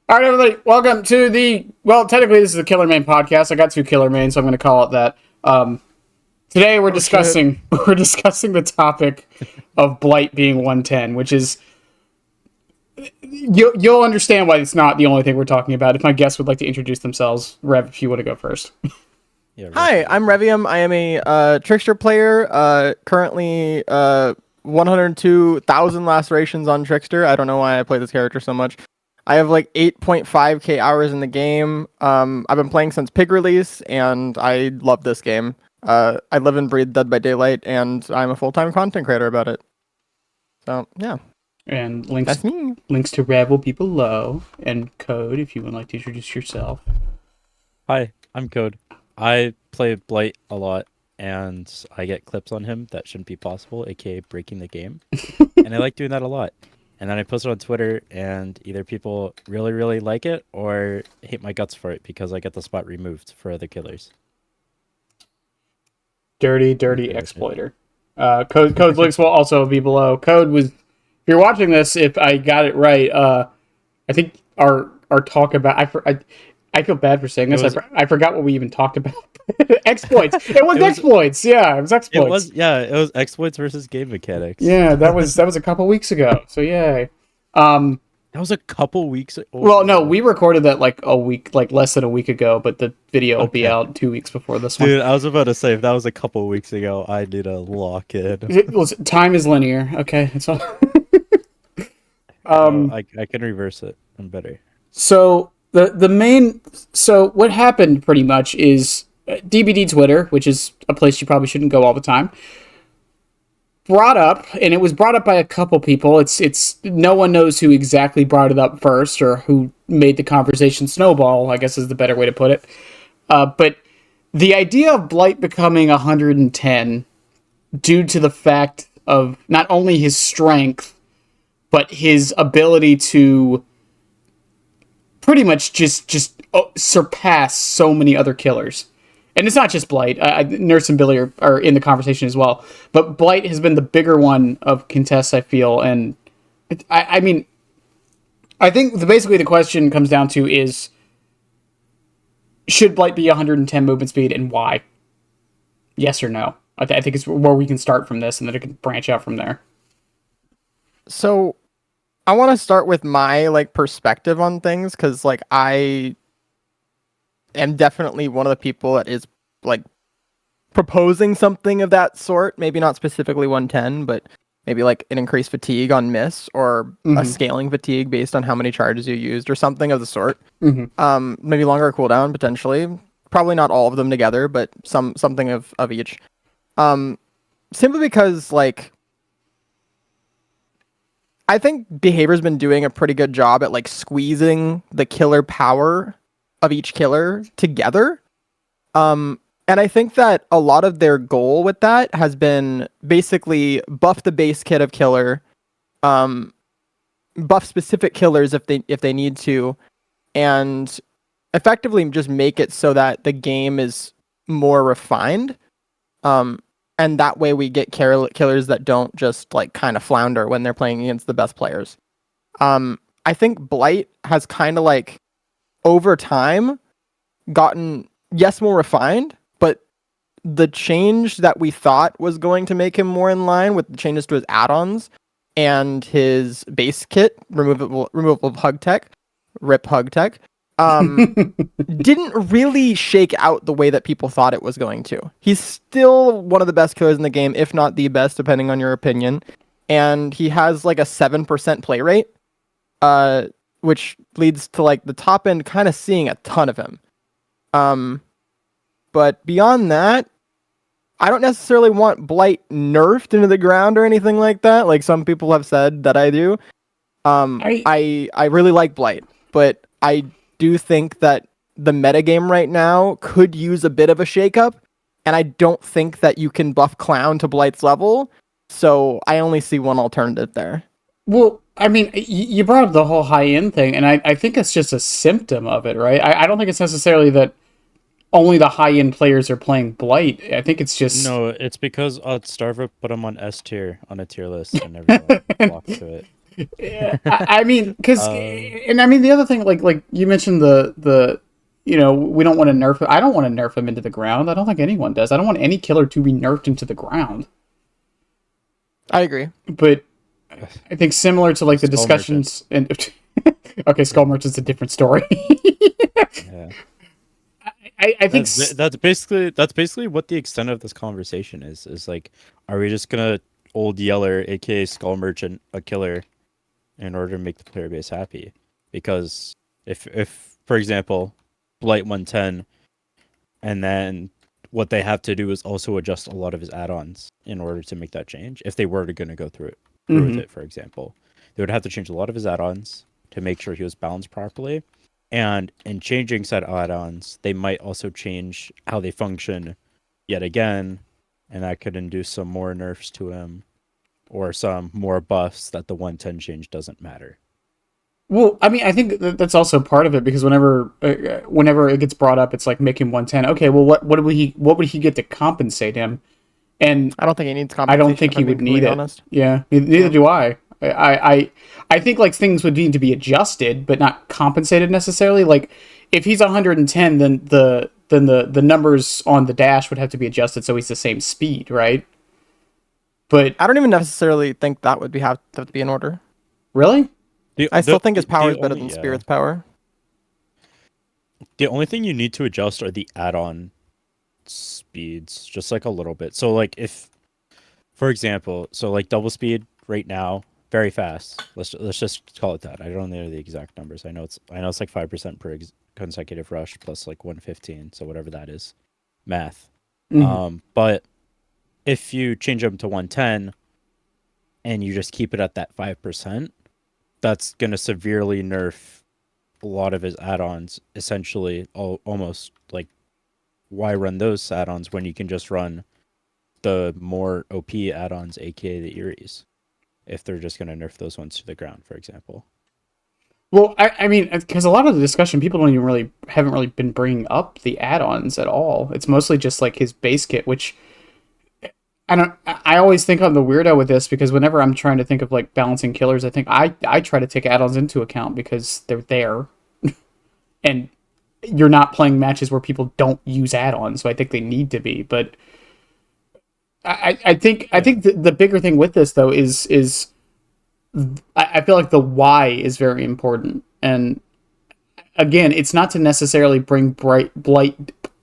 All right, everybody, welcome to technically this is the Killer Main podcast. I got two Killer Mains, so I'm going to call it that. Today we're discussing the topic of Blight being 110, which is you'll understand why it's not the only thing we're talking about. If my guests would like to introduce themselves, Rev, if you want to go first. Yeah, Hi, I'm Revium. I am a Trickster player. Currently, 102,000 lacerations on Trickster. I don't know why I play this character so much. I have like 8.5k hours in the game. I've been playing since Pig release, and I love this game. I live and breathe Dead by Daylight, and I'm a full-time content creator about it. So, yeah. And links That's me. links to Rev will be below, and Code if you would like to introduce yourself. Hi, I'm Code. I play Blight a lot, and I get clips on him that shouldn't be possible, aka breaking the game. And I like doing that a lot. And then I post it on Twitter, and either people really, really like it or hate my guts for it because I get the spot removed for other killers. Dirty exploiter. Code's links will also be below. Code was, if you're watching this, if I got it right, I think our talk about I feel bad for saying this. I forgot what we even talked about. Exploits. It was exploits. Yeah, it was exploits. It was exploits versus game mechanics. Yeah, that was a couple weeks ago. So yay. That was a couple weeks. Well, no, we recorded that like less than a week ago, but the video will be out 2 weeks before this one. Dude, I was about to say if that was a couple weeks ago, I need to lock in. Time is linear. Okay, that's all. I can reverse it. I'm better. So so what happened pretty much is DBD Twitter, which is a place you probably shouldn't go all the time, brought up, and it was brought up by a couple people. It's no one knows who exactly brought it up first or who made the conversation snowball, I guess is the better way to put it. But the idea of Blight becoming 110 due to the fact of not only his strength, but his ability to pretty much just surpass so many other killers. And it's not just Blight. Nurse and Billy are in the conversation as well. But Blight has been the bigger one of contests, I feel. And I mean, I think basically the question comes down to is, should Blight be 110 movement speed and why? Yes or no? I think it's where we can start from this and then it can branch out from there. So, I want to start with my perspective on things, because I am definitely one of the people that is proposing something of that sort. Maybe not specifically 110, but maybe an increased fatigue on miss, or a scaling fatigue based on how many charges you used, or something of the sort. Maybe longer cooldown potentially. Probably not all of them together, but something of each. Simply because I think Behavior's been doing a pretty good job at squeezing the killer power of each killer together. And I think that a lot of their goal with that has been basically buff the base kit of killer, buff specific killers if they need to, and effectively just make it so that the game is more refined. And that way we get killers that don't just kind of flounder when they're playing against the best players. I think Blight has kind of over time gotten, yes, more refined, but the change that we thought was going to make him more in line with the changes to his add-ons and his base kit, removal of hug tech, rip hug tech, didn't really shake out the way that people thought it was going to. He's still one of the best killers in the game, if not the best, depending on your opinion. And he has a 7% play rate, which leads to the top end kind of seeing a ton of him. But beyond that, I don't necessarily want Blight nerfed into the ground or anything like that. Like some people have said that I do. I really like Blight, but I do think that the metagame right now could use a bit of a shakeup, and I don't think that you can buff Clown to Blight's level, so I only see one alternative there. Well, I mean, you brought up the whole high-end thing, and I think it's just a symptom of it, right? I don't think it's necessarily that only the high-end players are playing Blight. I think it's just... No, it's because Starva put him on S tier, on a tier list, and everyone flocked to it. Yeah, I mean, because Um, and I mean the other thing, like you mentioned the we don't want to nerf. I don't want to nerf him into the ground. I don't think anyone does. I don't want any killer to be nerfed into the ground. I agree. But I think similar to like the Skull Merchant. discussions and okay, Skull Merchant's a different story. Yeah. I think That's basically what the extent of this conversation is. Is like, are we just gonna old Yeller, aka Skull Merchant, a killer, in order to make the player base happy? Because if for example, Blight 110, and then what they have to do is also adjust a lot of his add-ons in order to make that change. If they were going to go through with it, for example, they would have to change a lot of his add-ons to make sure he was balanced properly. And in changing said add-ons, they might also change how they function yet again, and that could induce some more nerfs to him or some more buffs that the 110 change doesn't matter. Well, I mean, I think that's also part of it because whenever it gets brought up, it's like make him 110. Okay, well, what would he get to compensate him? And I don't think he needs I compensation. don't think if he I'm being would need completely it. honest. Yeah, neither do I. I think like things would need to be adjusted, but not compensated necessarily. Like if he's 110, then the numbers on the dash would have to be adjusted so he's the same speed, right? But I don't even necessarily think that would have to be in order. really, I still think his power is the better only- than yeah. Spirit's power. The only thing you need to adjust are the add-on speeds, just like a little bit. So like if, for example, so like double speed right now, very fast. Let's just call it that. I don't know the exact numbers. I know it's like 5% per consecutive rush plus like 115. So whatever that is, math. But if you change them to 110 and you just keep it at that 5%, that's gonna severely nerf a lot of his add-ons. Essentially, almost like, why run those add-ons when you can just run the more OP add-ons, aka the Eries, if they're just going to nerf those ones to the ground, for example. well, I mean, because a lot of the discussion, people haven't really been bringing up the add-ons at all. It's mostly just like his base kit, which I always think I'm the weirdo with this because whenever I'm trying to think of like balancing killers, I think I try to take add-ons into account because they're there, and you're not playing matches where people don't use add-ons, so I think they need to be. But I think the bigger thing with this though is I feel like the why is very important, and again, it's not to necessarily bring Blight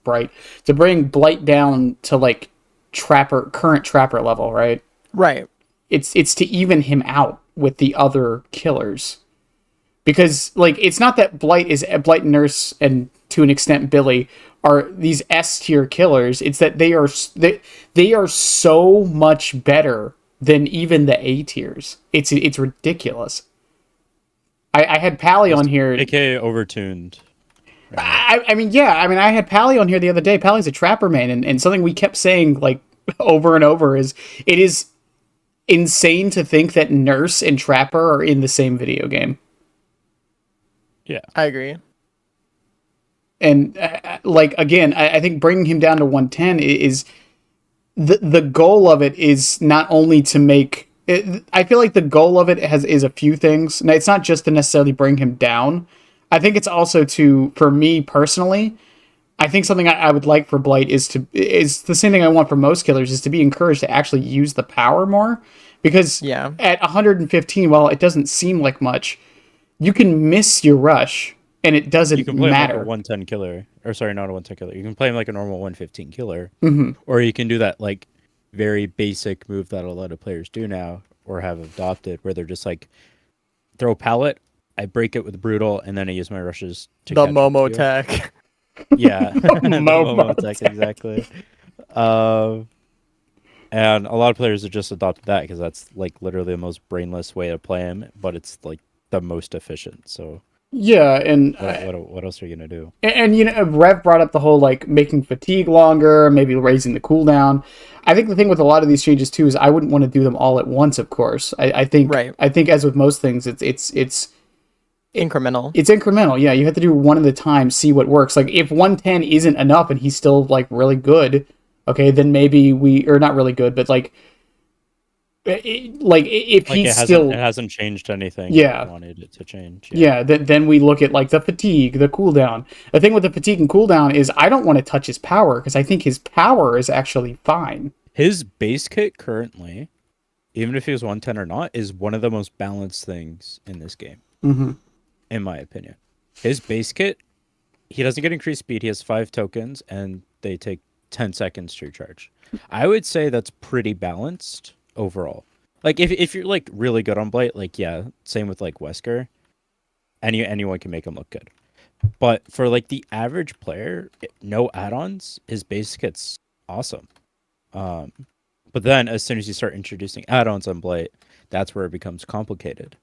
to bring Blight down to like current trapper level, right? Right. It's to even him out with the other killers. Because like it's not that Blight and Nurse and to an extent Billy are these S tier killers. It's that they are so much better than even the A tiers. It's ridiculous. I had Pally on here. AKA overtuned. I mean, yeah. I mean, I had Pally on here the other day. Pally's a trapper main, and something we kept saying like over and over is it is insane to think that Nurse and Trapper are in the same video game. Yeah, I agree. And like again, I think bringing him down to 110 is the goal of it is not only to make. I feel like the goal of it is a few things. Now, it's not just to necessarily bring him down. I think it's also for me personally. I think something I would like for Blight is the same thing I want for most killers is to be encouraged to actually use the power more, because at 115, while it doesn't seem like much, you can miss your rush and it doesn't you can play matter. Him like a 110 killer, or sorry, not a 110 killer. You can play him like a normal 115 killer, Mm-hmm. or you can do that like very basic move that a lot of players do now or have adopted, where they're just like throw pallet, I break it with brutal, and then I use my rushes to The catch Momo up to you. tech. Yeah, the Momo tech, exactly. And a lot of players have just adopted that because that's like literally the most brainless way to play him, but it's like the most efficient. So Yeah, and what else are you gonna do? And you know, Rev brought up the whole like making fatigue longer, maybe raising the cooldown. I think the thing with a lot of these changes too is I wouldn't want to do them all at once. Of course, I think I think as with most things, it's incremental. It's incremental. Yeah, you have to do one at a time, see what works. Like if 110 isn't enough and he's still like really good, okay, then maybe or not really good, but like If Like he's it still, hasn't changed anything that we yeah, wanted it to change. Yeah. yeah, then we look at like the fatigue, the cooldown. The thing with the fatigue and cooldown is I don't want to touch his power because I think his power is actually fine. His base kit currently, even if he was 110 or not, is one of the most balanced things in this game, Mm-hmm. in my opinion. His base kit, he doesn't get increased speed. He has 5 tokens, and they take 10 seconds to recharge. I would say that's pretty balanced overall. Like if you're like really good on Blight, like yeah, same with like Wesker, anyone can make him look good. But for like the average player, no add-ons, his base kit's awesome. Um, but then as soon as you start introducing add-ons on Blight, that's where it becomes complicated.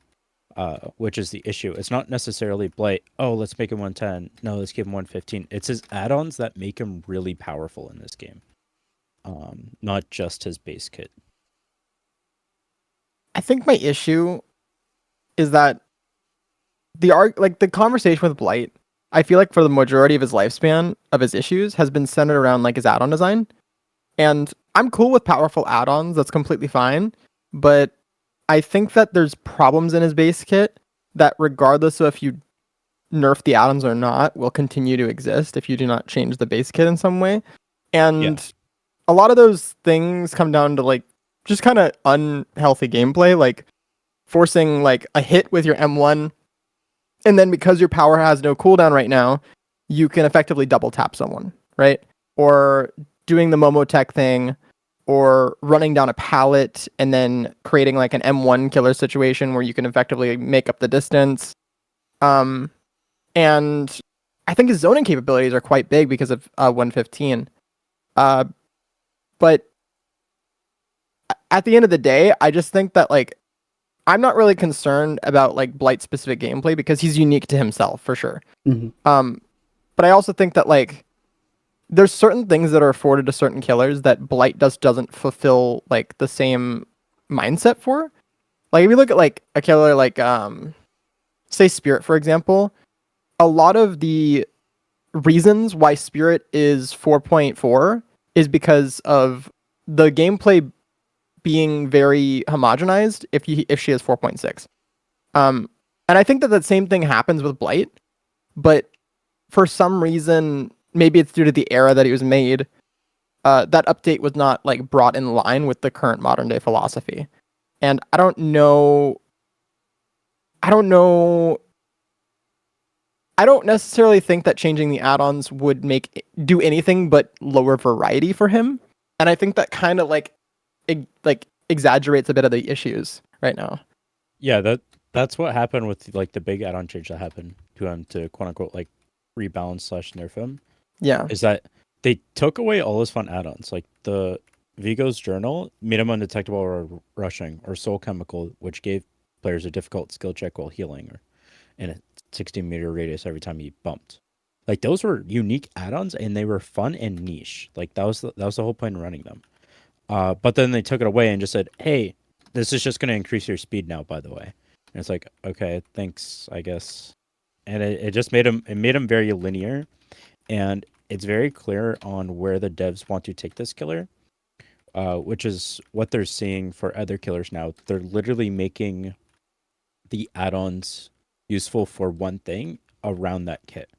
Which is the issue. It's not necessarily Blight, oh, let's make him 110. No, let's give him 115. It's his add-ons that make him really powerful in this game. Not just his base kit. I think my issue is that the conversation with Blight, I feel like for the majority of his lifespan of his issues has been centered around like his add-on design. And I'm cool with powerful add-ons, that's completely fine. But I think that there's problems in his base kit that regardless of if you nerf the add-ons or not, will continue to exist if you do not change the base kit in some way. And a lot of those things come down to like just kind of unhealthy gameplay, like forcing like a hit with your M1, and then because your power has no cooldown right now, you can effectively double tap someone, right? Or doing the Momotech thing, or running down a pallet and then creating like an M1 killer situation where you can effectively make up the distance. And I think his zoning capabilities are quite big because of 115. But at the end of the day, I just think that like I'm not really concerned about like Blight specific gameplay because he's unique to himself for sure. Mm-hmm. But I also think that like there's certain things that are afforded to certain killers that Blight doesn't fulfill like the same mindset for. Like if you look at like a killer like say Spirit for example, a lot of the reasons why Spirit is 4.4 is because of the gameplay being very homogenized if she is 4.6. And I think that that same thing happens with Blight, but for some reason, maybe it's due to the era that it was made, that update was not like brought in line with the current modern day philosophy. And I don't know. I don't necessarily think that changing the add-ons would do anything but lower variety for him. And I think that kind of like exaggerates a bit of the issues right now. Yeah, that's what happened with like the big add-on change that happened to him to quote unquote like rebalance / nerf him. Yeah. Is that they took away all his fun add-ons. Like the Vigo's journal made him undetectable or rushing, or soul chemical, which gave players a difficult skill check while healing, or in a 60-meter radius every time he bumped. Like those were unique add-ons and they were fun and niche. Like that was the whole point in running them. But then they took it away and just said, "Hey, this is just going to increase your speed now." By the way, and it's like, okay, thanks, I guess. And it just made him very linear, and it's very clear on where the devs want to take this killer, which is what they're seeing for other killers now. They're literally making the add-ons useful for one thing around that kit,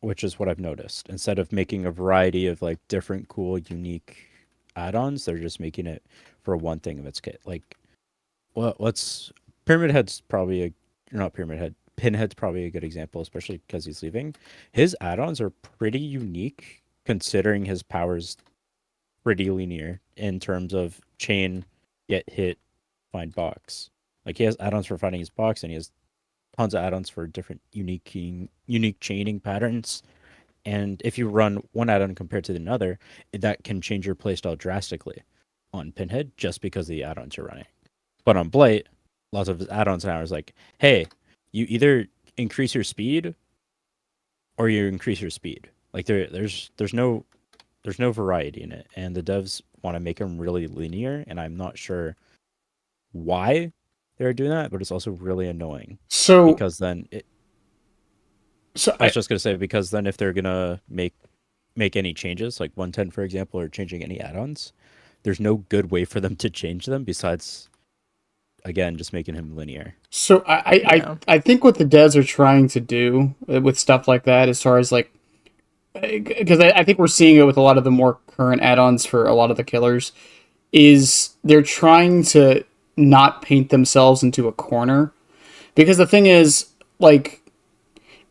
which is what I've noticed. Instead of making a variety of like different cool unique add-ons, they're just making it for one thing of its kit. Like, well, let's Pyramid Head's probably a not Pyramid Head. Pinhead's probably a good example, especially because he's leaving. His add-ons are pretty unique considering his powers pretty linear in terms of chain, get hit, find box. Like he has add-ons for finding his box, and he has tons of add-ons for different unique chaining patterns. And if you run one add-on compared to another, that can change your playstyle drastically on Pinhead just because of the add-ons you're running. But on Blight, lots of his add-ons now is like, hey, you either increase your speed or you increase your speed. Like there's no variety in it, and the devs want to make them really linear, and I'm not sure why they're doing that, but it's also really annoying. So, Because then so I was just gonna say, because then if they're gonna make any changes, like 110 for example, or changing any add-ons, there's no good way for them to change them besides, again, just making him linear. So I think what the devs are trying to do with stuff like that, as far as like, because I think we're seeing it with a lot of the more current add-ons for a lot of the killers, is they're trying to not paint themselves into a corner. Because the thing is, like,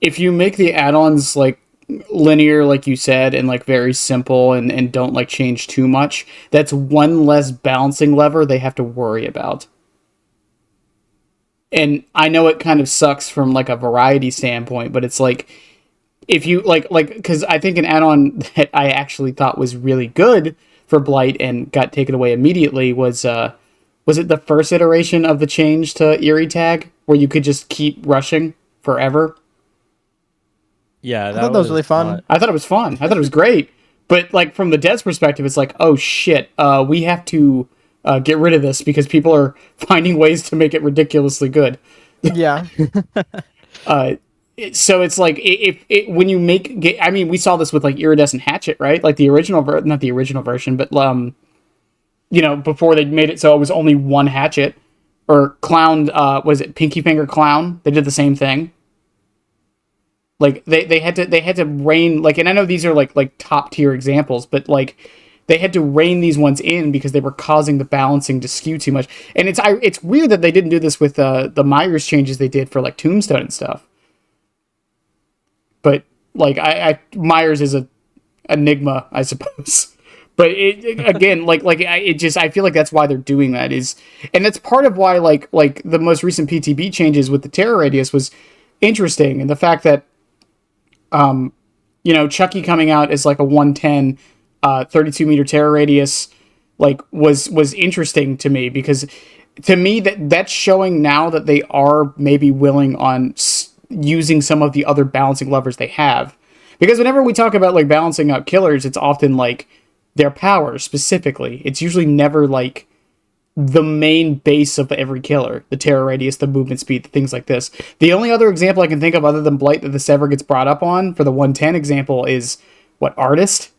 if you make the add-ons like linear, like you said, and like very simple and don't like change too much, that's one less balancing lever they have to worry about. And I know it kind of sucks from like a variety standpoint, but it's like, if you like because I think an add-on that I actually thought was really good for Blight and got taken away immediately was it the first iteration of the change to Eerie Tag, where you could just keep rushing forever? Yeah, I thought that was really fun. I thought it was fun. I thought it was great. But like from the devs' perspective, it's like, oh shit, we have to get rid of this because people are finding ways to make it ridiculously good. Yeah. So it's like when you make, I mean, we saw this with like Iridescent Hatchet, right? Like the original not the original version, but before they made it so it was only one hatchet. Or Clown, was it Pinky Finger Clown? They did the same thing. Like they had to rein, like, and I know these are like top tier examples, but like they had to rein these ones in because they were causing the balancing to skew too much. And it's weird that they didn't do this with the Myers changes they did for like Tombstone and stuff. But like Myers is a enigma, I suppose. But again, I feel like that's why they're doing that and that's part of why like the most recent PTB changes with the terror radius was interesting, and the fact that Chucky coming out as like a 110 32 meter terror radius like was interesting to me, because to me that's showing now that they are maybe willing on using some of the other balancing levers they have. Because whenever we talk about like balancing out killers, it's often like their power specifically. It's usually never like the main base of every killer, the terror radius, the movement speed, things like this. The only other example I can think of other than Blight that this ever gets brought up on for the 110 example is Artist.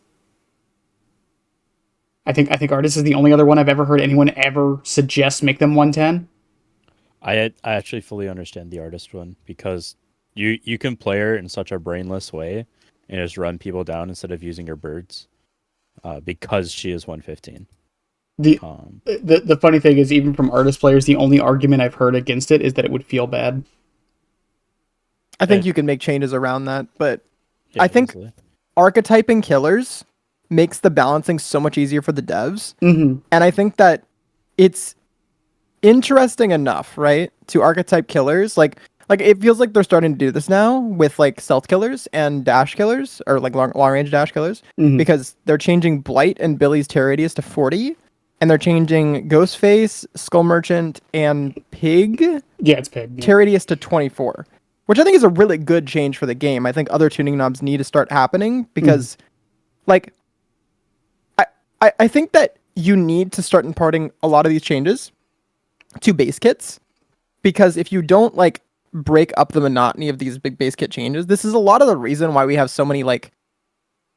I think Artist is the only other one I've ever heard anyone ever suggest make them 110. I actually fully understand the Artist one, because you can play her in such a brainless way and just run people down instead of using her birds, because she is 115. The funny thing is, even from Artist players, the only argument I've heard against it is that it would feel bad. I think you can make changes around that, but Yeah, I think easily. archetyping killers makes the balancing so much easier for the devs. Mm-hmm. And I think that it's interesting enough, right, to archetype killers. Like it feels like they're starting to do this now with like stealth killers and dash killers, or like long range dash killers, because they're changing Blight and Billy's terror radius to 40, and they're changing Ghostface, Skull Merchant, and Pig. Yeah, it's Pig. Yeah. Terror radius to 24, which I think is a really good change for the game. I think other tuning knobs need to start happening, because like I think that you need to start imparting a lot of these changes to base kits, because if you don't like break up the monotony of these big base kit changes, this is a lot of the reason why we have so many like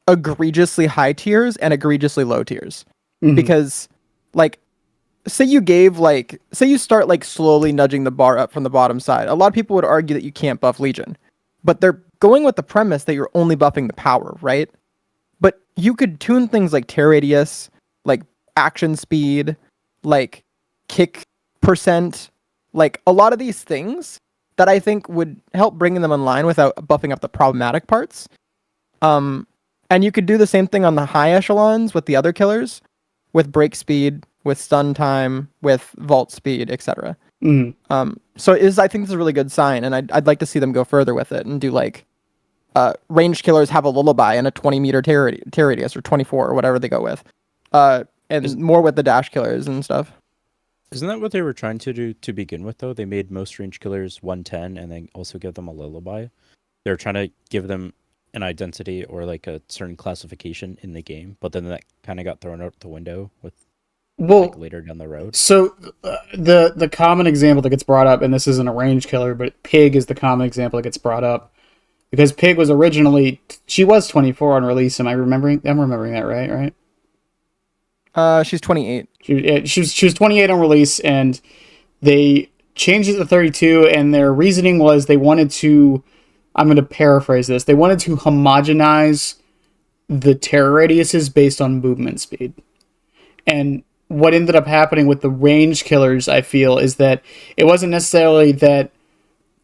egregiously high tiers and egregiously low tiers. Because like say you start like slowly nudging the bar up from the bottom side, a lot of people would argue that you can't buff Legion, but they're going with the premise that you're only buffing the power, right? But you could tune things like terror radius, like action speed, like kick percent, like a lot of these things that I think would help bringing them online without buffing up the problematic parts. And you could do the same thing on the high echelons with the other killers, with break speed, with stun time, with vault speed, etc. So I think this is a really good sign, and I'd like to see them go further with it and do like ranged killers have a lullaby and a 20 meter terror radius, or 24 or whatever they go with, and more with the dash killers and stuff. Isn't that what they were trying to do to begin with, though? They made most range killers 110 and then also give them a lullaby. They're trying to give them an identity or like a certain classification in the game, but then that kind of got thrown out the window with later down the road. So the common example that gets brought up, and this isn't a range killer, but Pig is the common example that gets brought up, because Pig was originally, she was 24 on release. I'm remembering that right? She's 28. She was 28 on release, and they changed it to 32. And their reasoning was they wanted to. I'm going to paraphrase this. They wanted to homogenize the terror radiuses based on movement speed. And what ended up happening with the range killers, I feel, is that it wasn't necessarily that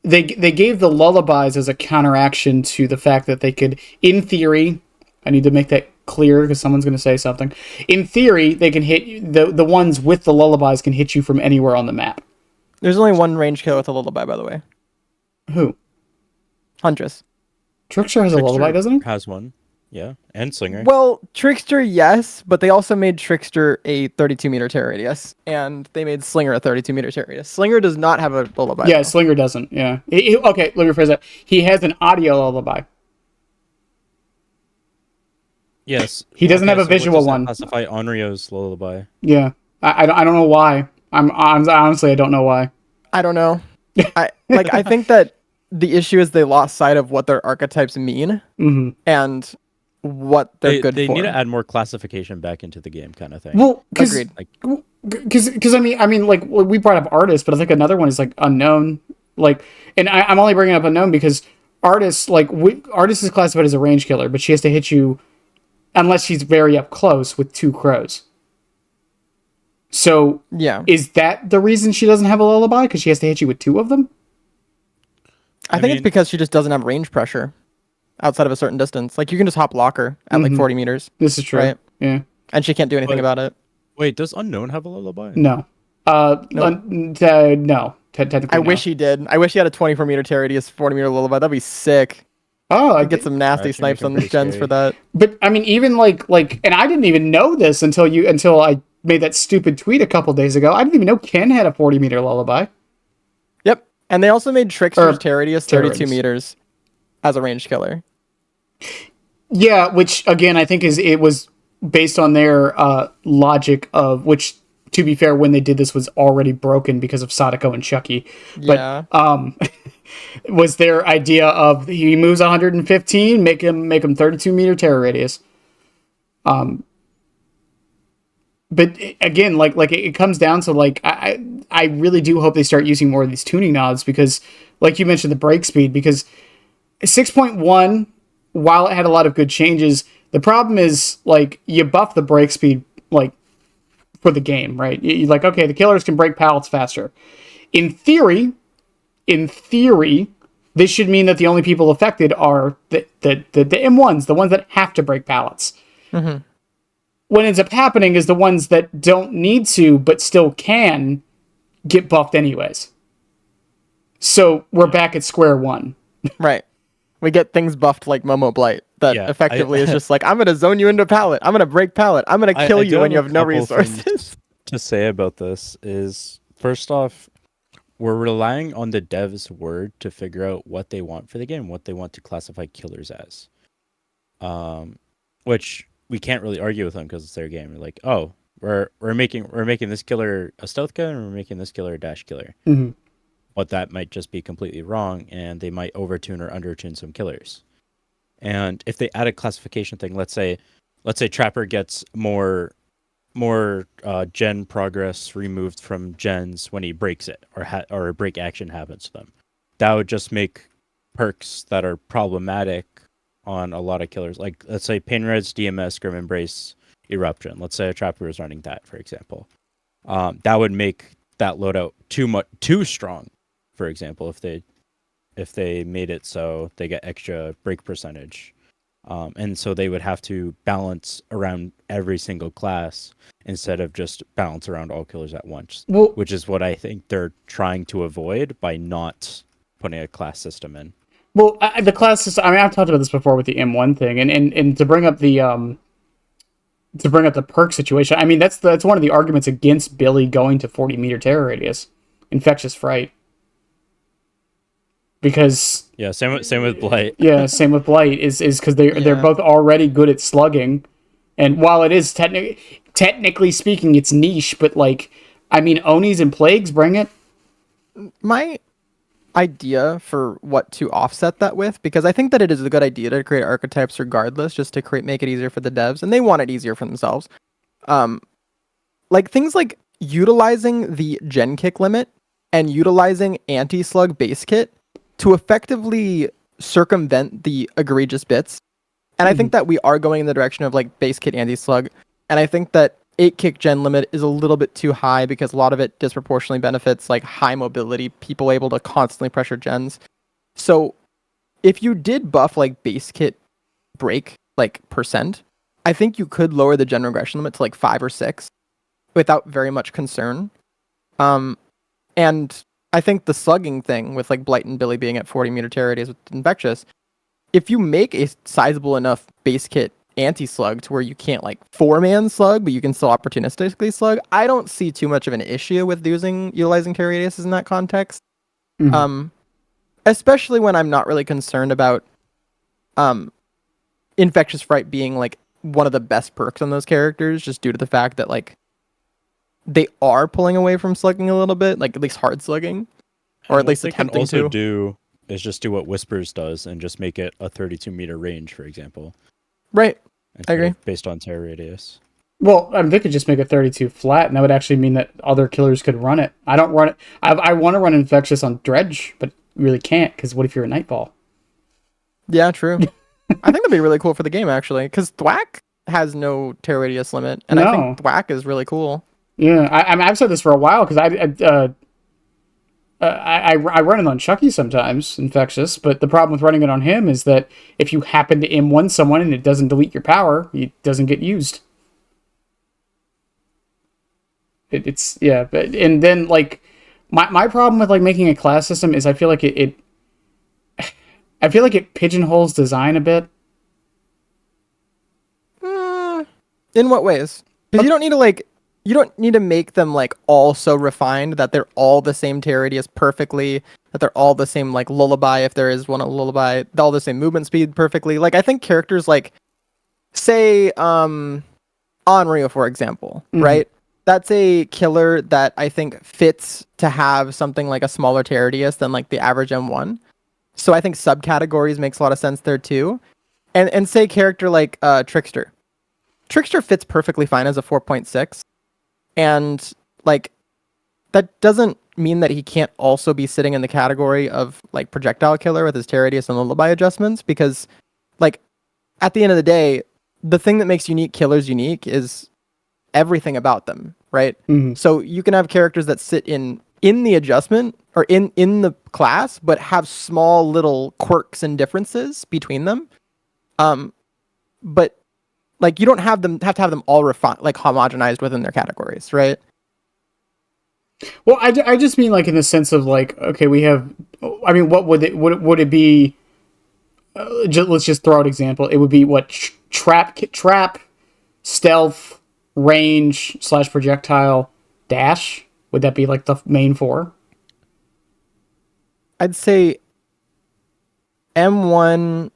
they gave the lullabies as a counteraction to the fact that they could, in theory, I need to make that clear because someone's going to say something. In theory, they can hit you, the ones with the lullabies can hit you from anywhere on the map. There's only one range killer with a lullaby, by the way. Who? Huntress. Trickster has a lullaby, doesn't he? Has one. Yeah, and Slinger. Well, Trickster, yes, but they also made Trickster a 32-meter terror radius, and they made Slinger a 32-meter terror radius. Slinger does not have a lullaby. Yeah, though. Slinger doesn't. Yeah. Okay, let me rephrase that. He has an audio lullaby. Yes. He doesn't have a what visual does that one. classify Onryo's lullaby. Yeah. I don't know why. Honestly, I don't know why. I don't know. I think that the issue is they lost sight of what their archetypes mean and what they're good they for. need to add more classification back into the game, kind of thing. Well, Agreed. Because I mean, like we brought up artists, but I think another one is like unknown. Like, and I'm only bringing up unknown because artists artist is classified as a range killer, but she has to hit you unless she's very up close with 2 crows. So Yeah. is that the reason she doesn't have a lullaby? Because she has to hit you with 2 of them? I think it's because she just doesn't have range pressure outside of a certain distance. Like, you can just hop locker at like 40 meters. This is true. Right. Yeah. And she can't do anything about it. Wait, does Unknown have a lullaby? No. No. Technically, I no. wish he did. I wish he had a 24-meter terror radius, 40-meter lullaby. That'd be sick. Oh, I'd get some nasty Actually, snipes make him on the pretty gens scary. for that. But I mean, even like, and I didn't even know this until I made that stupid tweet a couple days ago. I didn't even know Ken had a 40-meter lullaby. Yep. And they also made Trickster's Or terror radius terror 32 radius. meters as a ranged killer. Yeah, which again I think it was based on their logic of which, to be fair, when they did this was already broken because of Sadako and Chucky. But Yeah. was their idea of he moves 115, make him 32-meter terror radius. But again, like it comes down to like I really do hope they start using more of these tuning nods because, like you mentioned, the break speed, because 6.1, while it had a lot of good changes, the problem is like you buff the break speed like for the game, right? You're like, okay, the killers can break pallets faster. In theory, this should mean that the only people affected are the M1s, the ones that have to break pallets. Mm-hmm. What ends up happening is the ones that don't need to but still can get buffed anyways. So we're back at square one. Right. We get things buffed like Momo Blight that effectively is just like, I'm going to zone you into pallet. I'm going to break pallet. I'm going to kill you when you have no resources. To say about this is, first off, we're relying on the dev's word to figure out what they want for the game, what they want to classify killers as. Which we can't really argue with them because it's their game. We're like, oh, we're making this killer a stealth killer and we're making this killer a dash killer. Mm-hmm. But that might just be completely wrong, and they might overtune or undertune some killers. And if they add a classification thing, let's say Trapper gets more gen progress removed from gens when he breaks it, or a break action happens to them. That would just make perks that are problematic on a lot of killers. Like, let's say Painred's DMS, Grim Embrace, Eruption. Let's say a Trapper is running that, for example. That would make that loadout too strong. For example, if they made it so they get extra break percentage, and so they would have to balance around every single class instead of just balance around all killers at once, which is what I think they're trying to avoid by not putting a class system in. Well, the class system. I mean, I've talked about this before with the M1 thing, and to bring up the perk situation. I mean, that's one of the arguments against Billy going to 40-meter terror radius, infectious fright. Because same with Blight. Yeah, same with Blight is because they're both already good at slugging, and while it is technically speaking, it's niche, but like, I mean, Onis and Plagues bring it. My idea for what to offset that with, because I think that it is a good idea to create archetypes regardless, just to make it easier for the devs, and they want it easier for themselves. like things like utilizing the gen kick limit and utilizing anti-slug base kit to effectively circumvent the egregious bits. And I think that we are going in the direction of like base kit anti-slug. And I think that 8 kick gen limit is a little bit too high because a lot of it disproportionately benefits like high mobility, people able to constantly pressure gens. So if you did buff like base kit break like percent, I think you could lower the gen regression limit to like 5 or 6 without very much concern. And I think the slugging thing with like Blight and Billy being at 40 meter tear radius with Infectious, if you make a sizable enough base kit anti-slug to where you can't like 4-man slug, but you can still opportunistically slug, I don't see too much of an issue with utilizing tear radiuses in that context. Especially when I'm not really concerned about Infectious Fright being like one of the best perks on those characters, just due to the fact that like they are pulling away from slugging a little bit, like at least hard slugging, or at least attempting also to. do is just do what Whispers does and just make it a 32 meter range, for example. Right. I agree. Based on tear radius. Well, I mean, they could just make it 32 flat, and that would actually mean that other killers could run it. I don't run it. I want to run Infectious on Dredge, but you really can't, because what if you're a Nightfall? Yeah, true. I think that'd be really cool for the game, actually, because Thwack has no tear radius limit, and I think Thwack is really cool. Yeah, I mean, I've said this for a while, because I run it on Chucky sometimes, Infectious, but the problem with running it on him is that if you happen to M1 someone and it doesn't delete your power, it doesn't get used. And then like my problem with like making a class system is I feel like it pigeonholes design a bit. In what ways? Because you don't need to make them like all so refined that they're all the same tear radius perfectly, that they're all the same like lullaby if there is one a lullaby, all the same movement speed perfectly. Like I think characters like say Onryo, for example, right? That's a killer that I think fits to have something like a smaller tear radius than like the average M1. So I think subcategories makes a lot of sense there too. And say character like Trickster. Trickster fits perfectly fine as a 4.6. And like that doesn't mean that he can't also be sitting in the category of like projectile killer with his tear radius and lullaby adjustments, because like at the end of the day, the thing that makes unique killers unique is everything about them, right? So you can have characters that sit in the adjustment or in the class, but have small little quirks and differences between them. But like you don't have to have them all refined, like homogenized within their categories, right? Well, I just mean like in the sense of like, okay, we have, I mean, what would it be? Let's just throw out an example. It would be what trap, stealth, range / projectile, dash. Would that be like the main 4? I'd say M1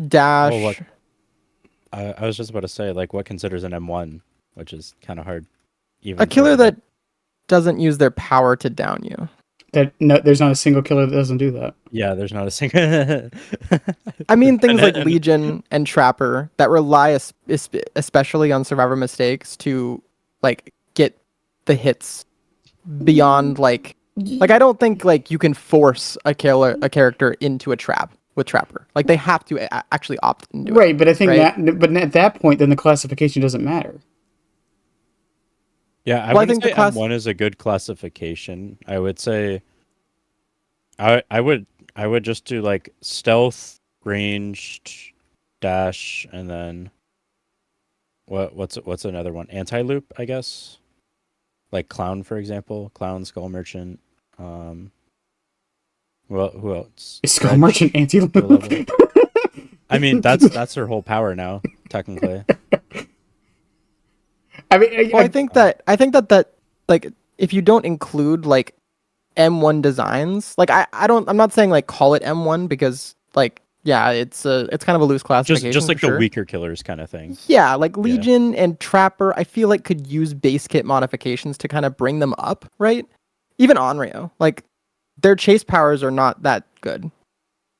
dash. Well, I was just about to say, like, what considers an M1, which is kind of hard. Even a killer that doesn't use their power to down you. There's not a single killer that doesn't do that. Yeah, there's not a single. I mean, things like Legion and Trapper that rely especially on survivor mistakes to like get the hits beyond like I don't think like you can force a character into a trap with Trapper. Like they have to actually opt into it. Right, but I think but at that point, then the classification doesn't matter. Yeah, I think say M1 is a good classification. I would say I would just do like stealth, ranged, dash, and then what's another one? Anti-loop, I guess. Like Clown, for example. Clown, Skull Merchant. Well, who else? Is Skull Merchant anti-loop? I mean, that's her whole power now, technically. I mean, I think that like if you don't include like M1 designs, like I'm not saying like call it M1 because like yeah, it's kind of a loose classification. Just like the weaker killers kind of thing. Yeah, like Legion and Trapper, I feel like could use base kit modifications to kind of bring them up, right? Even Onryo, like their chase powers are not that good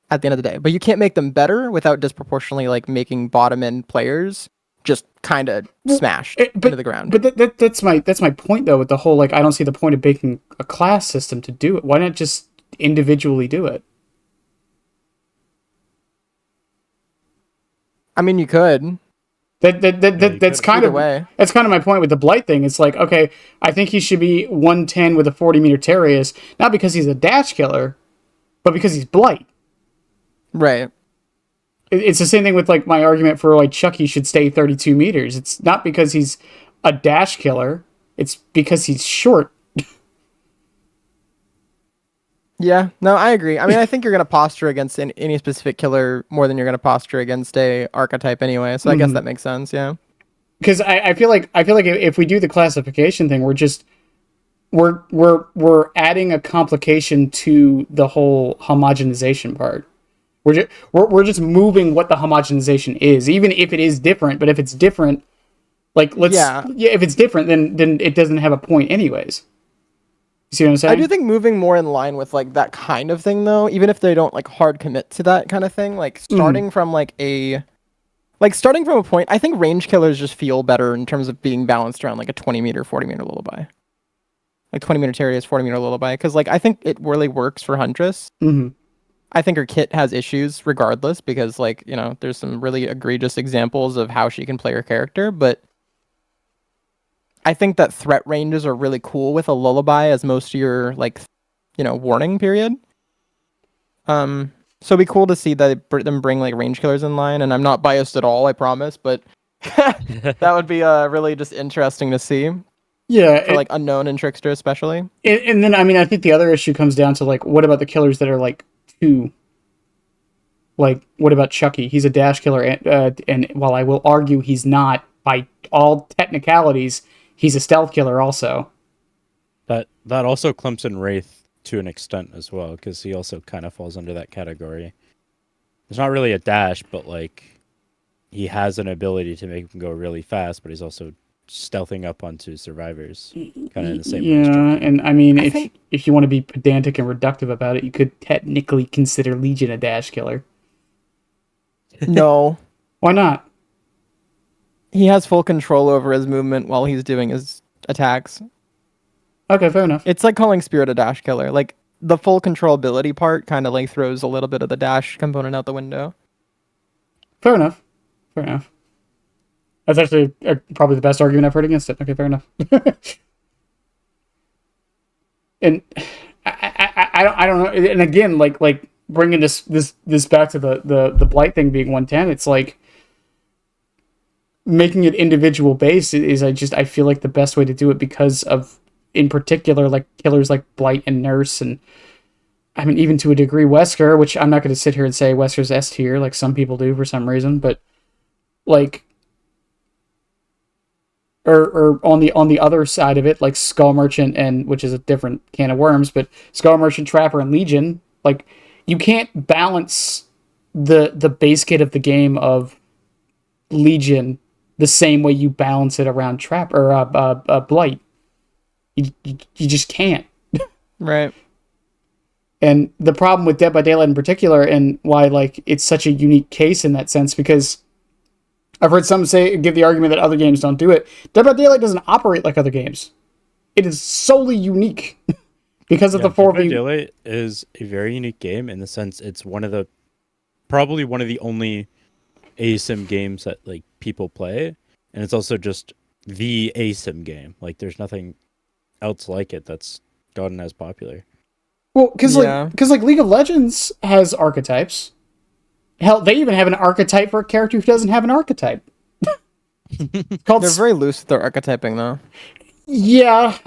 at the end of the day, but you can't make them better without disproportionately like making bottom end players just kind of smashed into the ground. But that's my point though with the whole like I don't see the point of making a class system to do it. Why not just individually do it? I mean, you could. That's kind of that's kind of my point with the Blight thing. It's like, okay, I think he should be 110 with a 40-meter tear radius, not because he's a dash killer, but because he's Blight. Right. It's the same thing with like my argument for like Chucky should stay 32 meters. It's not because he's a dash killer. It's because he's short. Yeah, no, I agree. I mean, I think you're going to posture against any specific killer more than you're going to posture against a archetype anyway. So I guess that makes sense. Yeah. Because I feel like if we do the classification thing, we're adding a complication to the whole homogenization part. We're just moving what the homogenization is, even if it is different. But if it's different, like if it's different, then it doesn't have a point anyways. You see what I'm saying? I do think moving more in line with like that kind of thing though, even if they don't like hard commit to that kind of thing, like starting from starting from a point, I think range killers just feel better in terms of being balanced around like a 20-meter, 40-meter lullaby. Like 20-meter Terriers, 40-meter lullaby. Because like I think it really works for Huntress. Mm-hmm. I think her kit has issues regardless because like, you know, there's some really egregious examples of how she can play her character, but I think that threat ranges are really cool with a lullaby as most of your like, you know, warning period. So it'd be cool to see that them bring like range killers in line, and I'm not biased at all, I promise, but that would be really just interesting to see. Yeah, for like Unknown and Trickster especially. And then I mean I think the other issue comes down to like what about the killers that are like 2? Like what about Chucky? He's a dash killer, and while I will argue he's not by all technicalities, he's a stealth killer also. That also clumps in Wraith to an extent as well, because he also kind of falls under that category. It's not really a dash, but like he has an ability to make him go really fast, but he's also stealthing up onto survivors, kind of in the same way. Yeah, and I mean, if you want to be pedantic and reductive about it, you could technically consider Legion a dash killer. No. Why not? He has full control over his movement while he's doing his attacks. Okay, fair enough. It's like calling Spirit a dash killer. Like, the full controllability part kind of like throws a little bit of the dash component out the window. Fair enough. Fair enough. That's actually probably the best argument I've heard against it. Okay, fair enough. And I don't know. And again, like bringing this back to the Blight thing being 110, it's like making it individual based is I feel like the best way to do it because of, in particular, like killers like Blight and Nurse, and I mean even to a degree Wesker, which I'm not going to sit here and say Wesker's S tier like some people do for some reason, but like or on the other side of it, like Skull Merchant, and which is a different can of worms, but Skull Merchant, Trapper, and Legion, like you can't balance the base kit of the game of Legion the same way you balance it around Trap or Blight. You just can't. Right. And the problem with Dead by Daylight in particular, and why like it's such a unique case in that sense, because I've heard some give the argument that other games don't do it. Dead by Daylight doesn't operate like other games. It is solely unique because of the 4v. Dead by Daylight is a very unique game in the sense it's probably one of the only ASIM games that like people play, and it's also just the ASIM game. Like there's nothing else like it that's gotten as popular. Well, because League of Legends has archetypes. Hell, they even have an archetype for a character who doesn't have an archetype. They're very loose with their archetyping, though. Yeah,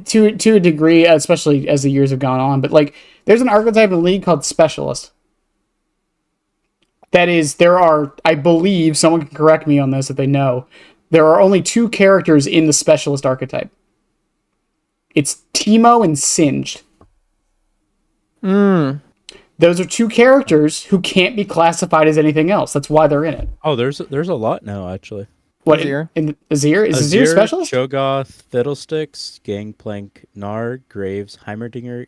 to a degree, especially as the years have gone on. But like, there's an archetype in League called Specialist. That is, there are, I believe, someone can correct me on this if they know, there are only 2 characters in the Specialist archetype. It's Teemo and Singed. Those are 2 characters who can't be classified as anything else. That's why they're in it. Oh, there's a lot now, actually. What, Azir? Azir? Is Azir Specialist? Cho'Gath, Fiddlesticks, Gangplank, Gnar, Graves, Heimerdinger,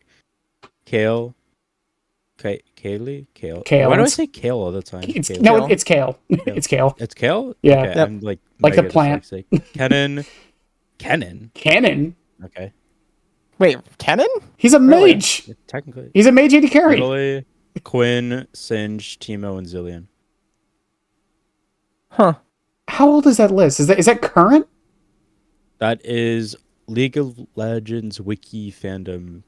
Kale, Kaylee? Kale. Kale. Why do I say kale all the time? It's Kale. no, Kale. it's kale. It's kale. It's kale? Yeah. Okay, Yep. I'm like Like the mega plant. dyslexic. Kennen. Kennen. Cannon. Okay. Wait, Kennen? He's a Really? mage. Yeah, technically. He's a mage AD carry. Italy, Quinn, Singe, Timo, and Zillion. Huh. How old is that list? Is that current? That is League of Legends wiki fandom.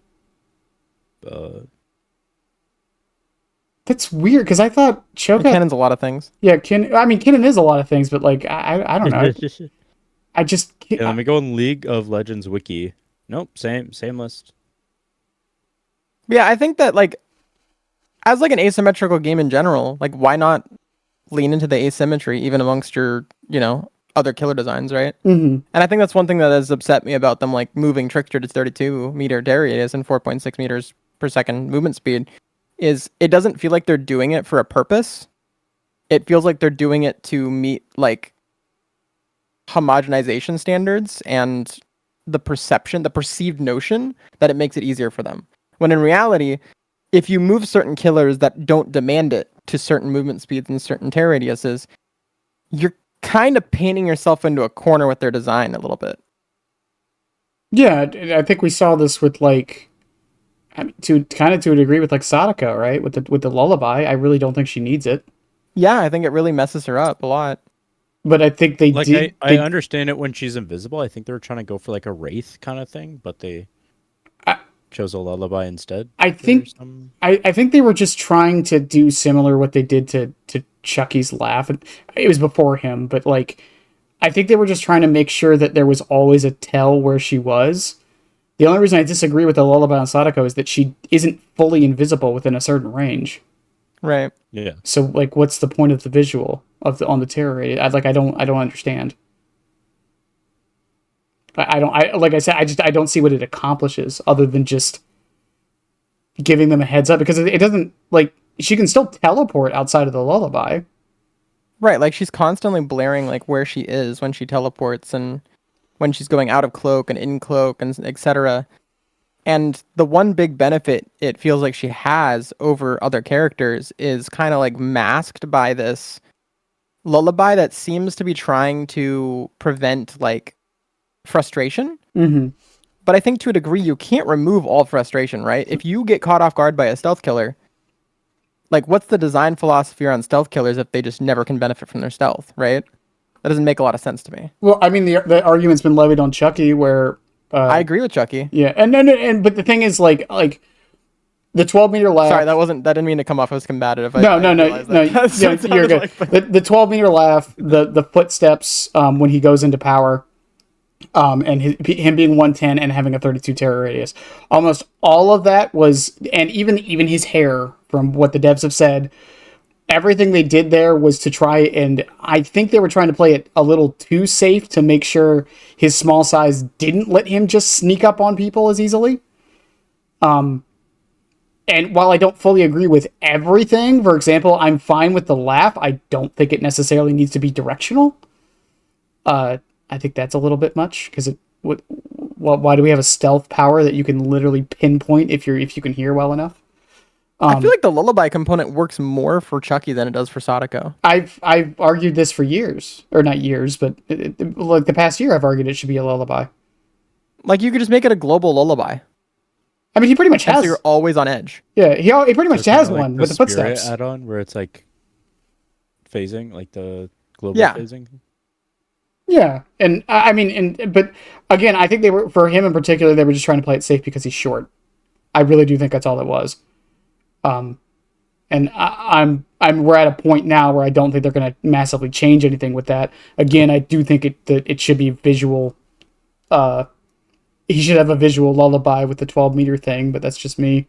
That's weird because I thought Cho'Gath. Kennen's a lot of things. Yeah, Kennen is a lot of things, but like I don't know. I just Yeah, let me go on League of Legends wiki. Nope, same list. Yeah, I think that like as like an asymmetrical game in general, like why not lean into the asymmetry even amongst your, other killer designs, right? Mm-hmm. And I think that's one thing that has upset me about them like moving Trickster to 32-meter dare radius and 4.6 meters per second movement speed is it doesn't feel like they're doing it for a purpose. It feels like they're doing it to meet like homogenization standards and the perceived notion that it makes it easier for them. When in reality, if you move certain killers that don't demand it to certain movement speeds and certain tear radiuses, you're kind of painting yourself into a corner with their design a little bit. Yeah, I think we saw this with like, to a degree with like Sadako, right? With the lullaby, I really don't think she needs it. Yeah, I think it really messes her up a lot. But I think they Like did. I understand it when she's invisible. I think they were trying to go for like a wraith kind of thing, but they chose a lullaby instead. I think they were just trying to do similar what they did to Chucky's laugh. It was before him, but like I think they were just trying to make sure that there was always a tell where she was. The only reason I disagree with the lullaby on Sadako is that she isn't fully invisible within a certain range. Right. Yeah. So like, what's the point of the visual on the terror rate? I don't understand. Like I said, I don't see what it accomplishes other than just giving them a heads up, because it doesn't, like, she can still teleport outside of the lullaby. Right, like she's constantly blaring like where she is when she teleports and when she's going out of cloak and in cloak and etc. And the one big benefit it feels like she has over other characters is kind of like masked by this lullaby that seems to be trying to prevent like frustration. Mm-hmm. But I think to a degree you can't remove all frustration, right? If you get caught off guard by a stealth killer, like what's the design philosophy around stealth killers if they just never can benefit from their stealth, right? That doesn't make a lot of sense to me. Well, I mean, the argument's been levied on Chucky where I agree with Chucky. yeah, and but the thing is, like the 12-meter laugh. Sorry, that didn't mean to come off as combative. No, you're good. The 12-meter laugh, the footsteps when he goes into power, and him being 110 and having a 32 terror radius. Almost all of that was, and even his hair, from what the devs have said, everything they did there was to try, and I think they were trying to play it a little too safe to make sure his small size didn't let him just sneak up on people as easily. And while I don't fully agree with everything, for example, I'm fine with the laugh, I don't think it necessarily needs to be directional. I think that's a little bit much, because why do we have a stealth power that you can literally pinpoint if you can hear well enough? I feel like the lullaby component works more for Chucky than it does for Sadako. I've argued this for years, or not years, but like the past year, I've argued it should be a lullaby. Like you could just make it a global lullaby. I mean, he pretty much has. So you're always on edge. Yeah, he pretty much So has like one the with the footsteps. Spirit add-on where it's like phasing, like the global phasing. Yeah, and I mean, but again, I think they were, for him in particular, they were just trying to play it safe because he's short. I really do think that's all it was. And we're at a point now where I don't think they're going to massively change anything with that. Again, I do think that it should be visual. He should have a visual lullaby with the 12-meter thing, but that's just me.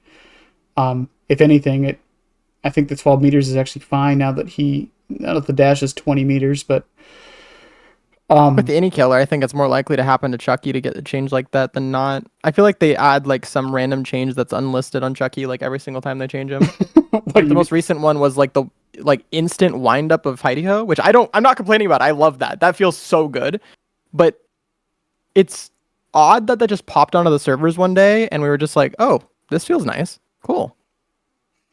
If anything, I think the 12 meters is actually fine now that the dash is 20 meters, but with any killer, I think it's more likely to happen to Chucky to get a change like that than not. I feel like they add like some random change that's unlisted on Chucky like every single time they change him. Like the most recent one was like the instant wind up of Heidi-Ho, which I'm not complaining about. I love that. That feels so good. But it's odd that just popped onto the servers one day and we were just like, oh, this feels nice. Cool.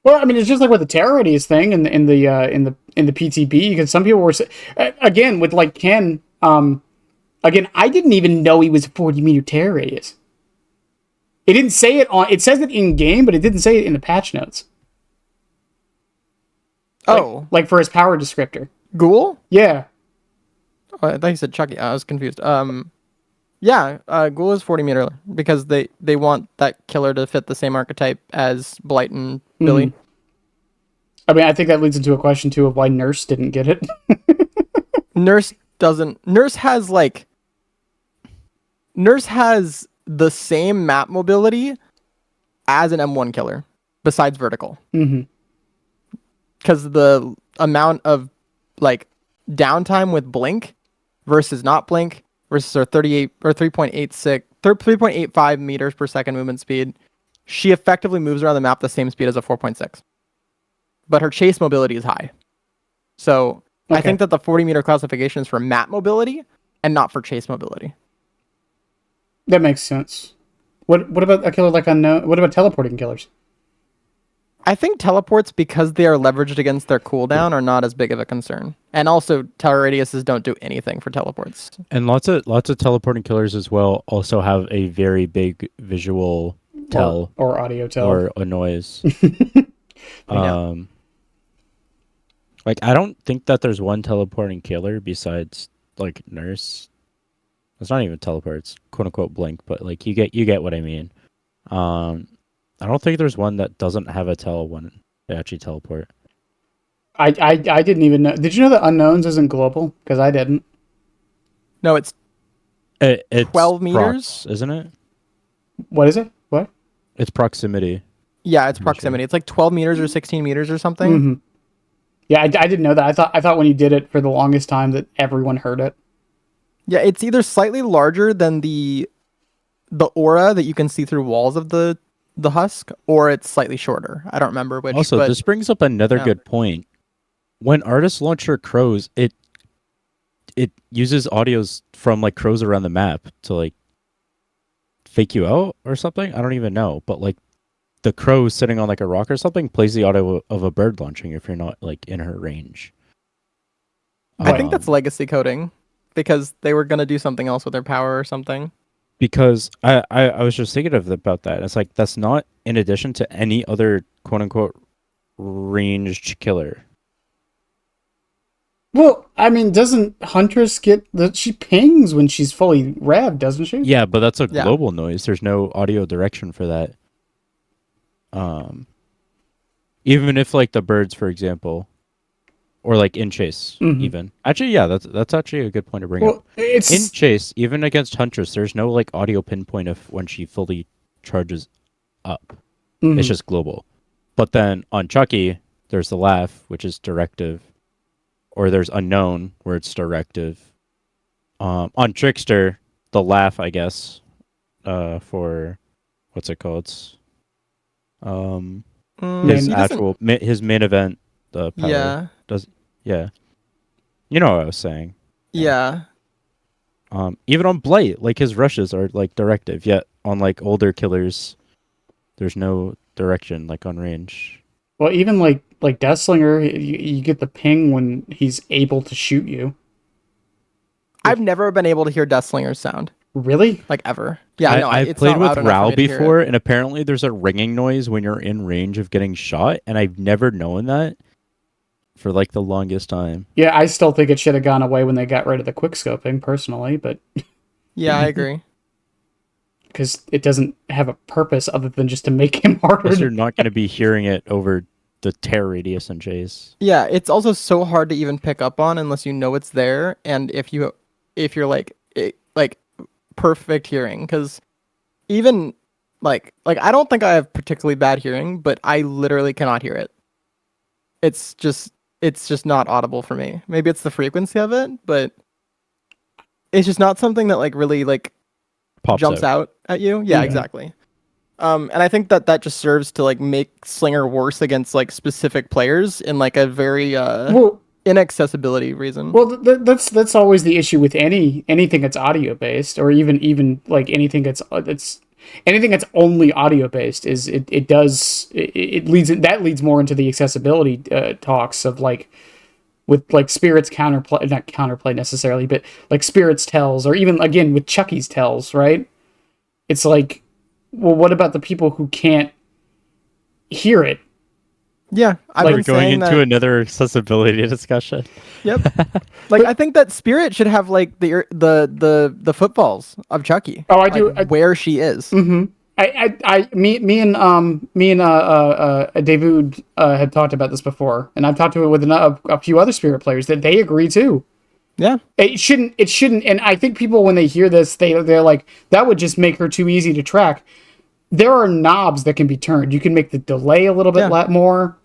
Well, I mean, it's just like with the terror radius thing in the PTB, because some people were again with like Ken. Again, I didn't even know he was a 40-meter terror radius. It didn't say it on. It says it in game, but it didn't say it in the patch notes. Oh, like for his power descriptor. Ghoul? Yeah. Oh, I thought you said Chucky. I was confused. Yeah, Ghoul is 40 meter because they want that killer to fit the same archetype as Blight and Billy. I mean, I think that leads into a question too of why Nurse didn't get it. Nurse doesn't. Nurse has the same map mobility as an M1 killer, besides vertical. Because the amount of like downtime with blink versus not blink versus her 38 or 3.85 meters per second movement speed, she effectively moves around the map the same speed as a 4.6. But her chase mobility is high. So I think that the 40-meter classification is for map mobility and not for chase mobility. That makes sense. What about a killer like Unknown? What about teleporting killers? I think teleports, because they are leveraged against their cooldown, are not as big of a concern. And also, terror radiuses don't do anything for teleports. And lots of teleporting killers as well also have a very big visual tell or audio tell or a noise. Like I don't think that there's one teleporting killer besides like Nurse. It's not even teleport, it's quote unquote blink, but like you get what I mean. I don't think there's one that doesn't have a tell when they actually teleport. I didn't even know. Did you know that Unknowns isn't global? Because I didn't. No, it's it's 12 meters, prox, isn't it? What is it? What? It's proximity. Yeah, it's proximity. Sure. It's like 12 meters or 16 meters or something. Yeah, I didn't know that. I thought when you did it for the longest time that everyone heard it. Yeah, it's either slightly larger than the aura that you can see through walls of the husk, or it's slightly shorter. I don't remember which. Also, this brings up another good point. When artists launch their crows, it uses audios from like crows around the map to like fake you out or something. I don't even know, but like the crow sitting on like a rock or something plays the audio of a bird launching if you're not like in her range. I think that's legacy coding, because they were gonna do something else with their power or something. Because I was just thinking about that. It's like that's not in addition to any other quote unquote ranged killer. Well, I mean, doesn't Huntress get she pings when she's fully revved, doesn't she? Yeah, but that's a global noise. There's no audio direction for that. Even if like the birds, for example, or like in chase, even actually, yeah, that's actually a good point to bring up. In chase, even against Huntress, there's no like audio pinpoint of when she fully charges up. It's just global. But then on Chucky, there's the laugh, which is directive, or there's Unknown, where it's directive. On Trickster, the laugh, I guess, for what's it called? His main event, the power you know what I was saying. Yeah. Even on Blight, like his rushes are like directive, yet on like older killers there's no direction like on range. Well, even like Deathslinger, you get the ping when he's able to shoot you. I've never been able to hear Deathslinger's sound. Really? Like ever. Yeah, I've played with Ral before, and apparently there's a ringing noise when you're in range of getting shot, and I've never known that for like the longest time. Yeah, I still think it should have gone away when they got rid of the quick scoping, personally, but yeah, I agree. Because it doesn't have a purpose other than just to make him harder. Because you're not going to be hearing it over the terror radius and chase. Yeah, it's also so hard to even pick up on unless you know it's there, and if you're like perfect hearing, because even like I don't think I have particularly bad hearing, but I literally cannot hear it. It's just not audible for me. Maybe it's the frequency of it, but it's just not something that like really like jumps out at you. Yeah, exactly. And I think that just serves to like make Slinger worse against like specific players in like a very inaccessibility reason. Well, that's always the issue with anything that's audio based, or even like anything that's anything that's only audio based is it leads more into the accessibility talks of like with like Spirit's counterplay, not counterplay necessarily, but like Spirit's tells, or even again with Chucky's tells, right? It's like, well, what about the people who can't hear it? Yeah, I've Like been going saying into that. another accessibility discussion. Yep. Like I think that Spirit should have like the footballs of Chucky. Oh, I like, do. where she is. Me and David had talked about this before, and I've talked to it with a few other Spirit players that they agree too. Yeah. It shouldn't, and I think people when they hear this, they're like, that would just make her too easy to track. There are knobs that can be turned. You can make the delay a little bit more.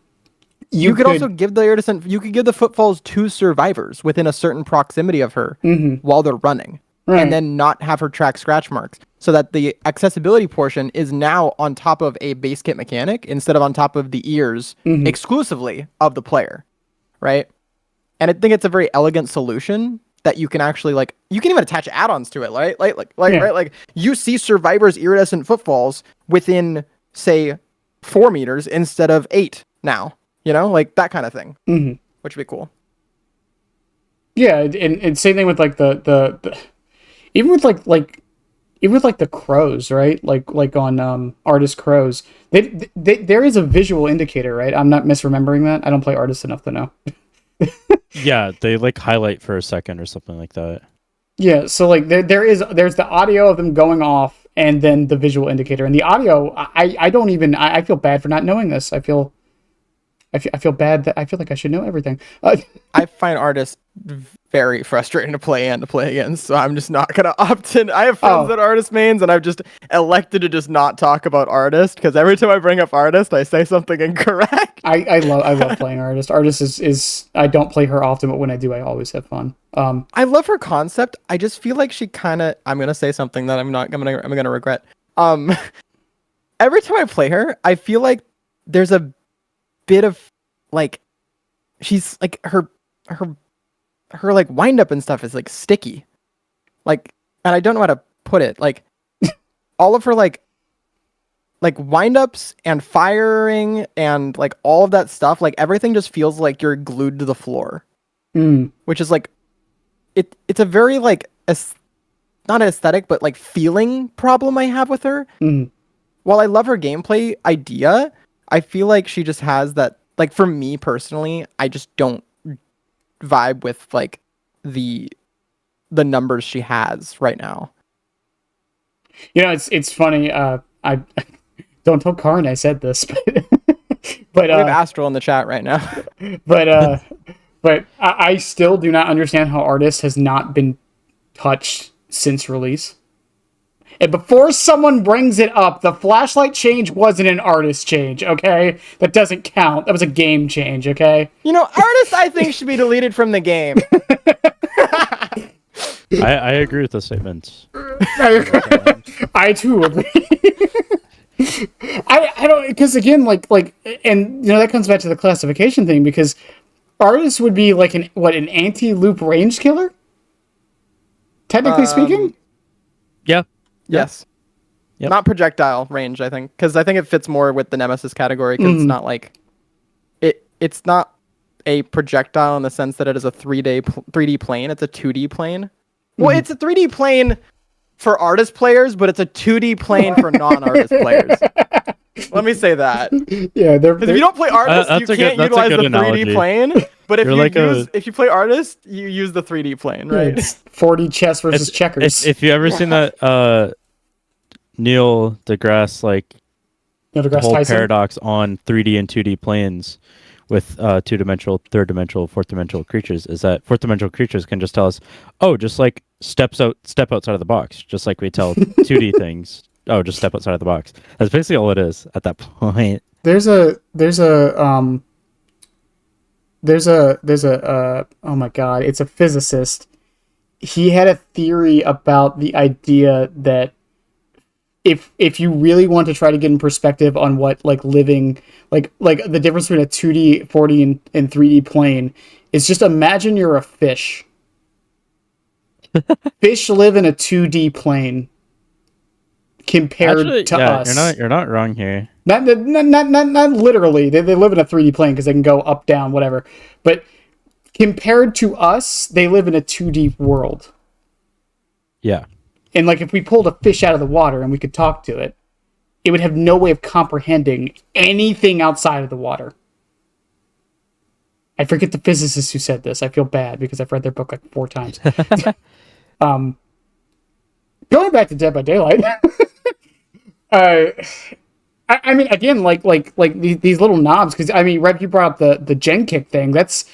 You could also give the iridescent. You could give the footfalls to survivors within a certain proximity of her while they're running, and then not have her track scratch marks, so that the accessibility portion is now on top of a base kit mechanic instead of on top of the ears exclusively of the player, right? And I think it's a very elegant solution that you can actually like. You can even attach add-ons to it, right? Right? Like you see survivors' iridescent footfalls within, say, 4 meters instead of 8 now. You know, like that kind of thing, which would be cool. Yeah, and same thing with like the even with even with like the crows, right? Like on artist crows, there is a visual indicator, right? I'm not misremembering that. I don't play artist enough to know. Yeah, they like highlight for a second or something like that. Yeah, so like there's the audio of them going off, and then the visual indicator. And the audio, I don't even I feel bad for not knowing this. I feel bad that I feel like I should know everything. I find artists very frustrating to play and to play against, so I'm just not gonna opt in. I have friends that are artist mains, and I've just elected to just not talk about artist because every time I bring up artist, I say something incorrect. I love playing artist. Artist is I don't play her often, but when I do, I always have fun. I love her concept. I just feel like she kind of. I'm gonna say something that I'm gonna regret. Every time I play her, I feel like there's a bit of like she's like her like wind up and stuff is like sticky, like, and I don't know how to put it, like all of her like wind ups and firing and like all of that stuff, like everything just feels like you're glued to the floor, which is like it's a very like not aesthetic but like feeling problem I have with her. While I love her gameplay idea, I feel like she just has that, like, for me personally, I just don't vibe with like the numbers she has right now. You know, it's funny. I don't tell Karin I said this, but We have Astral in the chat right now. but I still do not understand how Artist has not been touched since release. And before someone brings it up, the flashlight change wasn't an artist change, okay? That doesn't count. That was a game change, okay? You know, artist I think should be deleted from the game. I agree with the statements. I too agree. I don't, because again, like, and you know that comes back to the classification thing, because artist would be like an anti-loop range killer, technically speaking. Yeah. Yes. Yep. Not projectile range, I think, because I think it fits more with the Nemesis category, because it's not like it's not a projectile in the sense that it is a 3D plane. It's a 2D plane. Well, it's a 3D plane for artist players, but it's a 2D plane for non-artist players. Let me say that. Yeah, because if you don't play artist, you can't utilize the 3D analogy. plane. But if You're if you play artist, you use the 3D plane, right? It's 4D chess versus checkers. If you ever seen that Neil deGrasse whole Tyson paradox on 3D and 2D planes with two-dimensional, third-dimensional, fourth-dimensional creatures, is that fourth-dimensional creatures can just tell us, oh, just like step outside of the box, just like we tell 2D things, oh, just step outside of the box. That's basically all it is at that point. There's a oh my god, it's a physicist. He had a theory about the idea that if you really want to try to get in perspective on what like living like the difference between a 2D, 4D, and 3D plane is, just imagine you're a fish. Fish live in a 2D plane. compared Actually, to yeah, us. you're not wrong here. Not literally. They live in a 3D plane because they can go up, down, whatever. But compared to us, they live in a 2D world. Yeah. And like if we pulled a fish out of the water and we could talk to it, it would have no way of comprehending anything outside of the water. I forget the physicist who said this. I feel bad because I've read their book like 4 times. Going back to Dead by Daylight, I mean, again, like these little knobs, because I mean, Rev, you brought up the gen kick thing. That's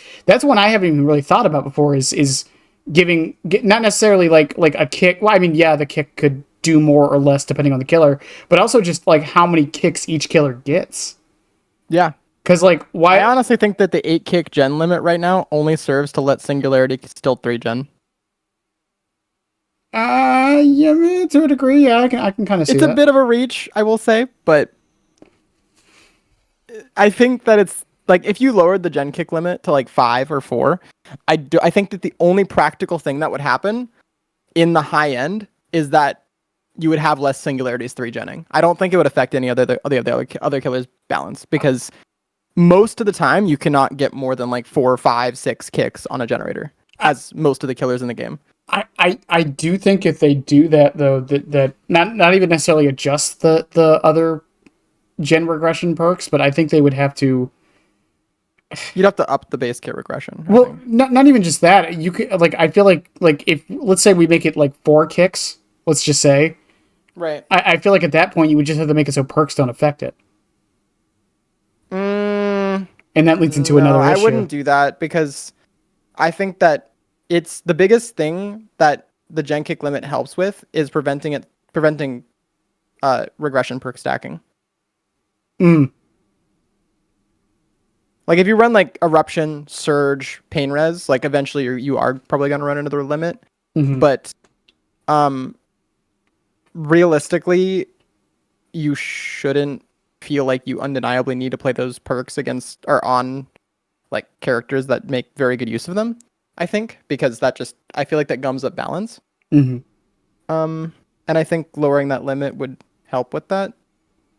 one I haven't even really thought about before. Is not necessarily like a kick. Well, I mean, yeah, the kick could do more or less depending on the killer, but also just like how many kicks each killer gets. Yeah. Because like, why? I honestly think that the 8 kick gen limit right now only serves to let Singularity still 3 gen. Yeah, to a degree, yeah, I can kind of see It's that. a bit of a reach, I will say, but I think that it's like if you lowered the gen kick limit to like 5 or 4, I think that the only practical thing that would happen in the high end is that you would have less Singularities 3 genning. I don't think it would affect any other killers' balance, because most of the time you cannot get more than like 4, 5, 6 kicks on a generator, as most of the killers in the game. I do think if they do that though, that not even necessarily adjust the other gen regression perks, but I think they would have to. You'd have to up the base kit regression. Well, not even just that. You could like, I feel like if let's say we make it like 4 kicks, let's just say, right. I feel like at that point you would just have to make it so perks don't affect it. And that leads into another issue. I wouldn't do that, because I think that it's the biggest thing that the gen kick limit helps with is preventing regression perk stacking. Like if you run like Eruption, Surge, Pain Res, like eventually you are probably going to run into the limit. But realistically, you shouldn't feel like you undeniably need to play those perks against or on like characters that make very good use of them, I think, because I feel like that gums up balance. And I think lowering that limit would help with that,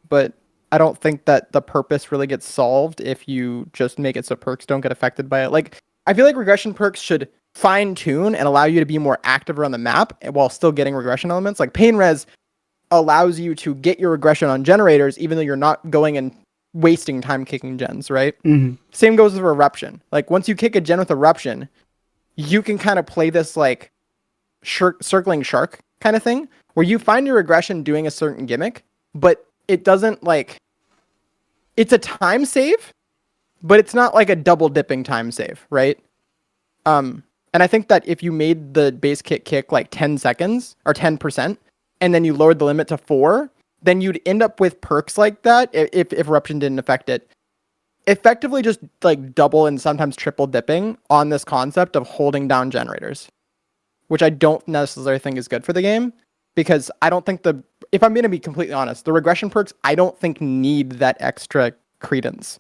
but I don't think that the purpose really gets solved if you just make it so perks don't get affected by it. Like, I feel like regression perks should fine tune and allow you to be more active around the map while still getting regression elements. Like Pain Res allows you to get your regression on generators, even though you're not going and wasting time kicking gens, right? Same goes with Eruption. Like once you kick a gen with Eruption, you can kind of play this like circling shark kind of thing, where you find your regression doing a certain gimmick, but it doesn't like, it's a time save, but it's not like a double dipping time save, right? And I think that if you made the base kick like 10 seconds or 10%, and then you lowered the limit to 4, then you'd end up with perks like that if Eruption didn't affect it. Effectively just like double and sometimes triple dipping on this concept of holding down generators, which I don't necessarily think is good for the game, because I don't think if I'm going to be completely honest, the regression perks, I don't think need that extra credence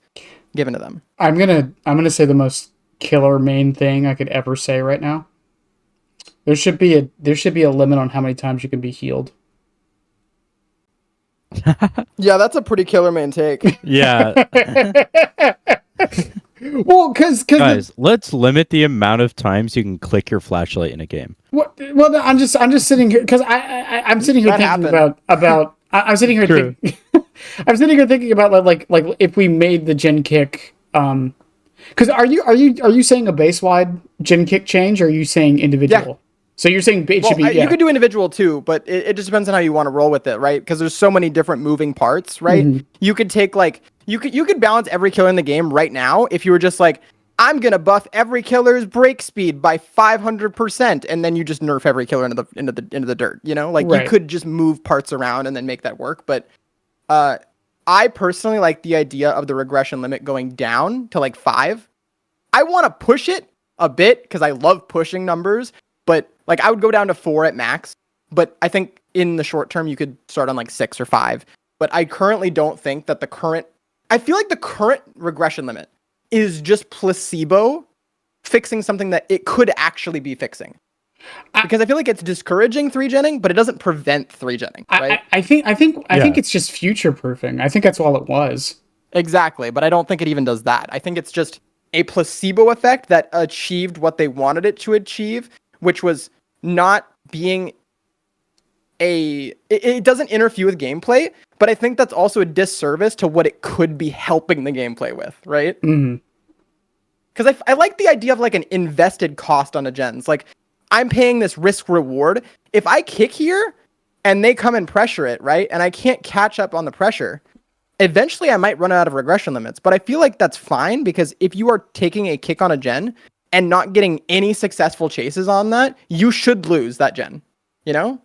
given to them. I'm gonna say the most killer main thing I could ever say right now. There should be a limit on how many times you can be healed. Yeah, that's a pretty killer main take. Yeah. Well, because guys, let's limit the amount of times you can click your flashlight in a game. Well, no, I'm just sitting here because I'm sitting here thinking about I'm sitting here thinking I'm sitting here thinking about like if we made the gen kick. Because are you saying a base wide gen kick change, or are you saying individual? Yeah. So you're saying it should be. You could do individual too, but it just depends on how you want to roll with it, right? Because there's so many different moving parts, right? You could take like you could balance every killer in the game right now if you were just like, I'm gonna buff every killer's break speed by 500%, and then you just nerf every killer into the dirt. You know, like you could just move parts around and then make that work. But I personally like the idea of the regression limit going down to like 5. I want to push it a bit because I love pushing numbers, but like I would go down to 4 at max. But I think in the short term you could start on like 6 or 5. But I currently don't think that I feel like the current regression limit is just placebo fixing something that it could actually be fixing. Because I feel like it's discouraging 3-genning, but it doesn't prevent 3-genning, right? I think it's just future proofing. I think that's all it was. Exactly, but I don't think it even does that. I think it's just a placebo effect that achieved what they wanted it to achieve, which was not being it doesn't interfere with gameplay, but I think that's also a disservice to what it could be helping the gameplay with, right? Mm-hmm. Because I like the idea of like an invested cost on a gens. Like, I'm paying this risk reward. If I kick here and they come and pressure it, right, and I can't catch up on the pressure, eventually I might run out of regression limits. But I feel like that's fine, because if you are taking a kick on a gen and not getting any successful chases on that, you should lose that gen, you know?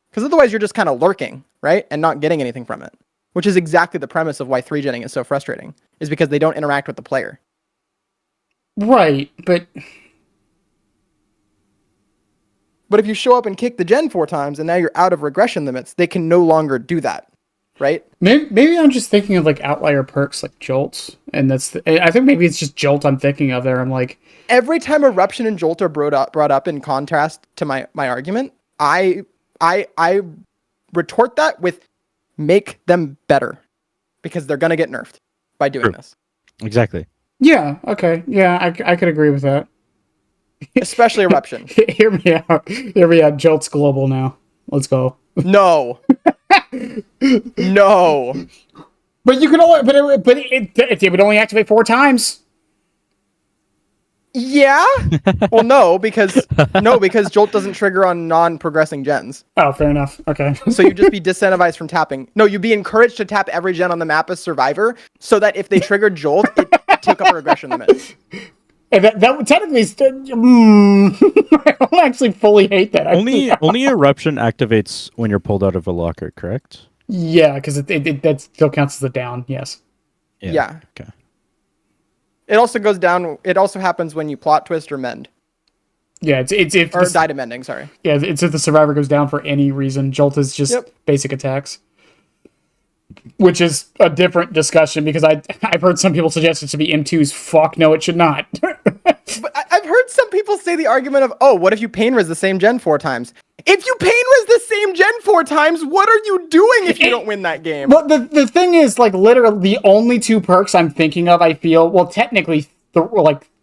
Because otherwise you're just kind of lurking, right? And not getting anything from it. Which is exactly the premise of why 3-genning is so frustrating. Is because they don't interact with the player. Right, but if you show up and kick the gen 4 times and now you're out of regression limits, they can no longer do that, right? maybe I'm just thinking of like outlier perks like Jolts, and I think maybe it's just Jolt I'm thinking of there. I'm like, every time Eruption and Jolt are brought up in contrast to my argument, I retort that with make them better, because they're gonna get nerfed by doing this. Exactly. yeah, okay, yeah, I could agree with that. Especially Eruption. Hear me out. Hear me out. Jolt's global now. Let's go. No. No. But you can only, it would only activate 4 times. Yeah. Well, no, because Jolt doesn't trigger on non-progressing gens. Oh, fair enough. Okay. So you'd just be disincentivized from tapping. No, you'd be encouraged to tap every gen on the map as Survivor, so that if they triggered Jolt, it took up a regression limit. And that would technically, I don't actually fully hate that. Only Eruption activates when you're pulled out of a locker, correct? Yeah, because it that still counts as a down. Yes. Yeah. Okay. It also goes down. It also happens when you plot twist or mend. Yeah, it's or die to mending. Sorry. Yeah, it's if the survivor goes down for any reason. Jolt is just basic attacks, which is a different discussion, because I've heard some people suggest it to be M2's. Fuck no, it should not. But I've heard some people say the argument of, oh, what if you pain res the same gen 4 times? If you pain res the same gen 4 times, what are you doing if you don't win that game? Well, the thing is, like, literally the only 2 perks I'm thinking of, I feel, well, technically,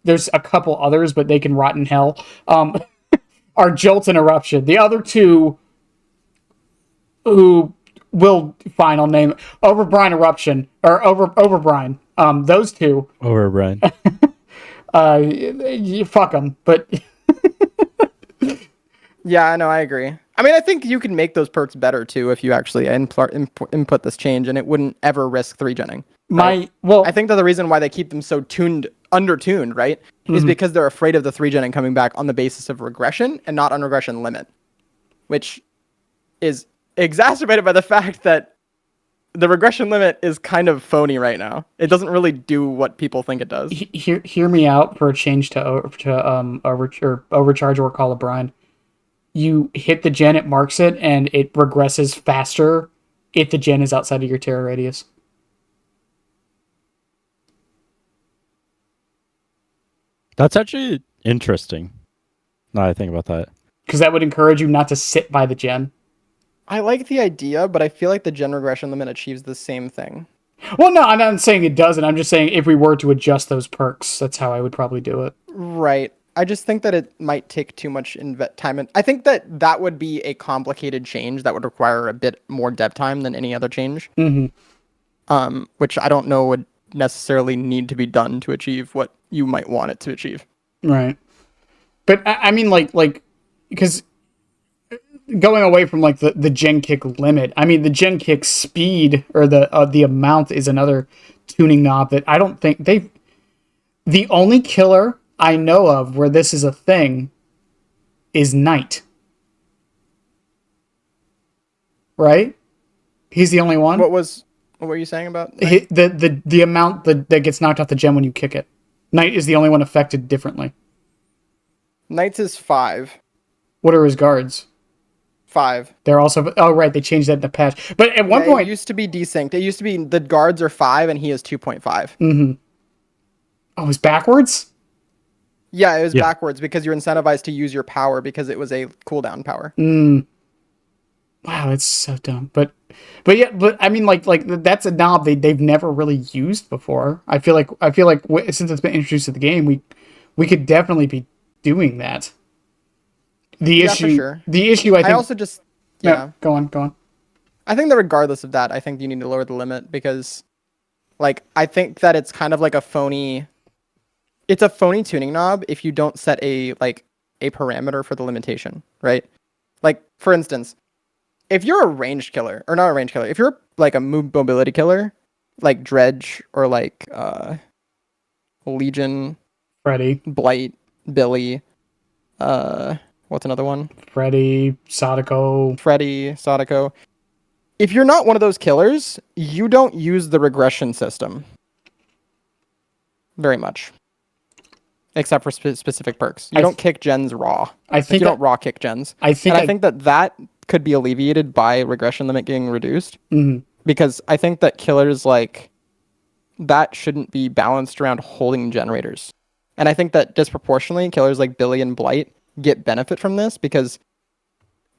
there's a couple others, but they can rot in hell, are Jolt and Eruption. The other 2, who will, fine, I'll name it, Overbrine Eruption, or Overbrine. Those 2. Overbrine. You fuck them, but yeah, I know, I agree. I mean, I think you can make those perks better too if you actually input this change, and it wouldn't ever risk 3-genning. Right? I think that the reason why they keep them so under-tuned, right, is because they're afraid of the 3-genning coming back on the basis of regression and not on regression limit, which is exacerbated by the fact that the regression limit is kind of phony right now. It doesn't really do what people think it does. Hear me out for a change to overcharge or call a brine. You hit the gen, it marks it, and it regresses faster if the gen is outside of your terror radius. That's actually interesting. Now I think about that. Because that would encourage you not to sit by the gen. I like the idea, but I feel like the gen regression limit achieves the same thing. Well, no, I'm not saying it doesn't. I'm just saying if we were to adjust those perks, that's how I would probably do it. Right. I just think that it might take too much time. And I think that would be a complicated change that would require a bit more dev time than any other change. Mm-hmm. Which I don't know would necessarily need to be done to achieve what you might want it to achieve. Right. But I mean, like, because going away from like the gen kick limit, I mean the gen kick speed or the amount is another tuning knob that I don't think the only killer I know of where this is a thing is Knight. Right? He's the only one. What were you saying about the amount that gets knocked off the gen when you kick it? Knight is the only one affected differently. Knight's is 5. What are his guards? 5. They're also... Oh, right. They changed that in the patch. But at one point... It used to be desynced. It used to be the guards are 5 and he is 2.5. Mm-hmm. Oh, it's backwards? Yeah, it was Yeah. backwards because you're incentivized to use your power because it was a cooldown power. Wow, it's so dumb. But yeah, but I mean, like that's a knob they've never really used before. I feel like since it's been introduced to the game, we could definitely be doing that. Yeah, for sure. The issue, I I think. also just No, go on. I think that regardless of that, I think you need to lower the limit because, like, I think that it's kind of like it's a phony tuning knob if you don't set a parameter for the limitation, right? Like, for instance, if you're a ranged killer, or not a ranged killer, if you're like a mobility killer, like Dredge or like Legion, Freddy, Blight, Billy, what's another one? Sadako. Freddy, Sadako. If you're not one of those killers, you don't use the regression system very much, except for specific perks. You don't kick gens raw. I think you don't raw kick gens. I think that could be alleviated by regression limit getting reduced. Mm-hmm. Because I think that killers like that shouldn't be balanced around holding generators. And I think that disproportionately killers like Billy and Blight get benefit from this because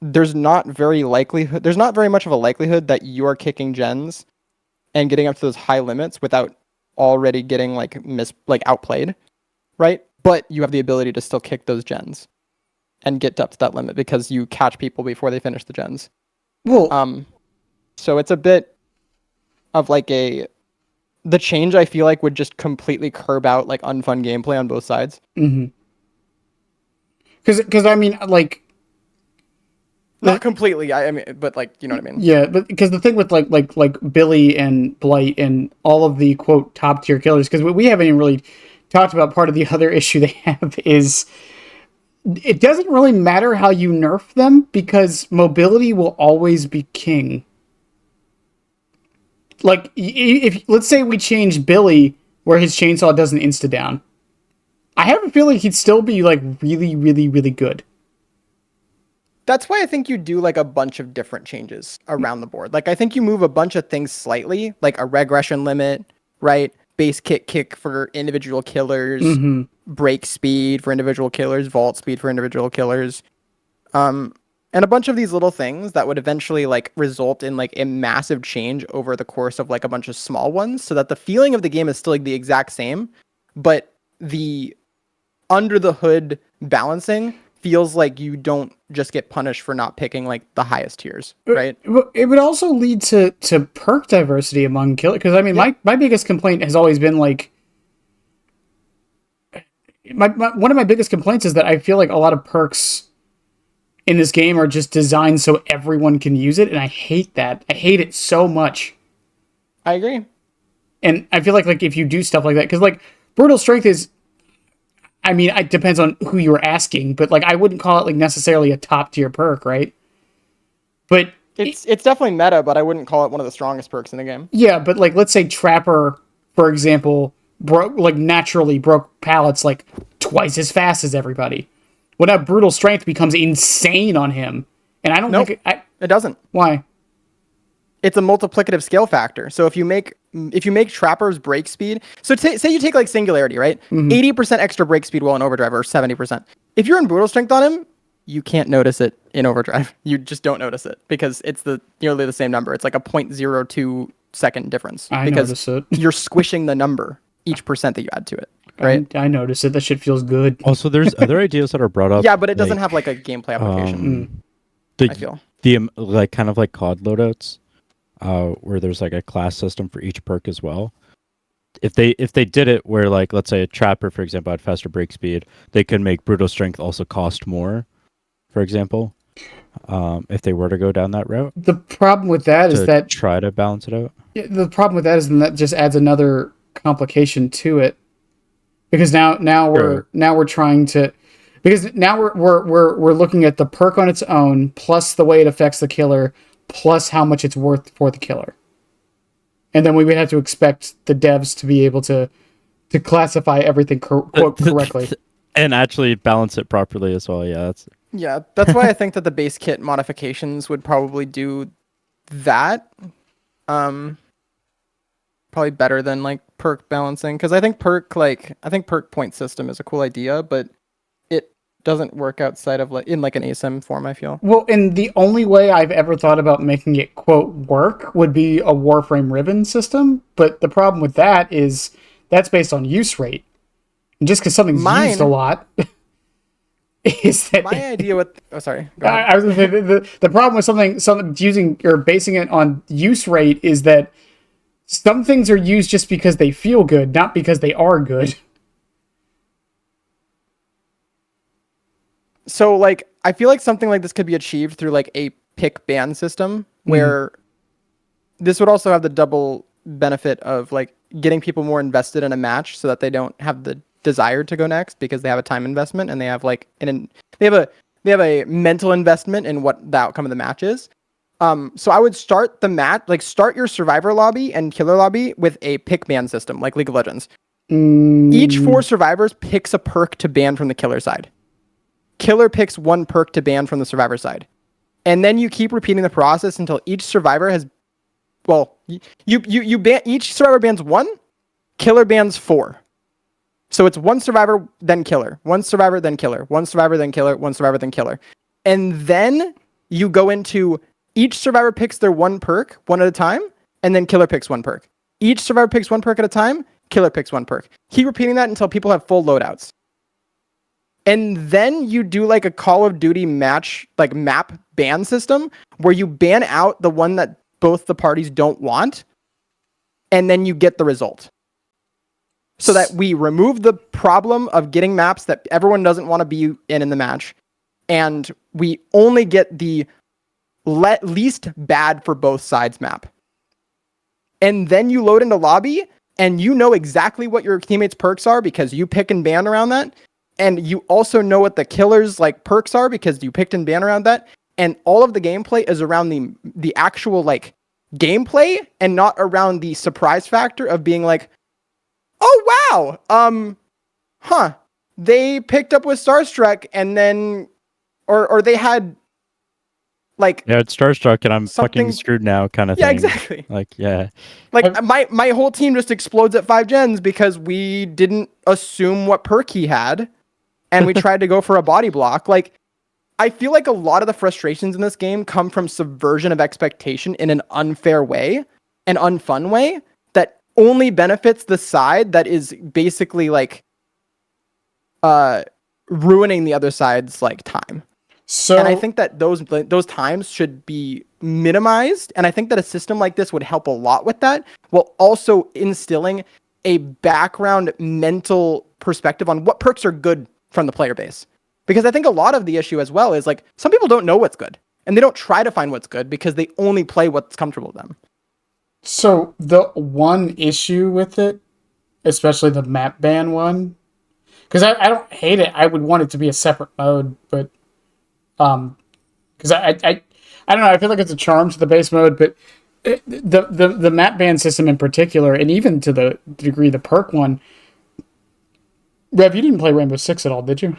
there's not very much of a likelihood that you are kicking gens and getting up to those high limits without already getting outplayed, right? But you have the ability to still kick those gens and get up to that limit because you catch people before they finish the gens. Well, so it's a bit of like the change I feel like would just completely curb out like unfun gameplay on both sides. Mm-hmm. Because I mean, like, not completely. I mean, but like, you know what I mean? Yeah, but because the thing with like Billy and Blight and all of the quote top tier killers, because we haven't even really talked about part of the other issue they have is it doesn't really matter how you nerf them because mobility will always be king. Like, if let's say we change Billy where his chainsaw doesn't insta down, I have a feeling he'd still be like really, really, really good. That's why I think you do like a bunch of different changes around the board. Like I think you move a bunch of things slightly, like a regression limit, right? Base kick for individual killers, break speed for individual killers, vault speed for individual killers. And a bunch of these little things that would eventually like result in like a massive change over the course of like a bunch of small ones so that the feeling of the game is still like the exact same, but the under the hood balancing feels like you don't just get punished for not picking like the highest tiers, right? It would also lead to perk diversity among killers. Because I mean, my biggest complaint has always been like, one of my biggest complaints is that I feel like a lot of perks in this game are just designed so everyone can use it, and I hate that. I hate it so much. I agree. And I feel like if you do stuff like that, because like brutal strength is, I mean, it depends on who you were asking, but like I wouldn't call it like necessarily a top tier perk, right? But it's definitely meta, but I wouldn't call it one of the strongest perks in the game. Yeah, but like let's say Trapper, for example, naturally broke pallets like twice as fast as everybody. Well, now brutal strength becomes insane on him, and I don't think it doesn't. Why? It's a multiplicative scale factor. So if you make Trapper's break speed, so say you take like Singularity, right? 80% extra break speed while in overdrive, or 70%. If you're in brutal strength on him, you can't notice it in overdrive. You just don't notice it because it's nearly the same number. It's like a 0.02 second difference. I notice it. You're squishing the number each percent that you add to it. Right. I notice it. That shit feels good. Also, there's other ideas that are brought up. Yeah, but it doesn't have like a gameplay application. I feel the like kind of like COD loadouts, where there's like a class system for each perk as well. If they did it where like let's say a Trapper, for example, had faster break speed, they could make brutal strength also cost more, for example. If they were to go down that route. The problem with that is that try to balance it out. Yeah, the problem with that is that just adds another complication to it. Because now we're trying to, because now we're looking at the perk on its own plus the way it affects the killer plus how much it's worth for the killer, and then we would have to expect the devs to be able to classify everything correctly and actually balance it properly as well. Yeah, that's why I think that the base kit modifications would probably do that. Probably better than like perk balancing, because I think perk point system is a cool idea, but it doesn't work outside of in an ASIM form, I feel. Well, and the only way I've ever thought about making it, quote, work would be a Warframe ribbon system. But the problem with that is that's based on use rate. And just because something's used a lot is that... My idea with... Oh, sorry. Go ahead. I was going to say, the problem with something using or basing it on use rate is that some things are used just because they feel good, not because they are good. So, like, I feel like something like this could be achieved through, like, a pick ban system, where this would also have the double benefit of, like, getting people more invested in a match so that they don't have the desire to go next because they have a time investment and they have, like, they have a mental investment in what the outcome of the match is. So I would start the match, like, start your survivor lobby and killer lobby with a pick ban system, like League of Legends. Each 4 survivors picks a perk to ban from the killer side. Killer picks 1 perk to ban from the survivor side. And then you keep repeating the process until each survivor has... Well, you ban... Each survivor bans 1, killer bans 4. So it's 1 survivor, then killer. 1 survivor, then killer. 1 survivor, then killer. 1 survivor, then killer. And then you go into... Each survivor picks their 1 perk, 1 at a time, and then killer picks 1 perk. Each survivor picks 1 perk at a time, killer picks 1 perk. Keep repeating that until people have full loadouts. And then you do like a Call of Duty match, like map ban system, where you ban out the one that both the parties don't want, and then you get the result. So that we remove the problem of getting maps that everyone doesn't want to be in the match, and we only get the least bad for both sides map. And then you load into lobby, and you know exactly what your teammates' perks are because you pick and ban around that. And you also know what the killer's like perks are because you picked and ban around that. And all of the gameplay is around the actual like gameplay and not around the surprise factor of being like, oh wow, they picked up with Starstruck and then or they had like it's Starstruck and I'm something... fucking screwed now kind of thing. Yeah, exactly. Like my whole team just explodes at 5 gens because we didn't assume what perk he had. And we tried to go for a body block. Like, I feel like a lot of the frustrations in this game come from subversion of expectation in an unfair way, an unfun way, that only benefits the side that is basically, like, ruining the other side's, like, time. So, and I think that those times should be minimized. And I think that a system like this would help a lot with that, while also instilling a background mental perspective on what perks are good from the player base. Because I think a lot of the issue as well is like some people don't know what's good and they don't try to find what's good because they only play what's comfortable to them. So the one issue with it, especially the map ban one, because I don't hate it. I would want it to be a separate mode, but because I don't know. I feel like it's a charm to the base mode, but the map ban system in particular, and even to the degree the perk one. Rev, you didn't play Rainbow Six at all, did you?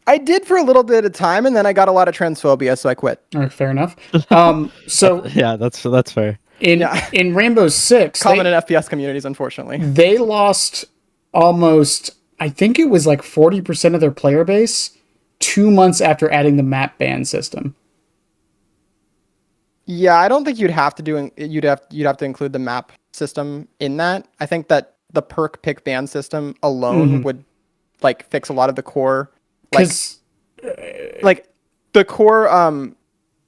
I did for a little bit of time, and then I got a lot of transphobia, so I quit. All right, fair enough. So yeah, that's fair. In Rainbow Six, common in FPS communities, unfortunately, they lost almost, I think it was like 40% of their player base 2 months after adding the map ban system. Yeah, I don't think you'd have to include the map system in that. I think that the perk pick ban system alone would like fix a lot of the core, like the core,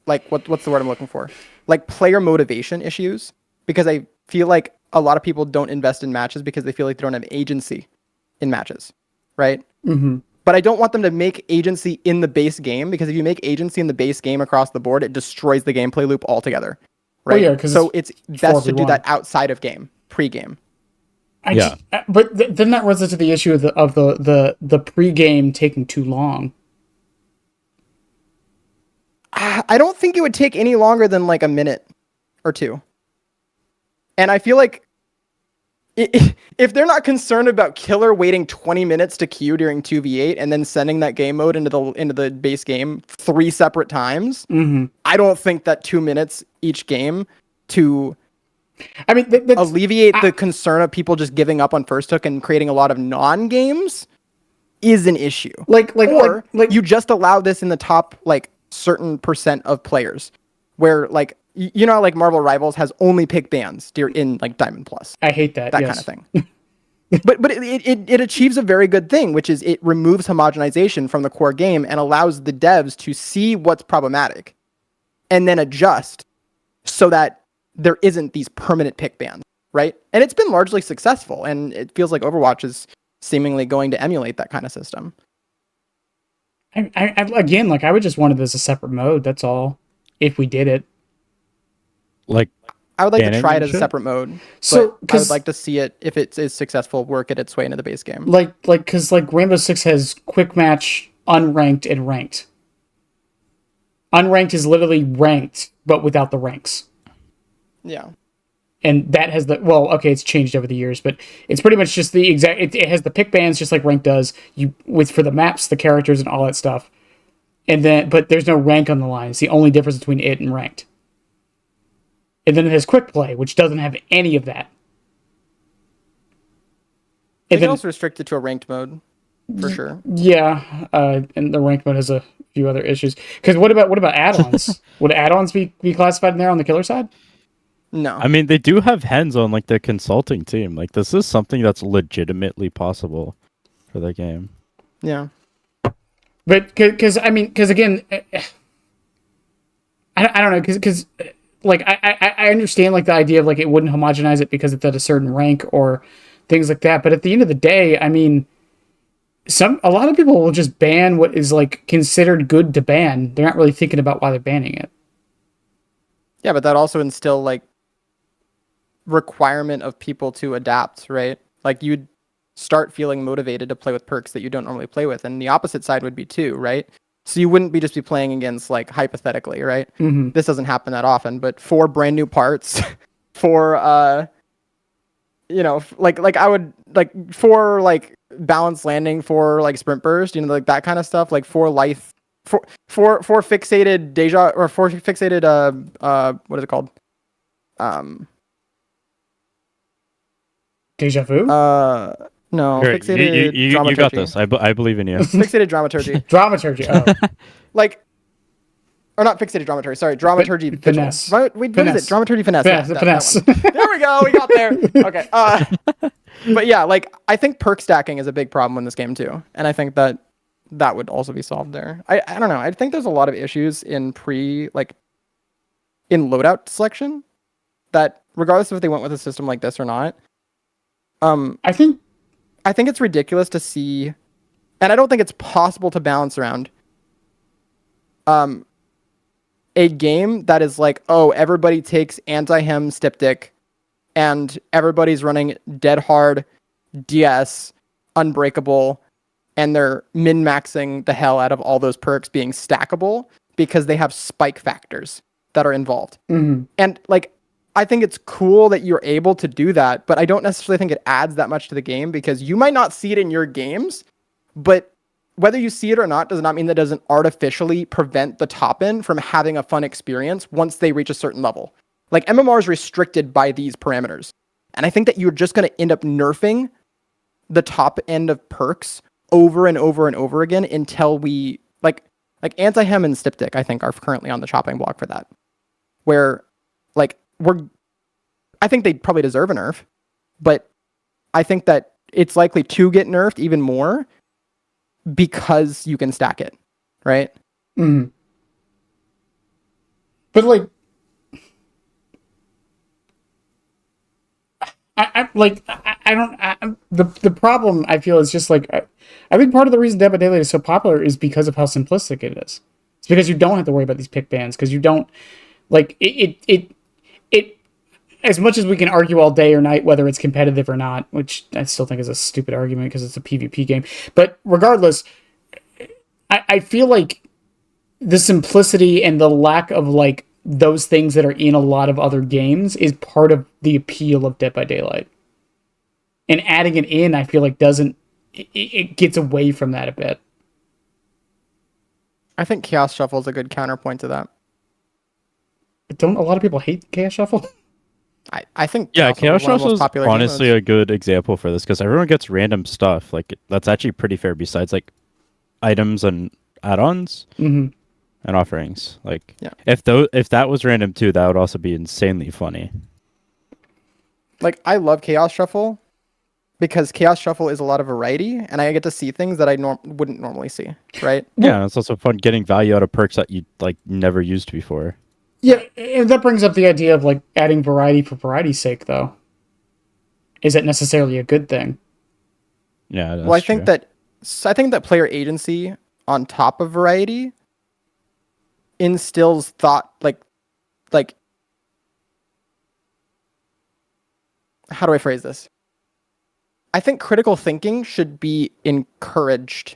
like what's the word I'm looking for? Like player motivation issues, because I feel like a lot of people don't invest in matches because they feel like they don't have agency in matches, right? Mm-hmm. But I don't want them to make agency in the base game, because if you make agency in the base game across the board, it destroys the gameplay loop altogether, right? Oh, yeah, so it's best to do that outside of game, pre-game. But then that runs into the issue of the pre-game taking too long. I don't think it would take any longer than like a minute or two. And I feel like if they're not concerned about killer waiting 20 minutes to queue during 2v8 and then sending that game mode into the base game 3 separate times, I don't think that 2 minutes each game to I mean, alleviate the concern of people just giving up on first hook and creating a lot of non-games is an issue. Or you just allow this in the top like certain percent of players, where like you know how, like Marvel Rivals has only pick bans in like Diamond Plus. I hate that. That kind of thing. but it achieves a very good thing, which is it removes homogenization from the core game and allows the devs to see what's problematic and then adjust so that there isn't these permanent pick bans, right? And it's been largely successful, and it feels like Overwatch is seemingly going to emulate that kind of system. Again, like I would just want it as a separate mode. That's all. If we did it, like I would like to try it as a separate mode. So I would like to see it, if it is successful, work it its way into the base game. Because Rainbow Six has quick match, unranked, and ranked. Unranked is literally ranked, but without the ranks. Yeah. And that has it's changed over the years, but it's pretty much just the exact. It has the pick bands just like ranked does. For the maps, the characters, and all that stuff. But there's no rank on the line. It's the only difference between it and ranked. And then it has quick play, which doesn't have any of that. They can also restrict it to a ranked mode, for sure. Yeah, and the ranked mode has a few other issues. Because what about add-ons? Would add-ons be classified in there on the killer side? No. I mean, they do have hands on like the consulting team. Like this is something that's legitimately possible for the game. Yeah. But because again, I don't know, because like I understand like the idea of like it wouldn't homogenize it because it's at a certain rank or things like that. But at the end of the day, I mean, a lot of people will just ban what is like considered good to ban. They're not really thinking about why they're banning it. Yeah, but that also instill like requirement of people to adapt, right? Like you'd start feeling motivated to play with perks that you don't normally play with, and the opposite side would be too, right? So you wouldn't be playing against, like, hypothetically, right? Mm-hmm. This doesn't happen that often, but 4 brand new parts for like I would like 4 like balanced landing, 4 like sprint burst, like that kind of stuff, like 4 life, 4 fixated deja, or 4 fixated what is it called? Deja vu? No, Here, fixated dramaturgy. You got this. I believe in you. Fixated dramaturgy. Dramaturgy. Oh. Or not fixated dramaturgy. Sorry, dramaturgy. Finesse. What is it? Dramaturgy finesse. Finesse. There we go. We got there. Okay. But yeah, like I think perk stacking is a big problem in this game too, and I think that would also be solved there. I don't know. I think there's a lot of issues in in loadout selection that, regardless of if they went with a system like this or not, I think it's ridiculous to see, and I don't think it's possible to balance around a game that is like, oh, everybody takes anti-hem styptic and everybody's running dead hard DS unbreakable, and they're min-maxing the hell out of all those perks being stackable because they have spike factors that are involved. Mm-hmm. And like, I think it's cool that you're able to do that, but I don't necessarily think it adds that much to the game, because you might not see it in your games, but whether you see it or not does not mean that it doesn't artificially prevent the top end from having a fun experience once they reach a certain level. Like, MMR is restricted by these parameters. And I think that you're just going to end up nerfing the top end of perks over and over and over again until we like anti-hem and styptic, I think, are currently on the chopping block for that. Where like I think they probably deserve a nerf, but I think that it's likely to get nerfed even more because you can stack it, right? Mm. But like, the problem I feel is just like, I think part of the reason Dead by Daylight is so popular is because of how simplistic it is. It's because you don't have to worry about these pick bans, because you don't like it as much as we can argue all day or night whether it's competitive or not, which I still think is a stupid argument because it's a PvP game. But regardless, I feel like the simplicity and the lack of like those things that are in a lot of other games is part of the appeal of Dead by Daylight. And adding it in, I feel like it gets away from that a bit. I think Chaos Shuffle is a good counterpoint to that. But don't a lot of people hate Chaos Shuffle? I think Yeah, Chaos Shuffle Chaos is one of the Shuffle most is popular game honestly modes. a good example for this because everyone gets random stuff. Like that's actually pretty fair. Besides like items and add-ons Hmm. and offerings. Like Yeah. if that was random too, that would also be insanely funny. Like I love Chaos Shuffle because Chaos Shuffle is a lot of variety, and I get to see things that I wouldn't normally see. Right? Yeah, and it's also fun getting value out of perks that you like never used before. Yeah, and that brings up the idea of like adding variety for variety's sake, though. Is that necessarily a good thing? Yeah, Well, that's true. I think that player agency on top of variety instills thought like how do I phrase this? I think critical thinking should be encouraged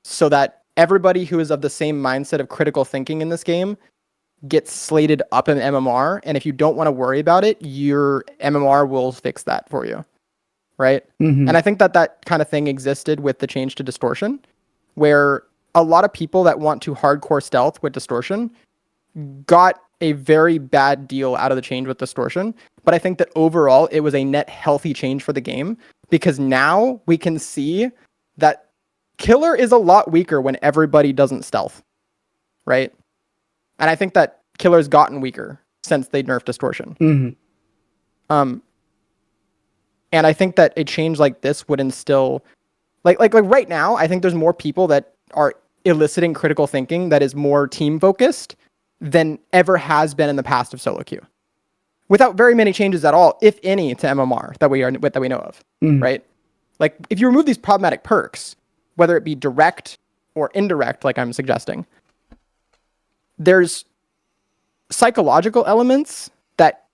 so that everybody who is of the same mindset of critical thinking in this game gets slated up in MMR, and if you don't want to worry about it, your MMR will fix that for you, right? Hmm. And I think that that kind of thing existed with the change to distortion, where a lot of people that want to hardcore stealth with distortion got a very bad deal out of the change with distortion. But I think that overall it was a net healthy change for the game because now we can see that killer is a lot weaker when everybody doesn't stealth, right? And I think that killer's gotten weaker since they nerfed distortion. Hmm. Um, and I think that a change like this would instill, like right now, I think there's more people that are eliciting critical thinking that is more team focused than ever has been in the past of solo queue, without very many changes at all, if any, to MMR that we know of, Hmm. right? Like if you remove these problematic perks, whether it be direct or indirect, like I'm suggesting, there's psychological elements that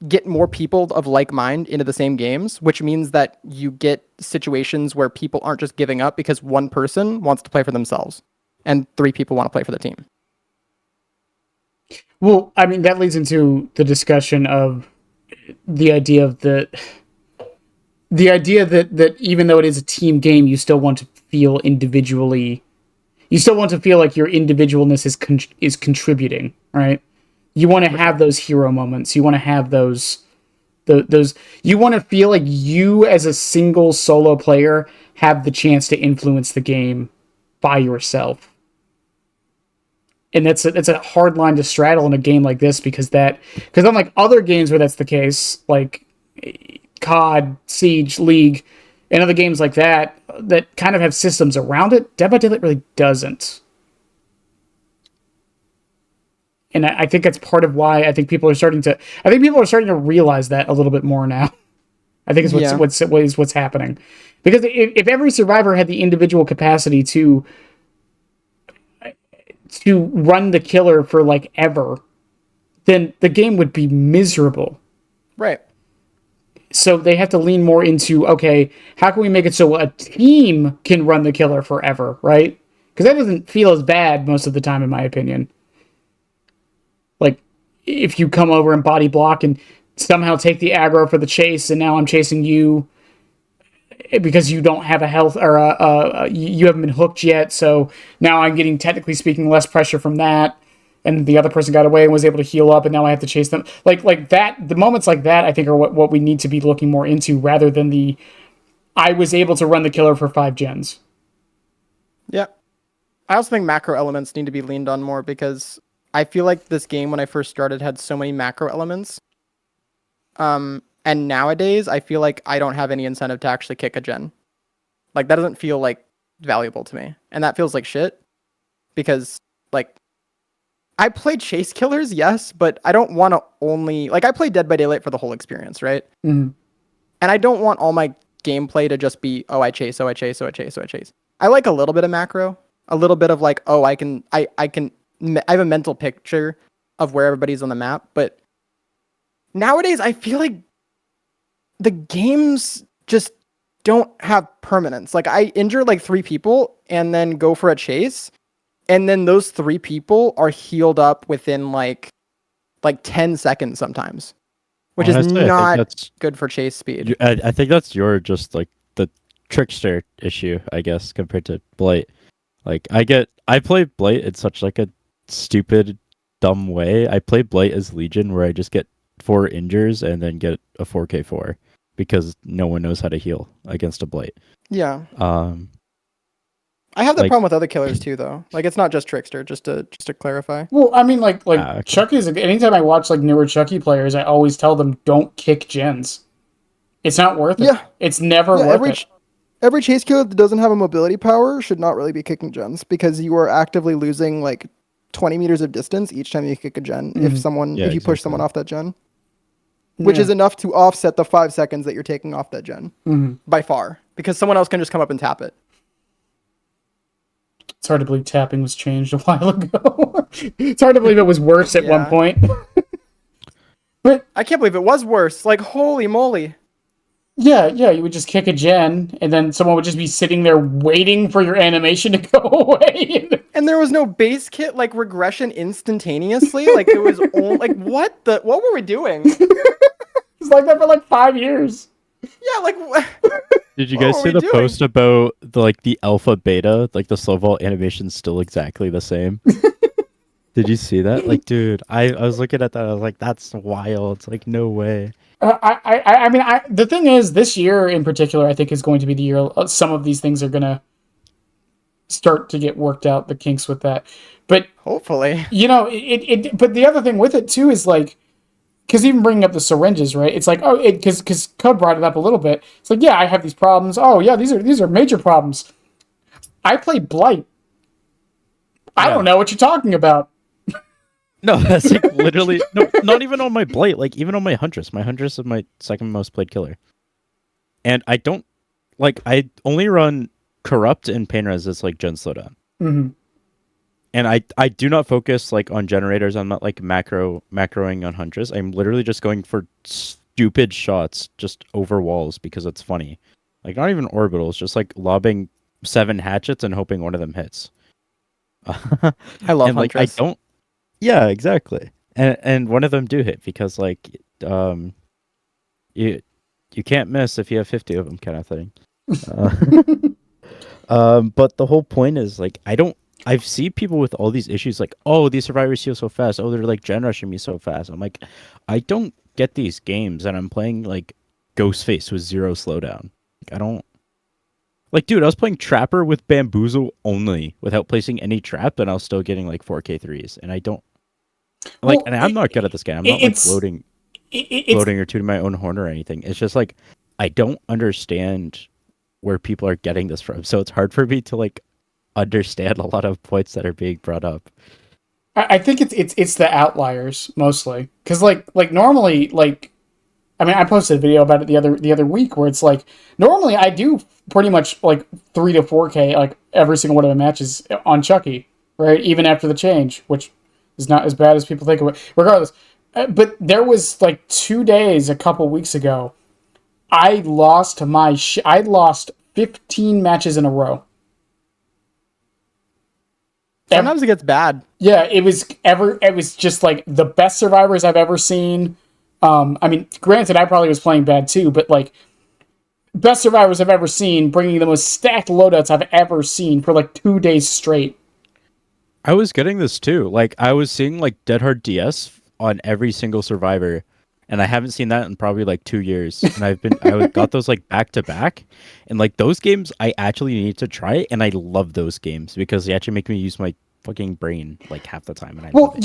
get more people of like mind into the same games, which means that you get situations where people aren't just giving up because one person wants to play for themselves and three people want to play for the team. Well, I mean, that leads into the discussion of the idea of the idea that even though it is a team game, you still want to feel individually. You still want to feel like your individualness is contributing, right? You want to For have sure. those hero moments. You want to have those. You want to feel like you, as a single solo player, have the chance to influence the game by yourself. And that's a hard line to straddle in a game like this because unlike other games where that's the case, like COD, Siege, League, and other games like that that kind of have systems around it, Dead by Daylight really doesn't. And I think that's part of why I think people are starting to. I think people are starting to realize that a little bit more now. I think is Yeah. what's happening, because if every survivor had the individual capacity to run the killer for like ever, then the game would be miserable. Right. So they have to lean more into, okay, how can we make it so a team can run the killer forever, right? Because that doesn't feel as bad most of the time, in my opinion. Like, if you come over and body block and somehow take the aggro for the chase, and now I'm chasing you because you don't have a health or you haven't been hooked yet, so now I'm getting, technically speaking, less pressure from that. And the other person got away and was able to heal up, and now I have to chase them. Like that, the moments like that, I think, are what we need to be looking more into, rather than the I was able to run the killer for 5 gens. Yeah. I also think macro elements need to be leaned on more because I feel like this game when I first started had so many macro elements. And nowadays I feel like I don't have any incentive to actually kick a gen. Like that doesn't feel like valuable to me. And that feels like shit because like I play chase killers, yes, but I don't want to only like I play Dead by Daylight for the whole experience, right? Mm-hmm. And I don't want all my gameplay to just be I chase, I chase. I like a little bit of macro, a little bit of like I have a mental picture of where everybody's on the map, but nowadays I feel like the games just don't have permanence. Like I injure like 3 people and then go for a chase, and then those 3 people are healed up within like 10 seconds sometimes, which is Honestly, I think not that's good for chase speed. I think that's your just like the trickster issue, I guess, compared to Blight. Like I play Blight in such like a stupid, dumb way. I play Blight as Legion where I just get 4 injures and then get a 4k4 because no one knows how to heal against a Blight. Yeah. Um, I have that like- problem with other killers too, though. Like, it's not just Trickster. Just to clarify. Well, I mean, like okay. Chucky's. Anytime I watch like newer Chucky players, I always tell them don't kick gens. It's not worth it. Yeah. It's never worth it. Every chase killer that doesn't have a mobility power should not really be kicking gens because you are actively losing like 20 meters of distance each time you kick a gen. If you push someone off that gen, which is enough to offset the 5 seconds that you're taking off that gen by far, because someone else can just come up and tap it. It's hard to believe tapping was changed a while ago. It's hard to believe it was worse at one point. But I can't believe it was worse. Like, holy moly. yeah, you would just kick a gen, and then someone would just be sitting there waiting for your animation to go away. And there was no base kit like regression instantaneously. Like, it was only, like, what were we doing? It's like that for like 5 years. Yeah, like what? Did you guys see the post about the alpha beta? Like the slow vault animation's still exactly the same. Did you see that? Like, dude, I was looking at that. I was like, that's wild. It's like, no way. I mean, the thing is, this year in particular, I think is going to be the year some of these things are going to start to get worked out, the kinks with that. But hopefully, but the other thing with it too is like, because even bringing up the syringes, right? It's like, because Cub brought it up a little bit. It's like, yeah, I have these problems. Oh yeah, these are major problems. I play Blight. I don't know what you're talking about. No, that's like literally no, not even on my Blight. Like even on my Huntress. My Huntress is my second most played killer, and I don't I only run Corrupt and Pain Res as like gen slowdown. Mm-hmm. And I do not focus on generators. I'm not macroing on Huntress. I'm literally just going for stupid shots just over walls because it's funny. Like not even orbitals, just like lobbing 7 hatchets and hoping one of them hits. I love and Huntress. I don't. Yeah, exactly. And one of them do hit because you can't miss if you have 50 of them, kind of thing. But the whole point is I've seen people with all these issues like, oh, these survivors heal so fast. Oh, they're gen rushing me so fast. I'm like, I don't get these games, and I'm playing Ghostface with 0 slowdown. I don't. Dude, I was playing Trapper with Bamboozle only without placing any trap, and I was still getting 4k3s, and I don't. And I'm not good at this game. I'm not floating or tooting my own horn or anything. It's just I don't understand where people are getting this from. So it's hard for me to understand a lot of points that are being brought up. I think it's the outliers mostly, because normally I mean, I posted a video about it the other week where it's normally I do pretty much 3 to 4k every single one of the matches on Chucky, right? Even after the change, which is not as bad as people think of it. Regardless, but there was 2 days a couple weeks ago, I lost I lost 15 matches in a row. Sometimes it gets bad. Yeah, it was just the best survivors I've ever seen. I mean, granted, I probably was playing bad too, but best survivors I've ever seen, bringing the most stacked loadouts I've ever seen for 2 days straight. I was getting this too. I was seeing Dead Hard DS on every single survivor, and I haven't seen that in probably 2 years. And I got those back to back, and those games I actually need to try, and I love those games because they actually make me use my fucking brain half the time. And but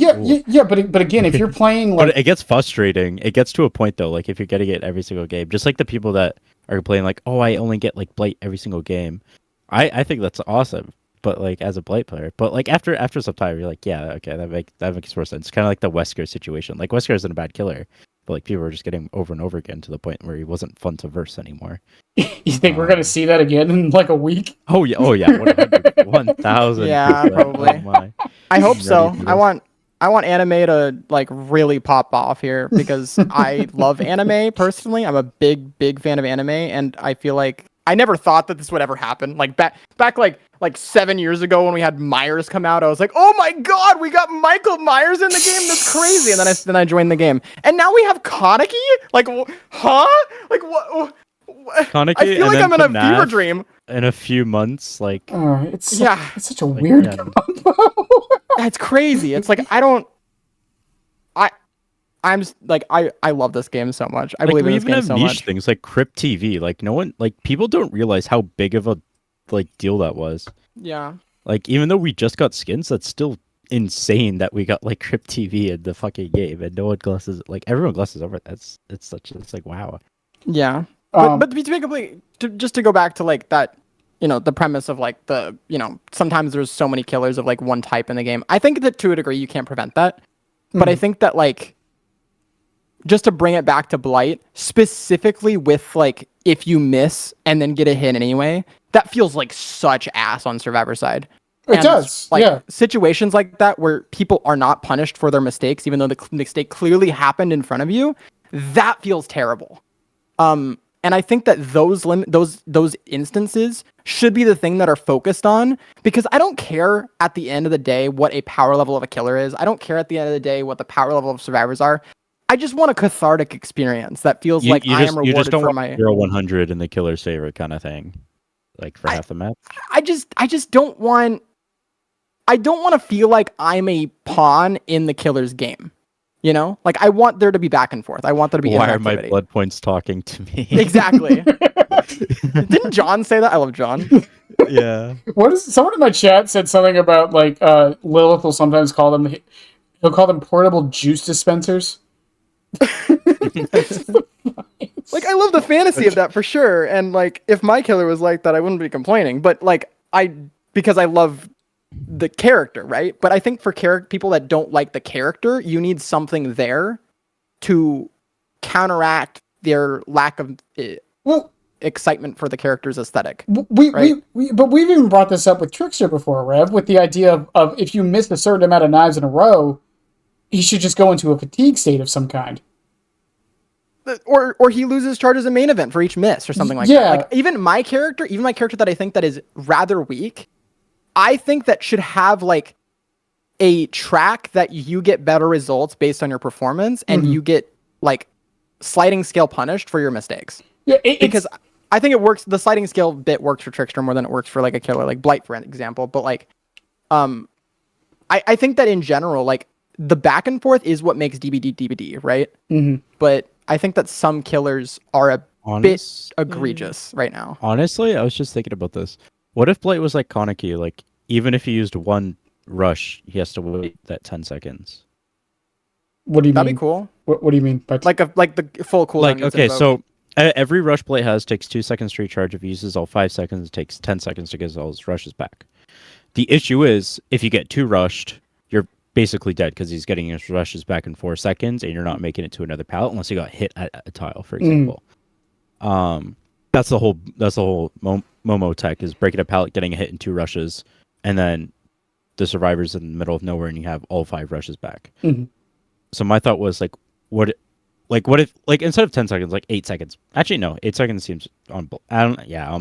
again, if you're playing but it gets frustrating. It gets to a point though, if you're getting it every single game, just the people that are playing oh, I only get Blight every single game. I think that's awesome. But as a Blight player, but after some time, you're yeah, okay, that makes more sense. It's kind of the Wesker situation. Wesker isn't a bad killer, but people are just getting over and over again to the point where he wasn't fun to verse anymore. You think we're gonna see that again in a week? Oh yeah, 1,000. Yeah, probably. Oh my. I hope so. I want anime to really pop off here because I love anime personally. I'm a big fan of anime, and I feel I never thought that this would ever happen. Back 7 years ago when we had Myers come out, I was oh my god, we got Michael Myers in the game. That's crazy. And then I joined the game, and now we have Kaneki. Huh? What? Kaneki, I feel I'm in a fever dream. In a few months, it's such a weird combo. That's crazy. It's I love this game so much. I Like believe in we this even game have so niche much. things like Crypt TV. Like no one, like people don't realize how big of a like deal that was. Yeah. Like even though we just got skins, that's still insane that we got like Crypt TV in the fucking game and no one glosses like everyone glosses over it. It's like wow. Yeah. Um, But to be complete, just to go back to like that, the premise of like sometimes there's so many killers of like one type in the game. I think that to a degree you can't prevent that. But I think that like just to bring it back to Blight, specifically with like if you miss and then get a hit anyway, that feels like such ass on Survivor side. It does, like yeah. situations like that where people are not punished for their mistakes, even though the mistake clearly happened in front of you, that feels terrible. And I think that those instances should be the thing that are focused on, because I don't care at the end of the day what a power level of a killer is. I don't care at the end of the day what the power level of survivors are. I just want a cathartic experience that feels like I am rewarded you just don't for want my 0-100 in the killer's favor kind of thing, like for half the map. I just don't want to feel like I'm a pawn in the killer's game. Like I want there to be back and forth. I want there to be Why are my interactivity. blood points talking to me? Exactly. Didn't John say that? I love John. Yeah. What is someone in my chat said something about like Lilith will sometimes call them, he'll call them portable juice dispensers. Like I love the fantasy of that for sure, and like if my killer was like that, I wouldn't be complaining. But like because I love the character, right? But I think for people that don't like the character, you need something there to counteract their lack of excitement for the character's aesthetic. But we've even brought this up with Trickster before, Rev, with the idea of if you miss a certain amount of knives in a row, he should just go into a fatigue state of some kind. Or he loses charges in main event for each miss or something like that. Like even my character that I think that is rather weak, I think that should have like a track that you get better results based on your performance and you get like sliding scale punished for your mistakes. Yeah, because I think it works. The sliding scale bit works for Trickster more than it works for like a killer like Blight, for example. But like, I think that in general, like the back and forth is what makes DBD, right? Mm-hmm. But I think that some killers are a bit egregious right now. Honestly, I was just thinking about this. What if Blight was like Koniki? Like, even if he used one rush, he has to wait that 10 seconds. What do you mean? That'd be cool. What do you mean? Like the full cooldown. Like, okay, so every rush Blight has takes 2 seconds to recharge. If he uses all 5 seconds, it takes 10 seconds to get all his rushes back. The issue is, if you get 2 rushed, you're basically dead because he's getting his rushes back in 4 seconds, and you're not making it to another pallet unless you got hit at a tile, for example. That's the whole Momo tech, is breaking a pallet, getting a hit in 2 rushes, and then the survivor's in the middle of nowhere, and you have all 5 rushes back. So my thought was like, what if instead of 10 seconds, like 8 seconds? Actually, no, 8 seconds seems on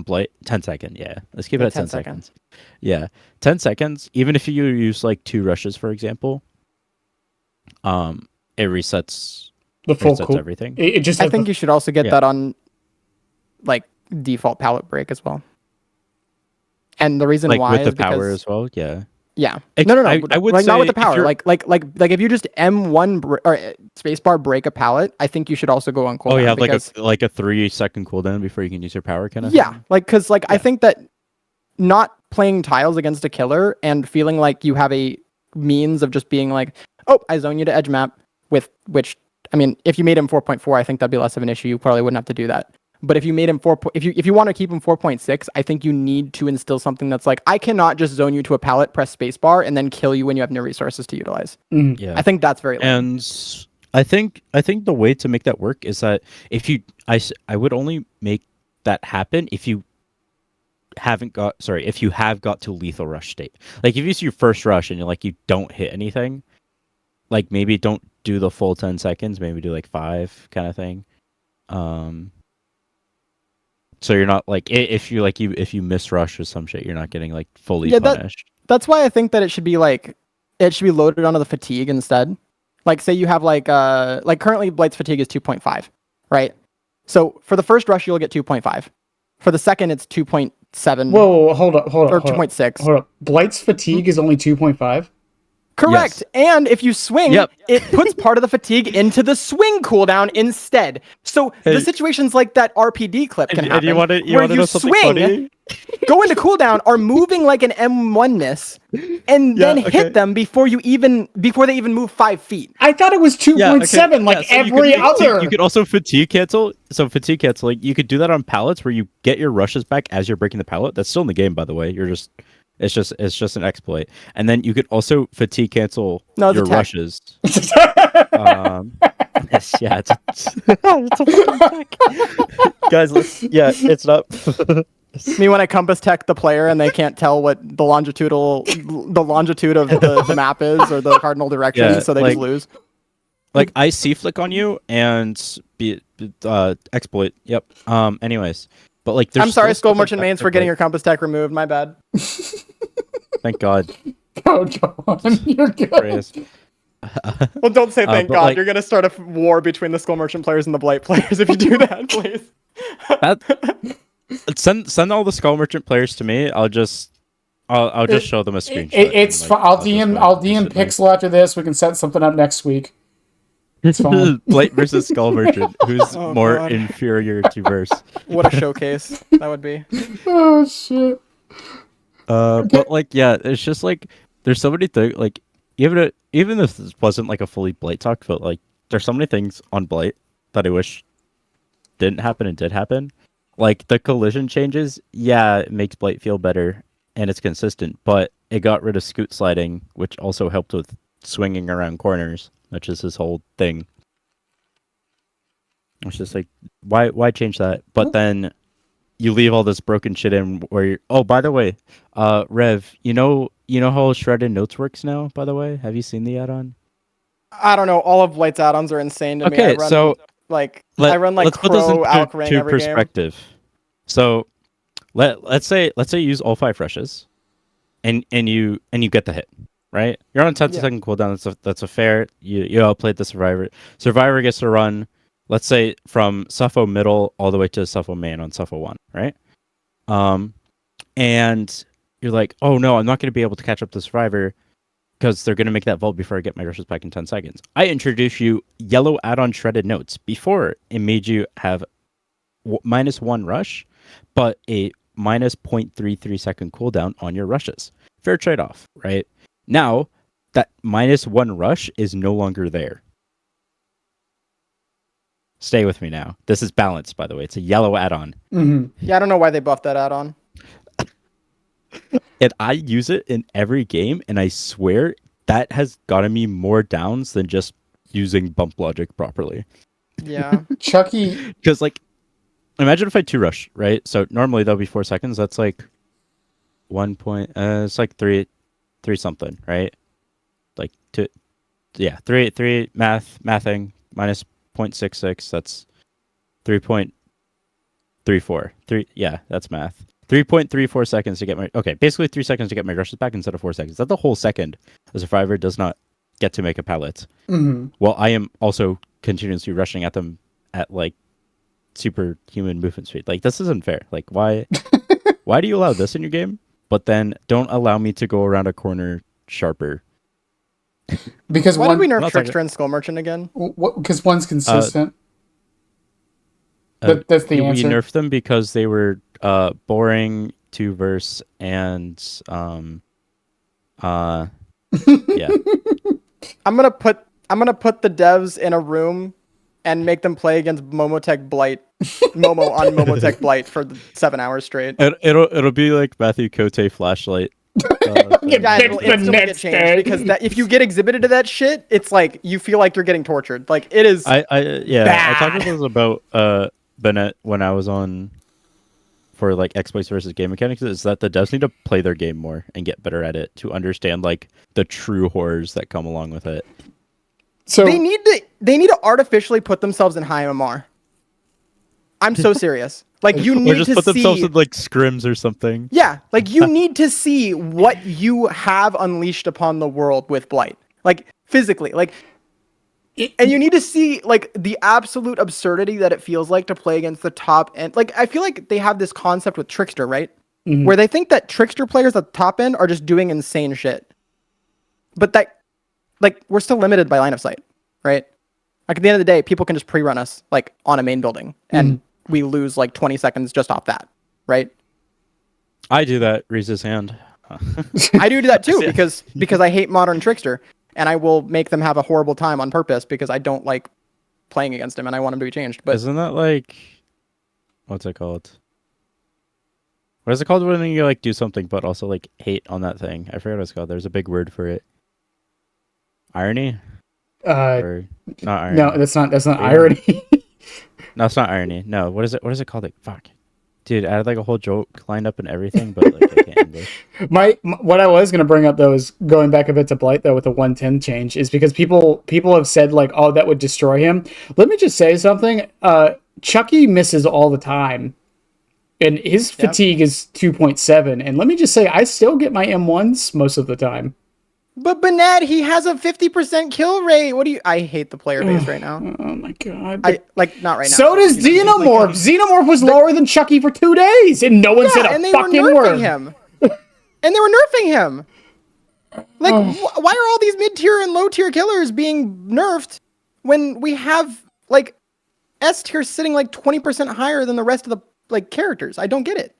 Blight. 10 seconds, yeah. Let's keep it at 10 seconds. Yeah, 10 seconds. Even if you use like 2 rushes, for example, it resets the full everything. It just I think you should also get that on like default pallet break as well. And the reason why with is the power because, as well, yeah. Yeah. No. I would like say not with the power. Like if you just M1 or spacebar break a pallet, I think you should also go on cooldown. Oh, you have like a 3-second cooldown before you can use your power, kind of. Yeah, because I think that not playing tiles against a killer and feeling like you have a means of just being like, oh, I zone you to edge map, with which, I mean, if you made him 4.4, I think that'd be less of an issue. You probably wouldn't have to do that. But if you made him if you want to keep him 4.6, I think you need to instill something that's like, I cannot just zone you to a pallet, press spacebar, and then kill you when you have no resources to utilize. Yeah, I think that's very lame. And I think the way to make that work is that I would only make that happen if you have got to lethal rush state. Like if you use your first rush and you don't hit anything, like maybe don't do the full 10 seconds, maybe do like 5 kind of thing. So you're not like, if you miss rush or some shit, you're not getting like fully punished. That's why I think that it should be loaded onto the fatigue instead. Like say you have like currently Blight's fatigue is 2.5, right? So for the first rush you'll get 2.5. For the second it's 2.7. Whoa, hold up. Or 2.6. Hold up. Blight's fatigue is only 2.5? Correct. Yes. And if you swing, Yep. it puts part of the fatigue into the swing cooldown instead. So the situations like that RPD clip can happen. And you want to where know something swing, funny? go into cooldown, are moving like an M1-ness, and then hit them before they even move 5 feet. I thought it was 2.7, like so every other. You could also fatigue cancel. So fatigue canceling, you could do that on pallets where you get your rushes back as you're breaking the pallet. That's still in the game, by the way. It's just an exploit. And then you could also fatigue cancel your rushes. It's a fucking tech. Guys, it's not. Me when I compass tech the player and they can't tell what the longitude of the map is or the cardinal direction, so they just lose. Like I C-flick on you and exploit. Yep. Anyways, but like I'm sorry, Skull Merchant mains, for getting your compass tech removed. My bad. Thank God. Oh, John, you're good. Well, don't say thank God. Like, you're gonna start a war between the Skull Merchant players and the Blight players if you do that, please. Send all the Skull Merchant players to me. I'll just show them a screenshot. It's fine. I'll DM Pixel after this. We can set something up next week. It's fine. Blight versus Skull Merchant. Who's more inferior to verse? What a showcase that would be. Oh shit. But like, yeah, it's just like there's so many things. Like, even if this wasn't like a fully Blight talk, but like there's so many things on Blight that I wish didn't happen and did happen. Like the collision changes, yeah, it makes Blight feel better and it's consistent, but it got rid of scoot sliding, which also helped with swinging around corners, which is his whole thing. It's just like, why change that? But then you leave all this broken shit in where you're... Oh, by the way, Rev, you know how Shredded Notes works now, by the way? Have you seen the add-on? I don't know. All of Blight's add-ons are insane to me. Okay, so... I run like Crow, Alk Ring every perspective. Game. So let's say you use all 5 rushes and you get the hit, right? You're on a 10-second cooldown. That's a fair. You outplayed the survivor. Survivor gets to run, let's say, from Suffo middle all the way to Suffo main on Suffo 1, right? And you're like, oh no, I'm not going to be able to catch up to survivor because they're going to make that vault before I get my rushes back in 10 seconds. I introduce you yellow add-on Shredded Notes. Before, it made you have -1 rush, but a minus 0.33 second cooldown on your rushes. Fair trade-off, right? Now, that -1 rush is no longer there. Stay with me now. This is balanced, by the way. It's a yellow add-on. Mm-hmm. Yeah, I don't know why they buffed that add-on. And I use it in every game, and I swear that has gotten me more downs than just using bump logic properly. Yeah. Chucky... Because, like, imagine if I 2-rush, right? So normally that'll be 4 seconds. That's like 1 point... it's like 3 something, right? Like, 3 mathing, minus 0.66, that's 3.34. That's math. 3.34 seconds to get my... Okay, basically 3 seconds to get my rushes back instead of 4 seconds. That's a whole second. A survivor does not get to make a pallet. Mm-hmm. Well, I am also continuously rushing at them at, like, superhuman movement speed. Like, this isn't fair. Like, why do you allow this in your game, but then don't allow me to go around a corner sharper? Because why did we nerf Trickster and Skull Merchant again? Because one's consistent. That's the answer. We nerfed them because they were boring to verse and yeah. I'm gonna put the devs in a room and make them play against Momotech Blight, Momo on Momotech Blight for 7 hours straight. It'll be like Matthew Cote Flashlight. It'll instantly get changed because if you get exhibited to that shit, it's like you feel like you're getting tortured. Like it is. I bad. talked to this about Bennett when I was on for like exploits versus game mechanics. Is that the devs need to play their game more and get better at it to understand like the true horrors that come along with it. So they need to artificially put themselves in high MMR. I'm so serious. Like you need to put themselves in like scrims or something. Yeah, like you need to see what you have unleashed upon the world with Blight, like physically, like, and you need to see like the absolute absurdity that it feels like to play against the top end. Like I feel like they have this concept with Trickster, right? Mm-hmm. Where they think that Trickster players at the top end are just doing insane shit, but that like we're still limited by line of sight, right? Like at the end of the day, people can just pre-run us like on a main building, and we lose like 20 seconds just off that, right? I do that. Raise his hand. I do that too because I hate modern trickster, and I will make them have a horrible time on purpose because I don't like playing against him and I want him to be changed. But isn't that like, what's it called? What is it called when you like do something but also like hate on that thing? I forget what it's called. There's a big word for it. Irony? Or not irony? No, that's not irony. No, it's not irony. No, what is it? What is it called? Like, fuck. Dude, I had like a whole joke lined up and everything, but like I can't English. What I was gonna bring up though is going back a bit to Blight though with the 110 change is because people have said like, oh, that would destroy him. Let me just say something. Chucky misses all the time, and his fatigue is 2.7. And let me just say, I still get my M1s most of the time. But Banad, he has a 50% kill rate. What do you? I hate the player base right now. Oh my god! I like not right now. So does Xenomorph. Xenomorph was lower than Chucky for 2 days, and no one said a fucking word. Him. And they were nerfing him. Like, why are all these mid-tier and low-tier killers being nerfed when we have like S tier sitting like 20% higher than the rest of the like characters? I don't get it.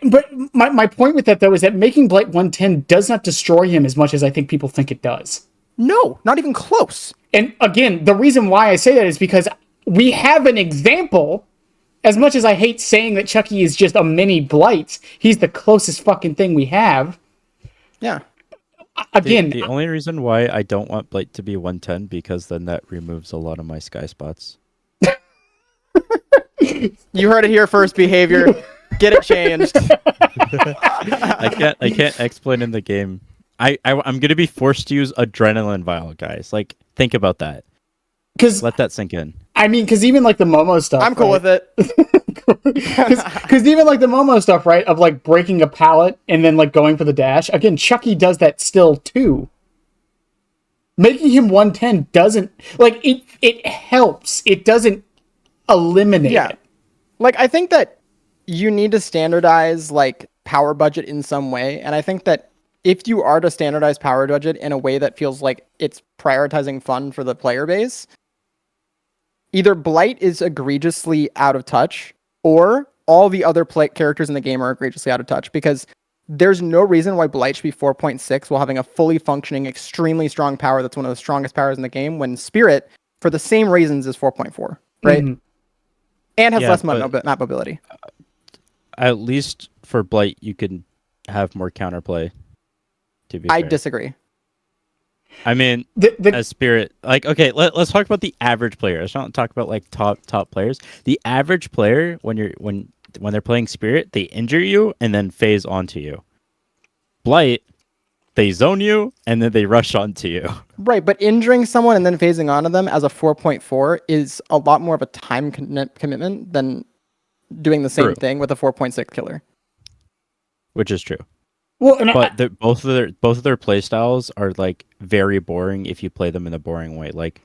But my point with that though is that making Blight 110 does not destroy him as much as I think people think it does. No, not even close. And again, the reason why I say that is because we have an example. As much as I hate saying that Chucky is just a mini Blight, he's the closest fucking thing we have. Yeah. Again, the only reason why I don't want Blight to be 110 because then that removes a lot of my sky spots. You heard it here first, behavior. Get it changed. I can't explain in the game. I'm gonna be forced to use adrenaline vial, guys. Like, think about that. Let that sink in. I mean, because even like the Momo stuff, I'm cool with it. Because even like the Momo stuff, right, of like breaking a pallet and then like going for the dash. Again, Chucky does that still too. Making him 110 doesn't like it. It helps. It doesn't eliminate it. Like I think that you need to standardize like power budget in some way, and I think that if you are to standardize power budget in a way that feels like it's prioritizing fun for the player base, either Blight is egregiously out of touch, or all the other characters in the game are egregiously out of touch, because there's no reason why Blight should be 4.6 while having a fully functioning, extremely strong power that's one of the strongest powers in the game, when Spirit, for the same reasons, is 4.4, right? Mm-hmm. And has less map mobility. At least for Blight, you can have more counterplay. I disagree. I mean, as Spirit, like, okay, let's talk about the average player. Let's not talk about like top players. The average player, when they're playing Spirit, they injure you and then phase onto you. Blight, they zone you and then they rush onto you. Right, but injuring someone and then phasing onto them as a 4.4 is a lot more of a time commitment than doing the same thing with a 4.6 killer. Which is true. Well, but both of their play styles are like very boring if you play them in a boring way. Like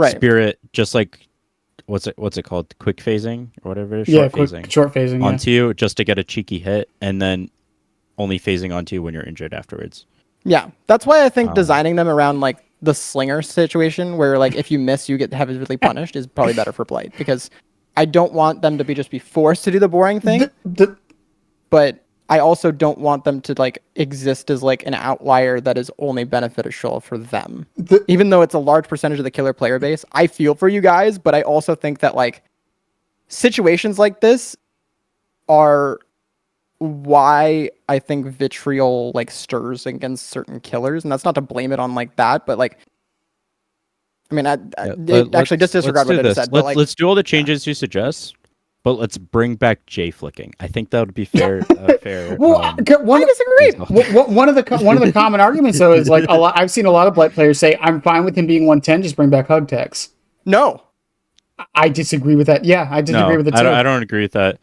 Spirit, just like what's it called? Quick phasing or whatever it is. Short phasing onto you just to get a cheeky hit, and then only phasing onto you when you're injured afterwards. Yeah, that's why I think designing them around like the slinger situation, where like if you miss, you get heavily punished, is probably better for Blight, because I don't want them to be forced to do the boring thing, but I also don't want them to like exist as like an outlier that is only beneficial for them. Even though it's a large percentage of the killer player base, I feel for you guys, but I also think that like situations like this are why I think vitriol like stirs against certain killers, and that's not to blame it on like that, but like, I mean, actually just disregard what I just said. Let's do all the changes you suggest, but let's bring back J flicking. I think that would be fair. Well, I disagree. One of the common arguments though is like I've seen a lot of Blight players say, "I'm fine with him being 110. Just bring back hug techs." No, I disagree with that. Yeah, I disagree with it too. I don't agree with that.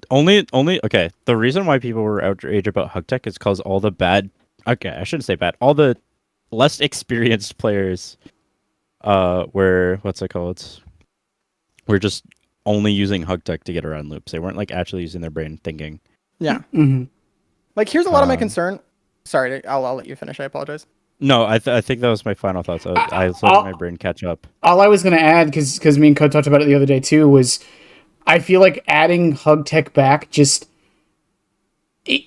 Only okay. The reason why people were outraged about hug tech is because all the bad. Okay, I shouldn't say bad. All the less experienced players, were what's it called? We're just only using hug tech to get around loops. They weren't like actually using their brain thinking. Yeah. Mm-hmm. Like here's a lot of my concern. Sorry, I'll let you finish. I apologize. No, I think that was my final thoughts. I was letting my All, brain catch up. all I was going to add, because me and Code talked about it the other day too, was I feel like adding hug tech back just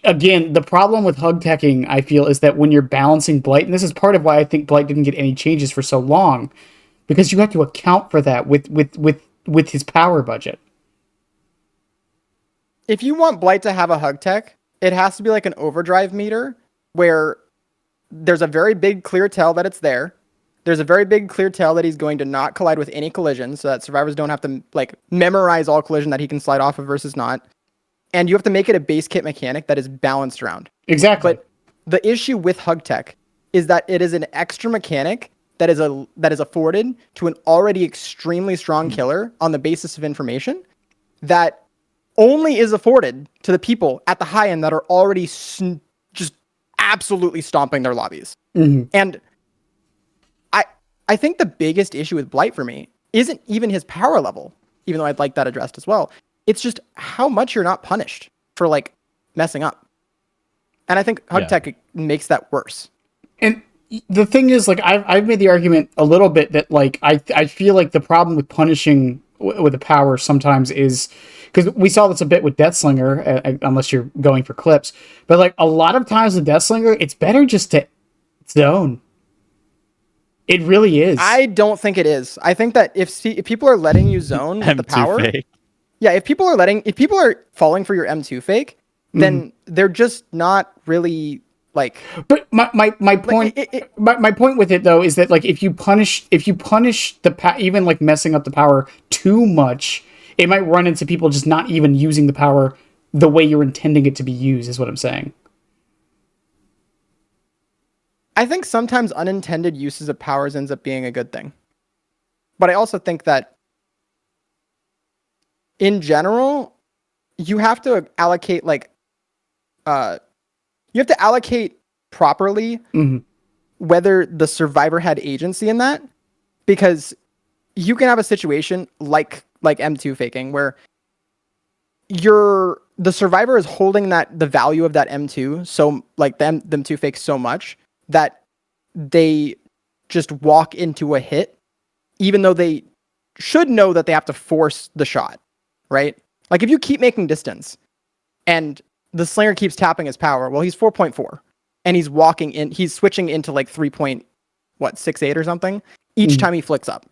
again, the problem with hug teching, I feel, is that when you're balancing Blight, and this is part of why I think Blight didn't get any changes for so long, because you have to account for that with his power budget. If you want Blight to have a hug tech, it has to be like an overdrive meter where there's a very big clear tell that it's there. There's a very big clear tell that he's going to not collide with any collision, so that survivors don't have to like memorize all collision that he can slide off of versus not. And you have to make it a base kit mechanic that is balanced around. Exactly. But the issue with hug tech is that it is an extra mechanic that is afforded to an already extremely strong killer on the basis of information that only is afforded to the people at the high end that are already just absolutely stomping their lobbies. Mm-hmm. And I think the biggest issue with Blight for me isn't even his power level, even though I'd like that addressed as well. It's just how much you're not punished for like messing up. And I think hug tech makes that worse. And the thing is, like, I've made the argument a little bit that, like, I feel like the problem with punishing with the power sometimes is, because we saw this a bit with Deathslinger, unless you're going for clips, but like a lot of times with Deathslinger, it's better just to zone. It really is. I don't think it is. I think that if people are letting you zone with the power, fake. yeah, if people are falling for your M2 fake, then they're just not really like. But my point my point with it though is that, like, if you punish the even like messing up the power too much, it might run into people just not even using the power the way you're intending it to be used, is what I'm saying. I think sometimes unintended uses of powers ends up being a good thing. But I also think that in general, you have to allocate properly whether the survivor had agency in that, because you can have a situation like M2 faking where the survivor is holding the value of that M2, so like them M2 fake so much that they just walk into a hit, even though they should know that they have to force the shot, right? Like if you keep making distance and the slinger keeps tapping his power, well, he's 4.4 and he's switching into like 3.68 or something each time he flicks up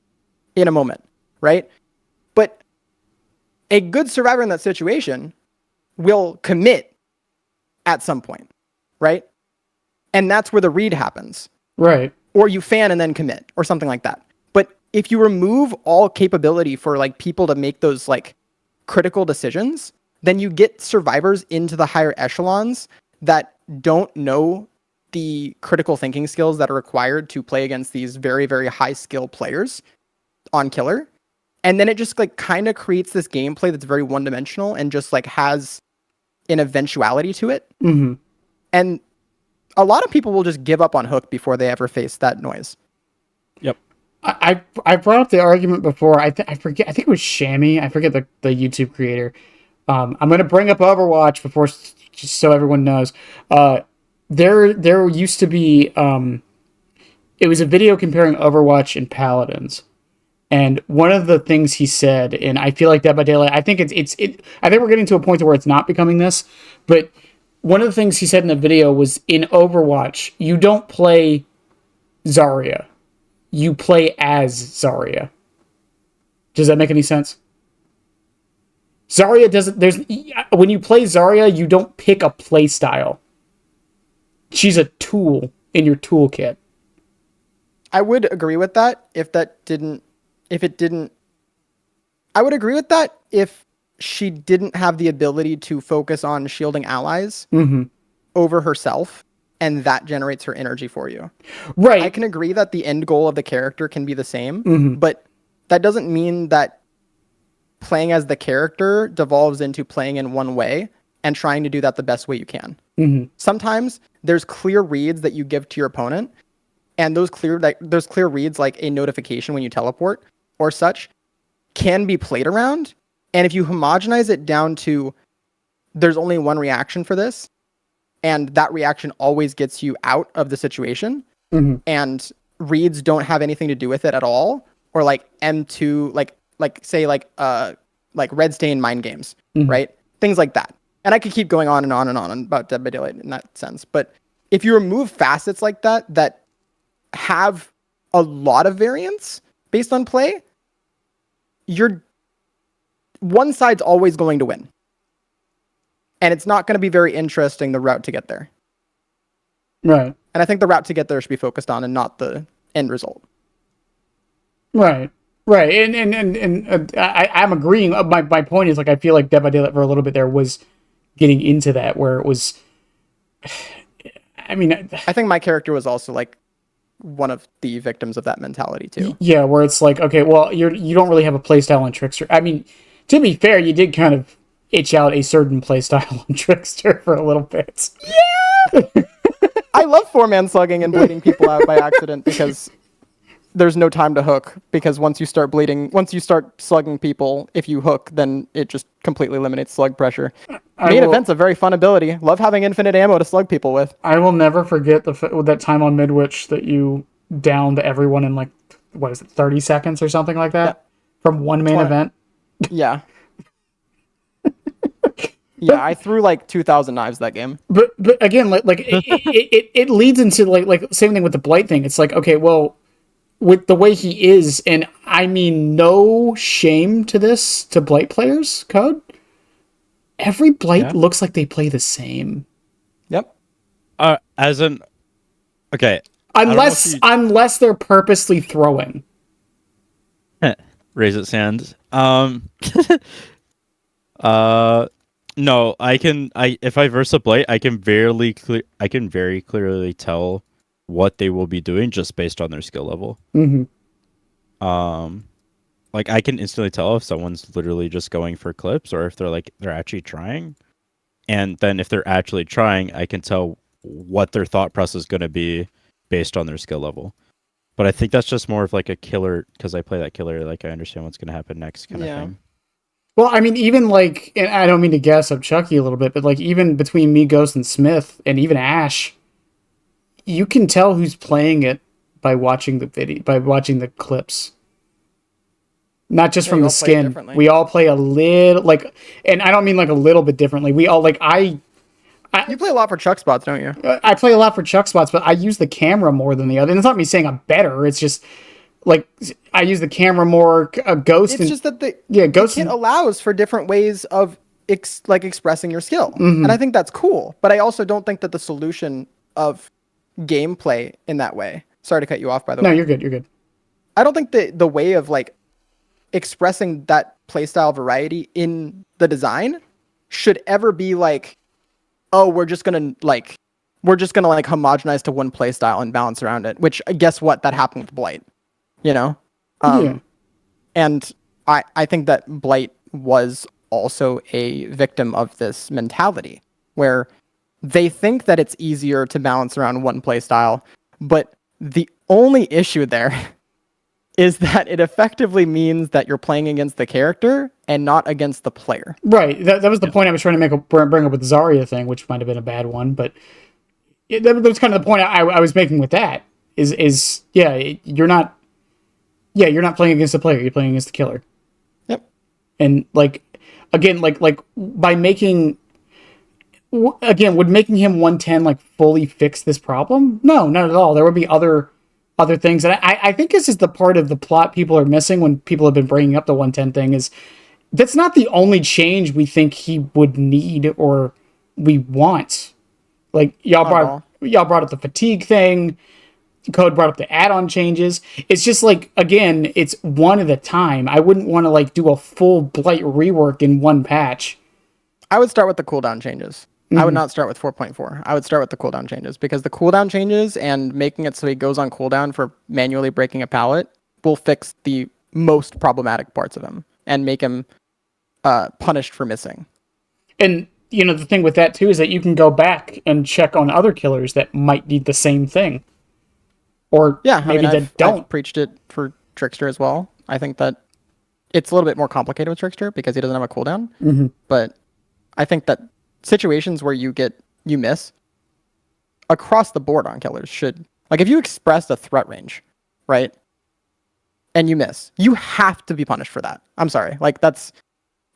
in a moment, right? But a good survivor in that situation will commit at some point, right? And that's where the read happens. Right. Or you fan and then commit or something like that. But if you remove all capability for like people to make those like critical decisions, then you get survivors into the higher echelons that don't know the critical thinking skills that are required to play against these very, very high skill players on killer. And then it just like kind of creates this gameplay that's very one dimensional and just like has an eventuality to it. Mm-hmm. And a lot of people will just give up on Hook before they ever face that noise. Yep. I brought up the argument before. I forget. I think it was Shammy. I forget the YouTube creator. I'm going to bring up Overwatch before, just so everyone knows. There used to be it was a video comparing Overwatch and Paladins. And one of the things he said, and I feel like Dead by Daylight, I think I think we're getting to a point where it's not becoming this, but one of the things he said in the video was, in Overwatch, you don't play Zarya. You play as Zarya. Does that make any sense? Zarya doesn't... when you play Zarya, you don't pick a play style. She's a tool in your toolkit. I would agree with that I would agree with that if she didn't have the ability to focus on shielding allies over herself, and that generates her energy for you. Right. I can agree that the end goal of the character can be the same, but that doesn't mean that playing as the character devolves into playing in one way and trying to do that the best way you can. Sometimes there's clear reads that you give to your opponent, and those clear reads, like a notification when you teleport or such, can be played around. And if you homogenize it down to there's only one reaction for this, and that reaction always gets you out of the situation, and reads don't have anything to do with it at all, or like M2, say red stain mind games, right? Things like that. And I could keep going on and on and on about Dead by Daylight in that sense. But if you remove facets like that have a lot of variance based on play, one side's always going to win. And it's not going to be very interesting, the route to get there. Right. And I think the route to get there should be focused on and not the end result. Right. Right. And I'm agreeing. My point is, like, I feel like Dead by Daylight for a little bit there was getting into that, where it was, I mean, I think my character was also like one of the victims of that mentality too. Yeah, where it's like, okay, well, you don't really have a playstyle on Trickster. I mean, to be fair, you did kind of itch out a certain playstyle on Trickster for a little bit. Yeah! I love 4-man slugging and bleeding people out by accident because there's no time to hook. Because once you start slugging people, if you hook, then it just completely eliminates slug pressure. Main event's a very fun ability. Love having infinite ammo to slug people with. I will never forget that time on Midwich that you downed everyone in, like, 30 seconds or something like that? Yeah. From one main event? Yeah. Yeah, I threw like 2,000 knives that game. But again, it leads into like same thing with the Blight thing. It's like, okay, well, with the way he is, and I mean no shame to Blight players, Code. Every Blight looks like they play the same. Yep. Okay. Unless they're purposely throwing. Raise it, Sand. No, if I verse a Blight, I can very clearly tell what they will be doing just based on their skill level. Like, I can instantly tell if someone's literally just going for clips or if they're actually trying. And then if they're actually trying, I can tell what their thought process is going to be based on their skill level. But I think that's just more of like a killer, because I play that killer, like I understand what's going to happen next kind of thing. Well, I mean, even like, and I don't mean to gas up Chucky a little bit, but like even between me, Ghost, and Smith, and even Ash, you can tell who's playing it by watching the video, by watching the clips. Not just from the skin. We all play a little, like, and I don't mean like a little bit differently. We all, like, you play a lot for chuck spots, don't you? I play a lot for chuck spots, but I use the camera more than the other. And it's not me saying I'm better. It's just, like, I use the camera more. Ghost. It's just that Ghost kit allows for different ways of expressing your skill, and I think that's cool. But I also don't think that the solution of gameplay in that way. Sorry to cut you off, by the way. No, you're good. You're good. I don't think the way of like expressing that playstyle variety in the design should ever be like, oh, we're just gonna homogenize to one playstyle and balance around it. Which, guess what? That happened with Blight. You know? And I think that Blight was also a victim of this mentality where they think that it's easier to balance around one playstyle, but the only issue there is that it effectively means that you're playing against the character and not against the player. Right. That was the point I was trying to bring up with the Zarya thing, which might have been a bad one, but that was kind of the point I was making with that. You're not playing against the player. You're playing against the killer. Yep. And like, again, like by making, would making him 110 like fully fix this problem? No, not at all. There would be other things. And I think this is the part of the plot people are missing when people have been bringing up the 110 thing, is that's not the only change we think he would need or we want. Like, y'all brought up the fatigue thing. Code brought up the add-on changes. It's just like, again, it's one at a time. I wouldn't want to like do a full Blight rework in one patch. I would start with the cooldown changes. I would not start with 4.4. I would start with the cooldown changes, because the cooldown changes and making it so he goes on cooldown for manually breaking a pallet will fix the most problematic parts of him and make him punished for missing. And, you know, the thing with that too is that you can go back and check on other killers that might need the same thing. Or I've preached it for Trickster as well. I think that it's a little bit more complicated with Trickster because he doesn't have a cooldown. But I think that situations where you miss across the board on killers should Like if you express a threat range, right, and you miss, you have to be punished for that. I'm sorry. Like that's,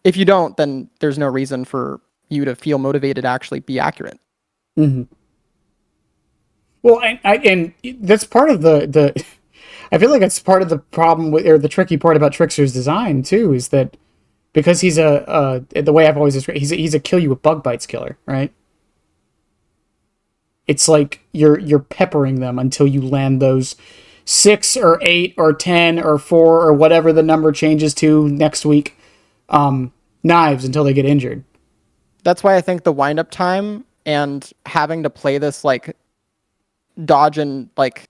if you don't, then there's no reason for you to feel motivated to actually be accurate. Mm-hmm. Well, and that's part of the I feel like it's part of the problem with, or the tricky part about Trickster's design too, is that because he's the way I've always described, he's a kill you with bug bites killer, right? It's like you're peppering them until you land those 6 or 8 or 10 or 4 or whatever the number changes to next week, knives until they get injured. That's why I think the wind up time and having to play this like dodge and like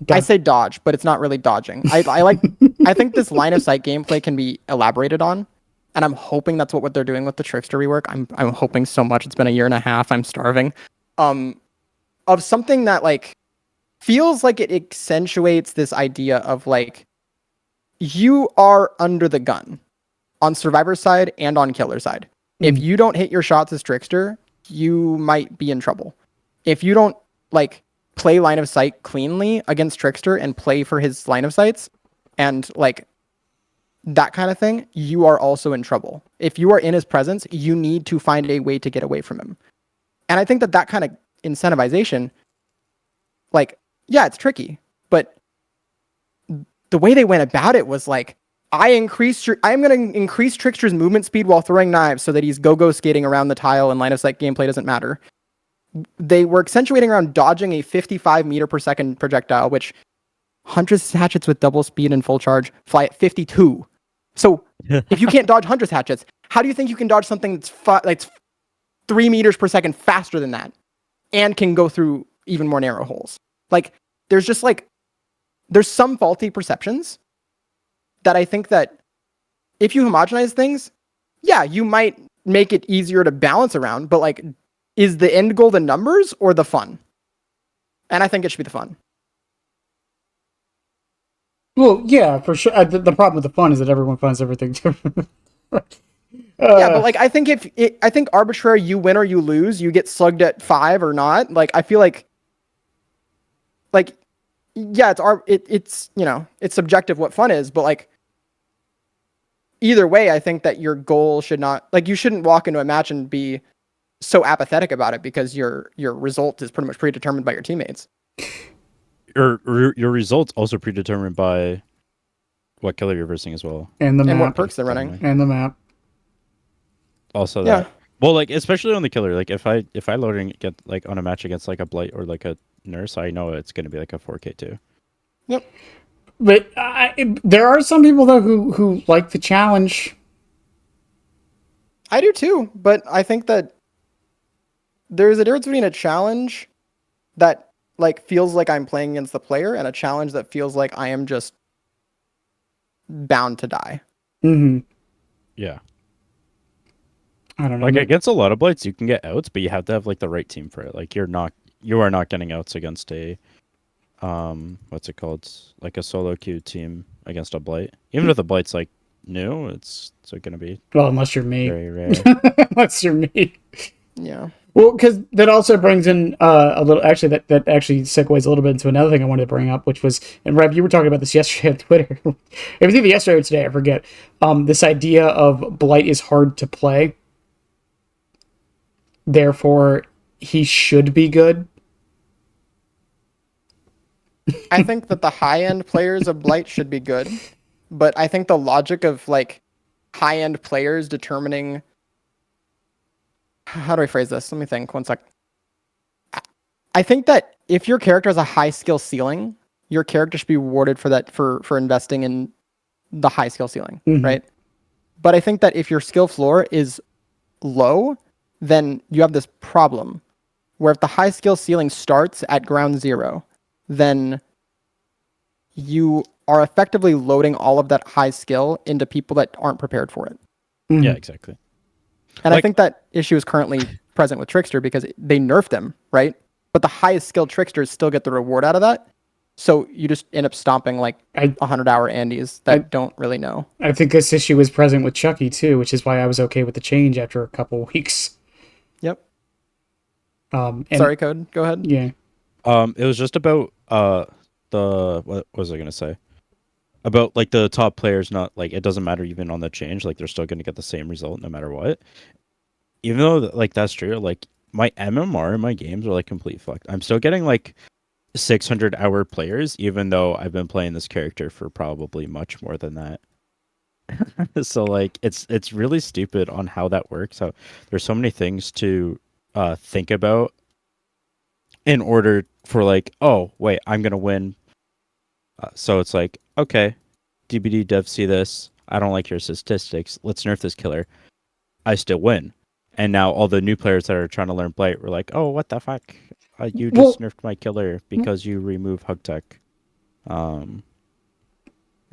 I say dodge, but it's not really dodging. I think this line of sight gameplay can be elaborated on, and I'm hoping that's what they're doing with the Trickster rework. I'm hoping so much. It's been a year and a half. I'm starving. Of something that like feels like it accentuates this idea of like you are under the gun on survivor side and on killer side. If you don't hit your shots as Trickster, you might be in trouble. If you don't like play line of sight cleanly against Trickster and play for his line of sights and like that kind of thing, you are also in trouble. If you are in his presence, you need to find a way to get away from him. And I think that kind of incentivization, like, yeah, it's tricky, but the way they went about it was like, I'm going to increase Trickster's movement speed while throwing knives so that he's go-go skating around the tile and line of sight gameplay doesn't matter. They were accentuating around dodging a 55 meter per second projectile, which Huntress hatchets with double speed and full charge fly at 52. So if you can't dodge Huntress hatchets, how do you think you can dodge something that's 3 meters per second faster than that and can go through even more narrow holes? Like, there's just like, there's some faulty perceptions that I think that if you homogenize things, yeah, you might make it easier to balance around, but like, is the end goal the numbers or the fun? And I think it should be the fun. Well, yeah, for sure. The problem with the fun is that everyone finds everything different. Yeah, but like I think I think arbitrary, you win or you lose, you get slugged at 5 or not. Like I feel like yeah, it's you know, it's subjective what fun is, but like either way, I think that your goal should not, like, you shouldn't walk into a match and be so apathetic about it because your result is pretty much predetermined by your teammates. Your results also predetermined by what killer you're versing as well, and the map, what perks they're running, and the map. Also, that well, like especially on the killer, like if I loading get like on a match against like a Blight or like a Nurse, I know it's going to be like a 4K too. Yep. But there are some people though who like the challenge. I do too, but I think that there's a difference between a challenge that like feels like I'm playing against the player and a challenge that feels like I am just bound to die. Mm-hmm. Yeah. I don't know. Like against a lot of Blights, you can get outs, but you have to have like the right team for it. Like you are not getting outs against a what's it called? Like a solo queue team against a Blight. Even if the Blight's like new, it's going to be unless you're me. Very rare. Unless you're me. Yeah. Well, because that also brings in a little. Actually, that actually segues a little bit into another thing I wanted to bring up, which was, and Rev, you were talking about this yesterday on Twitter. If it's either yesterday or today, I forget. This idea of Blight is hard to play. Therefore, he should be good. I think that the high-end players of Blight should be good, but I think the logic of like high-end players determining, how do I phrase this? Let me think 1 sec. I think that if your character has a high skill ceiling, your character should be rewarded for that, for investing in the high skill ceiling, right? But I think that if your skill floor is low, then you have this problem where if the high skill ceiling starts at ground zero, then you are effectively loading all of that high skill into people that aren't prepared for it. Yeah, exactly. And I think that issue is currently present with Trickster because they nerfed him, right? But the highest skilled Tricksters still get the reward out of that. So you just end up stomping like 100-hour Andes that don't really know. I think this issue is present with Chucky too, which is why I was okay with the change after a couple weeks. Yep. Sorry, Code. Go ahead. Yeah. It was just about the what was I gonna say? About like the top players, not like it doesn't matter even on the change, like they're still gonna get the same result no matter what. Even though like that's true, like my MMR in my games are like complete fucked. I'm still getting like 600-hour players, even though I've been playing this character for probably much more than that. So like it's really stupid on how that works. How there's so many things to think about in order for like, oh wait, I'm gonna win. So it's like, okay, DBD devs see this. I don't like your statistics. Let's nerf this killer. I still win. And now all the new players that are trying to learn Blight were like, oh, what the fuck? You just nerfed my killer because you remove hug tech.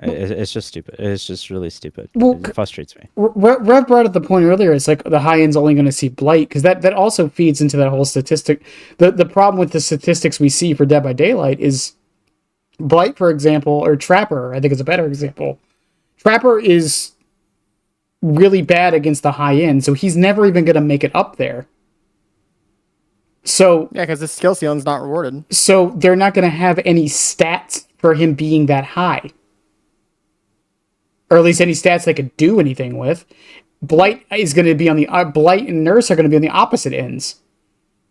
It's just stupid. It's just really stupid. It frustrates me. Rev brought up the point earlier. It's like the high end's only going to see Blight because that also feeds into that whole statistic. The problem with the statistics we see for Dead by Daylight is Blight, for example, or Trapper, I think is a better example. Trapper is really bad against the high end, so he's never even going to make it up there. So Yeah, because the skill ceiling's not rewarded. So they're not going to have any stats for him being that high. Or at least any stats they could do anything with. Blight is going to be on the... Blight and Nurse are going to be on the opposite ends.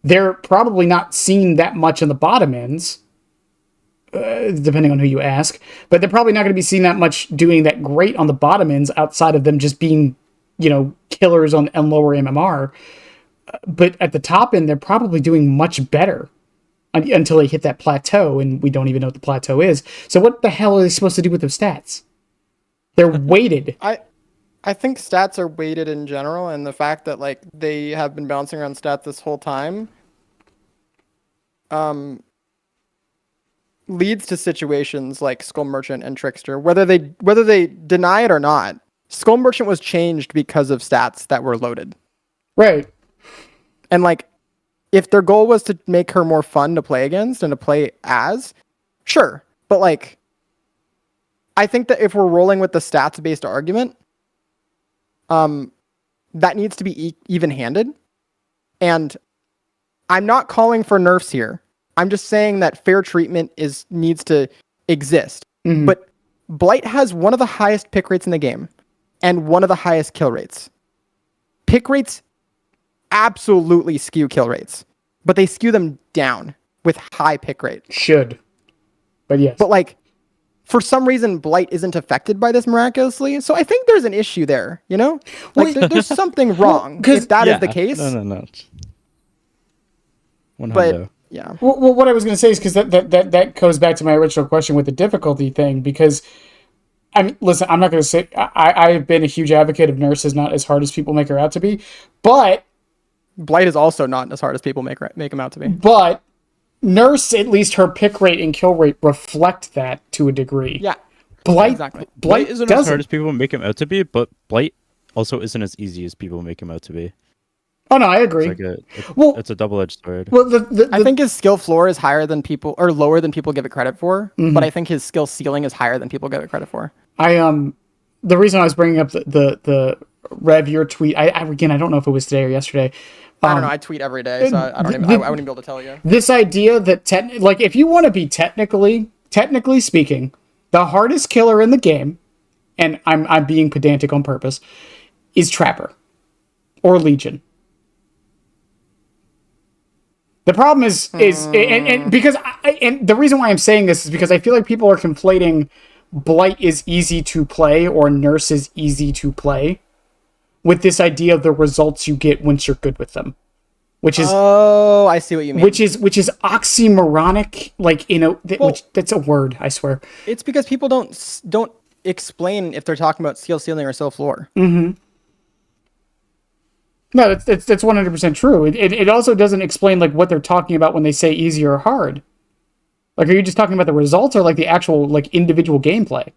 They're probably not seen that much on the bottom ends, depending on who you ask. But they're probably not going to be seen that much doing that great on the bottom ends outside of them just being, killers on lower MMR. But at the top end, they're probably doing much better until they hit that plateau, and we don't even know what the plateau is. So what the hell are they supposed to do with those stats? They're weighted. I think stats are weighted in general, and the fact that like they have been bouncing around stats this whole time leads to situations like Skull Merchant and Trickster. Whether they deny it or not, Skull Merchant was changed because of stats that were loaded. Right. And like if their goal was to make her more fun to play against and to play as, sure. But like I think that if we're rolling with the stats-based argument, that needs to be even-handed. And I'm not calling for nerfs here. I'm just saying that fair treatment needs to exist. Mm-hmm. But Blight has one of the highest pick rates in the game and one of the highest kill rates. Pick rates absolutely skew kill rates, but they skew them down with high pick rate. Should. But yes. But like, for some reason, Blight isn't affected by this miraculously. So I think there's an issue there, Like, there's something wrong if that is the case. No. But, yeah. Well, what I was going to say is because that goes back to my original question with the difficulty thing, because, I mean, listen, I'm not going to say... I've been a huge advocate of Nurse is not as hard as people make her out to be, but... Blight is also not as hard as people make him out to be. But... Nurse, at least her pick rate and kill rate reflect that to a degree. Yeah. Blight isn't as hard as people make him out to be, but Blight also isn't as easy as people make him out to be. Oh no, I agree. It's a double-edged sword. Well, I think his skill floor is higher than people, or lower than people give it credit for. Mm-hmm. But I think his skill ceiling is higher than people give it credit for. The reason I was bringing up the Rev, your tweet, I don't know if it was today or yesterday. I don't know. I tweet every day, so I wouldn't even be able to tell you. This idea that if you want to be technically speaking, the hardest killer in the game, and I'm being pedantic on purpose, is Trapper or Legion. The problem is because the reason why I'm saying this is because I feel like people are conflating Blight is easy to play or Nurse is easy to play with this idea of the results you get once you're good with them, which is I see what you mean. Which is oxymoronic, which that's a word, I swear. It's because people don't explain if they're talking about skill ceiling or skill floor. Mm-hmm. No, that's 100% true. It also doesn't explain what they're talking about when they say easy or hard. Like, are you just talking about the results or the actual individual gameplay?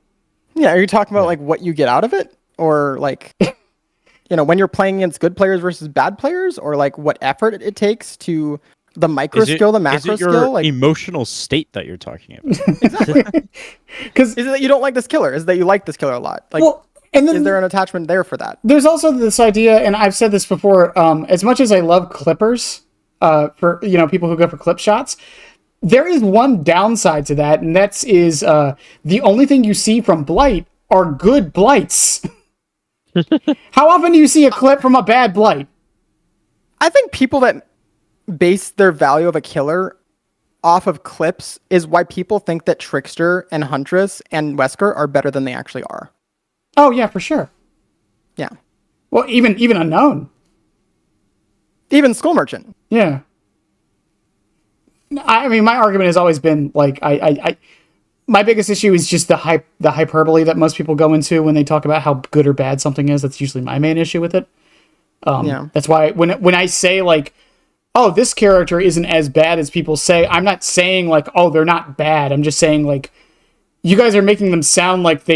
Yeah, are you talking about what you get out of it, or when you're playing against good players versus bad players, or what effort it takes to the micro skill, the macro skill? Is it your emotional state that you're talking about? Exactly. Is it that you don't like this killer? Is it that you like this killer a lot? And then, is there an attachment there for that? There's also this idea, and I've said this before, as much as I love clippers, for people who go for clip shots, There is one downside to that, and that's the only thing you see from Blight are good Blights. How often do you see a clip from a bad Blight? I think people that base their value of a killer off of clips is why people think that Trickster and Huntress and Wesker are better than they actually are. Oh yeah, for sure. Yeah. Well, even Unknown. Even Skull Merchant. Yeah. I mean, my argument has always been like my biggest issue is just the hyperbole that most people go into when they talk about how good or bad something is. That's usually my main issue with it. That's why when I say like, oh, this character isn't as bad as people say, I'm not saying like, oh, they're not bad. I'm just saying like, you guys are making them sound like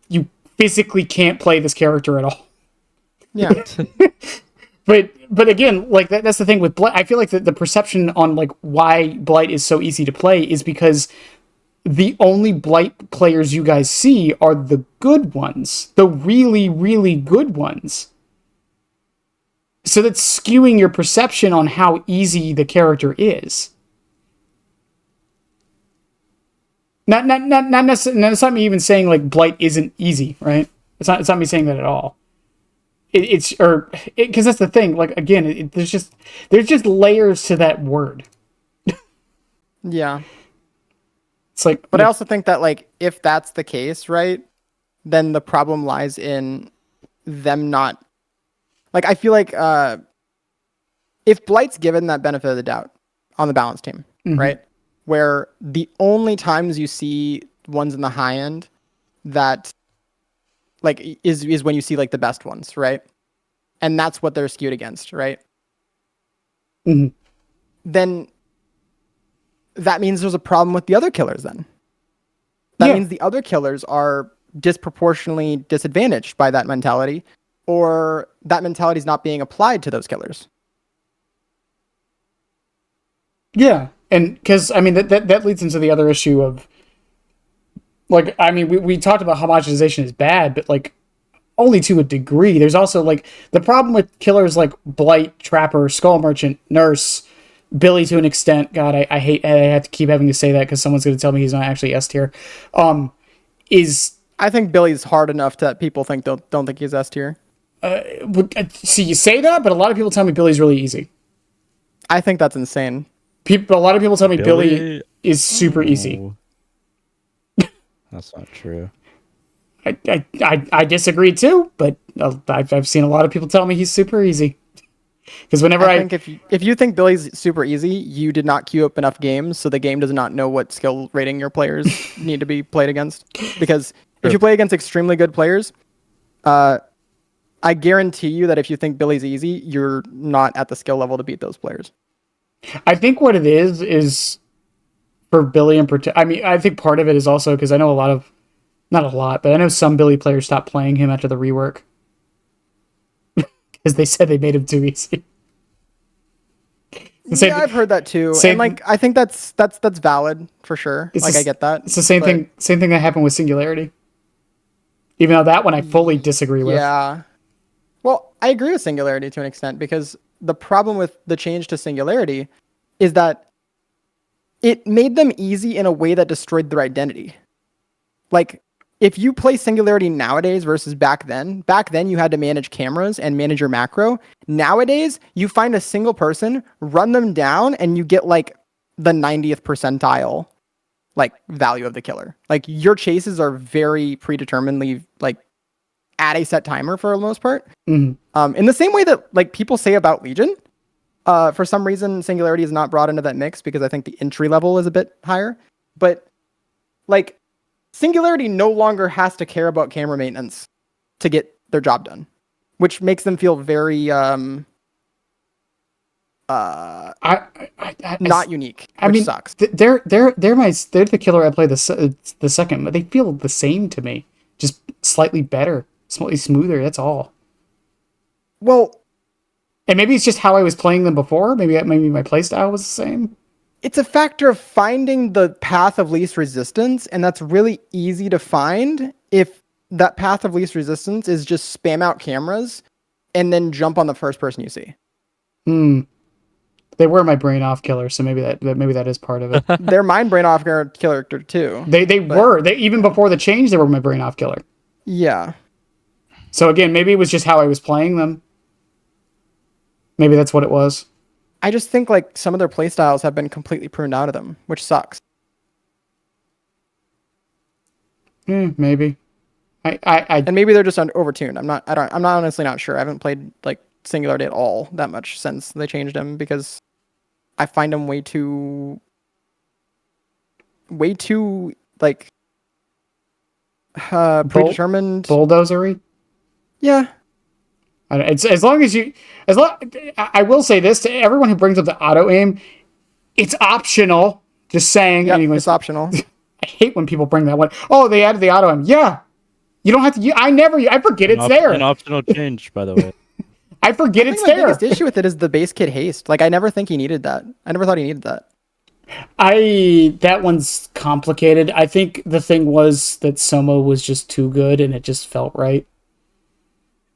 you physically can't play this character at all. Yeah. But again, like that's the thing with Blight. I feel like the perception on like why Blight is so easy to play is because the only Blight players you guys see are the good ones, the really, really good ones. So that's skewing your perception on how easy the character is. Not necessarily. It's not me even saying like Blight isn't easy, right? It's not me saying that at all. Because that's the thing. Like again, there's just layers to that word. Yeah. It's like, but I also think that like if that's the case, right, then the problem lies in them not. Like I feel like if Blight's given that benefit of the doubt on the balance team, right, where the only times you see ones in the high end that like is when you see like the best ones, right? And that's what they're skewed against, right? Then that means there's a problem with the other killers then. That means the other killers are disproportionately disadvantaged by that mentality, or that mentality is not being applied to those killers. Yeah, and because I mean that leads into the other issue of like, I mean, we talked about homogenization is bad, but like only to a degree. There's also like the problem with killers like Blight, Trapper, Skull Merchant, Nurse, Billy to an extent. God, I hate. I have to keep having to say that because someone's going to tell me he's not actually S tier. I think Billy's hard enough that people don't think he's S tier. See, you say that, but a lot of people tell me Billy's really easy. I think that's insane. A lot of people tell me Billy is super easy. That's not true. I disagree too, but I've seen a lot of people tell me he's super easy. Because whenever I think if you think Billy's super easy, you did not queue up enough games, so the game does not know what skill rating your players need to be played against. Because if you play against extremely good players, I guarantee you that if you think Billy's easy, you're not at the skill level to beat those players. I think what it is for Billy in particular. I mean, I think part of it is also because I know not a lot, but I know some Billy players stopped playing him after the rework because they said they made him too easy. Yeah, I've heard that too, and like I think that's valid for sure. Like I get that. It's the same thing. Same thing that happened with Singularity. Even though that one I fully disagree with. Yeah. Well, I agree with Singularity to an extent because the problem with the change to Singularity is that it made them easy in a way that destroyed their identity. Like, if you play Singularity nowadays versus back then you had to manage cameras and manage your macro. Nowadays, you find a single person, run them down, and you get like the 90th percentile like value of the killer. Like your chases are very predeterminedly like at a set timer for the most part. In the same way that like people say about Legion, for some reason Singularity is not brought into that mix because I think the entry level is a bit higher. But like Singularity no longer has to care about camera maintenance to get their job done, which makes them feel very not unique. I mean, sucks. They're the killer I play the second, but they feel the same to me, just slightly better, slightly smoother. That's all. Well, and maybe it's just how I was playing them before. Maybe my playstyle was the same. It's a factor of finding the path of least resistance, and that's really easy to find if that path of least resistance is just spam out cameras and then jump on the first person you see. They were my brain off killer, so maybe that is part of it. They're mine brain off character too. They even before the change, they were my brain off killer. Yeah. So again, maybe it was just how I was playing them. Maybe that's what it was. I just think like some of their playstyles have been completely pruned out of them, which sucks. Maybe. And maybe they're just overtuned. I'm not honestly not sure. I haven't played like Singularity at all that much since they changed him because I find him way too like predetermined. Bulldozery. Yeah. It's as long as I will say this to everyone who brings up the auto aim, it's optional. Just saying. Yep, anyways, it's optional. I hate when people bring that one. Oh, they added the auto aim. Yeah, you don't have to. I forget it's there. An optional change, by the way. I forget it's My there. biggest issue with it is the base kit haste. Like I never think he needed that. I never thought he needed that. That one's complicated. I think the thing was that Soma was just too good and it just felt right.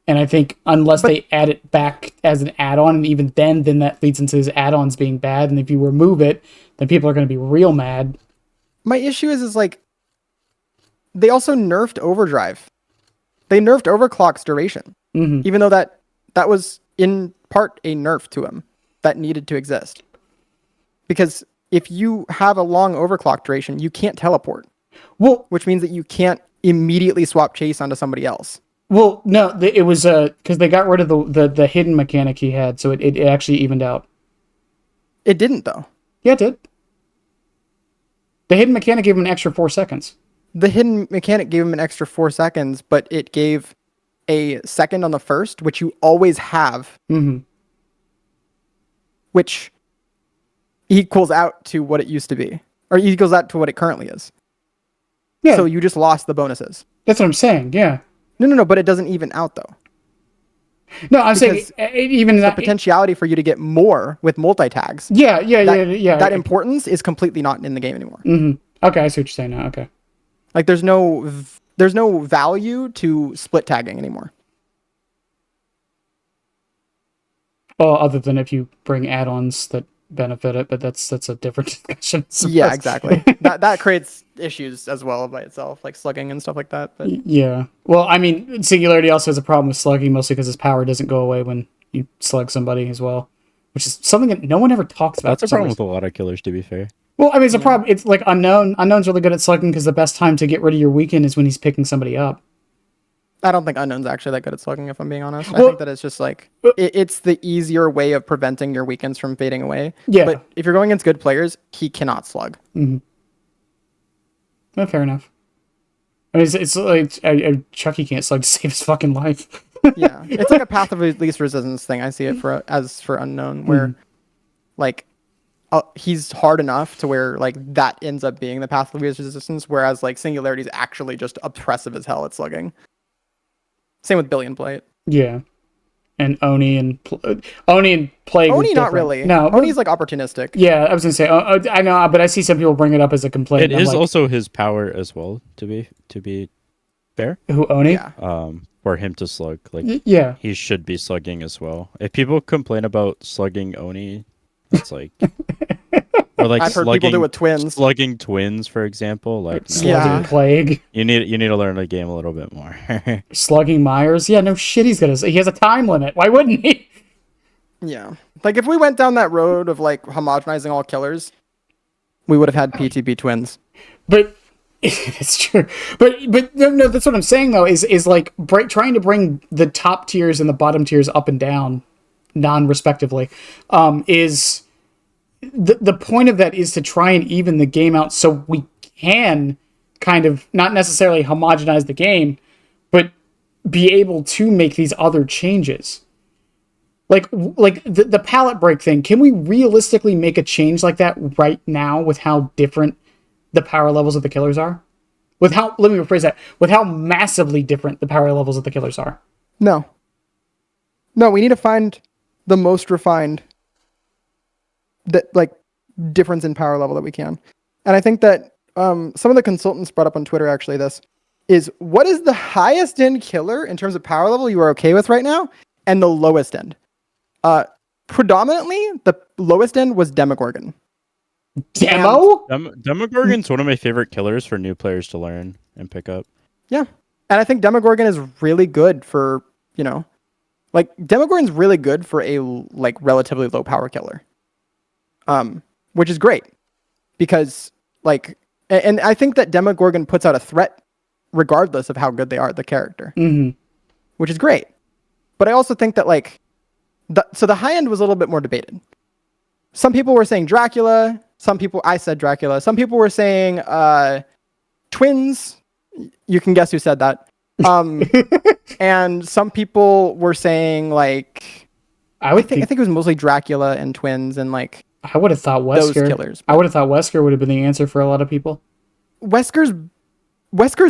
And I think unless they add it back as an add-on, and even then that leads into his add-ons being bad. And if you remove it, then people are going to be real mad. My issue is like they also nerfed overdrive. They nerfed overclock's duration, even though that was in part a nerf to him that needed to exist. Because if you have a long overclock duration, you can't teleport. Well, which means that you can't immediately swap chase onto somebody else. Well, no, it was because they got rid of the hidden mechanic he had, so it actually evened out. It didn't though. Yeah, it did. The hidden mechanic gave him an extra 4 seconds. The hidden mechanic gave him an extra 4 seconds, but it gave a second on the first, which you always have, which equals out to what it used to be, or equals out to what it currently is. Yeah. So you just lost the bonuses. That's what I'm saying. Yeah. No, but it doesn't even out though. No, I'm saying even the potentiality for you to get more with multi-tags. Yeah. That importance is completely not in the game anymore. Okay, I see what you're saying now. Okay. Like there's no value to split tagging anymore. Well, other than if you bring add-ons that benefit it, but that's a different discussion. Yeah, exactly. that creates issues as well by itself, like slugging and stuff like that. But yeah, well, I mean, Singularity also has a problem with slugging, mostly because his power doesn't go away when you slug somebody as well, which is something that no one ever talks about. That's a problem with a lot of killers, to be fair. Well, I mean, it's a problem. It's like Unknown. Unknown's really good at slugging because the best time to get rid of your weekend is when he's picking somebody up. I don't think Unknown's actually that good at slugging, if I'm being honest. I think that it's just like, it's the easier way of preventing your weekends from fading away. Yeah. But if you're going against good players, he cannot slug. Well, fair enough. I mean, it's like Chucky can't slug to save his fucking life. Yeah. It's like a path of least resistance thing. I see it for Unknown, where like he's hard enough to where like that ends up being the path of least resistance, whereas like Singularity is actually just oppressive as hell at slugging. Same with Billy and Blight. Yeah. And Oni and Plague. Oni not really. No, Oni's like opportunistic. Yeah, I was gonna say. I know, but I see some people bring it up as a complaint. It is like, also his power as well. To be fair. Who Oni? Yeah. For him to slug, like yeah, he should be slugging as well. If people complain about slugging Oni, it's like. Or like I've heard people do with twins. Slugging twins, for example, like slugging Plague. You need to learn the game a little bit more. Slugging Myers, yeah, no shit. He has a time limit. Why wouldn't he? Yeah, like if we went down that road of like homogenizing all killers, we would have had PTB twins. But it's true. But no, that's what I'm saying though. Is like trying to bring the top tiers and the bottom tiers up and down, non-respectively, is. The point of that is to try and even the game out so we can kind of not necessarily homogenize the game, but be able to make these other changes. Like the palette break thing. Can we realistically make a change like that right now with how different the power levels of the killers are? Let me rephrase that. With how massively different the power levels of the killers are. No, we need to find the most refined difference in power level that we can. And I think that some of the consultants brought up on Twitter actually this is what is the highest end killer in terms of power level you are okay with right now and the lowest end. predominantly the lowest end was Demogorgon. Demo? Demogorgon's one of my favorite killers for new players to learn and pick up. Yeah. And I think Demogorgon is really good for, like Demogorgon's really good for a like relatively low power killer. Which is great because like, and I think that Demogorgon puts out a threat regardless of how good they are at the character, which is great. But I also think that like, so the high end was a little bit more debated. Some people were saying Dracula. I said Dracula. Some people were saying twins. You can guess who said that. And some people were saying like, I think it was mostly Dracula and twins and like. I would have thought Wesker. Those killers. I would have thought Wesker would have been the answer for a lot of people. Wesker's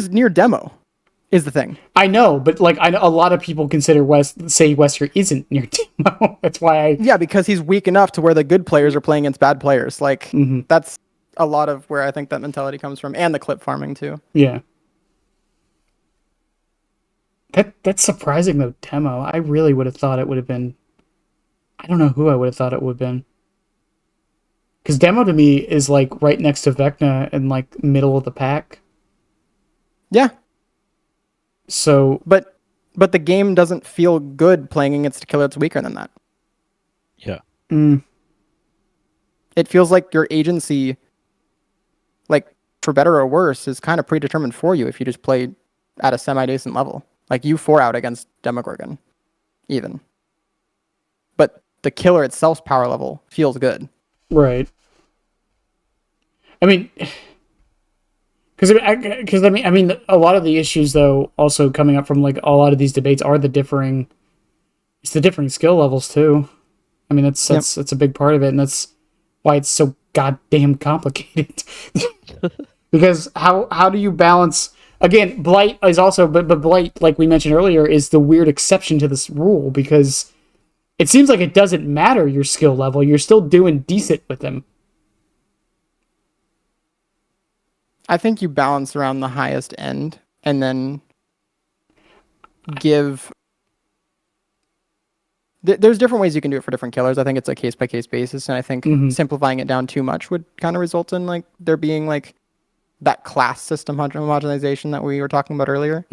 near demo, is the thing. I know, but like I know a lot of people say Wesker isn't near demo. That's why Yeah, because he's weak enough to where the good players are playing against bad players. Like that's a lot of where I think that mentality comes from, and the clip farming too. Yeah. That's surprising though, demo. I really would have thought it would have been. I don't know who I would have thought it would have been. Because demo to me is like right next to Vecna and like middle of the pack. Yeah. So, but the game doesn't feel good playing against a killer that's weaker than that. Yeah. It feels like your agency, like for better or worse, is kind of predetermined for you if you just play at a semi-decent level. Like you 4 out against Demogorgon, even. But the killer itself's power level feels good. Right. I mean, because I mean, a lot of the issues though also coming up from like a lot of these debates are the differing skill levels too. I mean, that's a big part of it, and that's why it's so goddamn complicated. Because how do you balance? Again, Blight is also, but Blight, like we mentioned earlier, is the weird exception to this rule because it seems like it doesn't matter your skill level. You're still doing decent with them. I think you balance around the highest end and then give... There's different ways you can do it for different killers. I think it's a case-by-case basis, and I think simplifying it down too much would kind of result in like there being like that class system homogenization that we were talking about earlier.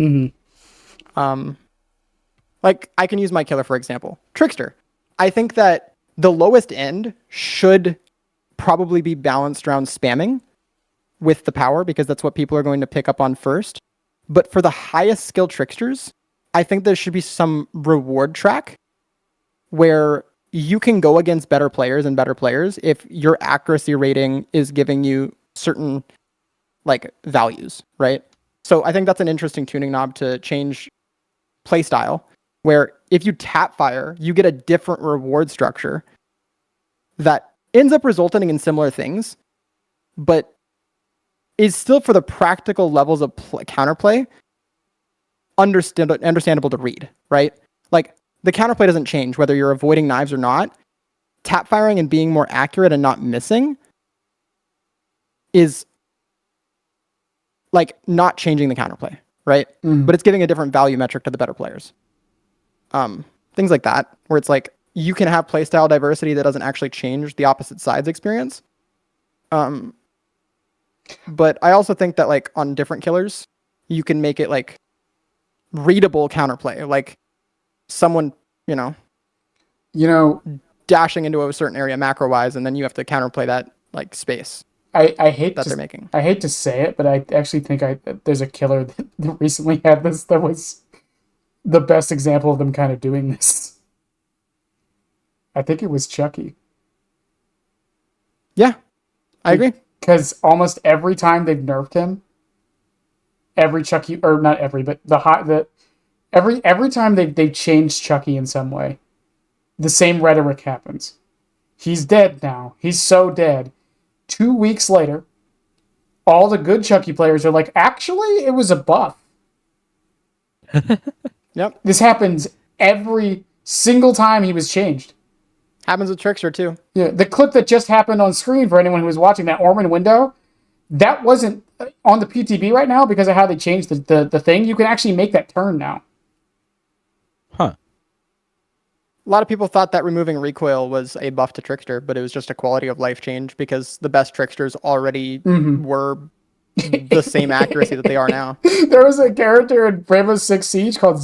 Like, I can use my killer, for example. Trickster. I think that the lowest end should probably be balanced around spamming with the power, because that's what people are going to pick up on first. But for the highest skill tricksters, I think there should be some reward track where you can go against better players if your accuracy rating is giving you certain like values, right? So I think that's an interesting tuning knob to change playstyle, where if you tap fire, you get a different reward structure that ends up resulting in similar things, but is still for the practical levels of counterplay understandable to read, right? Like the counterplay doesn't change whether you're avoiding knives or not. Tap firing and being more accurate and not missing is like not changing the counterplay, right? But it's giving a different value metric to the better players. Things like that, where it's like you can have playstyle diversity that doesn't actually change the opposite side's experience. But I also think that like on different killers, you can make it like readable counterplay, like someone, dashing into a certain area macro wise, and then you have to counterplay that like space. I hate that they're making. I hate to say it, but I actually think there's a killer that recently had this that was the best example of them kind of doing this. I think it was Chucky. Yeah, I agree. Because almost every time they've nerfed him, every Chucky, or not every, but every time they've changed Chucky in some way, the same rhetoric happens. He's dead now. He's so dead. 2 weeks later, all the good Chucky players are like, actually, it was a buff. Yep. This happens every single time he was changed. Happens with Trickster too. Yeah, the clip that just happened on screen for anyone who was watching, that Orman window, that wasn't on the PTB right now because of how they changed the thing. You can actually make that turn now. Huh. A lot of people thought that removing recoil was a buff to Trickster, but it was just a quality of life change because the best Tricksters already were the same accuracy that they are now. There was a character in Rainbow Six Siege called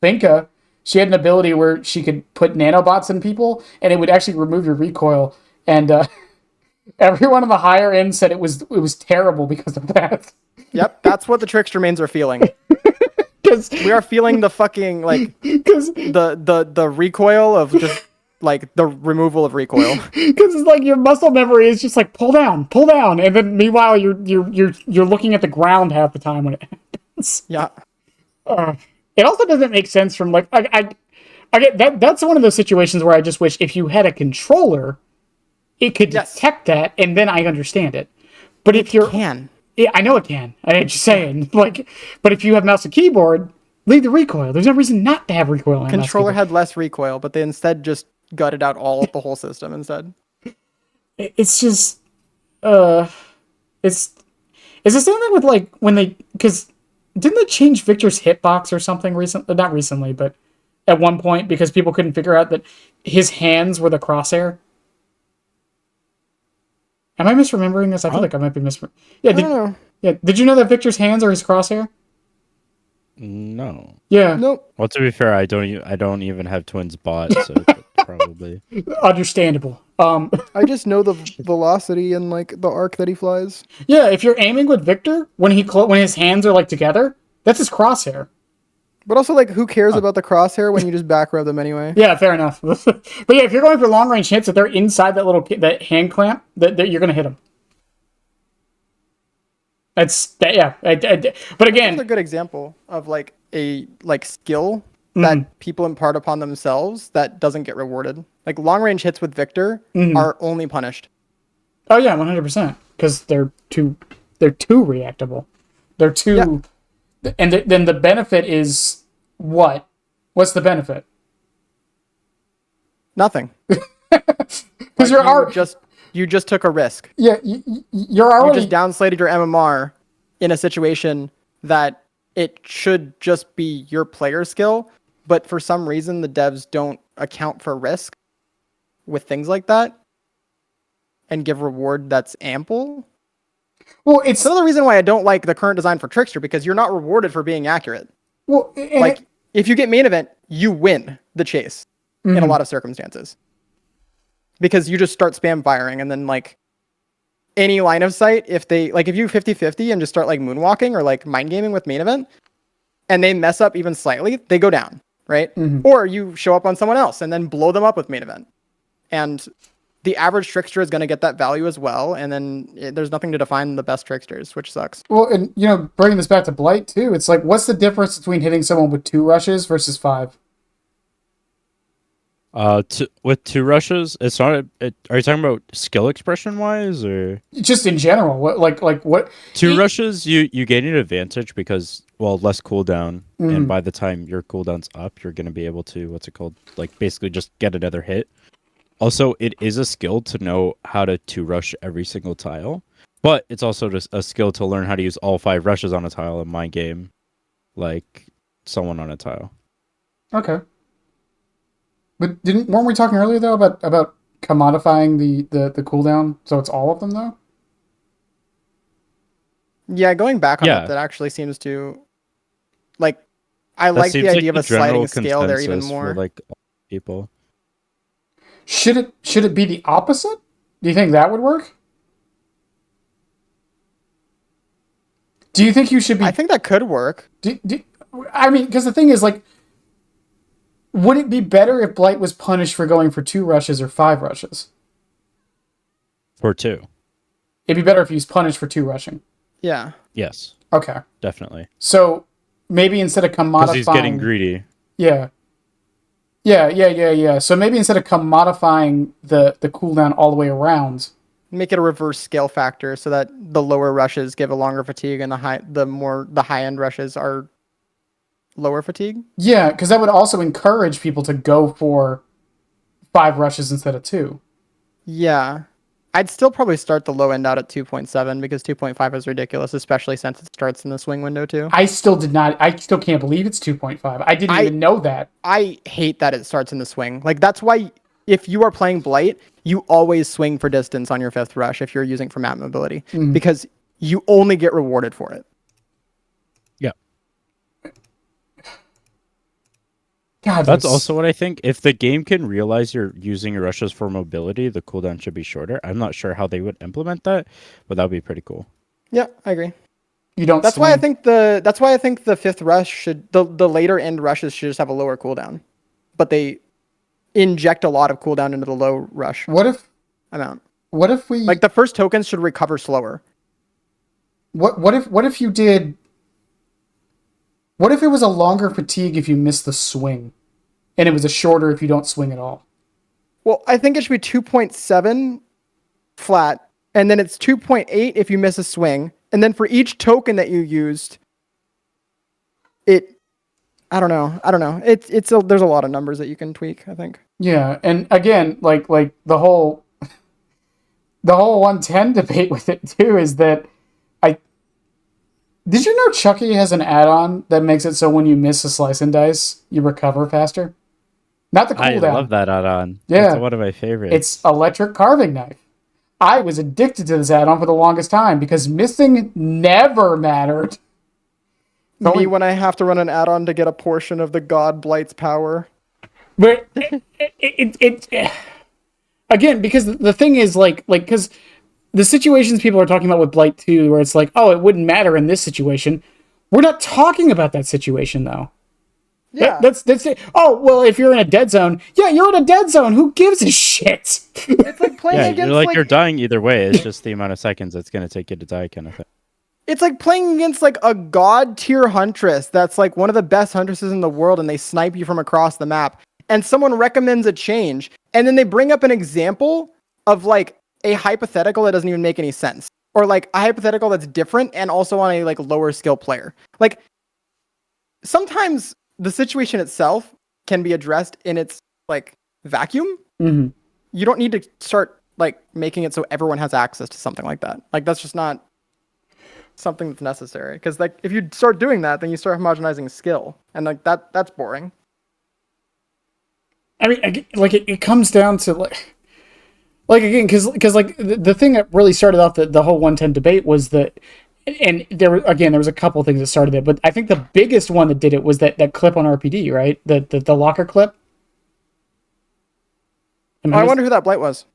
Finka. She had an ability where she could put nanobots in people, and it would actually remove your recoil. And everyone on the higher end said it was terrible because of that. Yep, that's what the Trickster mains are feeling. Because We are feeling the fucking like the recoil of just like the removal of recoil. it's like your muscle memory is just like pull down, and then meanwhile you're looking at the ground half the time when it happens. Yeah. It also doesn't make sense from like I get that that's one of those situations where I just wish if you had a controller, it could detect that, and then I understand it. But if you're Can. yeah, I know it can. I'm just saying, like, but if you have mouse and keyboard, leave the recoil. There's no reason not to have recoil. On Controller had less recoil, but they instead just gutted out the whole system instead. It's just, it's the same thing with like when because didn't they change Victor's hitbox or something recently? Not recently, but at one point because people couldn't figure out that his hands were the crosshair. Am I misremembering this? I feel like I might be misremembering. Yeah, I don't know. Yeah, did you know that Victor's hands are his crosshair? No. Yeah. Nope. Well, to be fair, I don't even have twins bought, so probably. Understandable. I just know the velocity and like the arc that he flies. Yeah, if you're aiming with Victor when when his hands are like together, that's his crosshair. But also, like, who cares about the crosshair when you just back rub them anyway? Yeah, fair enough. But yeah, if you're going for long range hits, if they're inside that hand clamp, that you're gonna hit them. That's that. Yeah, but again, That's a good example of like a skill that people impart upon themselves that doesn't get rewarded. Like long range hits with Victor are only punished. oh yeah, 100%, because they're too reactable. They're too, and then the benefit is what? What's the benefit? Nothing. Because you just took a risk. yeah, you're You already just downslated your MMR in a situation that it should just be your player skill, but for some reason the devs don't account for risk with things like that and give reward that's ample. well. It's Another reason why I don't like the current design for Trickster, because you're not rewarded for being accurate. well, Like if you get main event, you win the chase in a lot of circumstances. Because you just start spam firing and then like any line of sight, if you 50-50 and just start like moonwalking or like mind gaming with main event and they mess up even slightly, they go down, right? Or you show up on someone else and then blow them up with main event. And the average trickster is going to get that value as well, and then there's nothing to define the best tricksters, which sucks. well, and bringing this back to Blight too, it's like, what's the difference between hitting someone with 2 rushes versus 5? With 2 rushes, it's not. Are you talking about skill expression wise, or Just in general, what? 2 rushes? You gain an advantage because less cooldown, and by the time your cooldown's up, you're gonna be able to like basically just get another hit. Also, it is a skill to know how to 2 rush every single tile, but it's also just a skill to learn how to use all 5 rushes on a tile in my game, like someone on a tile. Okay. But weren't we talking earlier though about commodifying the cooldown so it's all of them though? Yeah, going back on that actually seems to like I like the idea of a sliding scale there even more. For, like people. Should it be the opposite? Do you think that would work? Do you think you should be? I think that could work. I mean, because the thing is, like, would it be better if Blight was punished for going for 2 rushes or 5 rushes? For 2. It'd be better if he was punished for 2 rushing. Yeah. Yes. Okay. Definitely. So maybe instead of commodifying, because he's getting greedy. Yeah. So maybe instead of commodifying the cooldown all the way around, make it a reverse scale factor so that the lower rushes give a longer fatigue and the high end rushes are lower fatigue. Yeah, because that would also encourage people to go for 5 rushes instead of 2. Yeah. I'd still probably start the low end out at 2.7 because 2.5 is ridiculous, especially since it starts in the swing window too. I still can't believe it's 2.5. I didn't even know that. I hate that it starts in the swing. Like, that's why if you are playing Blight, you always swing for distance on your 5th rush if you're using for map mobility, because you only get rewarded for it. Yeah. God, That's also what I think. If the game can realize you're using your rushes for mobility, the cooldown should be shorter. I'm not sure how they would implement that, but that would be pretty cool. Yeah, I agree. You don't. That's why I think the 5th rush should the later end rushes should just have a lower cooldown, but they inject a lot of cooldown into the low rush. What if amount? What if we like the first tokens should recover slower? What if you did? What if it was a longer fatigue if you missed the swing, and it was a shorter if you don't swing at all? Well, I think it should be 2.7 flat, and then it's 2.8 if you miss a swing, and then for each token that you used, I don't know. There's a lot of numbers that you can tweak, I think. Yeah, and again, like the whole 110 debate with it too is that did you know Chucky has an add-on that makes it so when you miss a slice and dice, you recover faster? Not the cooldown. I love that add-on. Yeah. It's one of my favorites. It's electric carving knife. I was addicted to this add-on for the longest time because missing never mattered. When I have to run an add-on to get a portion of the God Blight's power. But it again, because the thing is because the situations people are talking about with Blight 2, where it's like, oh, it wouldn't matter in this situation. We're not talking about that situation, though. Yeah. That's it. Oh, well, if you're in a dead zone, yeah, you're in a dead zone. Who gives a shit? It's like playing against you're dying either way. It's just the amount of seconds it's going to take you to die kind of thing. It's like playing against like a god tier huntress that's like one of the best huntresses in the world, and they snipe you from across the map. And someone recommends a change, and then they bring up an example of like a hypothetical that doesn't even make any sense, or like a hypothetical that's different and also on a like lower skill player. Like sometimes the situation itself can be addressed in its like vacuum. Mm-hmm. You don't need to start like making it so everyone has access to something like that. Like that's just not something that's necessary, because like if you start doing that, then you start homogenizing skill, and like that's boring. I mean, like it comes down to like again, because like the thing that really started off the whole 110 debate was that, and there was a couple things that started it, but I think the biggest one that did it was that clip on RPD, right? The locker clip. I wonder who that Blight was.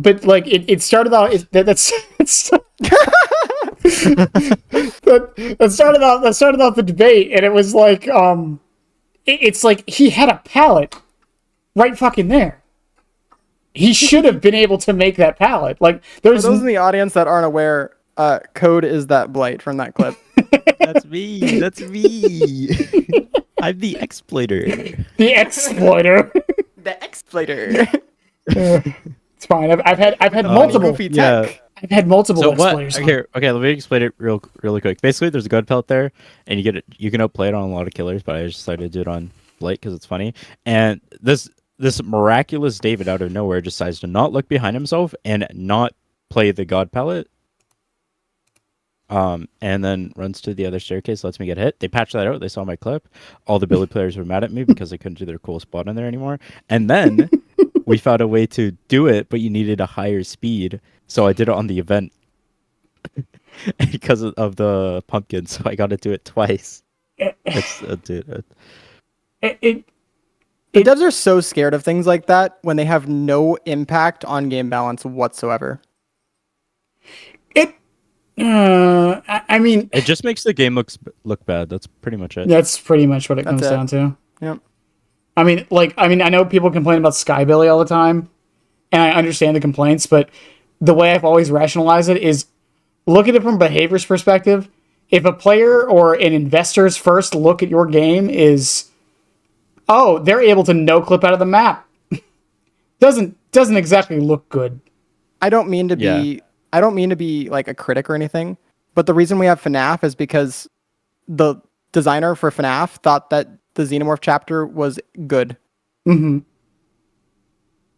But like it started out that started off the debate, and it was like it's like he had a pallet right fucking there. He should have been able to make that pallet. Like there's For those in the audience that aren't aware, Code is that Blight from that clip. That's me. That's me. I'm the exploiter. The exploiter. The exploiter. It's fine. I've had multiple. Yeah. I've had multiple So exploiters. Okay, let me explain it really quick. Basically, there's a god pellet there, and you can outplay it on a lot of killers, but I just decided to do it on Blight because it's funny. And this miraculous David out of nowhere decides to not look behind himself and not play the god pellet. And then runs to the other staircase, lets me get hit. They patched that out. They saw my clip. All the Billy players were mad at me because they couldn't do their cool spot in there anymore. And then we found a way to do it, but you needed a higher speed. So I did it on the event because of the pumpkin. So I got to do it twice. The devs are so scared of things like that when they have no impact on game balance whatsoever. I mean, it just makes the game look bad. That's pretty much it. That's pretty much what it comes down to. Yep. I mean, I know people complain about Skybilly all the time, and I understand the complaints, but the way I've always rationalized it is look at it from a behavior's perspective. If a player or an investor's first look at your game is, oh, they're able to no clip out of the map, doesn't exactly look good. I don't mean to be like a critic or anything, but the reason we have FNAF is because the designer for FNAF thought that the Xenomorph chapter was good. Mm-hmm.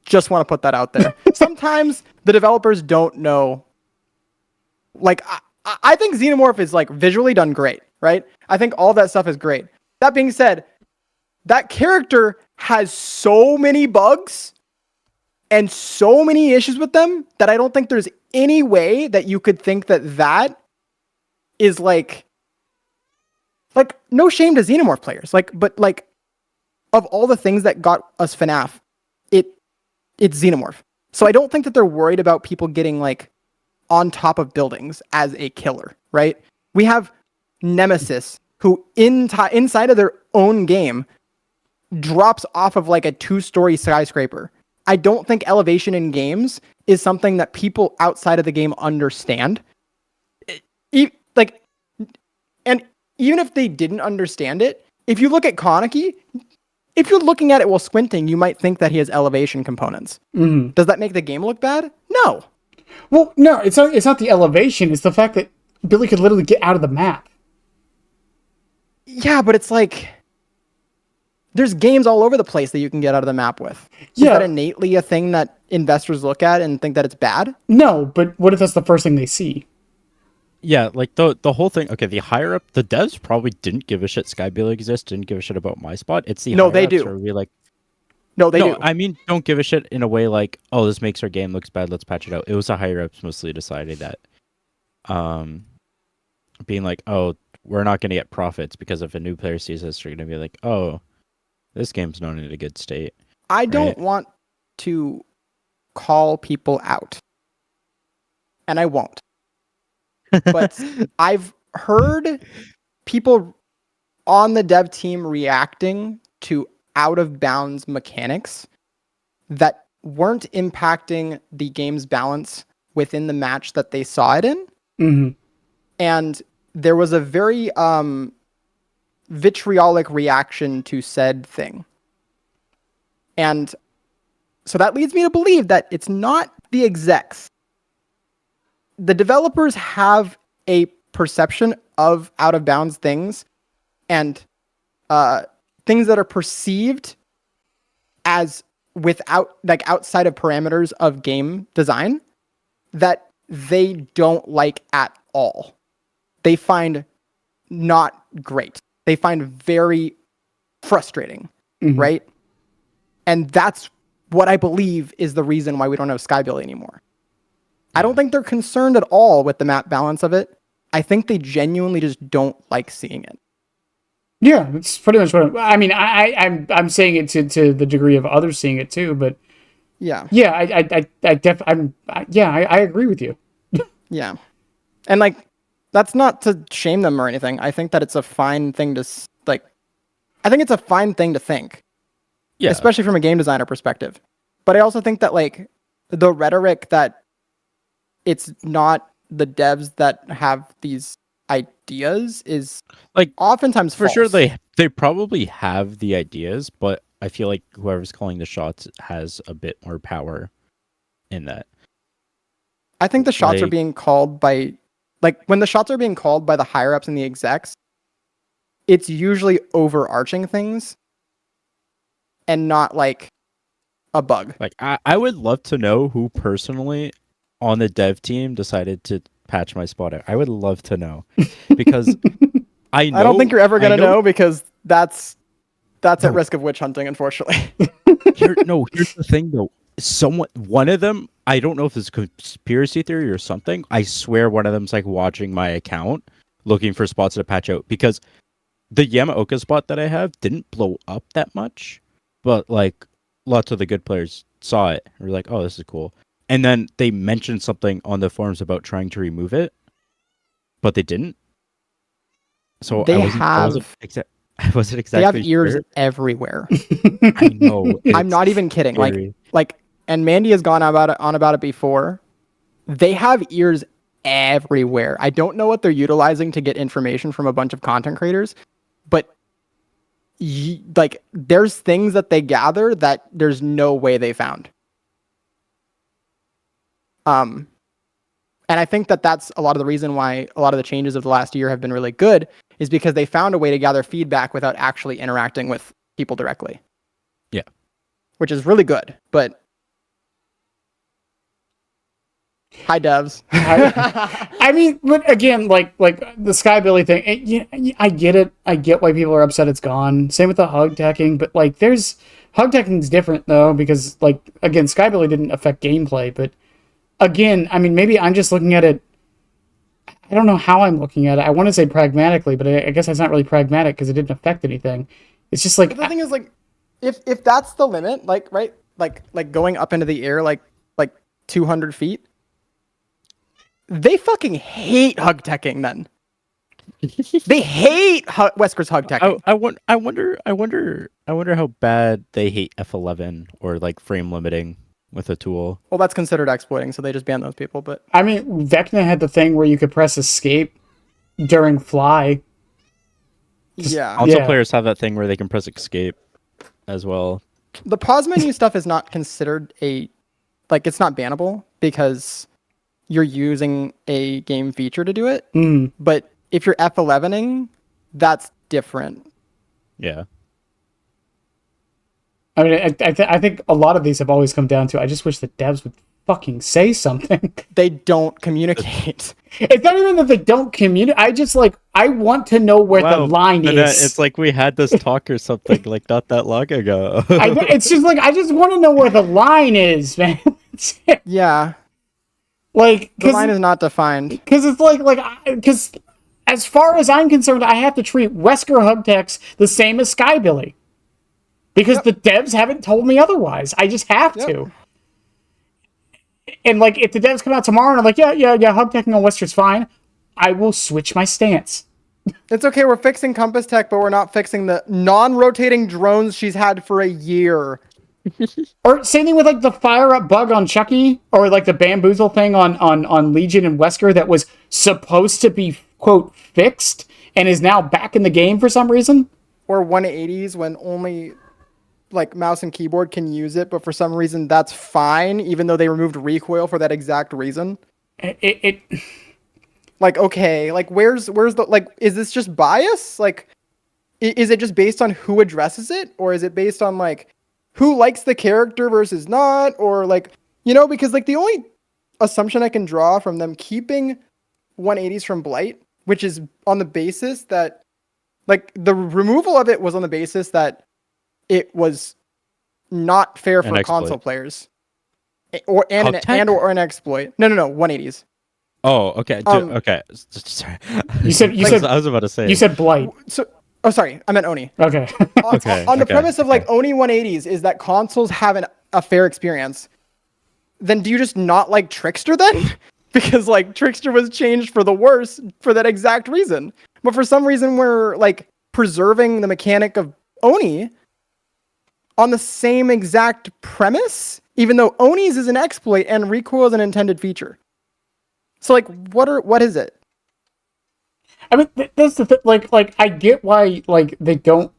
Just want to put that out there. Sometimes the developers don't know. Like, I think Xenomorph is like visually done great, right? I think all that stuff is great. That being said, that character has so many bugs and so many issues with them that I don't think there's any way that you could think that that is like no shame to Xenomorph players. But of all the things that got us FNAF, it's Xenomorph. So I don't think that they're worried about people getting like on top of buildings as a killer, right? We have Nemesis, who inside of their own game drops off of like a 2-story skyscraper. I don't think elevation in games is something that people outside of the game understand. And even if they didn't understand it, if you look at Kaneki, if you're looking at it while squinting, you might think that he has elevation components. Mm-hmm. Does that make the game look bad? No. Well, no, it's not the elevation. It's the fact that Billy could literally get out of the map. Yeah, but it's like there's games all over the place that you can get out of the map with. Is Yeah. that innately a thing that investors look at and think that it's bad? No, but what if that's the first thing they see? Yeah, like the whole thing. Okay, the higher up, the devs probably didn't give a shit. Skybilly exists, didn't give a shit about my spot. It's the No, higher they ups do. where we like. No, they do. I mean, don't give a shit in a way like, oh, this makes our game looks bad. Let's patch it out. It was the higher ups mostly decided that, being like, oh, we're not going to get profits because if a new player sees this, they're going to be like, oh, this game's not in a good state. I don't want to call people out, and I won't. But I've heard people on the dev team reacting to out of bounds mechanics that weren't impacting the game's balance within the match that they saw it in. Mm-hmm. And there was a very vitriolic reaction to said thing. And so that leads me to believe that it's not the execs. The developers have a perception of out of bounds things and things that are perceived as outside of parameters of game design that they don't like at all. They find not great. They find very frustrating, right? And that's what I believe is the reason why we don't have Skybilly anymore. I don't think they're concerned at all with the map balance of it. I think they genuinely just don't like seeing it. Yeah, that's pretty much what I mean. I'm saying it to the degree of others seeing it too, but yeah, I agree with you. Yeah, and like that's not to shame them or anything. I think that it's a fine thing to like. I think it's a fine thing to think, especially from a game designer perspective. But I also think that like the rhetoric that it's not the devs that have these ideas is like oftentimes for false. sure they probably have the ideas, but I feel like whoever's calling the shots has a bit more power in that. I think the shots are being called by when the shots are being called by the higher ups and the execs, it's usually overarching things and not like a bug. Like I would love to know who personally on the dev team decided to patch my spot out. I would love to know because I don't think you're ever gonna know because that's at risk of witch hunting, unfortunately. Here's the thing though. One of them, I don't know if it's conspiracy theory or something. I swear one of them's like watching my account, looking for spots to patch out because the Yamaoka spot that I have didn't blow up that much, but like lots of the good players saw it and were like, "Oh, this is cool." And then they mentioned something on the forums about trying to remove it, but they didn't. So I wasn't exactly. They have ears sure. everywhere. I know. I'm not even kidding. Scary. Like, and Mandy has gone on about it before. They have ears everywhere. I don't know what they're utilizing to get information from a bunch of content creators, but like, there's things that they gather that there's no way they found. And I think that that's a lot of the reason why a lot of the changes of the last year have been really good is because they found a way to gather feedback without actually interacting with people directly. Yeah. Which is really good. But Hi, devs. I mean, but again, like the Skybilly thing, I get it. I get why people are upset it's gone. Same with the hug tacking, but like there's hug tacking's different though, because like again, Skybilly didn't affect gameplay, but again, I mean, maybe I'm just looking at it. I don't know how I'm looking at it. I want to say pragmatically, but I guess that's not really pragmatic because it didn't affect anything. It's just like But the thing is, like, if that's the limit, like, right, like going up into the air, like 200 feet, they fucking hate hug teching. Then they hate Wesker's hug teching. I wonder how bad they hate F11 or like frame limiting with a tool. Well, that's considered exploiting, so they just ban those people. But I mean, Vecna had the thing where you could press escape during fly. yeah, Console players have that thing where they can press escape as well. the pause menu stuff is not considered it's not bannable because you're using a game feature to do it. But if you're F11ing, that's different. Yeah. I mean, I think a lot of these have always come down to I just wish the devs would fucking say something. They don't communicate. It's not even that they don't communicate. I just I want to know where the line is. It's like we had this talk or something like not that long ago. It's just like I just want to know where the line is, man. Yeah, like the line is not defined. Because it's because as far as I'm concerned, I have to treat Wesker Hugtex the same as Skybilly. Because the devs haven't told me otherwise. I just have to. And if the devs come out tomorrow and I'm like, yeah, hugteching on Wesker's fine, I will switch my stance. It's okay, we're fixing Compass Tech, but we're not fixing the non-rotating drones she's had for a year. Or same thing with the fire up bug on Chucky, or the bamboozle thing on Legion and Wesker that was supposed to be quote fixed and is now back in the game for some reason. Or 180s when only mouse and keyboard can use it, but for some reason that's fine, even though they removed recoil for that exact reason. Okay, where's the is this just bias? Is it just based on who addresses it, or is it based on who likes the character versus not, or because the only assumption I can draw from them keeping 180s from Blight, which is on the basis that the removal of it was on the basis that it was not fair for console players, or an exploit. No, 180s. Oh, okay. Okay. Sorry. You said I was about to say. You said Blight. Sorry, I meant Oni. Okay. On the premise of Oni 180s is that consoles have a fair experience. Then do you just not like Trickster then? Because Trickster was changed for the worse for that exact reason. But for some reason we're preserving the mechanic of Oni on the same exact premise, even though Oni's is an exploit and recoil is an intended feature. So what is it? I mean, that's the thing. I get why they don't.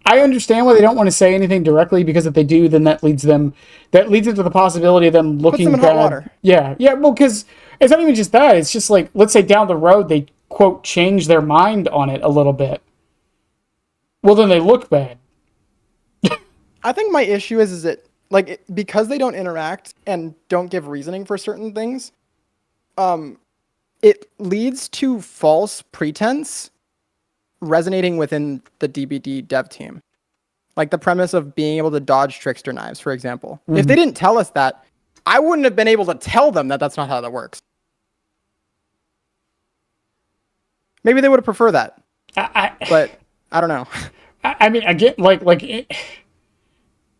I understand why they don't want to say anything directly, because if they do, then that leads into the possibility of them looking Puts them in bad. hot water. Yeah. Well, because it's not even just that. It's just let's say down the road they quote change their mind on it a little bit. Well, then they look bad. I think my issue is that because they don't interact and don't give reasoning for certain things, it leads to false pretense resonating within the DBD dev team. The premise of being able to dodge Trickster knives, for example. Mm-hmm. If they didn't tell us that, I wouldn't have been able to tell them that that's not how that works. Maybe they would have preferred that. But I don't know. I mean, again,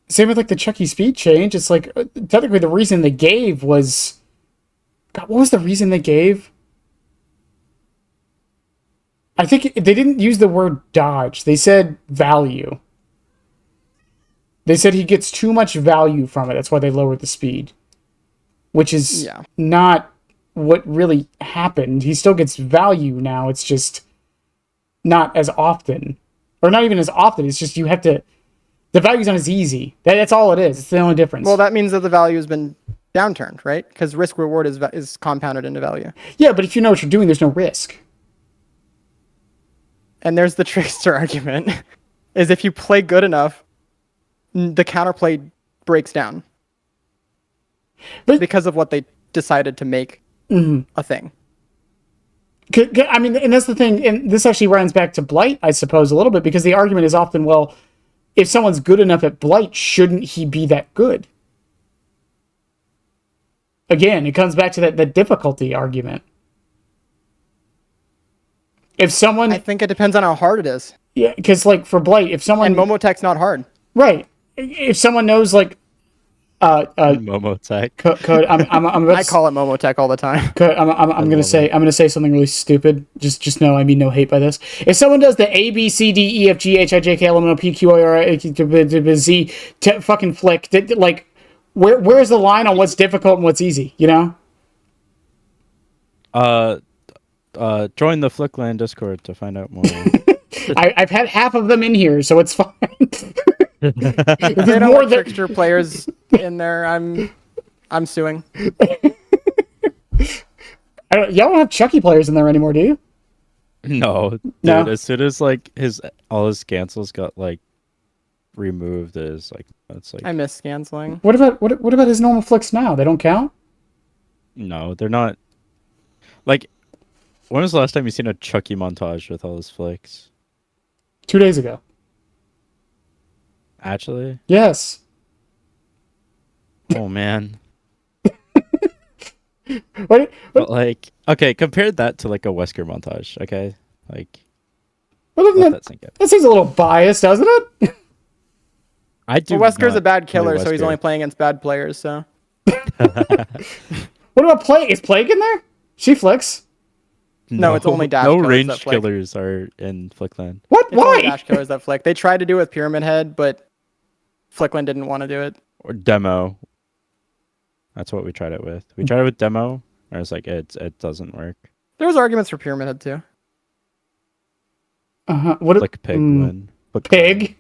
same with the Chucky speed change. It's technically the reason they gave was, God, what was the reason they gave? I think they didn't use the word dodge. They said value. They said he gets too much value from it. That's why they lowered the speed, which is not what really happened. He still gets value now. It's just not as often, or not even as often. It's just you have to. The value's not as easy. That's all it is. It's the only difference. Well, that means that the value has been downturned, right? Because risk reward is compounded into value. Yeah, but if you know what you're doing, there's no risk. And there's the Trickster argument, is if you play good enough, the counterplay breaks down. But because of what they decided to make a thing. I mean, and that's the thing, and this actually runs back to Blight, I suppose, a little bit, because the argument is often, well, if someone's good enough at Blight, shouldn't he be that good? Again, it comes back to that difficulty argument. If someone... I think it depends on how hard it is. Yeah, because, like, for Blight, if someone... And Momotech's not hard. Right. If someone knows, like... Momotech. Code, I call it Momotech all the time. I'm gonna say something really stupid. Just know I mean no hate by this. If someone does the A B C D E F G H I J K L M N O P Q R Z fucking flick, like where's the line on what's difficult and what's easy? You know. Join the Flickland Discord to find out more. I've had half of them in here, so it's fine. They don't more trickster players in there. I'm suing. Y'all don't have Chucky players in there anymore, do you? No, dude. No? As soon as like all his cancels got like removed, it's like I miss canceling. What about his normal flicks now? They don't count? No, they're not. Like, when was the last time you seen a Chucky montage with all his flicks? 2 days ago. Actually? Yes. Oh man. What? But like, okay, compare that to like a Wesker montage, okay? Like, Let that sink in. That seems a little biased, doesn't it? I do. Well, Wesker's a bad killer, Wesker. so he's only playing against bad players. So. What about Plague? Is Plague in there? She flicks. No, it's only dash no killers range that flick. killers are in Flickland. What? It's Why? only dash killers that flick. They tried to do it with Pyramid Head, but Flickland didn't want to do it. Or demo. That's what we tried it with. We tried it with demo, or it's like it doesn't work. There was arguments for Pyramid Head too. What? Like pig win. Pig.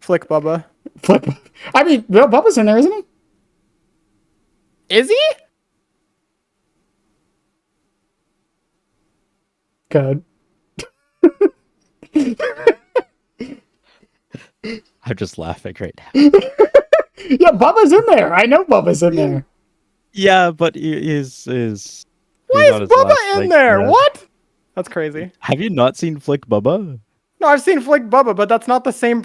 Flick Bubba. Flick. I mean, well, Bubba's in there, isn't he? Is he? Code. I'm just laughing right now. Yeah, Bubba's in there. I know Bubba's in there. Yeah, but is Why is Bubba in there? Yeah. What? That's crazy. Have you not seen Flick Bubba? No, I've seen Flick Bubba, but that's not the same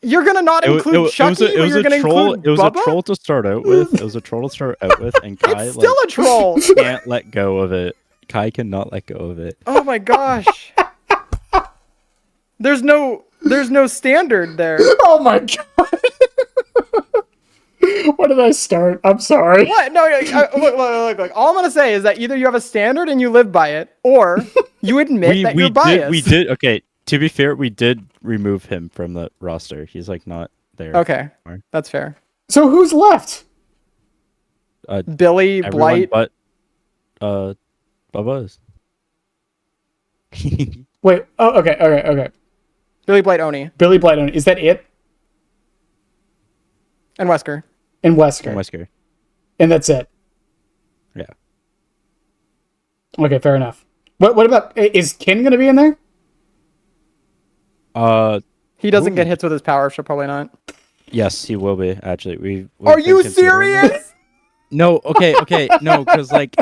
You're gonna not include Chucky, but you're gonna include It was Bubba? a troll to start out with. It was a troll to start out with, and Kai It's still a troll. can't let go of it. Kai cannot let go of it. Oh my gosh. There's no standard there. Oh my god. Where did I start? I'm sorry. What? No, look. All I'm gonna say is that either you have a standard and you live by it, or you admit that you're biased. We did. Okay, to be fair, we did remove him from the roster. He's like not there. Okay, that's fair. So who's left? Billy, Blight, but Bubba's. Wait. Oh, okay. Billy, Blight, Oni, Billy Blight. Is that it? and Wesker. And Wesker. Wesker. And that's it. Yeah. Okay, fair enough. What about, is Kin gonna be in there? He doesn't get hits with his power, so probably not. Yes, he will be. Actually, we've Are been you considering it. serious? No. Okay. No, because like,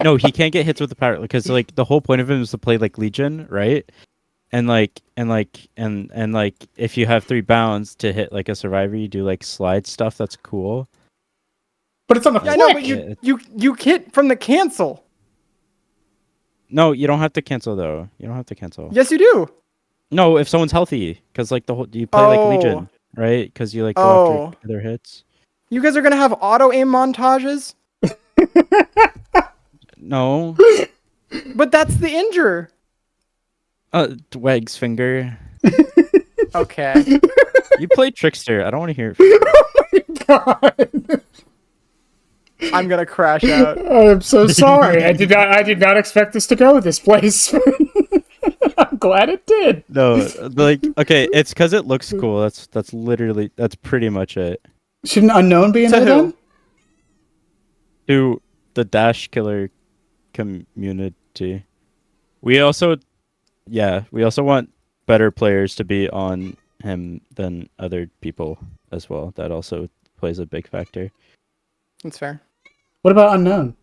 no, he can't get hits with the power because like the whole point of him is to play like Legion, right? And if you have 3 bounds to hit like a survivor, you do like slide stuff. That's cool. But it's on the Yeah, I flick. know, but you hit from the cancel. No, you don't have to cancel though. You don't have to cancel. Yes, you do. No, if someone's healthy, because like you play like Legion, right? Because you like go after their hits. You guys are gonna have auto aim montages. No. But that's the injure. Weg's finger. Okay. You play Trickster. I don't want to hear it. God. I'm gonna crash out. I'm so sorry. I did not expect this to go this place. I'm glad it did. No, like okay, it's because it looks cool. That's pretty much it. Should an unknown be in there then? To the Dash Killer community. We also want better players to be on him than other people as well. That also plays a big factor. That's fair. What about unknown?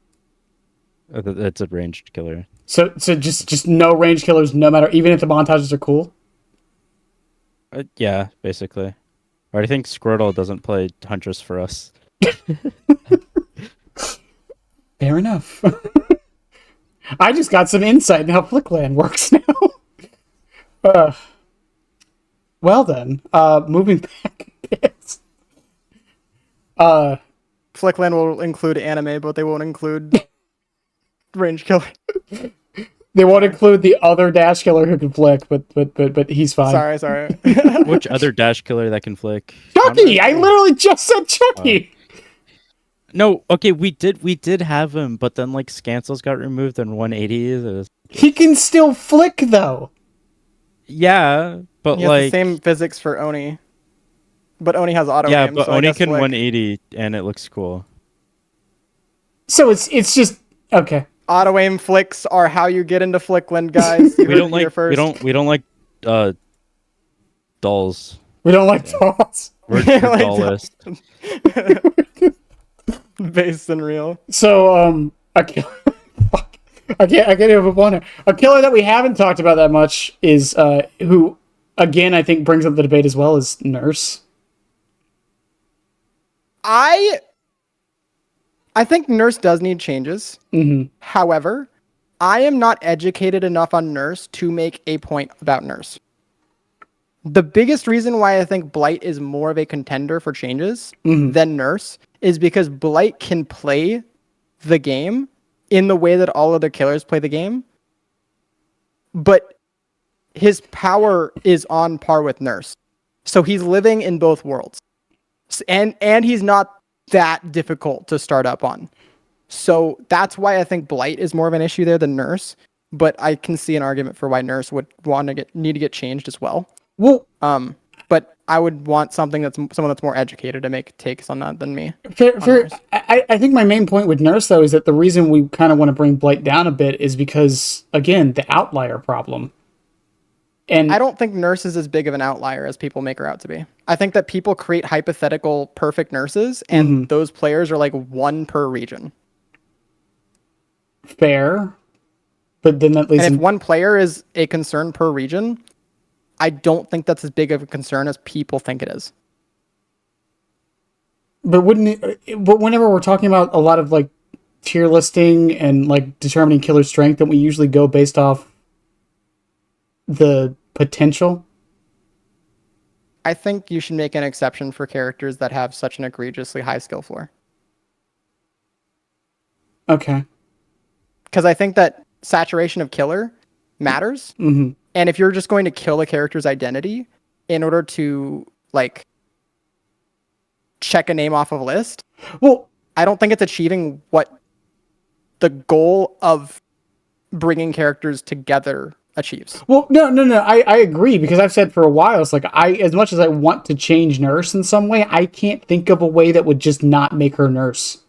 It's a ranged killer. So just no range killers, no matter, even if the montages are cool. Yeah, basically. Or I think Squirtle doesn't play Huntress for us. Fair enough. I just got some insight in how Flickland works now. uh, well then, moving back a bit. Flickland will include anime, but they won't include range killer. They won't include the other dash killer who can flick, but he's fine. Sorry. Which other dash killer that can flick? Chucky! I literally just said Chucky! No, okay, we did have him, but then like Scancels got removed in 180. He can still flick though. Yeah, but He has like the same physics for Oni. But Oni has auto yeah, aim, but so I Oni guess can flick. 180 and it looks cool. So it's just okay. Auto aim flicks are how you get into Flickland, guys. You We heard don't it here like first. we don't like dolls. We don't like dolls. We're Like dollist. Based and real. So a killer. Fuck. I can't even move on. A killer that we haven't talked about that much is who again I think brings up the debate as well is Nurse. I think Nurse does need changes. Mm-hmm. However, I am not educated enough on Nurse to make a point about Nurse. The biggest reason why I think Blight is more of a contender for changes than Nurse is because Blight can play the game in the way that all other killers play the game, but his power is on par with Nurse. So he's living in both worlds. And he's not that difficult to start up on. So that's why I think Blight is more of an issue there than Nurse, but I can see an argument for why Nurse would need to get changed as well. Well, But I would want someone that's more educated to make takes on that than me. fair. I think my main point with Nurse though is that the reason we kind of want to bring Blight down a bit is because again the outlier problem. And I don't think Nurse is as big of an outlier as people make her out to be. I think that people create hypothetical perfect nurses, and those players are like one per region. fair, but then that leaves And if one player is a concern per region, I don't think that's as big of a concern as people think it is. But but whenever we're talking about a lot of like tier listing and like determining killer strength, don't we usually go based off the potential? I think you should make an exception for characters that have such an egregiously high skill floor. Okay. Because I think that saturation of killer matters. Mm-hmm. And if you're just going to kill a character's identity in order to like check a name off of a list, Well, I don't think it's achieving what the goal of bringing characters together achieves. Well, no. I agree because I've said for a while, it's like as much as I want to change Nurse in some way, I can't think of a way that would just not make her Nurse.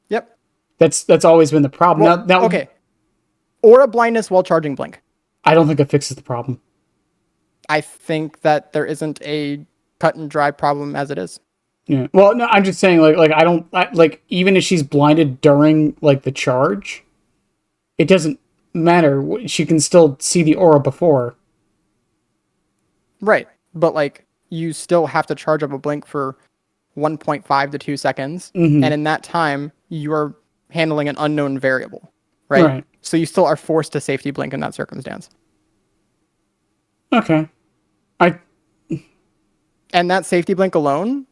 Yep. That's always been the problem. Well, now, okay. Or a blindness while charging blink. I don't think it fixes the problem. I think that there isn't a cut and dry problem as it is. Yeah. Well, no, I'm just saying like like even if she's blinded during like the charge, it doesn't matter. She can still see the aura before. Right. But like you still have to charge up a blink for 1.5 to 2 seconds. Mm-hmm. And in that time, you are handling an unknown variable. Right? Right. So you still are forced to safety blink in that circumstance. Okay. And that safety blink alone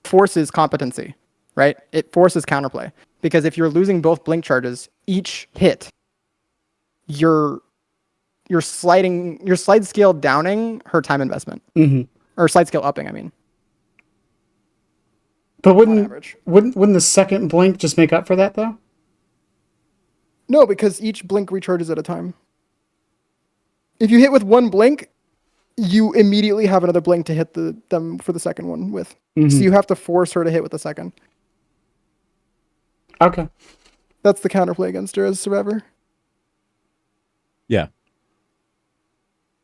forces competency, right? It forces counterplay. Because if you're losing both blink charges, each hit, you're slide scale downing her time investment. Mm-hmm. Or slide scale upping, I mean. But On average. wouldn't the second blink just make up for that though? No, because each blink recharges at a time. If you hit with one blink, you immediately have another blink to hit them for the second one with. Mm-hmm. So you have to force her to hit with the second. Okay. That's the counterplay against her as Survivor. Yeah.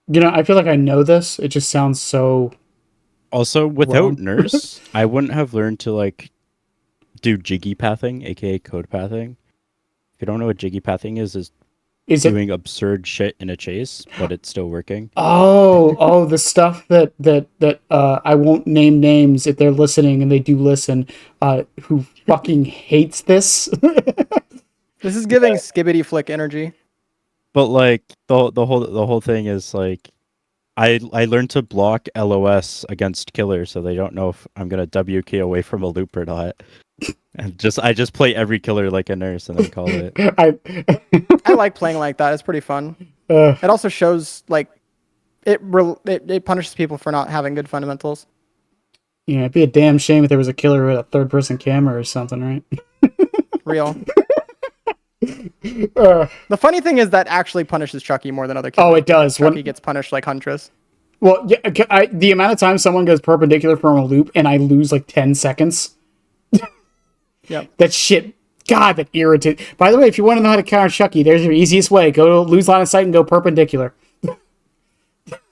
You know, I feel like I know this. It just sounds so. Also, without Wrong. Nurse, I wouldn't have learned to like do jiggy pathing, aka code pathing. If you don't know what jiggy pathing is Is it? doing absurd shit in a chase, but it's still working. Oh, the stuff that I won't name names if they're listening, and they do listen. Who fucking hates this? This is giving skibbity flick energy. But like the whole thing is like I learned to block LOS against killers, so they don't know if I'm gonna WK away from a loop or not. And I just play every killer like a nurse and then call it. I like playing like that. It's pretty fun. Uh, It also shows like it punishes people for not having good fundamentals. yeah, it'd be a damn shame if there was a killer with a third-person camera or something, right? Real. Uh, The funny thing is that actually punishes Chucky more than other killers. oh, it does. Chucky gets punished like Huntress. Well, yeah, the amount of time someone goes perpendicular from a loop and I lose like 10 seconds. Yep. That shit, God, that irritates. By the way, if you want to know how to counter Chucky, there's your easiest way. Go to lose line of sight and go perpendicular.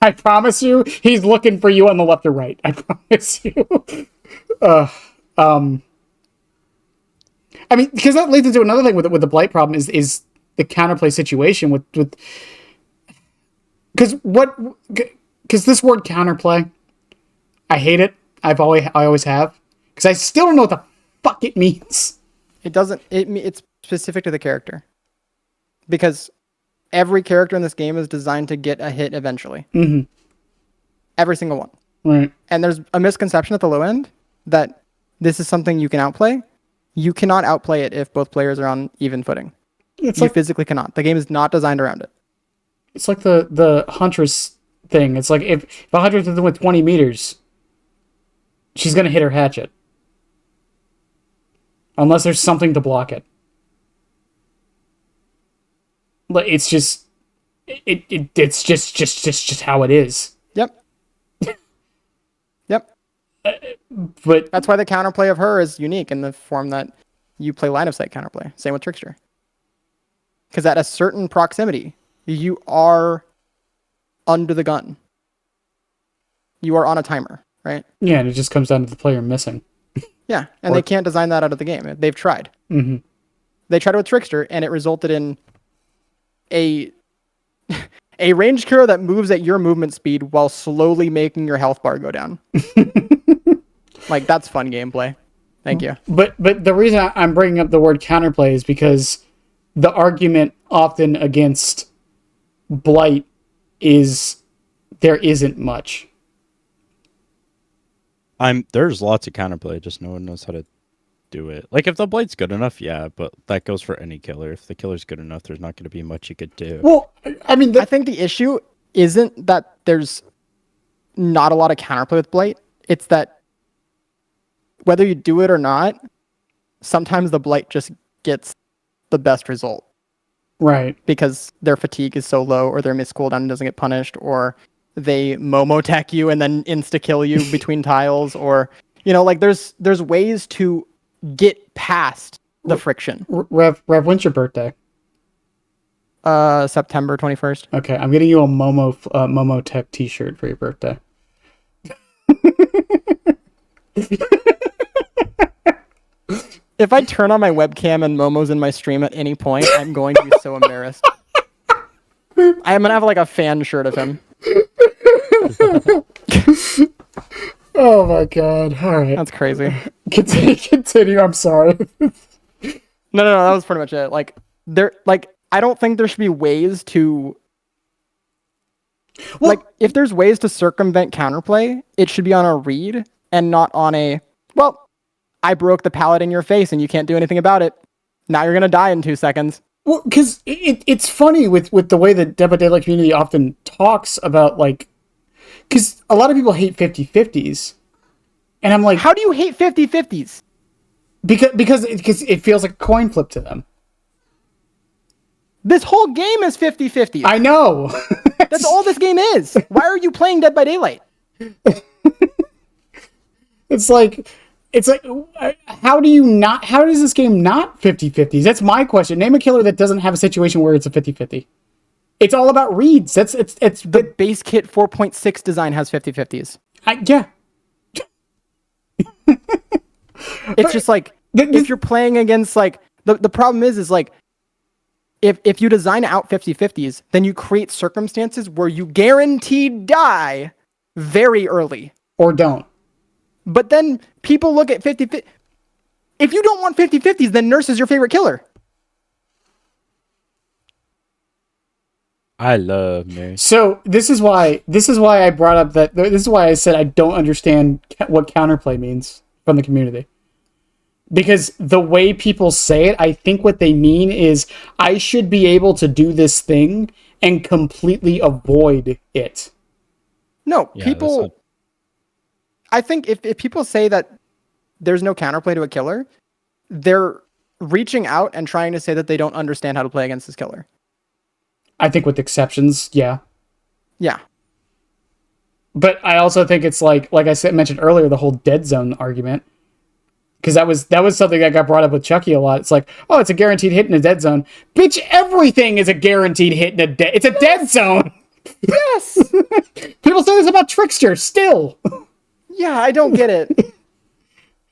I promise you, he's looking for you on the left or right. I promise you. I mean, because that leads into another thing with the Blight problem is the counterplay situation with because this word counterplay, I hate it. I always have, because I still don't know what the fuck it means. It doesn't. It's specific to the character, because every character in this game is designed to get a hit eventually. Mm-hmm. Every single one. Right. And there's a misconception at the low end that this is something you can outplay. You cannot outplay it if both players are on even footing. You physically cannot. The game is not designed around it. It's like the Huntress thing. It's like if a Huntress is with 20 meters, she's gonna hit her hatchet. Unless there's something to block it. Like, it's just it's just how it is. Yep. Yep. But That's why the counterplay of her is unique in the form that you play line of sight counterplay. Same with Trickster. Because at a certain proximity, you are under the gun. You are on a timer, right? yeah, and it just comes down to the player missing. Yeah, and they can't design that out of the game. They've tried. Mm-hmm. They tried it with Trickster, and it resulted in a ranged hero that moves at your movement speed while slowly making your health bar go down. Like, that's fun gameplay. Thank you. But the reason I'm bringing up the word counterplay is because the argument often against Blight is there isn't much. There's lots of counterplay, just no one knows how to do it. Like if the Blight's good enough, yeah, but that goes for any killer. If the killer's good enough, there's not going to be much you could do. Well, I mean, I think the issue isn't that there's not a lot of counterplay with Blight. It's that whether you do it or not, sometimes the Blight just gets the best result. right. Because their fatigue is so low, or their miss cooldown doesn't get punished, or they Momo tech you and then insta kill you between tiles, or like there's ways to get past the friction. Rev, when's your birthday? September 21st. Okay, I'm getting you a Momo Tech T-shirt for your birthday. If I turn on my webcam and Momo's in my stream at any point, I'm going to be so embarrassed. I'm gonna have like a fan shirt of him. Oh my god! All right, That's crazy. Continue. I'm sorry. No, that was pretty much it. I don't think there should be ways to. Well, If there's ways to circumvent counterplay, it should be on a read and not on a, well, I broke the pallet in your face and you can't do anything about it. Now you're going to die in 2 seconds. Well, because it's funny with the way the Dead by Daylight community often talks about, because a lot of people hate 50-50s. And I'm like, How do you hate 50-50s? Because it feels like a coin flip to them. This whole game is 50-50s. I know. That's all this game is. Why are you playing Dead by Daylight? It's like, how does this game not 50-50s? That's my question. Name a killer that doesn't have a situation where it's a 50-50. It's all about reads. The base kit 4.6 design has 50-50s. Yeah. It's just like, if you're playing against like the problem is like if you design out 50/50s, then you create circumstances where you guaranteed die very early. Or don't. But then people look at 50/50. If you don't want 50/50s, then Nurse is your favorite killer. I love Nurse. So this is why I brought up that. This is why I said I don't understand what counterplay means from the community. Because the way people say it, I think what they mean is I should be able to do this thing and completely avoid it. No, people. I think if people say that there's no counterplay to a killer, they're reaching out and trying to say that they don't understand how to play against this killer. I think with exceptions, yeah. Yeah. But I also think it's like I said, mentioned earlier, the whole dead zone argument. Because that was something that got brought up with Chucky a lot. It's like, oh, it's a guaranteed hit in a dead zone. Bitch, everything is a guaranteed hit in a it's a dead zone. Yes. People say this about Trickster still. Yeah, I don't get it.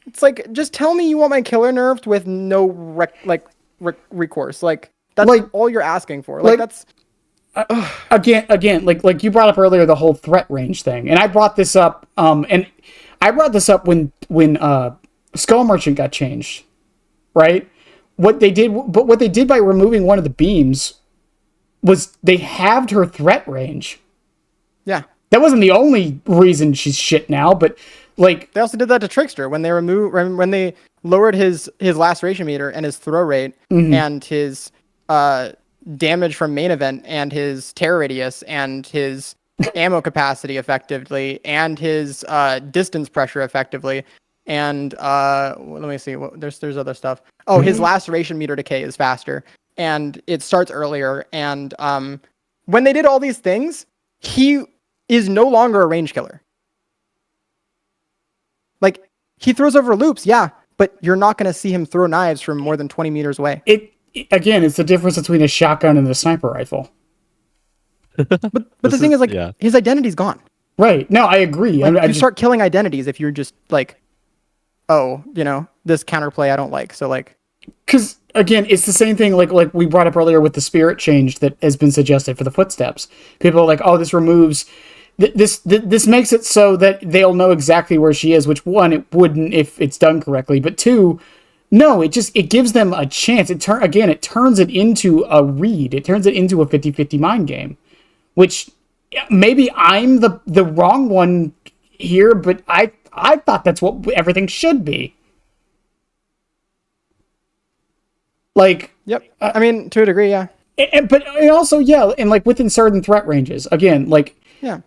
It's like, just tell me you want my killer nerfed with no recourse. Like, that's like all you're asking for. Like that's again, like you brought up earlier the whole threat range thing, and I brought this up. And I brought this up when Skull Merchant got changed, right? What they did by removing one of the beams was they halved her threat range. Yeah. That wasn't the only reason she's shit now, but like they also did that to Trickster when they lowered his laceration meter and his throw rate and his damage from main event and his tear radius and his ammo capacity effectively and his distance pressure effectively. And let me see. There's other stuff. Oh, his laceration meter decay is faster, and it starts earlier. And when they did all these things, he is no longer a range killer. Like, he throws over loops, yeah, but you're not going to see him throw knives from more than 20 meters away. It's the difference between a shotgun and a sniper rifle. But the thing is, like, his identity's gone. Right. No, I agree. Like, you start killing identities if you're just like, oh, this counterplay I don't like. So like, because again, it's the same thing like we brought up earlier with the spirit change that has been suggested for the footsteps. People are like, oh, this removes this makes it so that they'll know exactly where she is, which one, it wouldn't if it's done correctly, but two, no, it gives them a chance. It turns it into a read. It turns it into a 50-50 mind game, which maybe I'm the wrong one here, but I thought that's what everything should be. Like, yep. I mean, to a degree, yeah. But also, yeah, and like within certain threat ranges, again, like, yeah,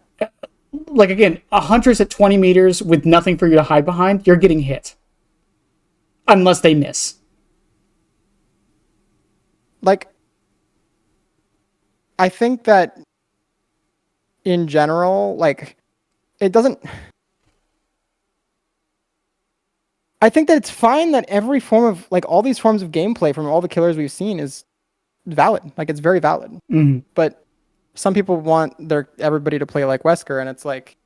like again, a huntress at 20 meters with nothing for you to hide behind, you're getting hit, unless they miss. Like, I think that in general, like, it doesn't. I think that it's fine that every form of, like, all these forms of gameplay from all the killers we've seen is valid. Like, it's very valid. Mm-hmm. But some people want everybody to play like Wesker, and it's like,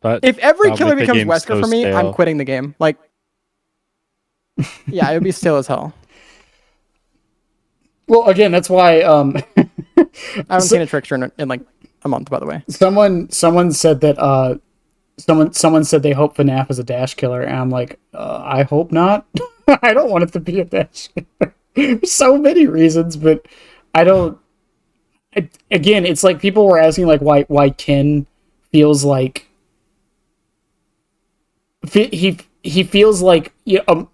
but if every killer becomes Wesker for me, I'm quitting the game. Like, yeah, it would be stale as hell. Well, again, that's why I haven't seen a Trickster in like a month, by the way. Someone said that someone said they hope FNAF is a dash killer, and I'm like, I hope not. I don't want it to be a dash killer. There's so many reasons, but I don't. Again, it's like people were asking like why Ken feels like he feels like I'm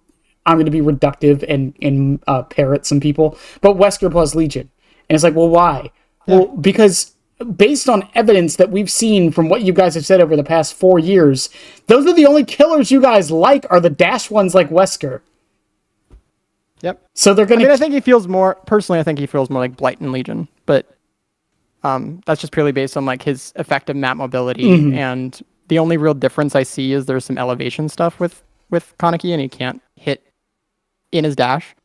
going to be reductive and parrot some people, but Wesker plus Legion, and it's like, well, why? Yeah. Well, because based on evidence that we've seen from what you guys have said over the past 4 years, those are the only killers you guys like are the dash ones like Wesker. Yep. So they're going to. I think he feels more personally. I think he feels more like Blight and Legion, but that's just purely based on like his effective map mobility. Mm-hmm. And the only real difference I see is there's some elevation stuff with Kaneki, and he can't hit in his dash.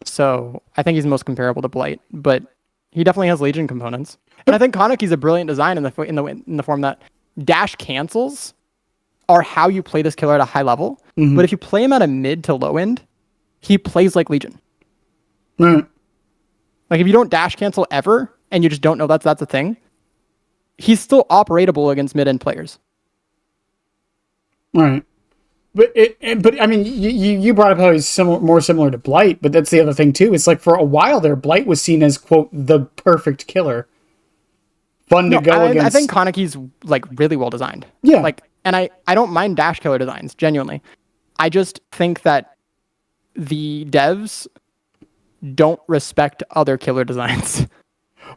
So I think he's most comparable to Blight, but he definitely has Legion components. And I think Kaneki's a brilliant design in the form that dash cancels are how you play this killer at a high level. Mhm. But if you play him at a mid to low end, he plays like Legion. Right. Like if you don't dash cancel ever and you just don't know that's a thing, he's still operatable against mid end players. Right. But I mean, you brought up how he's more similar to Blight, but that's the other thing too. It's like for a while there, Blight was seen as quote the perfect killer, fun to go against. I think Kaneki's like really well designed. Yeah. Like, and I don't mind dash killer designs genuinely. I just think that the devs don't respect other killer designs.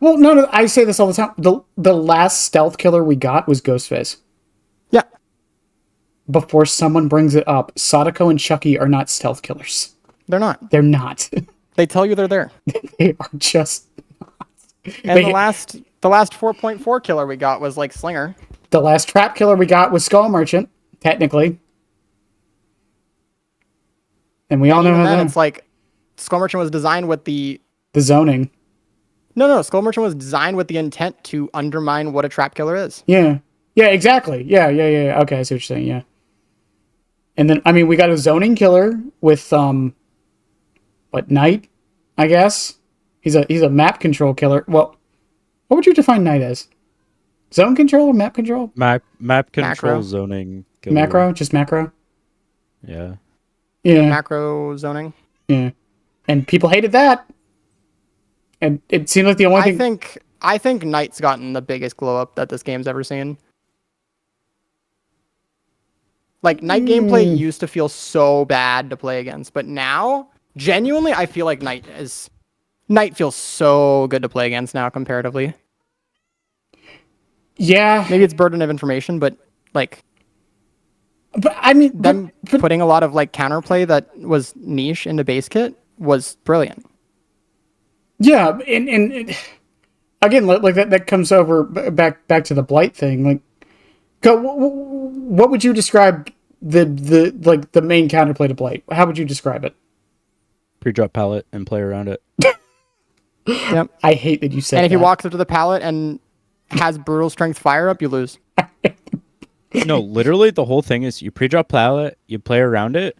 Well, no, I say this all the time. The last stealth killer we got was Ghostface. Yeah. Before someone brings it up, Sadako and Chucky are not stealth killers. They're not. They're not. They tell you they're there. They are just not. And the last 4.4 killer we got was like Slinger. The last trap killer we got was Skull Merchant, technically. And we all know how then that. it's like Skull Merchant was designed with the zoning. No, Skull Merchant was designed with the intent to undermine what a trap killer is. Yeah. Yeah, exactly. Yeah. Okay, I see what you're saying, yeah. And then, I mean, we got a zoning killer with, Knight, I guess? He's a map control killer. Well, what would you define Knight as? Zone control or map control? Map control, Macro. zoning. Killer. Macro? Just macro? Yeah. Yeah. Macro zoning. Yeah. And people hated that. And it seemed like the only thing... I think Knight's gotten the biggest glow up that this game's ever seen. Like, Knight gameplay used to feel so bad to play against, but now, genuinely, I feel like Knight feels so good to play against now, comparatively. Yeah. Maybe it's burden of information, but, like... But, I mean... Them putting a lot of, like, counterplay that was niche into base kit was brilliant. Yeah, and again, like that comes over back to the Blight thing. Like, what would you describe the main counterplay to Blight? How would you describe it? Pre-drop pallet and play around it. Yep. I hate that you said. And if he walks up to the pallet and has brutal strength fire up, you lose. No, literally the whole thing is you pre-drop pallet, you play around it.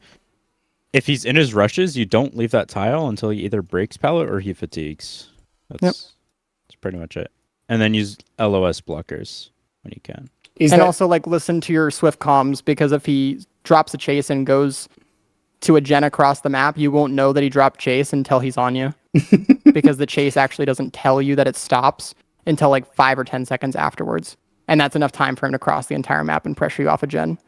If he's in his rushes, you don't leave that tile until he either breaks pallet or he fatigues. That's pretty much it. And then use LOS blockers when you can. Also, like, listen to your Swift comms, because if he drops a chase and goes to a gen across the map, you won't know that he dropped chase until he's on you. Because the chase actually doesn't tell you that it stops until like 5 or 10 seconds afterwards. And that's enough time for him to cross the entire map and pressure you off a gen.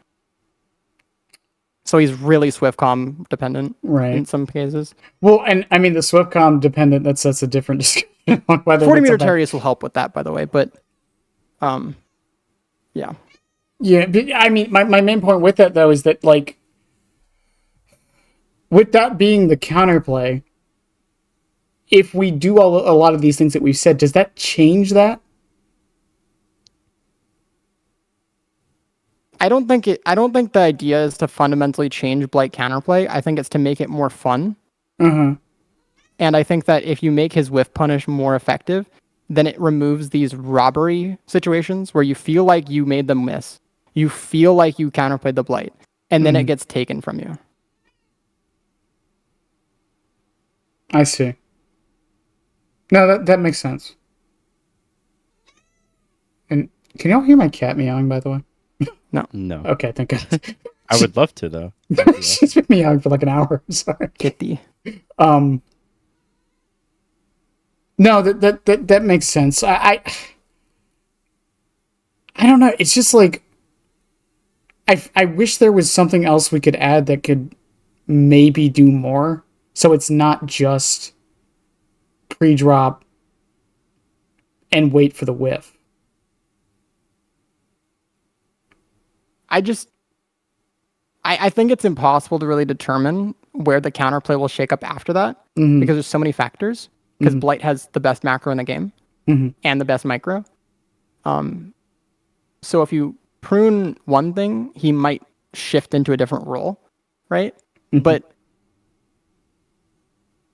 So he's really Swiftcom dependent, right, in some cases. Well, and I mean the Swiftcom dependent. That's a different discussion on whether 40-meter Terrius will help with that, by the way. But, yeah. Yeah, but, I mean, my main point with that though is that, like, with that being the counterplay, if we do a lot of these things that we've said, does that change that? I don't think the idea is to fundamentally change Blight counterplay. I think it's to make it more fun. Mm-hmm. And I think that if you make his whiff punish more effective, then it removes these robbery situations where you feel like you made them miss. You feel like you counterplayed the Blight, and then it gets taken from you. I see. No, that makes sense. And can y'all hear my cat meowing, by the way? No. Okay, thank God. I would love to, though. She's been meowing for like an hour. Sorry. Kitty. No, that makes sense. I don't know. It's just like I wish there was something else we could add that could maybe do more. So it's not just pre-drop and wait for the whiff. I think it's impossible to really determine where the counterplay will shake up after that, because there's so many factors. Because Blight has the best macro in the game and the best micro. So if you prune one thing, he might shift into a different role, right? But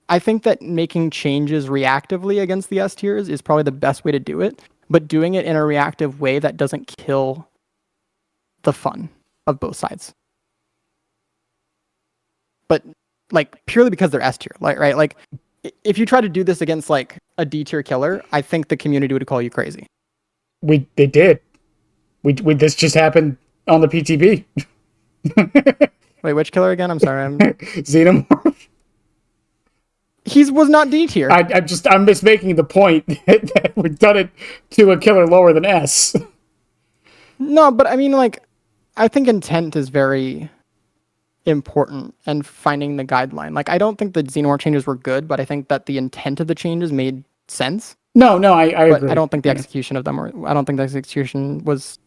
I think that making changes reactively against the S tiers is probably the best way to do it, but doing it in a reactive way that doesn't kill the fun. of both sides. But like purely because they're S tier, like right? Like if you try to do this against like a D tier killer, I think the community would call you crazy. They did. We this just happened on the PTB. Wait, which killer again? I'm sorry. Xenomorph. He was not D tier. I'm just making the point that we've done it to a killer lower than S. No, but I mean, like, I think intent is very important and finding the guideline. Like, I don't think the Xenomorph changes were good, but I think that the intent of the changes made sense. No, I But agree. I don't think the execution of them, I don't think the execution was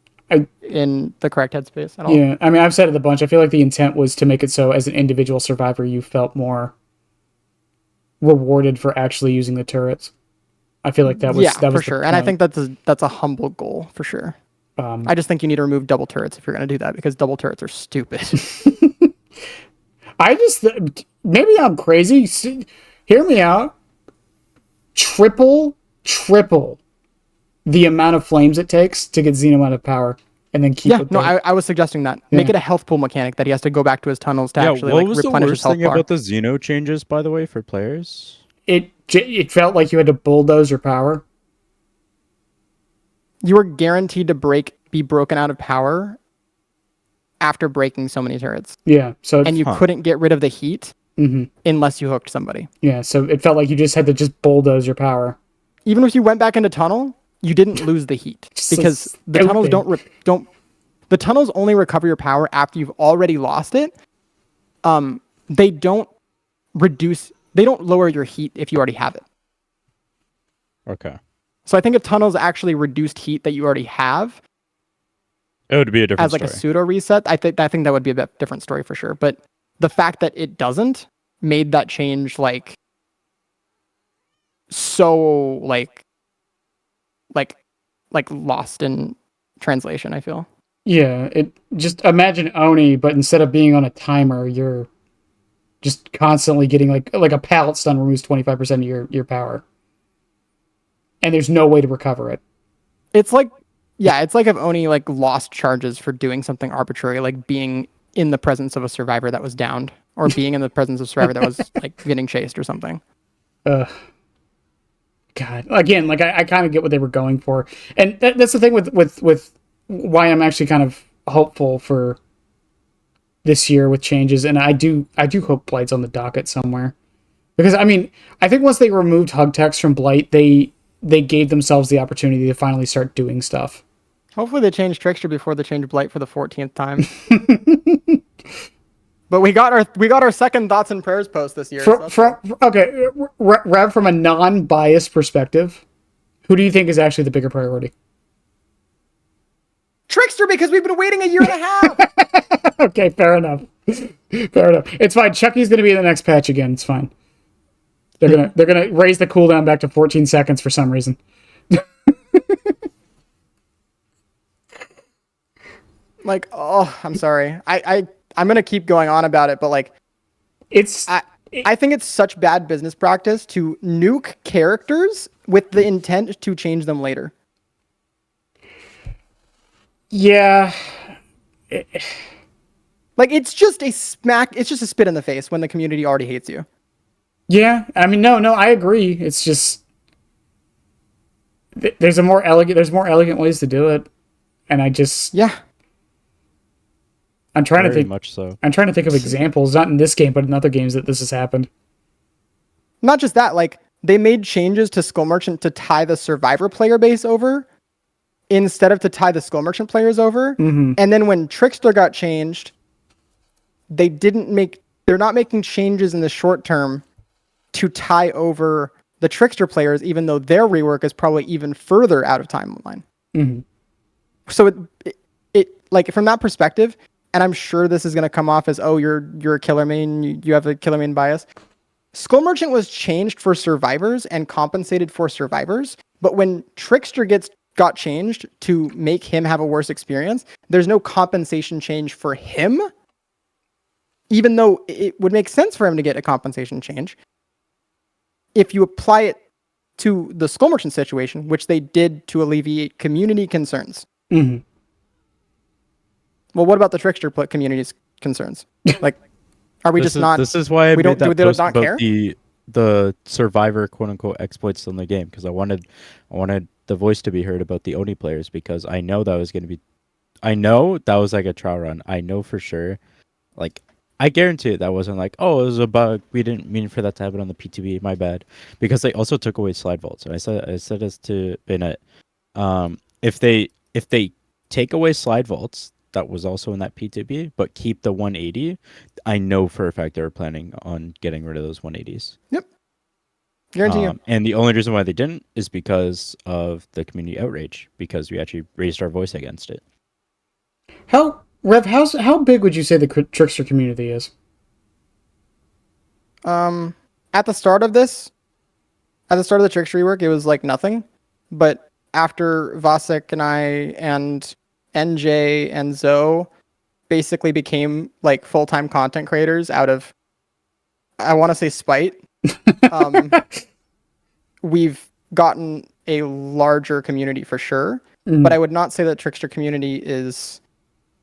in the correct headspace at all. Yeah, I mean, I've said it a bunch. I feel like the intent was to make it so as an individual survivor, you felt more rewarded for actually using the turrets. I feel like that was for sure. And I think that's a humble goal for sure. I just think you need to remove double turrets if you're going to do that because double turrets are stupid. Maybe I'm crazy. Hear me out. Triple the amount of flames it takes to get Xeno out of power and then keep it there. I was suggesting that. Yeah. Make it a health pool mechanic that he has to go back to his tunnels to actually what like was the replenish his worst health thing bar. about the Xeno changes, by the way, for players? It felt like you had to bulldoze your power. You were guaranteed to be broken out of power after breaking so many turrets. Yeah, so and you couldn't get rid of the heat unless you hooked somebody. Yeah, so it felt like you just had to just bulldoze your power. Even if you went back into tunnel, you didn't lose the heat because the tunnels don't. The tunnels only recover your power after you've already lost it. They don't lower your heat if you already have it. Okay. So I think if tunnels actually reduced heat that you already have, it would be a different as like story. a pseudo reset. I think that would be a bit different story for sure. But the fact that it doesn't made that change like so like lost in translation, I feel. Yeah, it just imagine Oni, but instead of being on a timer, you're just constantly getting like a pallet stun removes 25% of your power. And there's no way to recover it. It's like if Oni like lost charges for doing something arbitrary, like being in the presence of a survivor that was downed, or being in the presence of a survivor that was like getting chased or something. God, again, like I kind of get what they were going for, and that's the thing with why I'm actually kind of hopeful for this year with changes, and I do hope Blight's on the docket somewhere, because I mean I think once they removed hug text from Blight, they gave themselves the opportunity to finally start doing stuff. Hopefully they change Trickster before they change Blight for the 14th time. But we got our second thoughts and prayers post this year. Okay, Rev, from a non-biased perspective, who do you think is actually the bigger priority? Trickster, because we've been waiting a year and a half. Okay, fair enough. It's fine. Chucky's gonna be in the next patch again. It's fine. They're gonna raise the cooldown back to 14 seconds for some reason. Like, oh, I'm sorry. I'm gonna keep going on about it, but like, I think it's such bad business practice to nuke characters with the intent to change them later. Yeah. Like, it's just a spit in the face when the community already hates you. Yeah, I mean, no, I agree. It's just there's more elegant ways to do it, and I'm trying to think. Much so. I'm trying to think of examples, not in this game, but in other games that this has happened. Not just that, like they made changes to Skull Merchant to tie the survivor player base over instead of to tie the Skull Merchant players over. Mm-hmm. And then when Trickster got changed, they're not making changes in the short term to tie over the Trickster players, even though their rework is probably even further out of timeline. Mm-hmm. So it like from that perspective, and I'm sure this is going to come off as, oh, you're a killer main, you have a killer main bias. Skull Merchant was changed for survivors and compensated for survivors, but when Trickster got changed to make him have a worse experience, there's no compensation change for him, even though it would make sense for him to get a compensation change. If you apply it to the Skull Merchant situation, which they did to alleviate community concerns. Mm-hmm. Well, what about the trickster community's concerns? Like, are we just not? This is why I we made don't that do post not about care? the survivor quote unquote exploits in the game, because I wanted the voice to be heard about the Oni players, because I know that was like a trial run. I know for sure, like I guarantee that wasn't like, oh, it was a bug, we didn't mean for that to happen on the PTB, my bad, because they also took away slide vaults. And I said this to Bennett, if they take away slide vaults that was also in that PTB, but keep the 180, I know for a fact they were planning on getting rid of those 180s. Yep. Guarantee you. And the only reason why they didn't is because of the community outrage, because we actually raised our voice against it. How big would you say the trickster community is? At the start of this, at the start of the trickster rework, it was like nothing. But after Vasek and I and NJ and Zoe basically became like full-time content creators out of, I want to say, spite, we've gotten a larger community for sure. But I would not say that trickster community is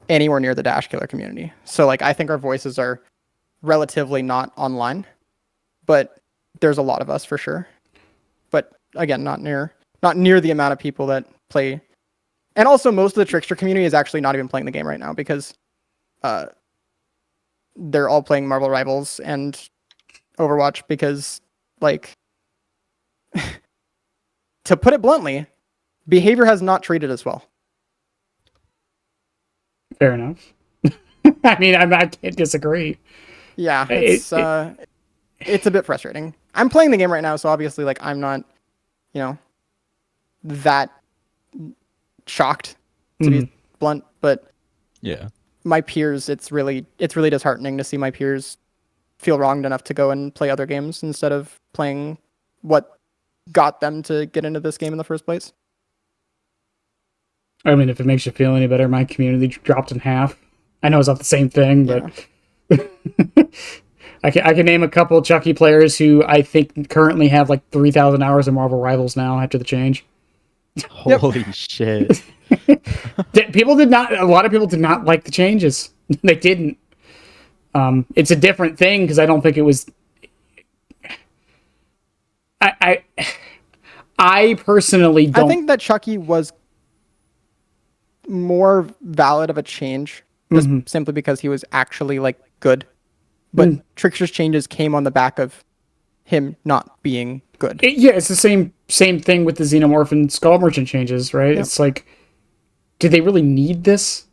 anywhere near the Dash Killer community. So like I think our voices are relatively not online, but there's a lot of us for sure. But again, not near the amount of people that play. And also most of the trickster community is actually not even playing the game right now, because they're all playing Marvel Rivals and Overwatch, because like to put it bluntly, behavior has not treated us well. Fair enough. I mean, I can't disagree. Yeah, it's a bit frustrating. I'm playing the game right now, so obviously, like, I'm not, that shocked, to be blunt. But yeah, my peers, it's really disheartening to see my peers feel wronged enough to go and play other games instead of playing what got them to get into this game in the first place. I mean, if it makes you feel any better, my community dropped in half. I know it's not the same thing, but I can name a couple of Chucky players who I think currently have like 3,000 hours of Marvel Rivals now after the change. Holy shit! A lot of people did not like the changes. They didn't. It's a different thing because I don't think it was. I personally don't. I think that Chucky was more valid of a change just simply because he was actually like good. But Trickster's changes came on the back of him not being good. It's the same thing with the Xenomorph and Skull Merchant changes, right? Yep. It's like, did they really need this?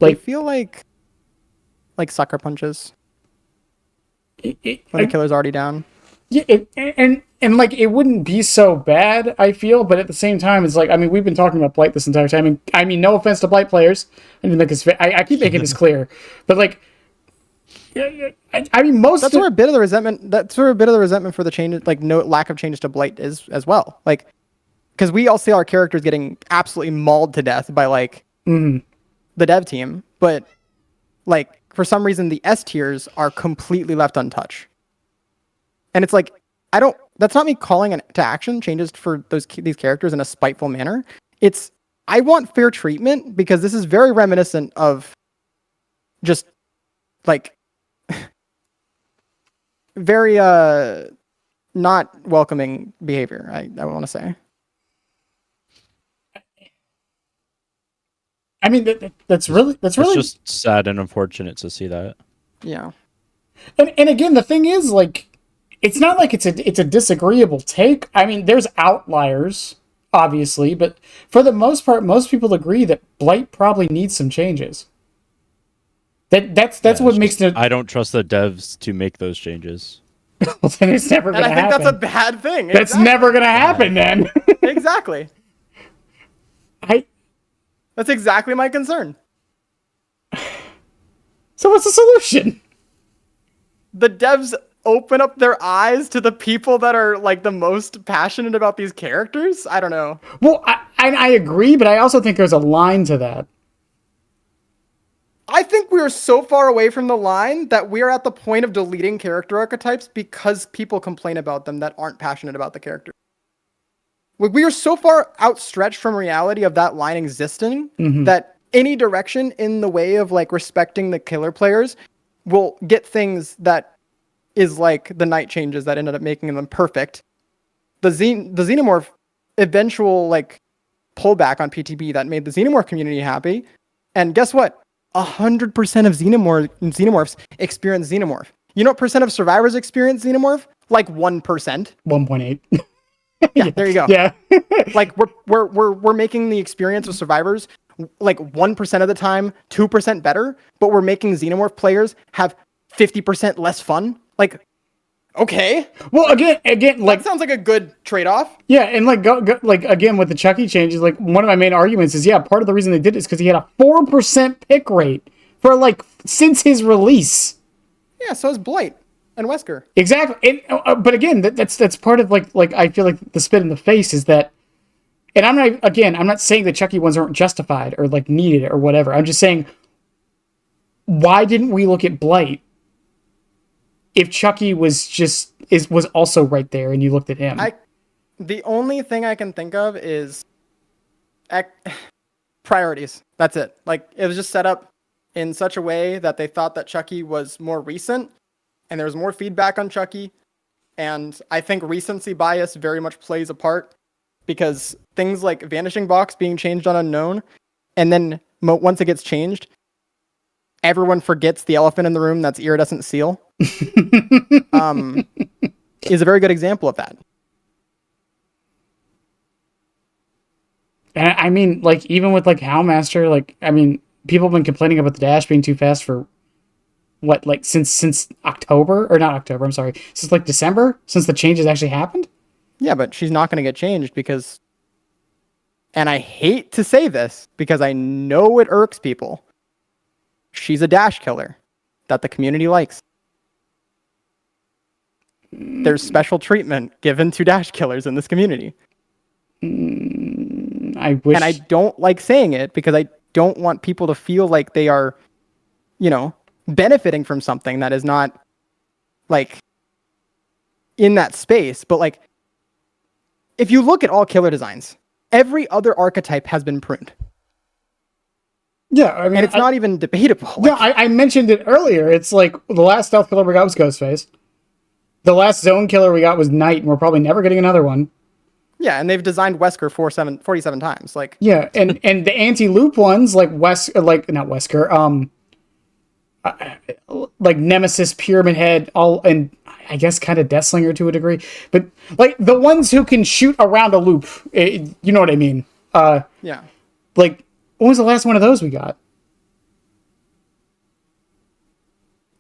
Like, I feel like sucker punches. When the killer's already down. Yeah, and like it wouldn't be so bad, I feel, but at the same time, it's like, I mean, we've been talking about Blight this entire time, and I mean, no offense to Blight players, I keep making this clear, but like, I mean, that's where a bit of the resentment for the change, like no lack of changes to Blight is as well, like, because we all see our characters getting absolutely mauled to death by like the dev team, but like for some reason the S tiers are completely left untouched. And it's like, that's not me calling to action changes for these characters in a spiteful manner. I want fair treatment, because this is very reminiscent of just like very not welcoming behavior, I want to say. I mean, that's really it's just sad and unfortunate to see that. Yeah. And again, the thing is, like, it's not like it's a disagreeable take. I mean, there's outliers, obviously, but for the most part, most people agree that Blight probably needs some changes. That's what makes it. I don't trust the devs to make those changes. Well, then it's never going to happen. And I think that's a bad thing. That's never going to happen, then. Exactly. That's exactly my concern. So what's the solution? The devs open up their eyes to the people that are like the most passionate about these characters? I don't know. Well, I agree, but I also think there's a line to that. I think we are so far away from the line that we are at the point of deleting character archetypes because people complain about them that aren't passionate about the character. We are so far outstretched from reality of that line existing that any direction in the way of like respecting the killer players will get things that is like the night changes that ended up making them perfect. The xenomorph eventual like pullback on PTB that made the xenomorph community happy. And guess what? 100% of xenomorphs experience xenomorph. You know what percent of survivors experience xenomorph? Like 1%. 1.8. Yeah, there you go. Yeah. Like we're making the experience of survivors like 1% of the time 2% better, but we're making xenomorph players have 50% less fun. Like, okay. Well, again, like that sounds like a good trade-off. yeah, and like like again with the Chucky changes, like one of my main arguments is part of the reason they did it is because he had a 4% pick rate for like since his release. Yeah, so is Blight and Wesker. Exactly, and, but again, that's part of like I feel like the spit in the face is that, and I'm not saying the Chucky ones aren't justified or like needed or whatever. I'm just saying, why didn't we look at Blight if Chucky was also right there and you looked at him? The only thing I can think of is priorities. That's it. Like it was just set up in such a way that they thought that Chucky was more recent and there was more feedback on Chucky. And I think recency bias very much plays a part because things like Vanishing Box being changed on Unknown, and then once it gets changed, everyone forgets the elephant in the room that's Iridescent Seal. Is a very good example of that. And I mean, like even with like Howlmaster, like I mean, people have been complaining about the dash being too fast for what, like since October or not October? I'm sorry, since like December, since the changes actually happened. Yeah, but she's not going to get changed because, and I hate to say this because I know it irks people. She's a dash killer that the community likes. There's special treatment given to dash killers in this community. I wish. And I don't like saying it because I don't want people to feel like they are, benefiting from something that is not like in that space. But like, if you look at all killer designs, every other archetype has been pruned. Yeah, I mean, and it's not even debatable. Yeah, I mentioned it earlier. It's like the last stealth killer we got was Ghostface. The last zone killer we got was Knight, and we're probably never getting another one. Yeah, and they've designed Wesker 47 times. Like yeah, and the anti-loop ones like not Wesker, like Nemesis, Pyramid Head, all, and I guess kind of Deathslinger to a degree, but like the ones who can shoot around a loop, you know what I mean? Yeah. Like, when was the last one of those we got?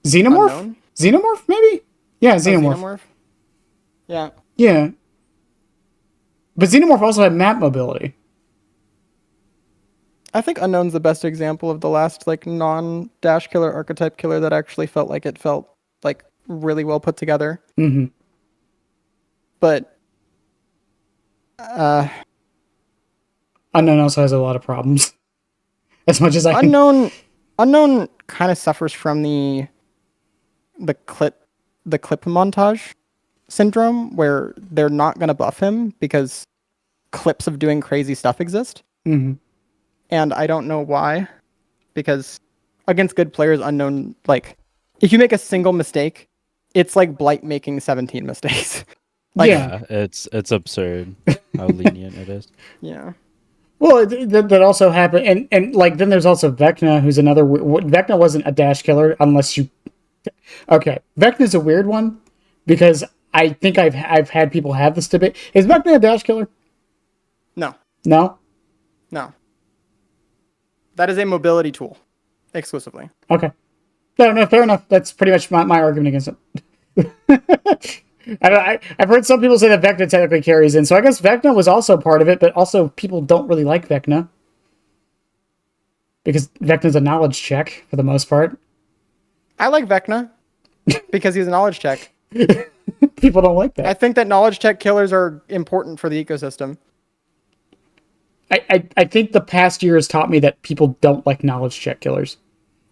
Xenomorph? Unknown? Xenomorph, maybe? Yeah, Xenomorph. Yeah. Yeah. But Xenomorph also had map mobility. I think Unknown's the best example of the last like non-dash killer archetype killer that actually felt like really well put together. Mm-hmm. But Unknown also has a lot of problems. As much as I Unknown kind of suffers from the clip montage syndrome where they're not going to buff him because clips of doing crazy stuff exist. Mm-hmm. And I don't know why, because against good players, Unknown, like if you make a single mistake, it's like Blight making 17 mistakes. Like, yeah, it's absurd how lenient it is. Yeah. Well, that also happened, and like then there's also Vecna, who's another. Vecna wasn't a dash killer unless you. Okay, Vecna's a weird one because I think I've had people have this debate. Is Vecna a dash killer? No. No. No. That is a mobility tool, exclusively. Okay. No, fair enough. That's pretty much my argument against it. I've heard some people say that Vecna technically carries in, so I guess Vecna was also part of it, but also people don't really like Vecna. Because Vecna's a knowledge check, for the most part. I like Vecna, because he's a knowledge check. People don't like that. I think that knowledge check killers are important for the ecosystem. I think the past year has taught me that people don't like knowledge check killers.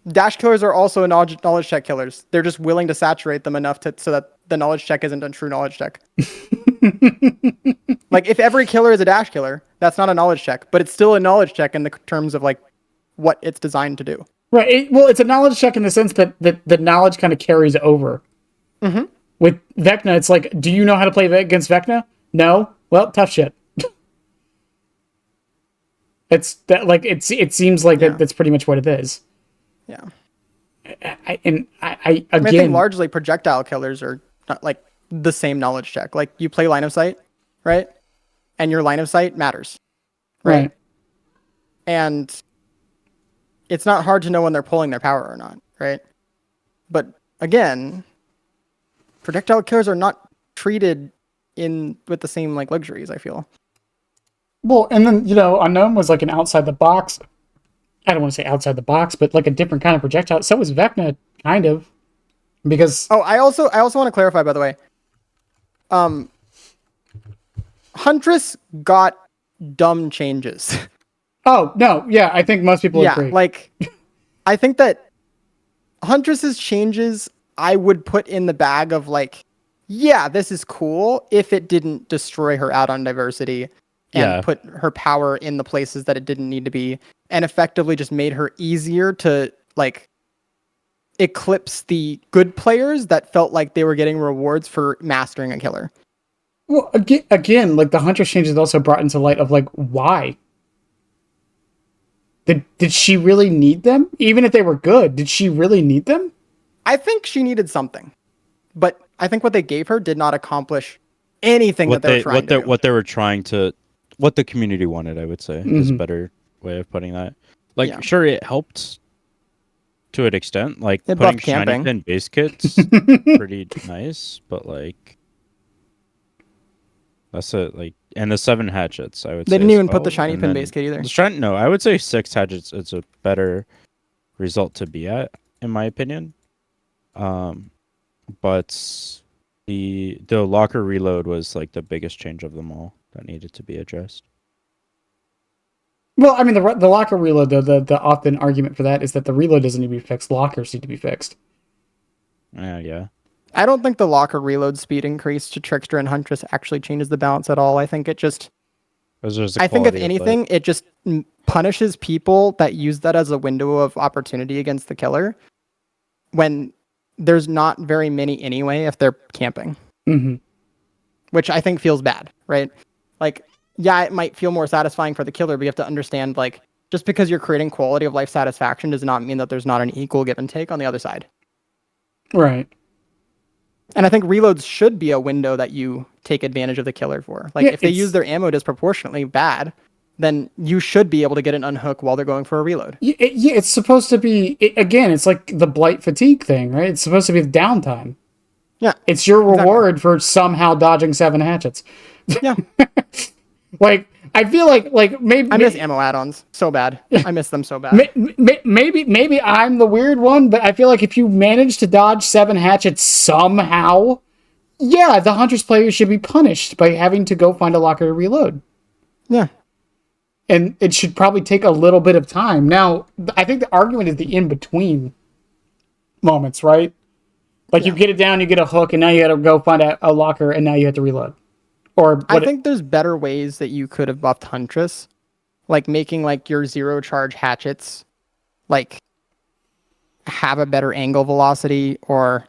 Dash killers are also knowledge check killers. They're just willing to saturate them enough so that the knowledge check isn't a true knowledge check. Like if every killer is a dash killer, that's not a knowledge check, but it's still a knowledge check in the terms of like what it's designed to do. Right. Well, it's a knowledge check in the sense that the knowledge kind of carries over. Mm-hmm. With Vecna, it's like, do you know how to play against Vecna? No. Well, tough shit. It's that like it seems like that's pretty much what it is. Yeah. I again, I think largely projectile killers are not like the same knowledge check. Like you play line of sight, right? And your line of sight matters, right? And it's not hard to know when they're pulling their power or not, right? But again, projectile killers are not treated with the same like luxuries, I feel. Well, and then Unknown was like an outside the box. I don't want to say outside the box, but like a different kind of projectile. So was Vecna, kind of, because. Oh, I also want to clarify, by the way. Huntress got dumb changes. Oh no, yeah, I think most people agree. Yeah, like I think that Huntress's changes I would put in the bag of like, yeah, this is cool if it didn't destroy her add-on diversity and put her power in the places that it didn't need to be, and effectively just made her easier to like eclipse the good players that felt like they were getting rewards for mastering a killer. Well, again, like the Huntress changes also brought into light of like, why? Did she really need them? Even if they were good, did she really need them? I think she needed something, but I think what they gave her did not accomplish anything that they were trying to do. What they were trying to, what the community wanted, I would say, is a better way of putting that. Like, sure, it helped to an extent. Like, it putting buffed shiny camping. pin base kits, pretty nice, but like, that's it. Like, and the 7 hatchets, I would say. They didn't even put well. the shiny And pin then base kit either. No, I would say 6 hatchets is a better result to be at, in my opinion. But the locker reload was like the biggest change of them all that needed to be addressed. Well, I mean, the locker reload, though, the often argument for that is that the reload doesn't need to be fixed. Lockers need to be fixed. Yeah. I don't think the locker reload speed increase to Trickster and Huntress actually changes the balance at all. I think it just... I think if anything, it just punishes people that use that as a window of opportunity against the killer when there's not very many anyway if they're camping. Mm-hmm. Which I think feels bad, right? Like, yeah, it might feel more satisfying for the killer, but you have to understand, like, just because you're creating quality of life satisfaction does not mean that there's not an equal give and take on the other side. Right. And I think reloads should be a window that you take advantage of the killer for. Like, if they use their ammo disproportionately bad, then you should be able to get an unhook while they're going for a reload. Yeah, it's supposed to be, again, it's like the Blight fatigue thing, right? It's supposed to be the downtime. Yeah. It's your reward for somehow dodging 7 hatchets. Yeah. Like, I feel like maybe... I miss ammo add-ons so bad. I miss them so bad. Maybe I'm the weird one, but I feel like if you manage to dodge 7 hatchets somehow, yeah, the Huntress player should be punished by having to go find a locker to reload. Yeah. And it should probably take a little bit of time. Now, I think the argument is the in-between moments, right? Like, you get it down, you get a hook, and now you gotta go find a locker, and now you have to reload. Or I think there's better ways that you could have buffed Huntress. Like, making, like, your zero-charge hatchets, like, have a better angle velocity, or...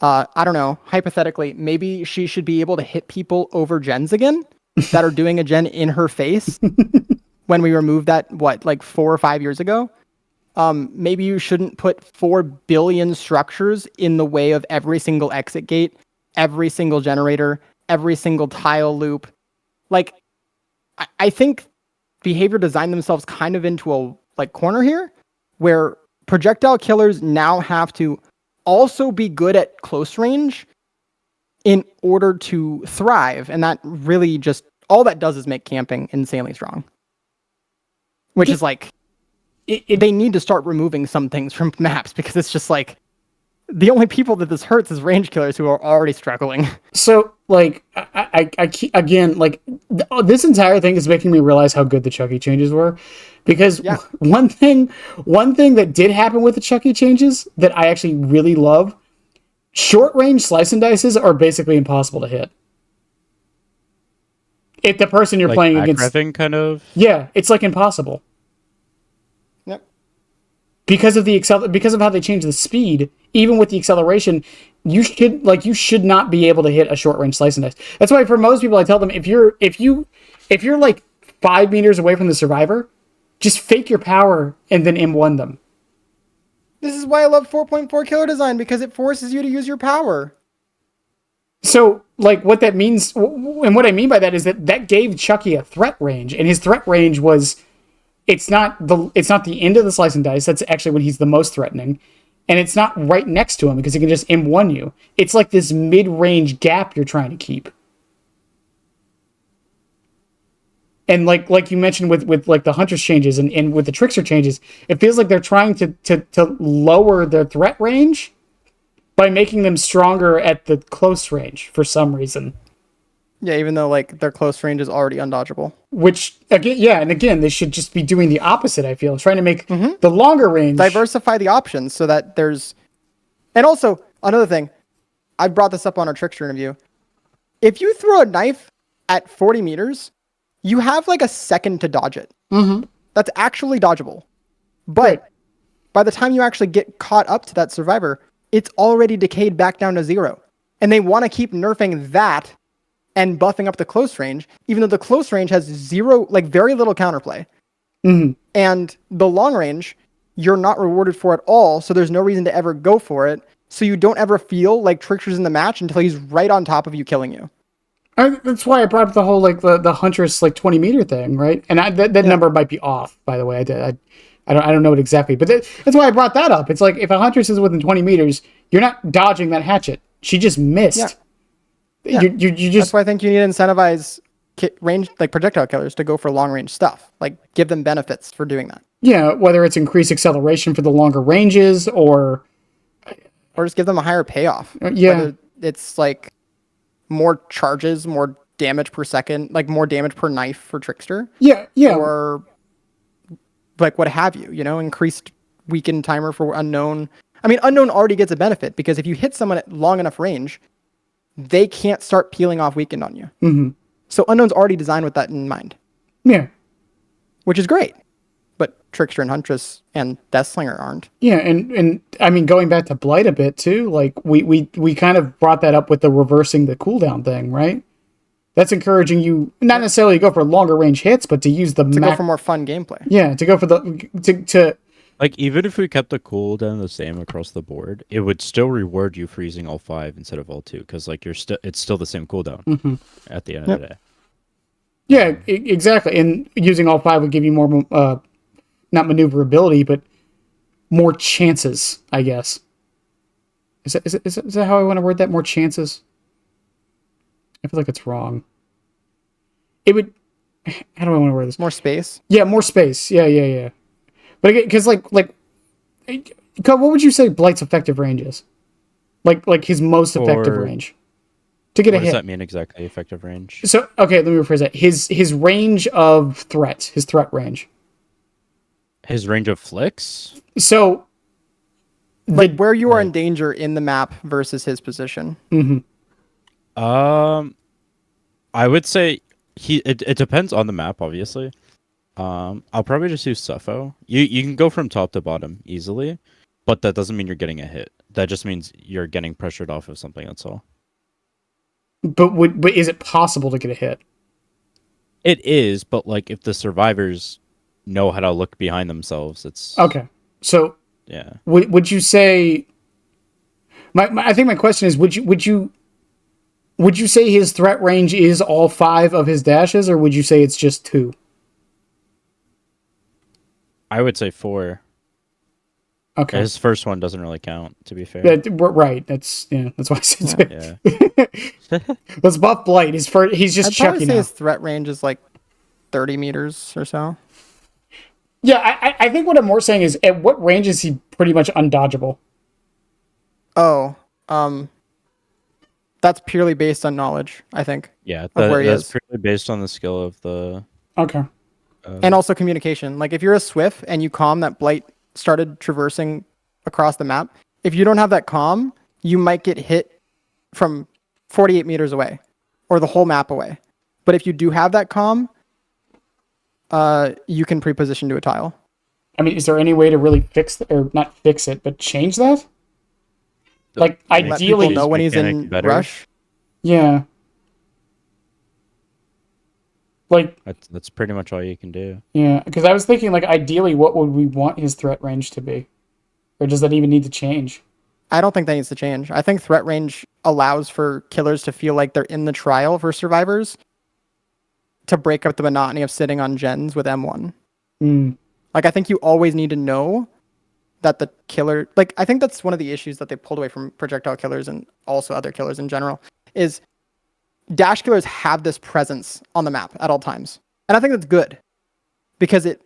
I don't know, hypothetically, maybe she should be able to hit people over gens again that are doing a gen in her face when we removed that, like 4 or 5 years ago? Maybe you shouldn't put 4 billion structures in the way of every single exit gate, every single generator, every single tile loop. Like, I think behavior designed themselves kind of into a like corner here where projectile killers now have to also be good at close range in order to thrive. And that really just, all that does is make camping insanely strong. Which is like, they need to start removing some things from maps because it's just like, the only people that this hurts is range killers who are already struggling. So, like, I again, like, this entire thing is making me realize how good the Chucky changes were. Because one thing that did happen with the Chucky changes that I actually really love, short range slice and dices are basically impossible to hit. If the person you're like playing against... kind of? Yeah, it's like impossible. Yep. because of how they change the speed, even with the acceleration, you should not be able to hit a short range slice and dice. That's why for most people I tell them if you're like 5 meters away from the survivor, just fake your power and then M1 them. This is why I love 4.4 killer design, because it forces you to use your power. So, like, what that means, and what I mean by that is that gave Chucky a threat range, and his threat range was, it's not the end of the slice and dice. That's actually when he's the most threatening, and it's not right next to him because he can just M1 you. It's like this mid-range gap you're trying to keep. And like you mentioned with like the Huntress changes and with the Trickster changes, it feels like they're trying to lower their threat range by making them stronger at the close range for some reason. Yeah, even though like their close range is already undodgeable. Which again, they should just be doing the opposite. I feel trying to make the longer range, diversify the options so that there's. And also another thing, I brought this up on our Trickster interview. If you throw a knife at 40 meters, you have like a second to dodge it. That's actually dodgeable. But by the time you actually get caught up to that survivor, it's already decayed back down to 0. And they want to keep nerfing that and buffing up the close range, even though the close range has very little counterplay. And the long range, you're not rewarded for at all, so there's no reason to ever go for it. So you don't ever feel like Trickster's in the match until he's right on top of you, killing you. That's why I brought up the whole like the Huntress like 20 meter thing, right? And that number might be off, by the way. I don't know it exactly, but that's why I brought that up. It's like if a Huntress is within 20 meters, you're not dodging that hatchet. She just missed. Yeah. You just. That's why I think you need to incentivize range like projectile killers to go for long range stuff. Like give them benefits for doing that. Yeah, whether it's increased acceleration for the longer ranges or just give them a higher payoff. Yeah, whether it's like more charges, more damage per second, like more damage per knife for Trickster. Yeah. Or like what have you, increased weaken timer for Unknown. I mean, Unknown already gets a benefit because if you hit someone at long enough range, they can't start peeling off weakened on you. So Unknown's already designed with that in mind. Yeah. Which is great. But Trickster and Huntress and Deathslinger aren't. Yeah, and I mean, going back to Blight a bit too, like we kind of brought that up with the reversing the cooldown thing, right? That's encouraging you not necessarily to go for longer range hits, but to use the go for more fun gameplay. Yeah, to go for to like even if we kept the cooldown the same across the board, it would still reward you for using all 5 instead of all 2, because like it's still the same cooldown at the end of the day. Yeah, exactly. And using all 5 would give you more not maneuverability, but more chances, I guess. Is that how I want to word that? More chances? I feel like it's wrong. It would... How do I want to word this? More space? Yeah, more space. Yeah. But again, because like... What would you say Blight's effective range is? Like his most effective range? To get a hit. What does that mean exactly, effective range? So, okay, let me rephrase that. His range of threats. His threat range. His range of flicks? So, like where you are in danger in the map versus his position. I would say it depends on the map, obviously. I'll probably just use Suffo. You can go from top to bottom easily, but that doesn't mean you're getting a hit. That just means you're getting pressured off of something, that's all. But is it possible to get a hit? It is, but like if the survivors know how to look behind themselves, it's okay. So yeah. Would you say? I think my question is: Would you say his threat range is all 5 of his dashes, or would you say it's just 2? I would say 4. Okay. His first one doesn't really count, to be fair. Right. That's why I said 2. Yeah. Let's buff Blight. He's just I'd Chucky probably say now. his threat range is like 30 meters or so. Yeah, I think what I'm more saying is at what range is he pretty much undodgeable? Oh, that's purely based on knowledge, I think. Yeah, where he that's is. purely based on the skill of the... Okay. And also communication. Like if you're a Swift and you comm that Blight started traversing across the map, if you don't have that comm, you might get hit from 48 meters away or the whole map away. But if you do have that comm, you can pre-position to a tile. I mean, is there any way to really fix or not fix it, but change that? Like, Make Let ideally, people know when he's in mechanic better. rush. yeah. Like, That's pretty much all you can do. yeah, because I was thinking, like, ideally, what would we want his threat range to be? Or does that even need to change? I don't think that needs to change. I think threat range allows for killers to feel like they're in the trial for survivors to break up the monotony of sitting on gens with M1. Mm. Like, I think you always need to know that the killer, like, I think that's one of the issues that they pulled away from projectile killers and also other killers in general, is dash killers have this presence on the map at all times. And I think that's good because it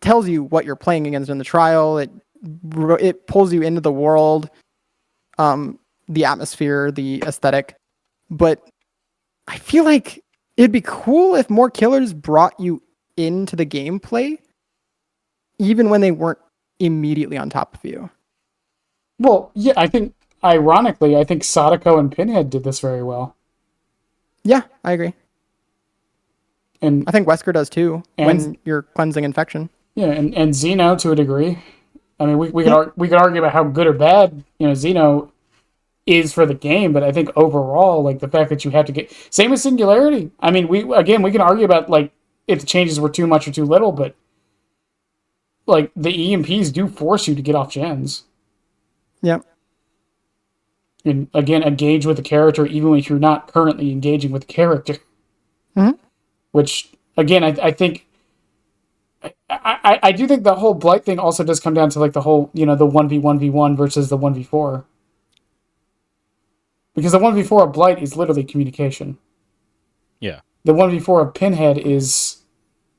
tells you what you're playing against in the trial. It pulls you into the world, the atmosphere, the aesthetic. But I feel like it'd be cool if more killers brought you into the gameplay, even when they weren't immediately on top of you. Well, yeah, I think, ironically, I think Sadako and Pinhead did this very well. Yeah, I agree. And I think Wesker does too, when you're cleansing infection. yeah, and Xeno to a degree. I mean, we could argue about how good or bad, Xeno is for the game, but I think overall, like, the fact that you have to get... Same with Singularity. I mean, we can argue about, like, if the changes were too much or too little, but, like, the EMPs do force you to get off gens. Yep. And, again, engage with the character even if you're not currently engaging with the character. Mm-hmm. Which, again, I think... I do think the whole Blight thing also does come down to, like, the whole, the 1v1v1 versus the 1v4. Because the 1v4 of Blight is literally communication. Yeah. The 1v4 of Pinhead is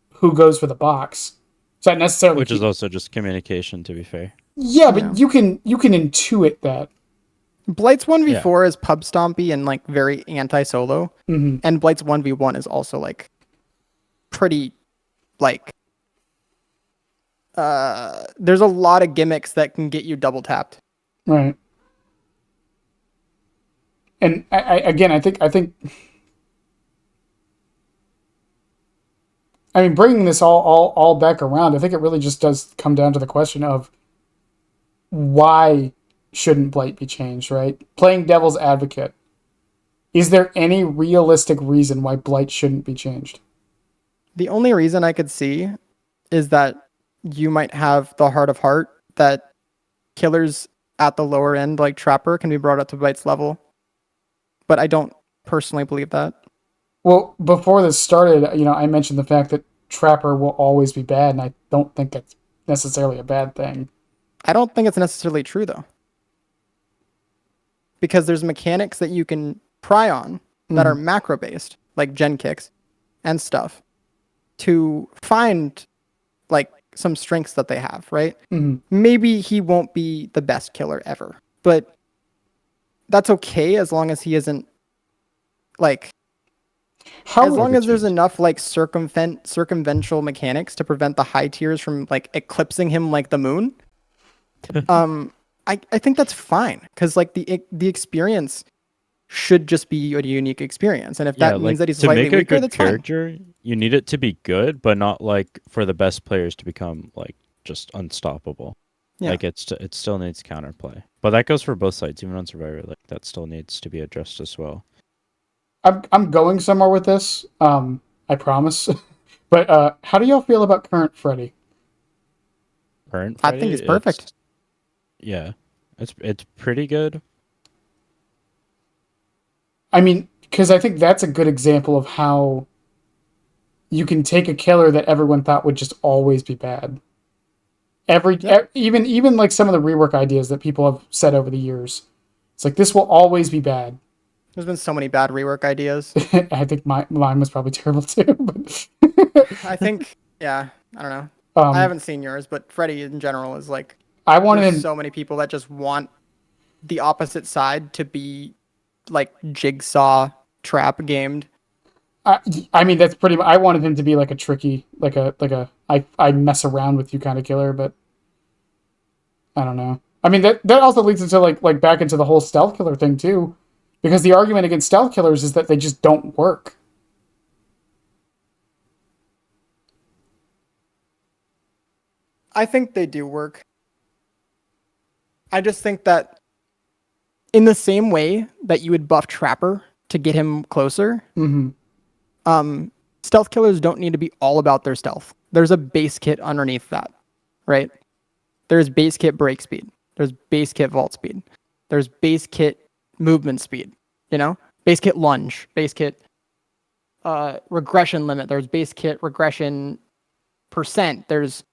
who goes for the box. It's not necessarily... Which is also just communication, to be fair. Yeah, but you can intuit that. Blight's 1v4 is pub stompy and, like, very anti-solo. Mm-hmm. And Blight's 1v1 is also, like, pretty, like... there's a lot of gimmicks that can get you double tapped. Right. And I think I mean, bringing this all back around, I think it really just does come down to the question of why shouldn't Blight be changed, right? Playing devil's advocate. Is there any realistic reason why Blight shouldn't be changed? The only reason I could see is that you might have the heart of heart that killers at the lower end, like Trapper, can be brought up to Blight's level. But I don't personally believe that. Well, before this started, I mentioned the fact that Trapper will always be bad, and I don't think that's necessarily a bad thing. I don't think it's necessarily true, though. Because there's mechanics that you can pry on that are macro-based, like gen kicks and stuff, to find, like, some strengths that they have, right? Mm-hmm. Maybe he won't be the best killer ever, but that's okay as long as he isn't, like... as long as there's enough, like, circumventional mechanics to prevent the high tiers from, like, eclipsing him like the moon. I think that's fine, because, like, the experience should just be a unique experience, and if that means that he's slightly weaker, that's fine. To make a good character, you need it to be good, but not, like, for the best players to become, like, just unstoppable. Yeah. Like, it still needs counterplay, but that goes for both sides, even on Survivor. Like, that still needs to be addressed as well. I'm going somewhere with this. I promise. But how do y'all feel about current Freddy? Current Freddy? I think it's perfect. It's pretty good. I mean, because I think that's a good example of how you can take a killer that everyone thought would just always be bad. Even like some of the rework ideas that people have said over the years. It's like, this will always be bad. There's been so many bad rework ideas. I think mine was probably terrible too. But I think, I don't know. I haven't seen yours, but Freddy in general is like... There's so many people that just want the opposite side to be, like, jigsaw trap gamed. I mean, that's pretty much... I wanted him to be like a tricky, like a I mess around with you kind of killer, but I don't know. I mean, that also leads into like back into the whole stealth killer thing too. Because the argument against stealth killers is that they just don't work. I think they do work. I just think that in the same way that you would buff Trapper to get him closer, stealth killers don't need to be all about their stealth. There's a base kit underneath that, right? There's base kit break speed. There's base kit vault speed. There's base kit movement speed, Base kit lunge, base kit regression limit. There's base kit regression percent. There's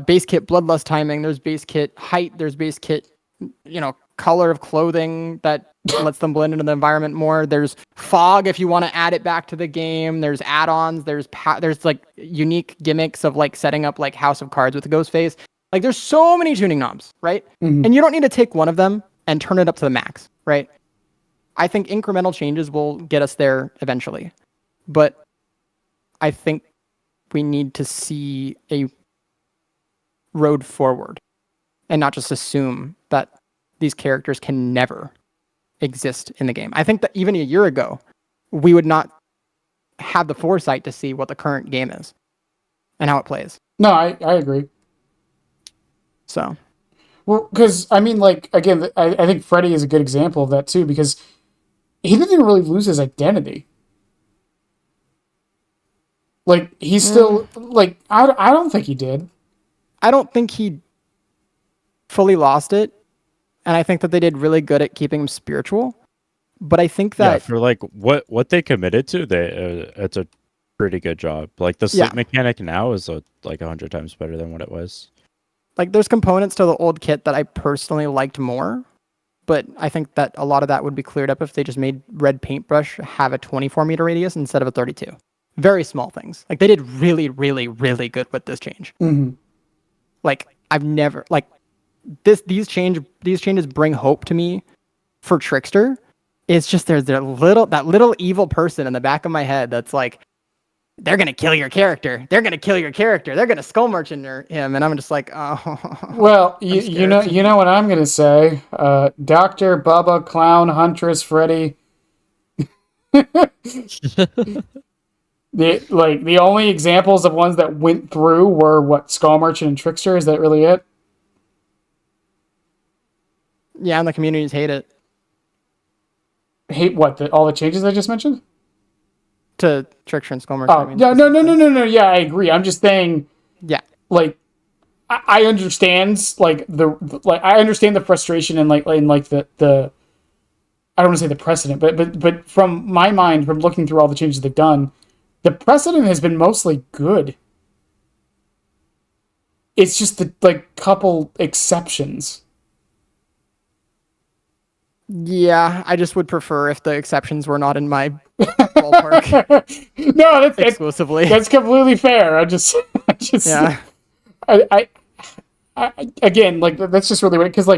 base kit bloodlust timing. There's base kit height. There's base kit, color of clothing that lets them blend into the environment more. There's fog if you want to add it back to the game. There's add-ons. There's like unique gimmicks of like setting up like House of Cards with a ghost face. Like there's so many tuning knobs, right? And you don't need to take one of them and turn it up to the max, right? I think incremental changes will get us there eventually. But I think we need to see a road forward and not just assume that these characters can never exist in the game. I think that even a year ago, we would not have the foresight to see what the current game is and how it plays. No, I agree. So, well, because I mean, like again, I think Freddy is a good example of that too, because he didn't really lose his identity. Like he's still like I don't think he did. I don't think he fully lost it, and I think that they did really good at keeping him spiritual. But I think that for like what they committed to, it's a pretty good job. Like the sleep mechanic now is like 100 times better than what it was. Like there's components to the old kit that I personally liked more, but I think that a lot of that would be cleared up if they just made Red Paintbrush have a 24-meter radius instead of a 32. Very small things. Like they did really, really, really good with this change. Like I've never like these changes bring hope to me for Trickster. It's just there's that little evil person in the back of my head that's like, they're gonna kill your character. They're gonna kill your character. They're gonna skull merchant him, and I'm just like, oh. Well, you know what I'm gonna say. Doctor, Bubba, Clown, Huntress, Freddy. The only examples of ones that went through were what, Skull Merchant and Trickster. Is that really it? Yeah, and the communities hate it. Hate what? All the changes I just mentioned? To Trickster and Skull Merchant. Oh, no. Yeah, I agree. I'm just saying. Yeah. Like, I understand I understand the frustration and the I don't want to say the precedent, but from my mind, from looking through all the changes they've done, the precedent has been mostly good. It's just the couple exceptions. Yeah, I just would prefer if the exceptions were not in my ballpark. No, that's exclusively. That's completely fair. I just yeah. I again, like that's just really weird because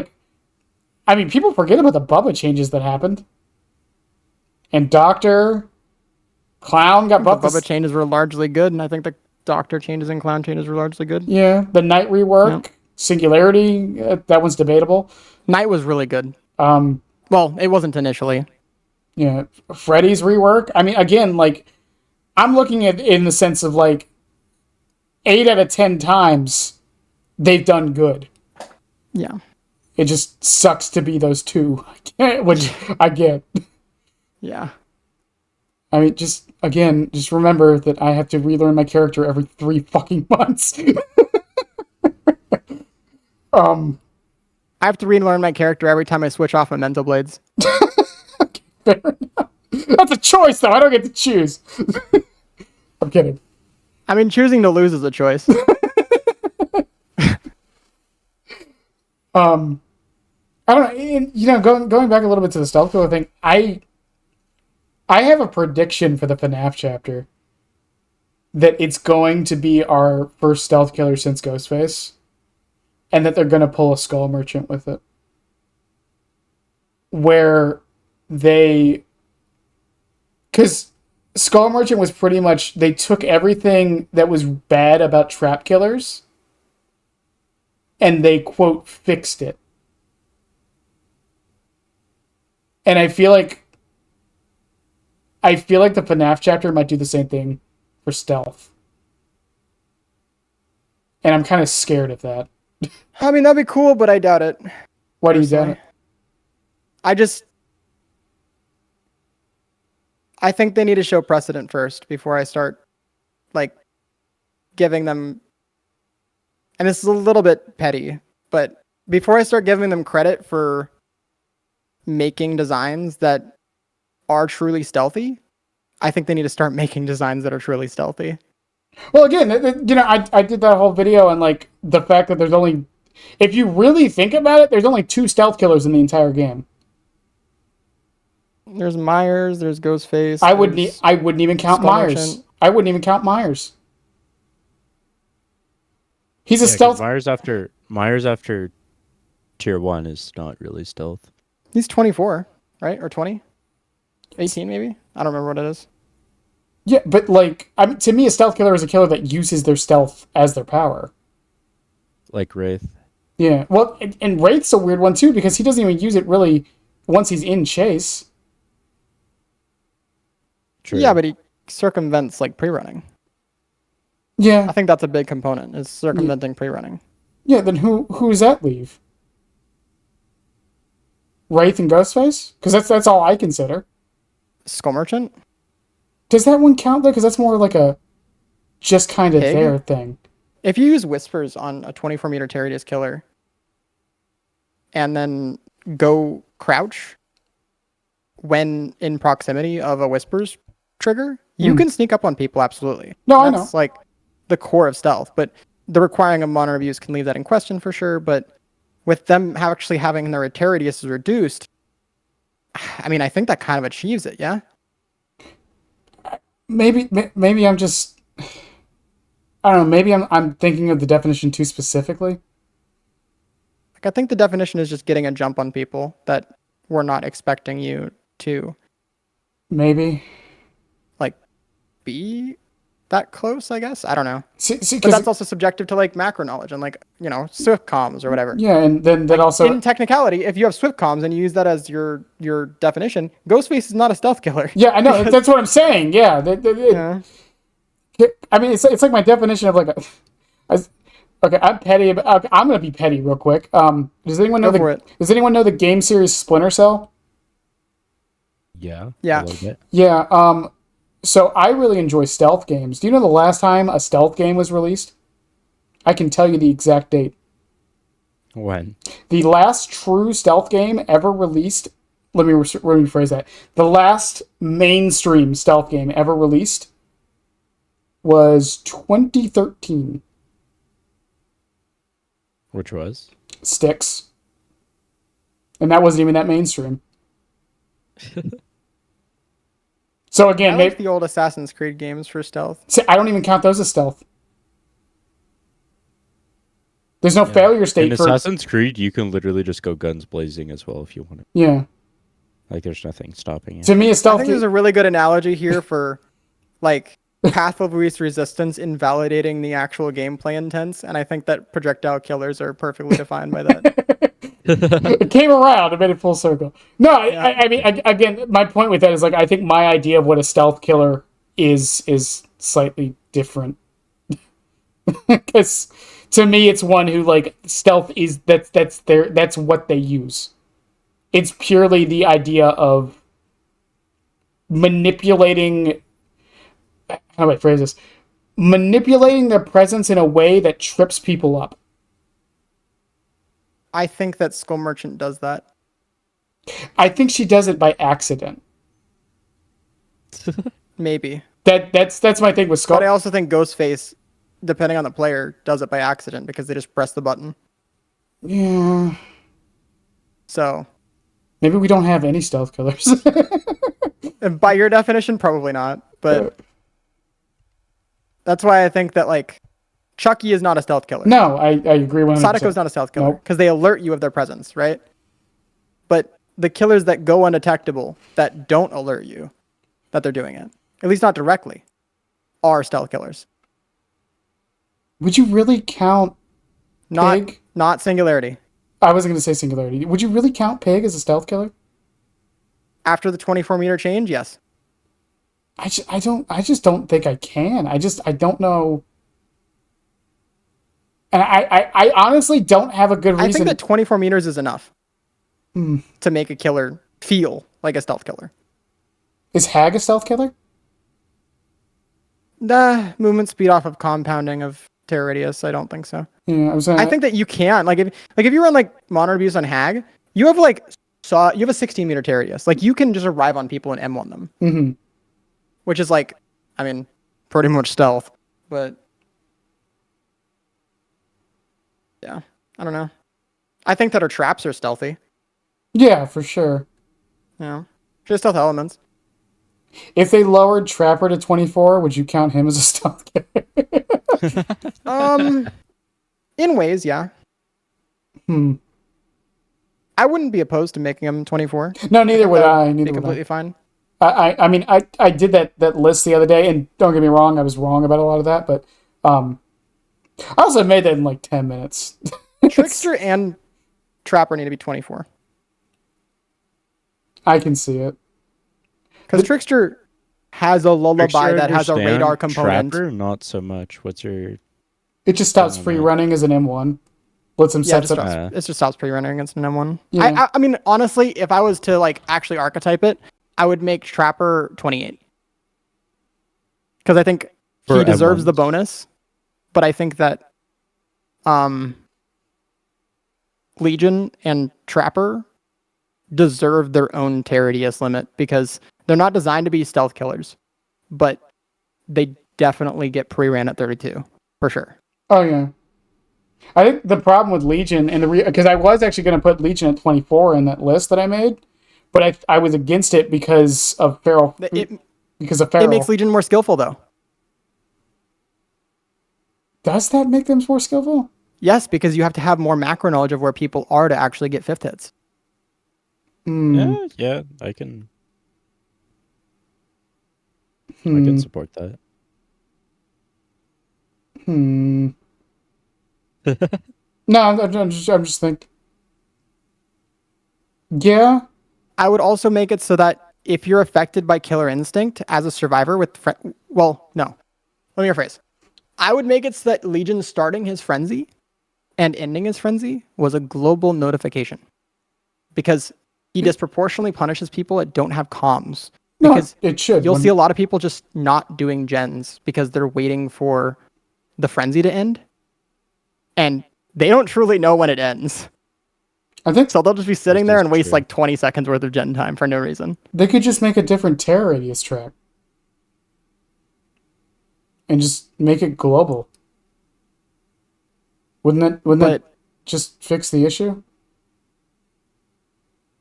I mean, people forget about the Bubba changes that happened, and Doctor Clown got buffed. The Bubba changes were largely good, and I think the Doctor changes and Clown changes were largely good. Yeah, the Night rework, Singularity, that one's debatable. Night was really good. Well, it wasn't initially. Yeah, Freddy's rework. I mean, again, I'm looking at it in the sense of 8 out of 10 times they've done good. Yeah. It just sucks to be those two, which I get. Yeah. I mean, just remember that I have to relearn my character every 3 fucking months. I have to relearn my character every time I switch off my mental blades. Okay, fair enough. That's a choice, though. I don't get to choose. I'm kidding. I mean, choosing to lose is a choice. I don't know. Going back a little bit to the stealth killer thing, I have a prediction for the FNAF chapter that it's going to be our first stealth killer since Ghostface, and that they're going to pull a Skull Merchant with it, where because Skull Merchant was pretty much, they took everything that was bad about trap killers and they quote fixed it. And I feel like the FNAF chapter might do the same thing for stealth. And I'm kind of scared of that. I mean, that'd be cool, but I doubt it. Why do you doubt it? I think they need to show precedent first before I start, like, giving them, and this is a little bit petty, but before I start giving them credit for making designs that are truly stealthy, I think they need to start making designs that are truly stealthy. Well, again, I did that whole video on, like, the fact that there's only, if you really think about it, there's only 2 stealth killers in the entire game. There's Myers, there's Ghostface. I wouldn't even count Skull Myers. Merchant. I wouldn't even count Myers. He's a 'cause stealth. Myers after tier 1 is not really stealth. He's 24, right? Or 20? 18 maybe? I don't remember what it is. Yeah, but, like, I mean, to me, a stealth killer is a killer that uses their stealth as their power. Like Wraith. Yeah, well, and Wraith's a weird one, too, because he doesn't even use it, really, once he's in chase. True. Yeah, but he circumvents, like, pre-running. Yeah. I think that's a big component, is circumventing pre-running. Yeah, then who does that leave? Wraith and Ghostface? Because that's all I consider. Skull Merchant? Does that one count, though? Because that's more like a just kind of Pig? there thing. If you use Whispers on a 24-meter Teridius killer, and then go crouch when in proximity of a Whispers trigger, you can sneak up on people, absolutely. No, I know. That's like the core of stealth, but the requiring of modern abuse can leave that in question for sure, but with them actually having their Teridius reduced, I mean, I think that kind of achieves it, yeah? Maybe I'm just, I don't know, maybe I'm thinking of the definition too specifically. Like, I think the definition is just getting a jump on people that we're not expecting you to, Maybe. like, be that close, I guess. I don't know. See, But that's also subjective to, like, macro knowledge and, like, Swift comms or whatever. yeah, and then that also... In technicality, if you have Swift comms and you use that as your definition, Ghostface is not a stealth killer. Yeah, I know, that's what I'm saying, yeah. Yeah. I mean, it's like my definition of, like, okay, I'm petty, but I'm going to be petty real quick. Does anyone know Does anyone know the game series Splinter Cell? Yeah. Yeah. A little bit. Yeah, so I really enjoy stealth games. Do you know the last time a stealth game was released? I can tell you the exact date. When? The last true stealth game ever released, let me rephrase that. The last mainstream stealth game ever released was 2013. Which was? Styx. And that wasn't even that mainstream. So again, I like the old Assassin's Creed games for stealth. See, I don't even count those as stealth. There's no failure state in for Assassin's Creed. You can literally just go guns blazing as well if you want it. Yeah. Like there's nothing stopping you. To me, a I stealth think there's a really good analogy here for, like, path of least resistance invalidating the actual gameplay intents, and I think that projectile killers are perfectly defined by that. It came around and made it full circle. No, I mean, again, my point with that is, like, I think my idea of what a stealth killer is slightly different. Because to me, it's one who, like, stealth is that's what they use. It's purely the idea of manipulating. How do I phrase this? Manipulating their presence in a way that trips people up. I think that Skull Merchant does that. I think she does it by accident. Maybe. That's my thing with Skull. But I also think Ghostface, depending on the player, does it by accident because they just press the button. Yeah. So. Maybe we don't have any stealth killers. And by your definition, probably not. But that's why I think that, like, Chucky is not a stealth killer. No, I agree 100%. Sadako's not a stealth killer because they alert you of their presence, right? But the killers that go undetectable, that don't alert you that they're doing it, at least not directly, are stealth killers. Would you really count Pig? Not Singularity. I wasn't going to say Singularity. Would you really count Pig as a stealth killer? After the 24-meter change, yes. I just don't think I can. I don't know. And I honestly don't have a good reason. I think that 24 meters is enough to make a killer feel like a stealth killer. Is Hag a stealth killer? The movement speed off of compounding of terror radius. I don't think so. Yeah, I'm saying. I think that you can if you run like Modern Abuse on Hag, you have a 16 meter terror radius. Like you can just arrive on people and M1 them, which is like, I mean, pretty much stealth. But yeah, I don't know. I think that our traps are stealthy. Yeah, for sure. Yeah, just stealth elements. If they lowered Trapper to 24, would you count him as a stealth killer? In ways, yeah. I wouldn't be opposed to making him 24. No, neither would I. Neither Be would completely I. fine. I mean, I did that list the other day, and don't get me wrong, I was wrong about a lot of that, but I also made that in like 10 minutes. Trickster and Trapper need to be 24. I can see it. Because Trickster has a lullaby that has a radar component. Trapper, not so much. What's your... It just stops free running as an M1. Lets him set up. It just stops pre-running against an M1. Yeah. I mean, honestly, if I was to like actually archetype it, I would make Trapper 28. Because I think he deserves the bonus. But I think that Legion and Trapper deserve their own terror radius limit because they're not designed to be stealth killers, but they definitely get pre-ran at 32 for sure. Oh yeah, I think the problem with Legion and because I was actually going to put Legion at 24 in that list that I made, but I was against it because of Feral. Because of Feral, it makes Legion more skillful though. Does that make them more skillful? Yes, because you have to have more macro knowledge of where people are to actually get fifth hits. Yeah, I can. I can support that. No, I'm just thinking. Yeah. I would also make it so that if you're affected by Killer Instinct as a survivor with... well, no. Let me rephrase. I would make it so that Legion starting his frenzy and ending his frenzy was a global notification. Because he disproportionately punishes people that don't have comms. Because no, it should. You'll see a lot of people just not doing gens because they're waiting for the frenzy to end. And they don't truly know when it ends. I think so. They'll just be sitting there and waste like 20 seconds worth of gen time for no reason. They could just make a different terror radius track. And just make it global. Wouldn't that just fix the issue?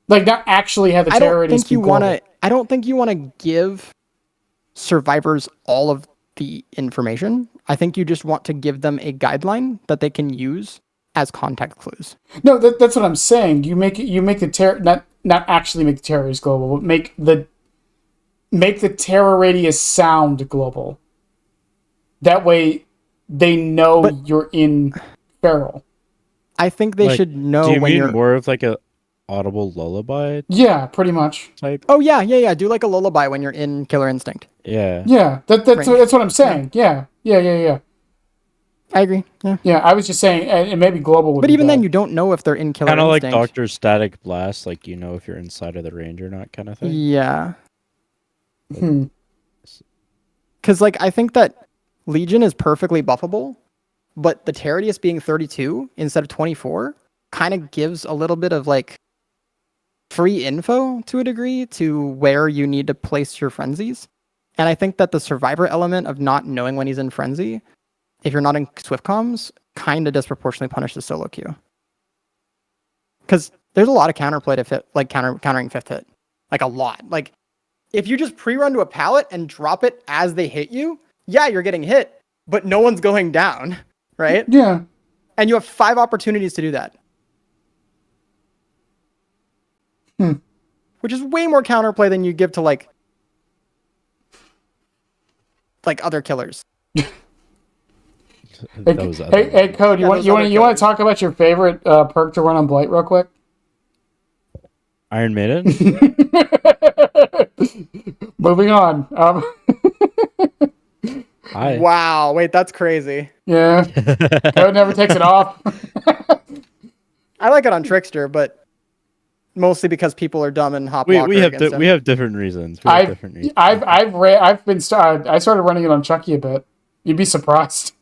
Like, not actually have the terror radius be global. I don't think you want to give survivors all of the information. I think you just want to give them a guideline that they can use as context clues. No, that's what I'm saying. You make the terror not actually make the terror radius global, but make the terror radius sound global. That way, they know you're in Feral. I think they should know. Do you mean more of like a audible lullaby? Yeah, pretty much. Type. Oh yeah. Do like a lullaby when you're in Killer Instinct. Yeah. Yeah, that's what I'm saying. Yeah. I agree. Yeah, I was just saying, and maybe global would. But be even bad. then, you don't know if they're in Killer Instinct. Instinct. Kind of like Dr. Static Blast, like you know if you're inside of the range or not, kind of thing. Yeah. Because like I think that Legion is perfectly buffable, but the terror radius being 32 instead of 24 kind of gives a little bit of like free info to a degree to where you need to place your frenzies. And I think that the survivor element of not knowing when he's in frenzy, if you're not in Swift comms, kind of disproportionately punishes solo queue. Because there's a lot of counterplay to fit, like countering fifth hit. Like a lot. Like if you just pre-run to a pallet and drop it as they hit you, yeah, you're getting hit, but no one's going down, right? Yeah. And you have 5 opportunities to do that. Which is way more counterplay than you give to like other killers. Hey, Code, you want to talk about your favorite perk to run on Blight real quick? Iron Maiden. Moving on. Hi. Wow, wait, that's crazy. Yeah, Code never takes it off. I like it on Trickster, but mostly because people are dumb and hop locker we have against him. we have different reasons. We have different reasons. I started running it on Chucky a bit. You'd be surprised.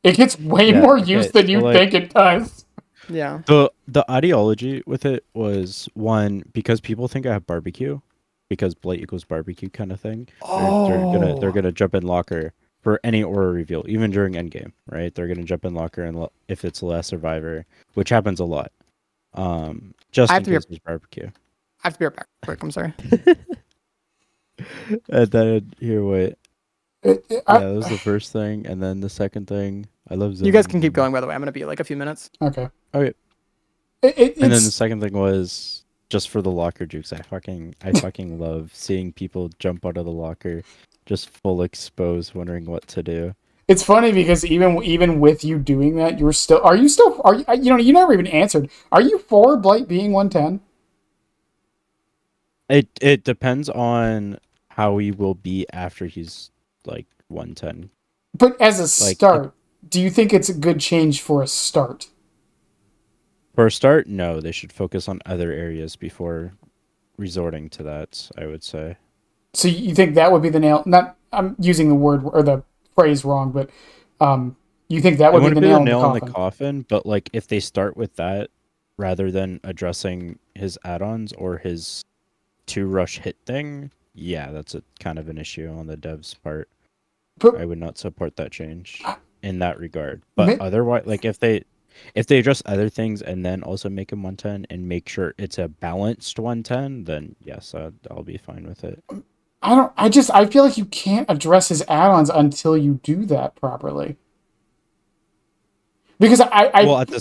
It gets way Yeah, more okay, use than so, you like, think it does. Yeah. The ideology with it was one because people think I have barbecue, because Blight equals barbecue kind of thing. They're gonna jump in locker for any aura reveal, even during endgame, right? They're gonna jump in locker and if it's the last survivor, which happens a lot. Just in case there's barbecue. I have to be right back quick. I'm sorry. And then here, wait. It- Yeah, that was the first thing, and then the second thing. I love You guys can keep going, by the way. I'm going to be like a few minutes. okay. Okay. And then the second thing was just for the locker jukes. I fucking love seeing people jump out of the locker, just full exposed, wondering what to do. It's funny because even with you doing that, are you you never even answered. Are you for Blight being 110? It depends on how he will be after he's like 110. But as a Like, start, do you think it's a good change for a start? For a start, no. They should focus on other areas before resorting to that, I would say. So you think that would be the nail? Not, I'm using the word or the phrase wrong, but you think that would be the nail in the coffin? But like, if they start with that rather than addressing his add-ons or his 2-rush hit thing, yeah, that's a kind of an issue on the devs' part. But I would not support that change in that regard. But otherwise, like if they address other things and then also make him 110 and make sure it's a balanced 110, then yes, I'll be fine with it. I feel like you can't address his add-ons until you do that properly. Because at the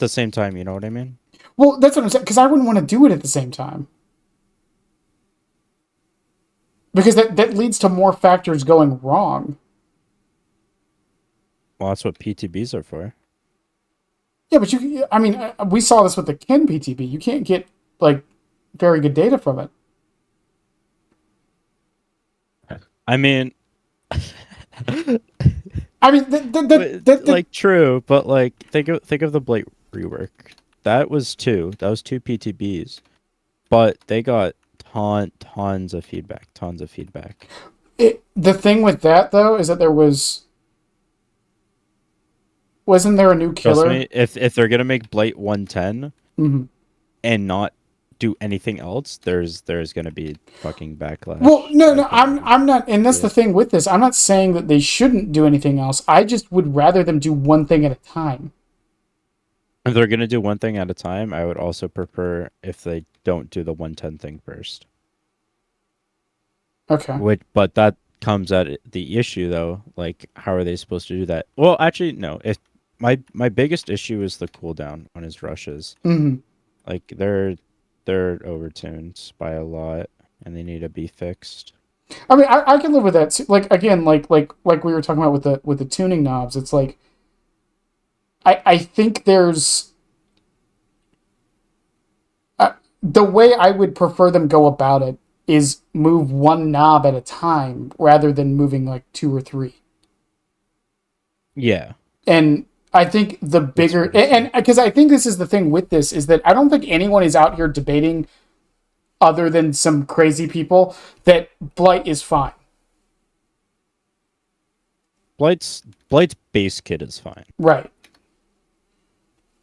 same time, you know what I mean? Well, that's what I'm saying. Because I wouldn't want to do it at the same time. Because that leads to more factors going wrong. Well, that's what PTBs are for. Yeah, but we saw this with the Ken PTB. You can't get like very good data from it. I mean, like true, but like think of the Blight rework. That was two PTBs, but they got tons of feedback. The thing with that though is that wasn't there a new killer? Trust me, if they're gonna make Blight 110 and not do anything else, there's gonna be fucking backlash. Well, no, I'm not, and that's the thing with this. I'm not saying that they shouldn't do anything else. I just would rather them do one thing at a time. If they're gonna do one thing at a time, I would also prefer if they don't do the 110 thing first. Okay. But that comes at the issue though. Like, how are they supposed to do that? Well, actually, no. If my biggest issue is the cooldown on his rushes. Like they're overtuned by a lot, and they need to be fixed. I mean, I can live with that. Like again, like we were talking about with the tuning knobs. It's like I think there's the way I would prefer them go about it is move one knob at a time rather than moving like 2 or 3. Yeah. And I think the bigger, and because I think this is the thing with this, is that I don't think anyone is out here debating, other than some crazy people, that Blight is fine. Blight's base kit is fine. Right.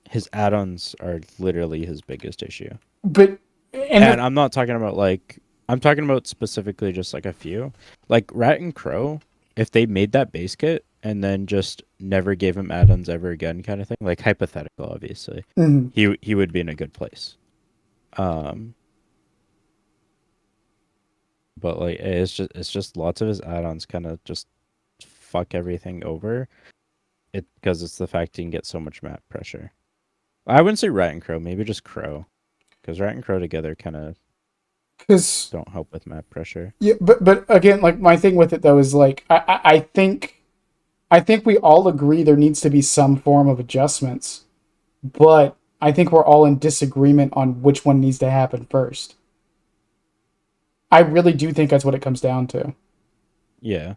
His add-ons are literally his biggest issue. But and I'm not talking about I'm talking about specifically just like a few. Like Rat and Crow, if they made that base kit and then just never gave him add-ons ever again kind of thing, like hypothetical obviously, he would be in a good place. But like it's just lots of his add-ons kind of just fuck everything over. Because it's the fact he can get so much map pressure. I wouldn't say Rat and Crow, maybe just Crow. Because Rat and Crow together kind of don't help with map pressure. Yeah, but again, like my thing with it though is like I think we all agree there needs to be some form of adjustments, but I think we're all in disagreement on which one needs to happen first. I really do think that's what it comes down to. Yeah.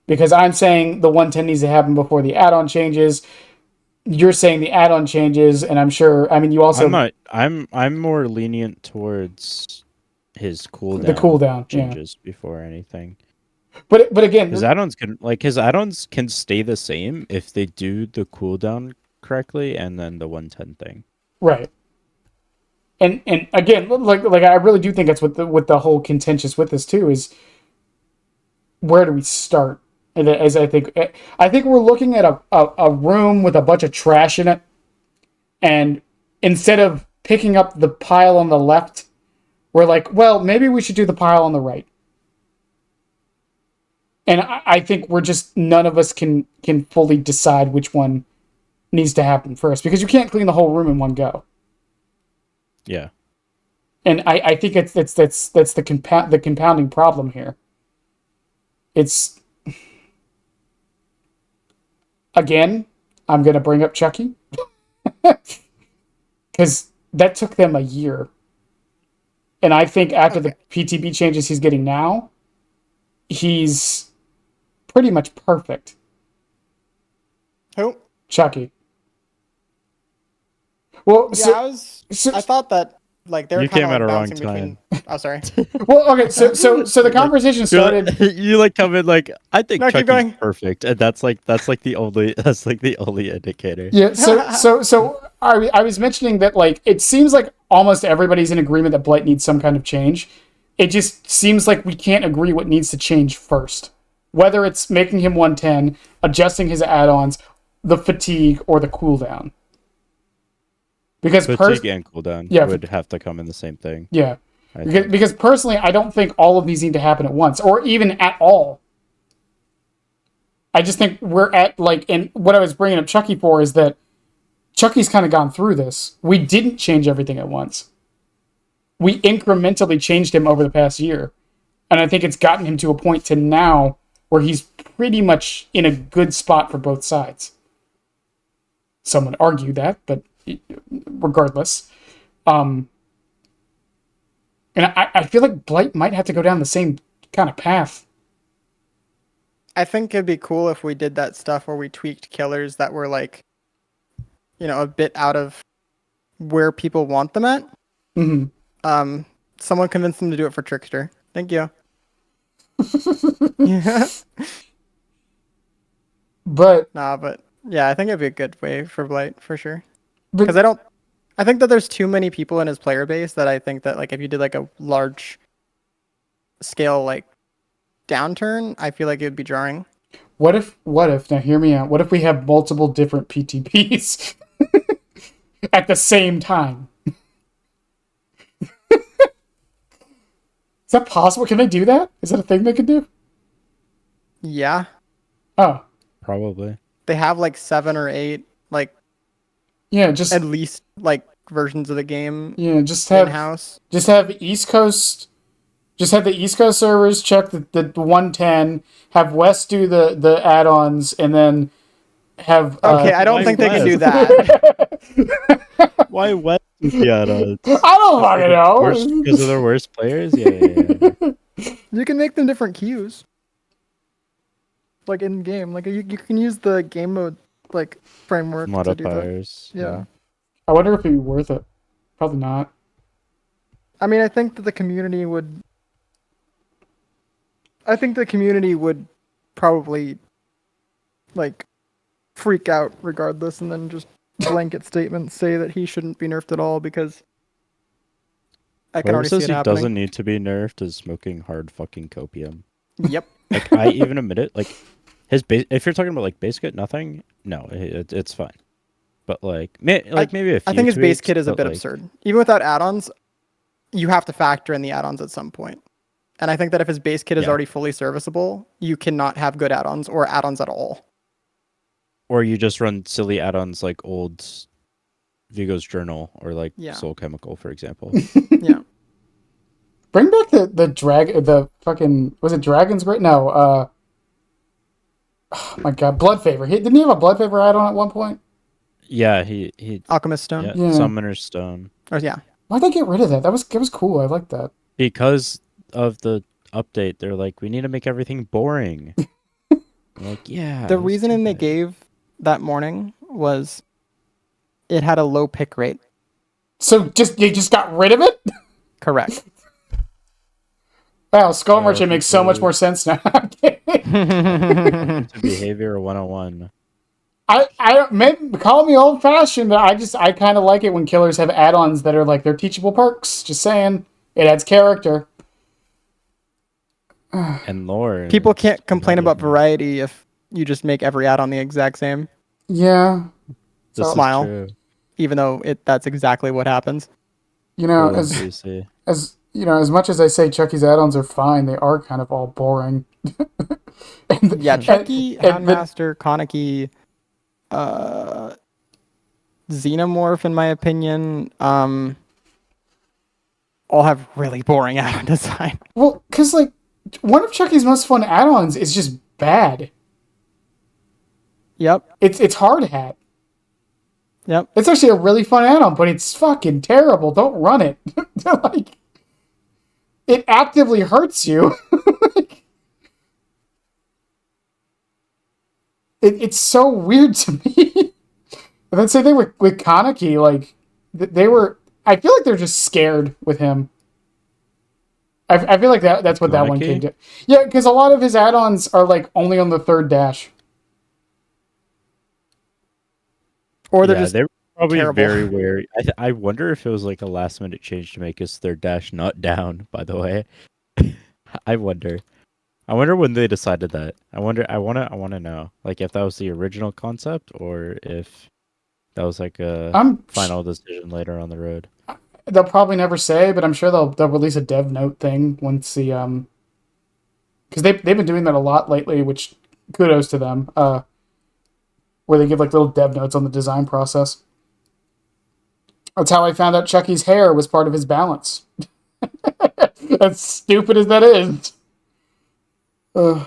Because I'm saying the 110 needs to happen before the add-on changes. You're saying the add-on changes, and I'm sure. I mean, you also I'm more lenient towards his cooldown the cooldown changes before anything. But again, his add-ons can stay the same if they do the cooldown correctly, and then the 110 thing. Right. And again, like I really do think that's what the whole contentious with this too is. Where do we start? And as I think we're looking at a room with a bunch of trash in it, and instead of picking up the pile on the left, we're like, well, maybe we should do the pile on the right. And I think we're just none of us can fully decide which one needs to happen first, because you can't clean the whole room in one go. Yeah. And I think that's the compounding problem here. It's again, I'm gonna bring up Chucky because that took them a year, and I think after the PTB changes he's getting now, he's pretty much perfect. Who? Chucky. Well, yeah, I thought that like they were you came kind at of a like wrong bouncing time. between. Oh, sorry. well, okay, so the conversation started. You like come in like I think No, keep Chucky's going. perfect, and that's like the only indicator. Yeah, so I was mentioning that like it seems like almost everybody's in agreement that Blight needs some kind of change. It just seems like we can't agree what needs to change first. Whether it's making him 110, adjusting his add-ons, the fatigue, or the cooldown. Because fatigue and cooldown would have to come in the same thing. Yeah. Because personally, I don't think all of these need to happen at once, or even at all. I just think we're at, like, and what I was bringing up Chucky for is that Chucky's kind of gone through this. We didn't change everything at once. We incrementally changed him over the past year. And I think it's gotten him to a point to now where he's pretty much in a good spot for both sides. Some would argue that, but regardless. And I feel like Blight might have to go down the same kind of path. I think it'd be cool if we did that stuff where we tweaked killers that were like, a bit out of where people want them at. Mm-hmm. Someone convinced them to do it for Trickster. Thank you. Yeah. But yeah, I think it'd be a good way for Blight for sure. Because I think that there's too many people in his player base that I think that like if you did like a large scale like downturn, I feel like it would be jarring. What if now hear me out, what if we have multiple different PTPs at the same time? Is that possible? Can they do that? Is that a thing they could do? Yeah. Oh. Probably. They have like 7 or 8 like just at least like versions of the game. Yeah, just have in-house. Just have East Coast. Just have the East Coast servers check the 110. Have West do the add-ons, and then have. Okay, I don't think they can do that. Why West do the add-ons? I don't fucking know. Because of their worst players. Yeah. You can make them different queues. Like in game, like you can use the game mode like framework modifiers. To do that. Yeah. I wonder if it'd be worth it. Probably not. I mean, I think that the community would probably like freak out regardless, and then just blanket statements say that he shouldn't be nerfed at all because I can already see it happening. Doesn't need to be nerfed is smoking hard fucking copium. Yep. Like I even admit it. Like his base. If you're talking about like base kit, nothing. No, it's fine. But maybe a few. I think his base kit is a bit like, absurd. Even without add-ons, you have to factor in the add-ons at some point. And I think that if his base kit is already fully serviceable, you cannot have good add-ons or add-ons at all. Or you just run silly add-ons like old Vigo's Journal or like Soul Chemical, for example. Yeah. Bring back the fucking, was it Dragon's Breath? No, oh my god, Blood Favor. Didn't he have a Blood Favor add-on at one point? Yeah, he Alchemist Stone. Yeah. Summoner's Stone. Why'd they get rid of that? That was cool. I like that. Because of the update, they're like, we need to make everything boring. I'm like, yeah. The let's reasoning do they that. gave that morning was it had a low pick rate. So they just got rid of it? Correct. Wow, Skull Merchant makes so much People- more sense now. Welcome to Behavior 101. I don't maybe call me old fashioned, but I kind of like it when killers have add-ons that are like they're teachable perks. Just saying, it adds character. And lore. People it's can't complain about everything. variety if you just make every add-on the exact same. Yeah. This So, is Smile. true. Even though that's exactly what happens. you know, Cool and juicy. as you know, as much as I say Chucky's add-ons are fine, they are kind of all boring. Yeah, Chucky, and Houndmaster, Kaneki, Xenomorph, in my opinion, all have really boring add-on design. well, because like one of Chucky's most fun add-ons is just bad. Yep. It's hard hat. Yep. It's actually a really fun add-on, but it's fucking terrible. Don't run it. Like, it actively hurts you. It's so weird to me. And then same thing with Kaneki. Like, they were. I feel like they're just scared with him. I feel like that's what that one came Kaneki? to. Yeah, because a lot of his add-ons are like only on the third dash. Or they're Yeah, just they were probably terrible. very wary. I wonder if it was like a last minute change to make his third dash not down, by the way. I wonder. I wonder when they decided that. I wanna know. Like if that was the original concept or if that was like a I'm final decision later on the road. They'll probably never say, but I'm sure they'll release a dev note thing once the because they've been doing that a lot lately, which kudos to them. Where they give like little dev notes on the design process. That's how I found out Chucky's hair was part of his balance. As stupid as that is. We'll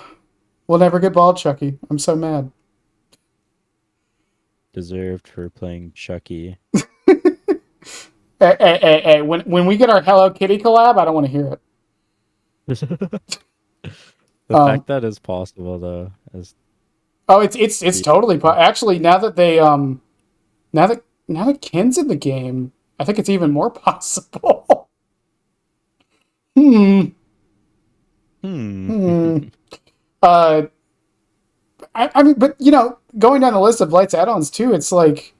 never get bald, Chucky. I'm so mad. Deserved for playing Chucky. Hey, when we get our Hello Kitty collab, I don't want to hear it. The fact that is possible though is Oh, it's totally actually now that they now that Ken's in the game, I think it's even more possible. hmm. Uh, I mean, but you know, going down the list of Blight's add-ons too, it's like,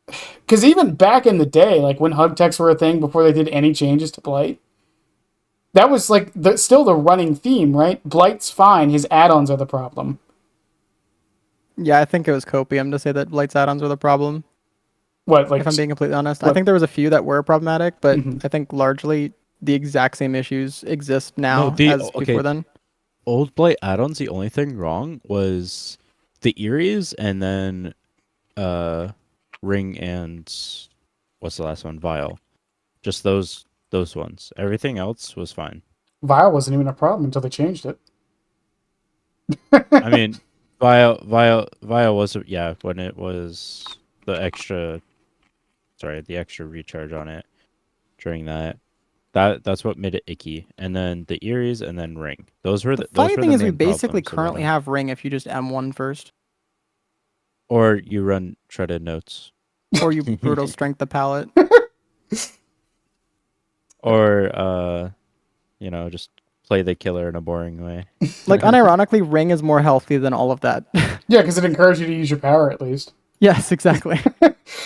because even back in the day, like when hug techs were a thing before they did any changes to Blight, that was like still the running theme, right? Blight's fine, his add-ons are the problem. Yeah, I think it was copium to say that Blight's add-ons were the problem. What, like, If I'm being completely honest, what- I think there was a few that were problematic, but Mhm. I think largely the exact same issues exist now as okay. before then. Old Blight add-ons, the only thing wrong was the Eries and then Ring and what's the last one? Vial. Just those ones. Everything else was fine. Vial wasn't even a problem until they changed it. I mean, Vial was when it was the extra recharge on it during that. That's what made it icky. And then the Eries and then Ring. Those were The those funny were thing the is we main basically problems with currently it. have Ring if you just M1 first. Or you run shredded notes. Or you brutal strength the palette. Or just play the killer in a boring way. Like unironically, Ring is more healthy than all of that. Yeah, because it encouraged you to use your power at least. Yes, exactly.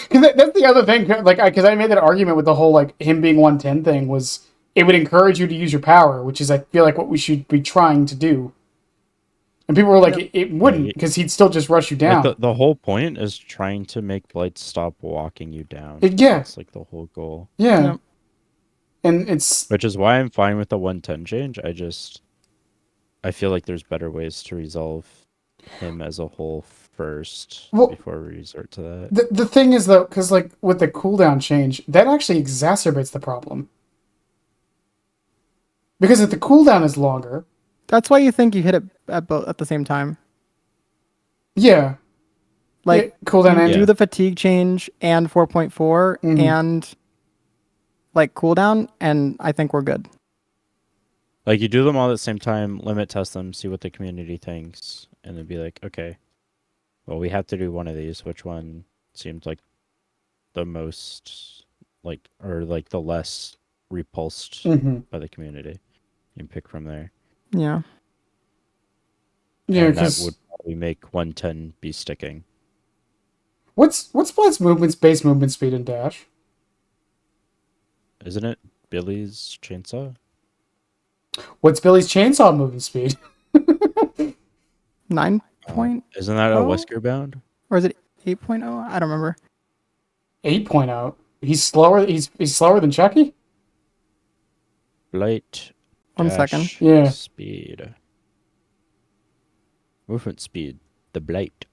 Because that's the other thing. Like, because I made that argument with the whole like him being 110 thing was it would encourage you to use your power, which is I feel like what we should be trying to do. And people were like, Yep. it wouldn't because he'd still just rush you down. Like the whole point is trying to make Blight stop walking you down. Yeah. That's like the whole goal. Yeah. Yep. And it's Which is why I'm fine with the 110 change. I feel like there's better ways to resolve him as a whole first before we resort to that. the thing is though, because like with the cooldown change, that actually exacerbates the problem. Because if the cooldown is longer, That's why you think you hit it at both at the same time. yeah, Like cooldown you and do the fatigue change and 4.4 and like cooldown, and I think we're good. Like you do them all at the same time, limit test them, see what the community thinks, and then be like, okay, well we have to do one of these. Which one seems like the most or the less repulsed Mm-hmm. by the community? And pick from there. Yeah. Yeah, And that because would probably make 110 be sticking. what's Blight's base movement speed and dash? Isn't it Billy's chainsaw? What's Billy's chainsaw movement speed? 9.0? Isn't that a Wesker bound? Or is it 8.0? I don't remember. 8.0. He's slower. He's slower than Chucky. Blight. One dash, second. Yeah. Speed. Movement speed. The Blight.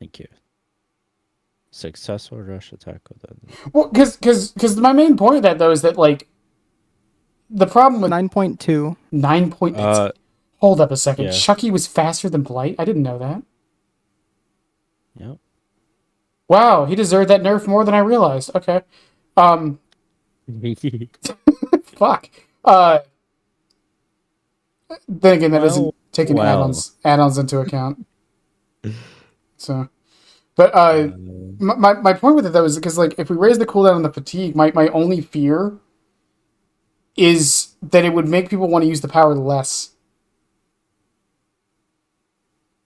Thank you. Successful rush attack with it. Well, because my main point of that though is that like the problem with 9.2. 9 point. Hold up a second. yeah. Chucky was faster than Blight. I didn't know that. Yep. Wow, he deserved that nerf more than I realized. Okay. Fuck. Then again, that isn't taking add-ons into account. So, but my point with it though is because like if we raise the cooldown on the fatigue, my only fear is that it would make people want to use the power less.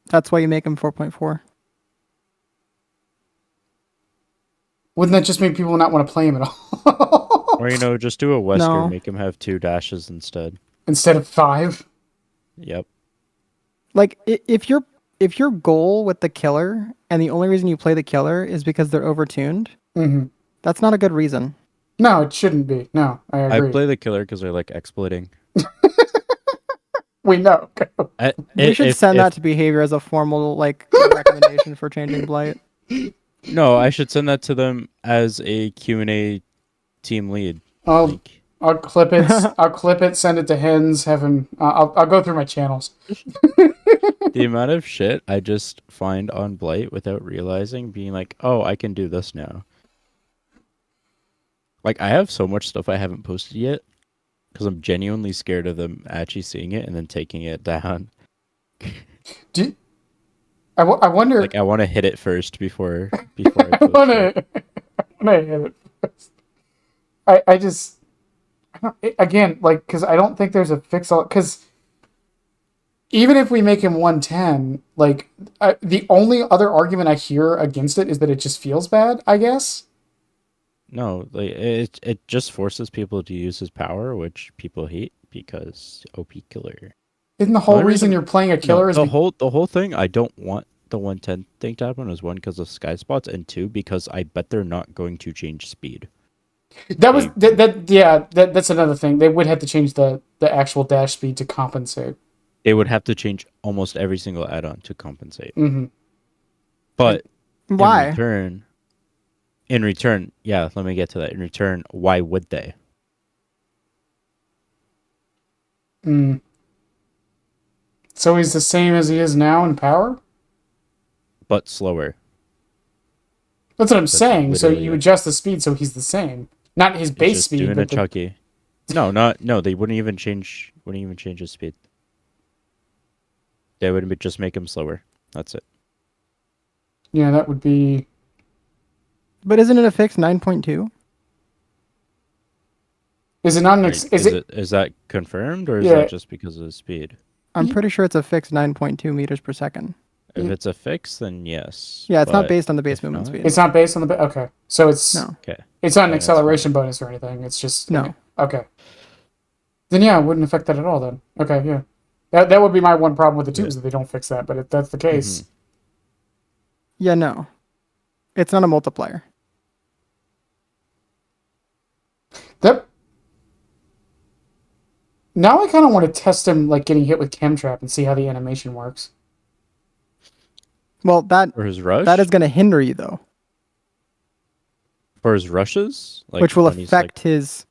That's why you make him 4.4. Wouldn't that just make people not want to play him at all? Or just do a Wesker, No. make him have 2 dashes instead. Instead of 5. Yep. Like if your goal with the killer and the only reason you play the killer is because they're overtuned, that's not a good reason. No, it shouldn't be. No, I agree. I play the killer because I like exploiting. We know. We should send that to behavior as a formal recommendation for changing Blight. No, I should send that to them as a Q&A team lead. I'll clip it. I'll clip it. Send it to Hens. Have him. I'll go through my channels. The amount of shit I just find on Blight without realizing, being like, "Oh, I can do this now." Like I have so much stuff I haven't posted yet because I'm genuinely scared of them actually seeing it and then taking it down. I wonder. Like I want to hit it first before I post it. I want to hit it first. I just again because I don't think there's a fix all because even if we make him 110, the only other argument I hear against it is that it just feels bad. I guess. No, it just forces people to use his power, which people hate because OP killer. Isn't the whole reason you're playing a killer the whole thing? I don't want the 110 thing to happen. Is one because of sky spots, and 2 because I bet they're not going to change speed. That's another thing. They would have to change the actual dash speed to compensate. They would have to change almost every single add-on to compensate. Mm-hmm. But why? In return, yeah, let me get to that. In return, why would they? So he's the same as he is now in power? But slower. That's what I'm saying. So you adjust the speed so he's the same. Not his base speed, doing but Chucky. No, they wouldn't even change his speed. They would just make him slower. That's it. Yeah, that would be. But isn't it a fixed 9.2? Is it not is that confirmed or is that just because of the speed? I'm pretty sure it's a fixed 9.2 meters per second. If it's a fix, then yes. Yeah, it's not based on the base movement speed. It's not based on the okay. So it's okay. It's not an acceleration bonus or anything. It's just no. Okay. Then yeah, it wouldn't affect that at all. Then okay, yeah. That would be my one problem with the tubes that they don't fix that. But if that's the case, yeah, no, it's not a multiplier. Now I kind of want to test him getting hit with Chem Trap and see how the animation works. Well, for his rush? That is going to hinder you though. For his rushes, which will affect his.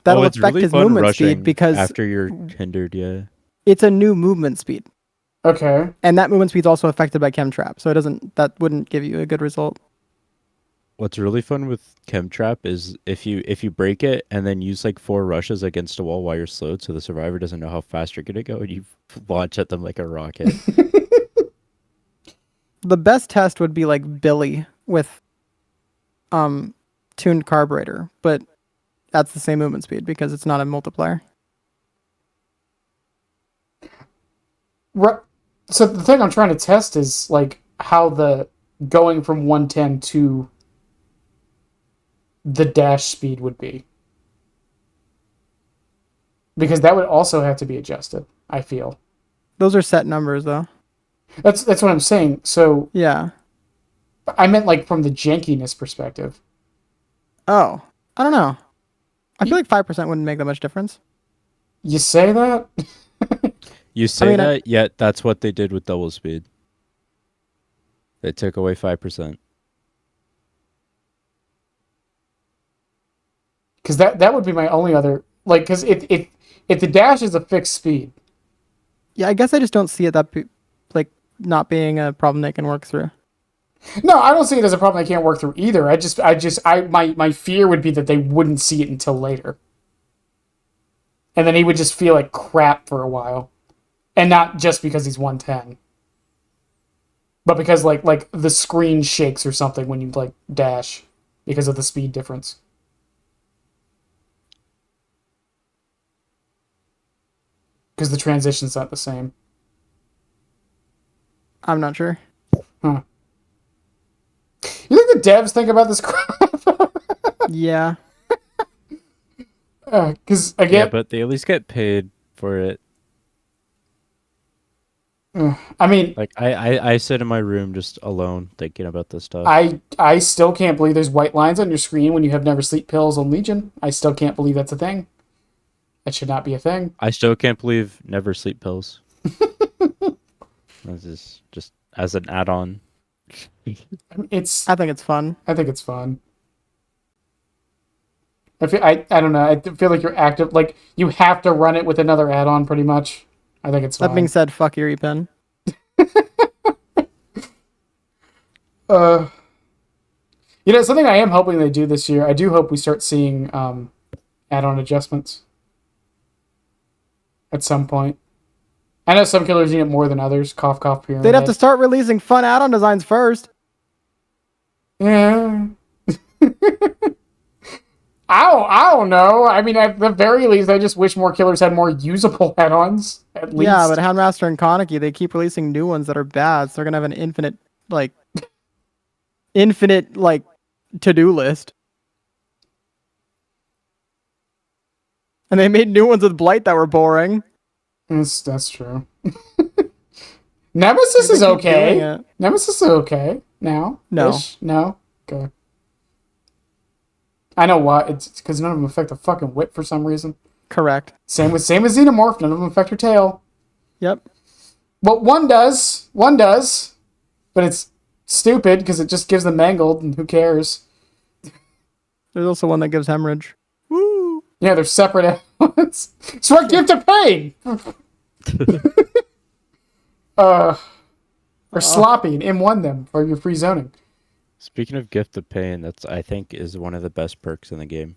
That'll affect his movement speed because after you're hindered, yeah. It's a new movement speed. Okay. And that movement speed is also affected by Chem Trap, so that wouldn't give you a good result. What's really fun with Chemtrap is if you break it and then use like 4 rushes against a wall while you're slowed, so the survivor doesn't know how fast you're gonna go, and you launch at them like a rocket. The best test would be like Billy with tuned carburetor, but that's the same movement speed because it's not a multiplier. So the thing I'm trying to test is like how the going from 110 to the dash speed would be. Because that would also have to be adjusted, I feel. Those are set numbers though. That's what I'm saying. So Yeah. I meant like from the jankiness perspective. Oh, I don't know. I feel like 5% wouldn't make that much difference. You say that? You say that, yet that's what they did with double speed. They took away 5%. Because that would be my only other like because if the dash is a fixed speed. Yeah, I guess I just don't see it like not being a problem they can work through. No, I don't see it as a problem I can't work through either. My fear would be that they wouldn't see it until later. And then he would just feel like crap for a while. And not just because he's 110. But because like the screen shakes or something when you like dash because of the speed difference. Because the transition's not the same. I'm not sure. Huh. You think the devs think about this crap? Yeah. Because again, Yeah, but they at least get paid for it. I mean, Like I sit in my room just alone thinking about this stuff. I still can't believe there's white lines on your screen when you have never sleep pills on Legion. I still can't believe that's a thing. That should not be a thing. I still can't believe never sleep pills. This is just as an add-on. I think it's fun. I think it's fun. I don't know. I feel like you're active. Like you have to run it with another add-on, pretty much. I think it's fine. That being said, fuck your pen. Something I am hoping they do this year. I do hope we start seeing add-on adjustments at some point. I know some killers need it more than others. Cough, cough, pyramid. They'd have to start releasing fun add-on designs first. Yeah. I don't know. I mean, at the very least, I just wish more killers had more usable add-ons. At least. Yeah, but Handmaster and Kaneki, they keep releasing new ones that are bad, so they're gonna have an infinite to-do list. And they made new ones with Blight that were boring. That's true. Nemesis is okay. Nemesis is okay now. No. Ish? No? Okay. I know why. It's because none of them affect the fucking whip for some reason. Correct. Same with Xenomorph. None of them affect her tail. Yep. Well, one does. One does. But it's stupid because it just gives them mangled, and who cares? There's also one that gives hemorrhage. Woo! Yeah, they're separate elements. So what gift of pain? Or sloppy and M1 them for your free zoning. Speaking of Gift of Pain, that's I think is one of the best perks in the game.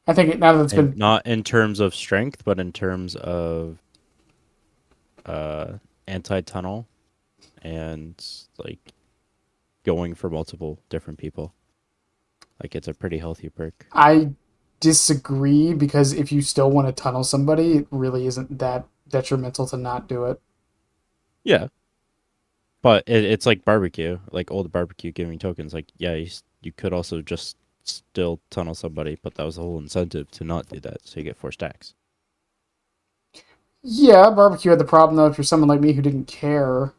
I think now that it's been not in terms of strength, but in terms of anti-tunnel and like going for multiple different people. Like it's a pretty healthy perk. I disagree because if you still want to tunnel somebody, it really isn't that detrimental to not do it. Yeah. But it's like barbecue, like old barbecue giving tokens. Like, yeah, you could also just still tunnel somebody, but that was the whole incentive to not do that, so you get 4 stacks. Yeah, barbecue had the problem, though, if you're someone like me who didn't care.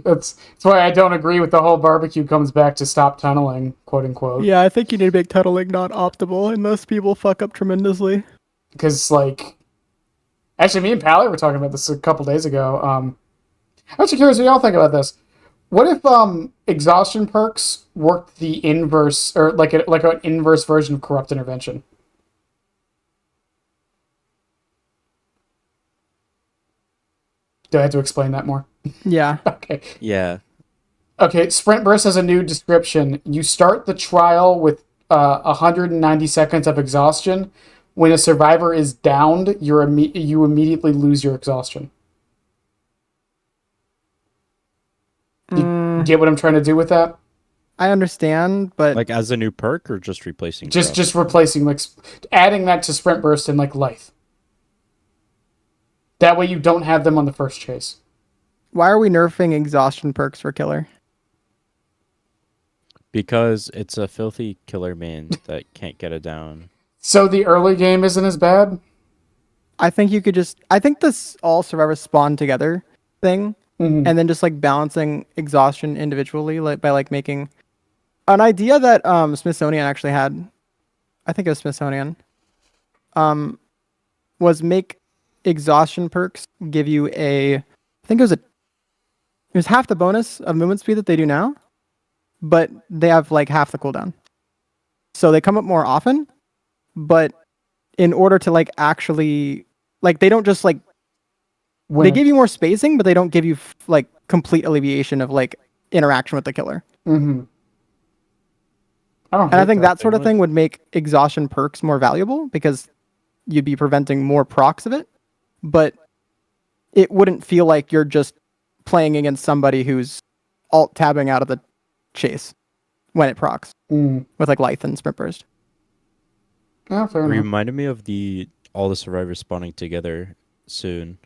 That's why I don't agree with the whole barbecue comes back to stop tunneling, quote unquote. Yeah, I think you need to make tunneling not optimal unless people fuck up tremendously. Because, like... Actually, me and Pally were talking about this a couple days ago. I'm actually curious what y'all think about this. What if exhaustion perks worked the inverse, or like an inverse version of corrupt intervention? Do I have to explain that more? Yeah. Okay. Yeah. Okay, Sprint Burst has a new description. You start the trial with 190 seconds of exhaustion. When a survivor is downed, you immediately lose your exhaustion. You get what I'm trying to do with that? I understand, but Like as a new perk or just replacing? Just replacing, like, adding that to Sprint Burst and, like, Lithe. That way you don't have them on the first chase. why are we nerfing exhaustion perks for killer? Because it's a filthy killer main that can't get it down. So the early game isn't as bad? I think you could just. I think this all survivors spawn together thing, and then just like balancing exhaustion individually, like by like making an idea that Smithsonian actually had. I think it was Smithsonian. Was make exhaustion perks give you a. I think it was half the bonus of movement speed that they do now, but they have like half the cooldown. So they come up more often, but in order to like actually like they don't just like they give you more spacing, but they don't give you like complete alleviation of like interaction with the killer. Mm-hmm. And I think that sort of thing would make exhaustion perks more valuable because you'd be preventing more procs of it, but it wouldn't feel like you're just playing against somebody who's alt tabbing out of the chase when it procs with like Lithe and Sprint Burst. Yeah, fair enough. Reminded me of all the survivors spawning together soon.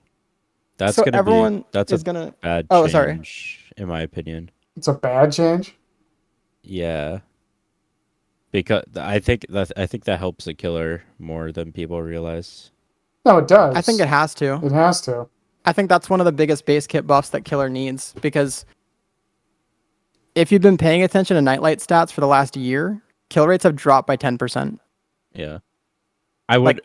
That's So gonna everyone be that's is a gonna. bad Oh, change, sorry. in my opinion. It's a bad change? Yeah, because I think that helps the killer more than people realize. No, it does. I think it has to. It has to. I think that's one of the biggest base kit buffs that killer needs because if you've been paying attention to Nightlight stats for the last year, kill rates have dropped by 10%. Yeah, I would. Like,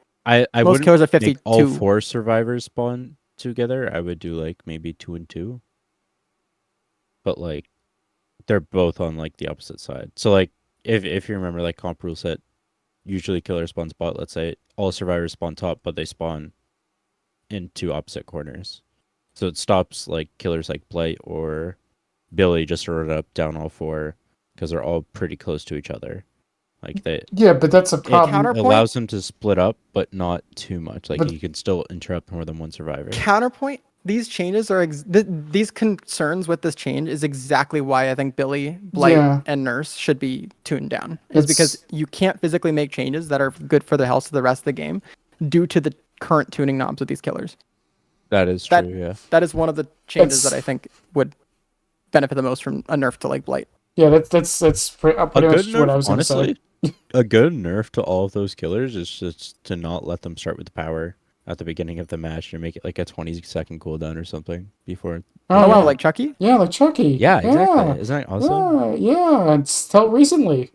I most wouldn't killers are make 52. all 4 survivors spawn together. I would do like maybe 2 and 2, but like they're both on like the opposite side. So like if you remember like comp rule set, usually killer spawns bot. Let's say all survivors spawn top, but they spawn in 2 opposite corners. So it stops like killers like Blight or Billy just to run up down all 4 because they're all pretty close to each other. Like Yeah, but that's a problem. Counterpoint? allows them to split up, but not too much. Like But- you can still interrupt more than one survivor. Counterpoint, these changes are these concerns with this change is exactly why I think Billy, Blight, Yeah. and Nurse should be tuned down. Is It's- because you can't physically make changes that are good for the health of the rest of the game due to the current tuning knobs with these killers. That is That- true, yeah. That is one of the changes It's- that I think would benefit the most from a nerf to like Blight. Yeah, that's pretty A much good what nerf, I was going to say. honestly, a good nerf to all of those killers is just to not let them start with the power at the beginning of the match and make it like a 20-second cooldown or something before. Oh, yeah. wow, like Chucky? Yeah, like Chucky. Yeah, exactly. Isn't that awesome? Yeah, until recently.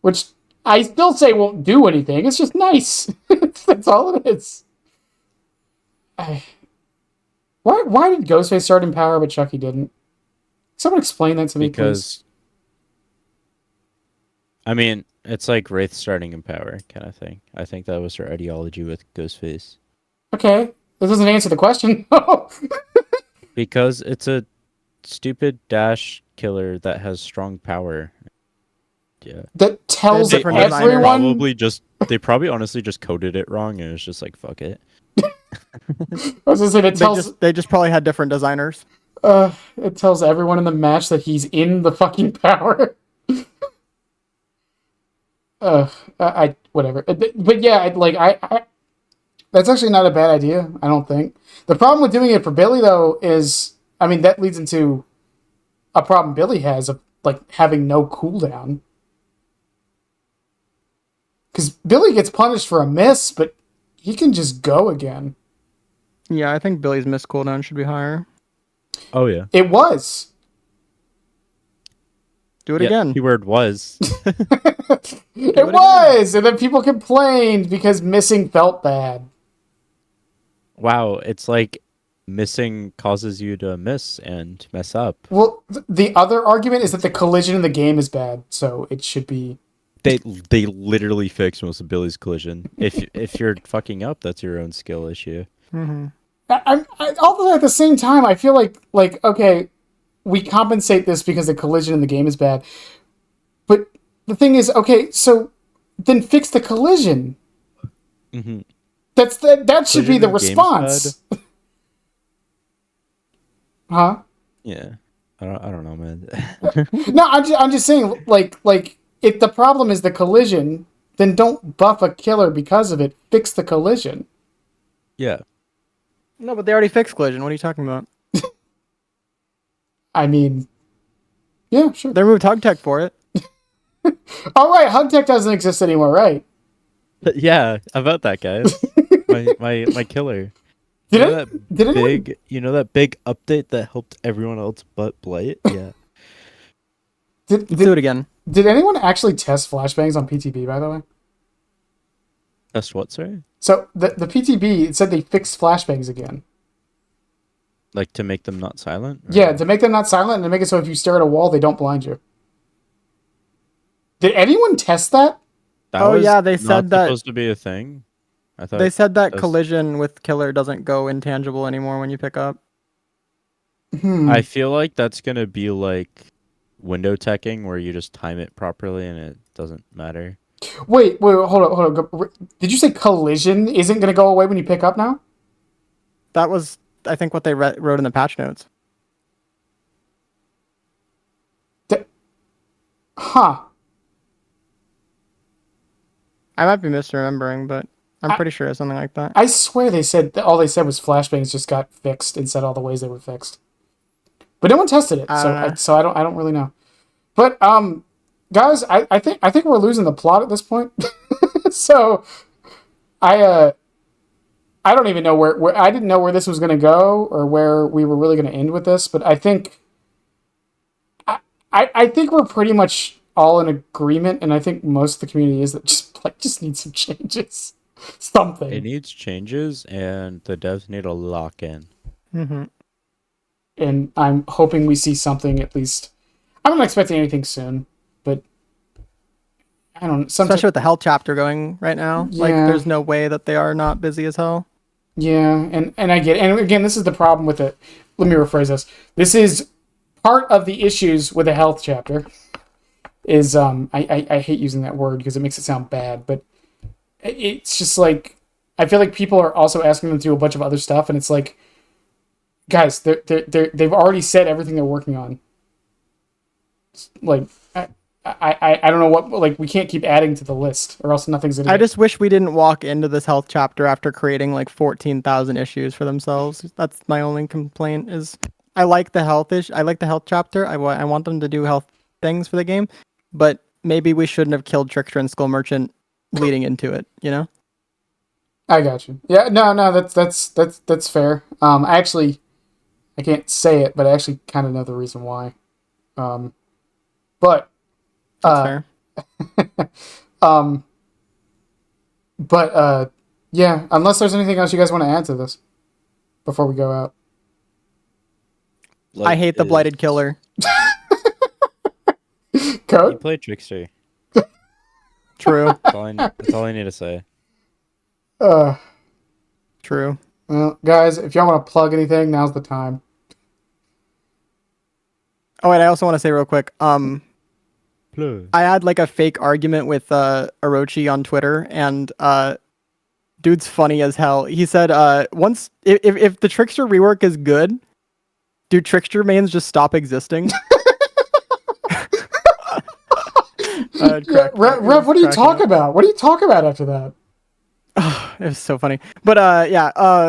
Which I still say won't do anything. It's just nice. That's all it is. Why did Ghostface start in power but Chucky didn't? Someone explain that to me, please. Because I mean, it's like Wraith starting in power kind of thing. I think that was their ideology with Ghostface. Okay, that doesn't answer the question. Because it's a stupid dash killer that has strong power. Yeah. That tells They're different designers. everyone. They probably honestly just coded it wrong and it's just like fuck it. I was gonna say that tells. They just probably had different designers. It tells everyone in the match that he's in the fucking power. I whatever. But yeah, I that's actually not a bad idea. I don't think the problem with doing it for Billy though is, I mean, that leads into a problem Billy has of like having no cooldown. Because Billy gets punished for a miss, but he can just go again. Yeah, I think Billy's miss cooldown should be higher. Oh yeah. It was. Do it Yeah, again. keyword was. It was! And then people complained because missing felt bad. Wow, it's like missing causes you to miss and mess up. Well, the other argument is that the collision in the game is bad, so it should be... They literally fixed most of Billy's collision. If you're fucking up, that's your own skill issue. although at the same time, I feel like okay, we compensate this because the collision in the game is bad. But the thing is, okay, so then fix the collision. Mm-hmm. That should be Collision the in game's response. Huh? Yeah. I don't know, man. No, I'm just saying, like if the problem is the collision, then don't buff a killer because of it. Fix the collision. Yeah. No, but they already fixed collision. What are you talking about? I mean, yeah, sure. They removed hug tech for it. All right, hug tech doesn't exist anymore, right? Yeah, about that, guys. my killer. Did You know it? that Did anyone? that big update that helped everyone else but Blight? Yeah. Let's do it again. Did anyone actually test flashbangs on PTB? By the way, That's what, sorry? so the PTB, it said they fixed flashbangs again. Like to make them not silent? Or- Yeah, to make them not silent and to make it so if you stare at a wall, they don't blind you. Did anyone test that? That Oh, was yeah, they not said that- supposed to be a thing. I thought They said that that's- collision with killer doesn't go intangible anymore when you pick up. I feel like that's gonna be like window teching where you just time it properly and it doesn't matter. Wait, hold up. Did you say collision isn't going to go away when you pick up now? That was, I think, what they wrote in the patch notes. Huh. I might be misremembering, but I'm pretty sure it's something like that. I swear they said all they said was flashbangs just got fixed and said all the ways they were fixed. But no one tested it, so I don't really know. But guys, I think we're losing the plot at this point. So I don't even know where I didn't know where this was going to go or where we were really going to end with this, but I think I think we're pretty much all in agreement, and I think most of the community is that just needs some changes. Something. It needs changes and the devs need to lock in. Mm-hmm. And I'm hoping we see something at least. I'm not expecting anything soon, but I don't know. Especially with the health chapter going right now. Like, Yeah. there's no way that they are not busy as hell. Yeah, and I get it. And again, this is the problem with it. Let me rephrase this. This is part of the issues with a health chapter. Is I hate using that word because it makes it sound bad, but it's just like I feel like people are also asking them to do a bunch of other stuff, and it's like, guys, they've already said everything they're working on. Like, I don't know what, like, we can't keep adding to the list or else nothing's gonna I get. just wish we didn't walk into this health chapter after creating like 14,000 issues for themselves. That's my only complaint. Is I like the health I like the health chapter. I want them to do health things for the game, but maybe we shouldn't have killed Trickster and Skull Merchant leading into it. You know? I got you. Yeah, no, that's fair. I can't say it, but I actually kind of know the reason why. But That's fair. Yeah, unless there's anything else you guys want to add to this before we go out. I hate the blighted killer. You Code? play Trickster. True. That's all I need to say. True. Well, guys, if y'all want to plug anything, now's the time. Oh, and I also want to say real quick, Plug. I had like a fake argument with Orochi on Twitter, and dude's funny as hell. He said, once if the Trickster rework is good, do Trickster mains just stop existing? Rev, what do you talk about? What do you talk about after that? It was so funny. But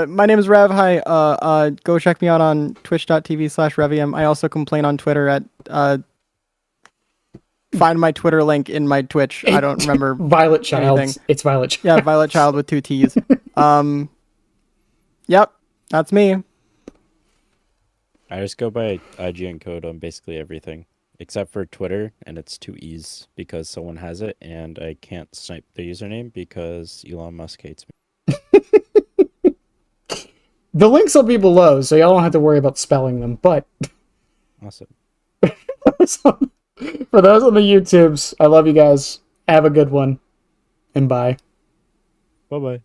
my name is Rev. Hi. Go check me out on twitch.tv/Revium. I also complain on Twitter at find my Twitter link in my Twitch. I don't remember Violet Child. anything. It's Violet Child. Yeah, Violet Child with 2 T's. Yep, that's me. I just go by IGN code on basically everything. Except for Twitter, and it's 2 E's because someone has it, and I can't snipe the username because Elon Musk hates me. The links will be below, so y'all don't have to worry about spelling them. But Awesome. for those on the YouTubes, I love you guys. Have a good one, and bye. Bye-bye.